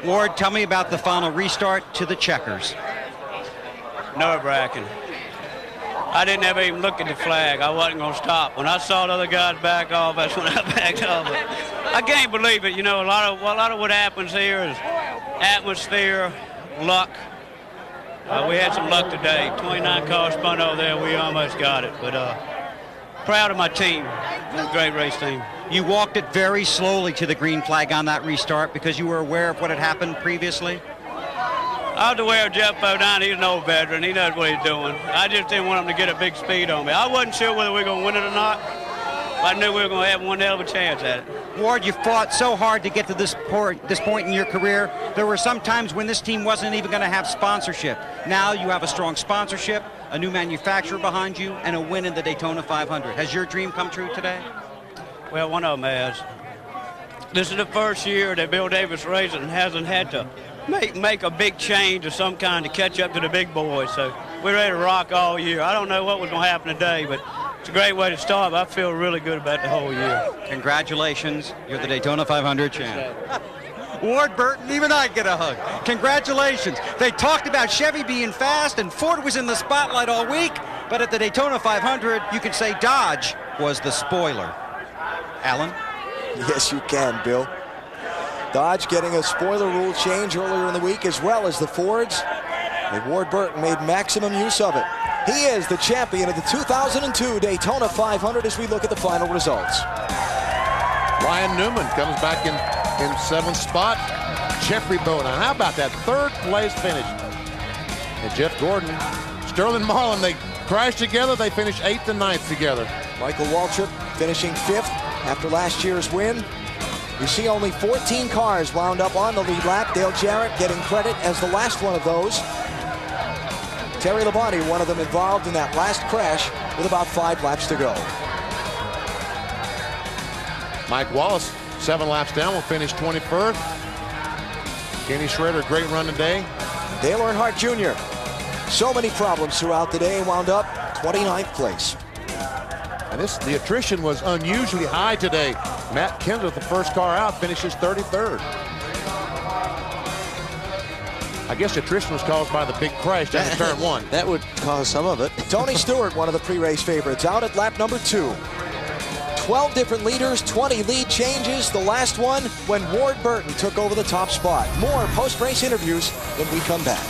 Ward, tell me about the final restart to the checkers. Nerve-wracking. I didn't ever even look at the flag. I wasn't going to stop. When I saw the other guys back off, that's when I backed off. I can't believe it. You know, a lot of what happens here is atmosphere, luck. We had some luck today. 29 cars spun over there. We almost got it. But proud of my team. A great race team. You walked it very slowly to the green flag on that restart because you were aware of what had happened previously? I was aware of Jeff Bodine. He's an old veteran. He knows what he's doing. I just didn't want him to get a big speed on me. I wasn't sure whether we were going to win it or not. I knew we were going to have one hell of a chance at it. Ward, you fought so hard to get to this point in your career. There were some times when this team wasn't even going to have sponsorship. Now you have a strong sponsorship, a new manufacturer behind you, and a win in the Daytona 500. Has your dream come true today? Well, one of them has. This is the first year that Bill Davis Racing hasn't had to make a big change of some kind to catch up to the big boys. So we're ready to rock all year. I don't know what was going to happen today, but it's a great way to start. But I feel really good about the whole year. Congratulations. You're the Daytona 500 champ. Ward Burton, even I get a hug. Congratulations. They talked about Chevy being fast, and Ford was in the spotlight all week. But at the Daytona 500, you could say Dodge was the spoiler. Alan? Yes, you can, Bill. Dodge getting a spoiler rule change earlier in the week, as well as the Fords. And Ward Burton made maximum use of it. He is the champion of the 2002 Daytona 500 as we look at the final results. Ryan Newman comes back in 7th spot. Jeffrey Bodine. How about that third place finish? And Jeff Gordon, Sterling Marlin, they crashed together. They finished 8th and 9th together. Michael Waltrip finishing 5th after last year's win. You see only 14 cars wound up on the lead lap. Dale Jarrett getting credit as the last one of those. Terry Labonte, one of them involved in that last crash with about 5 laps to go. Mike Wallace, 7 laps down, will finish 21st. Kenny Schrader, great run today. Dale Earnhardt Jr. So many problems throughout the day, wound up 29th place. And the attrition was unusually high today. Matt Kenseth, the first car out, finishes 33rd. I guess the attrition was caused by the big crash down in turn 1. That would cause some of it. Tony Stewart, one of the pre-race favorites, out at lap number 2. 12 different leaders, 20 lead changes. The last one when Ward Burton took over the top spot. More post-race interviews when we come back.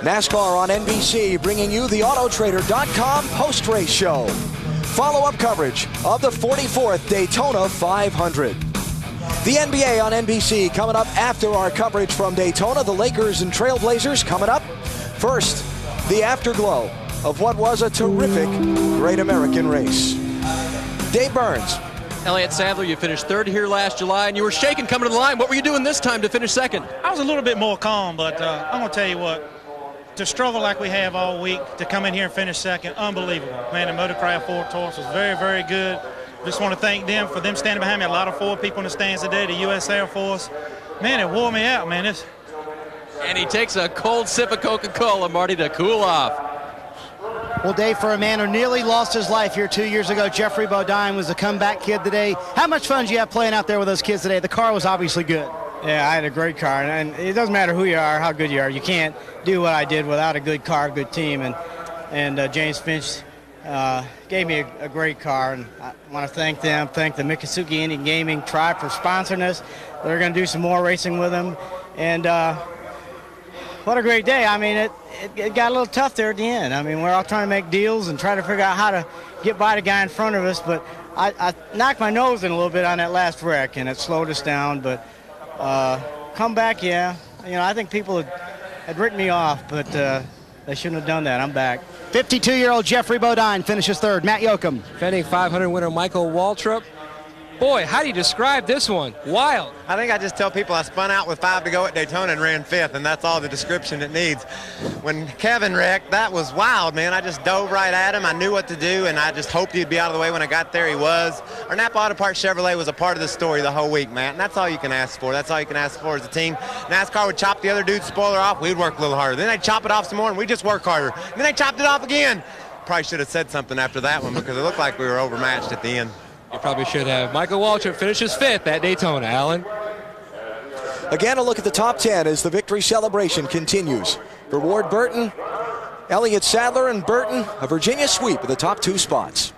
NASCAR on NBC, bringing you the Autotrader.com post-race show. Follow-up coverage of the 44th Daytona 500. The NBA on NBC coming up after our coverage from Daytona. The Lakers and Trailblazers coming up. First, the afterglow of what was a terrific Great American Race. Dave Burns. Elliott Sadler, you finished 3rd here last July, and you were shaken coming to the line. What were you doing this time to finish 2nd? I was a little bit more calm, but I'm going to tell you what. to struggle like we have all week, to come in here and finish second, unbelievable. Man, the Motorcraft Ford Taurus was very, very good. Just want to thank them for them standing behind me. A lot of Ford people in the stands today, the U.S. Air Force. Man, it wore me out, man. And he takes a cold sip of Coca-Cola, Marty, to cool off. Well, Dave, for a man who nearly lost his life here 2 years ago, Jeffrey Bodine was a comeback kid today. How much fun did you have playing out there with those kids today? The car was obviously good. Yeah, I had a great car, and it doesn't matter who you are, how good you are. You can't do what I did without a good car, a good team, and James Finch gave me a great car, and I want to thank them, thank the Miccosukee Indian Gaming Tribe for sponsoring us. They're going to do some more racing with them, and what a great day. I mean, it got a little tough there at the end. I mean, we're all trying to make deals and try to figure out how to get by the guy in front of us, but I knocked my nose in a little bit on that last wreck, and it slowed us down, but come back, yeah. You know, I think people had written me off, but they shouldn't have done that. I'm back. 52-year-old Jeffrey Bodine finishes third. Matt Yoakum. Defending 500 winner Michael Waltrip. Boy, how do you describe this one? Wild. I think I just tell people I spun out with 5 to go at Daytona and ran 5th, and that's all the description it needs. When Kevin wrecked, that was wild, man. I just dove right at him. I knew what to do, and I just hoped he'd be out of the way when I got there. He was. Our Napa Auto Parts Chevrolet was a part of the story the whole week, Matt, and that's all you can ask for. That's all you can ask for as a team. NASCAR would chop the other dude's spoiler off. We'd work a little harder. Then they'd chop it off some more, and we'd just work harder. And then they chopped it off again. Probably should have said something after that one because it looked like we were overmatched at the end. You probably should have. Michael Waltrip finishes 5th at Daytona, Alan. Again, a look at the top 10 as the victory celebration continues. For Ward Burton, Elliott Sadler, and Burton, a Virginia sweep of the top 2 spots.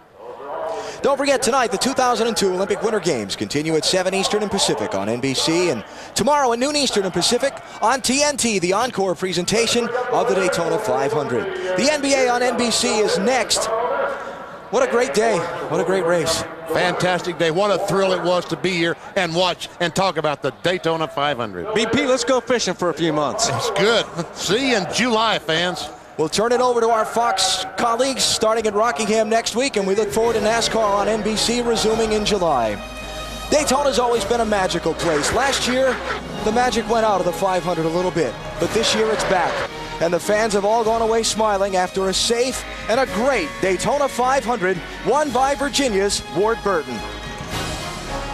Don't forget, tonight, the 2002 Olympic Winter Games continue at 7 Eastern and Pacific on NBC, and tomorrow at noon Eastern and Pacific on TNT, the encore presentation of the Daytona 500. The NBA on NBC is next. What a great day. What a great race. Fantastic day. What a thrill it was to be here and watch and talk about the Daytona 500. BP, let's go fishing for a few months. It's good. See you in July, fans. We'll turn it over to our Fox colleagues starting at Rockingham next week, and we look forward to NASCAR on NBC resuming in July. Daytona's always been a magical place. Last year, the magic went out of the 500 a little bit, but this year it's back. And the fans have all gone away smiling after a safe and a great Daytona 500 won by Virginia's Ward Burton.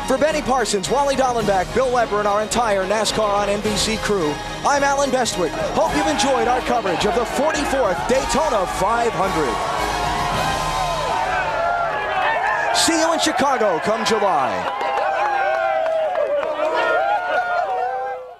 For Benny Parsons, Wally Dallenbach, Bill Weber, and our entire NASCAR on NBC crew, I'm Alan Bestwick. Hope you've enjoyed our coverage of the 44th Daytona 500. See you in Chicago come July.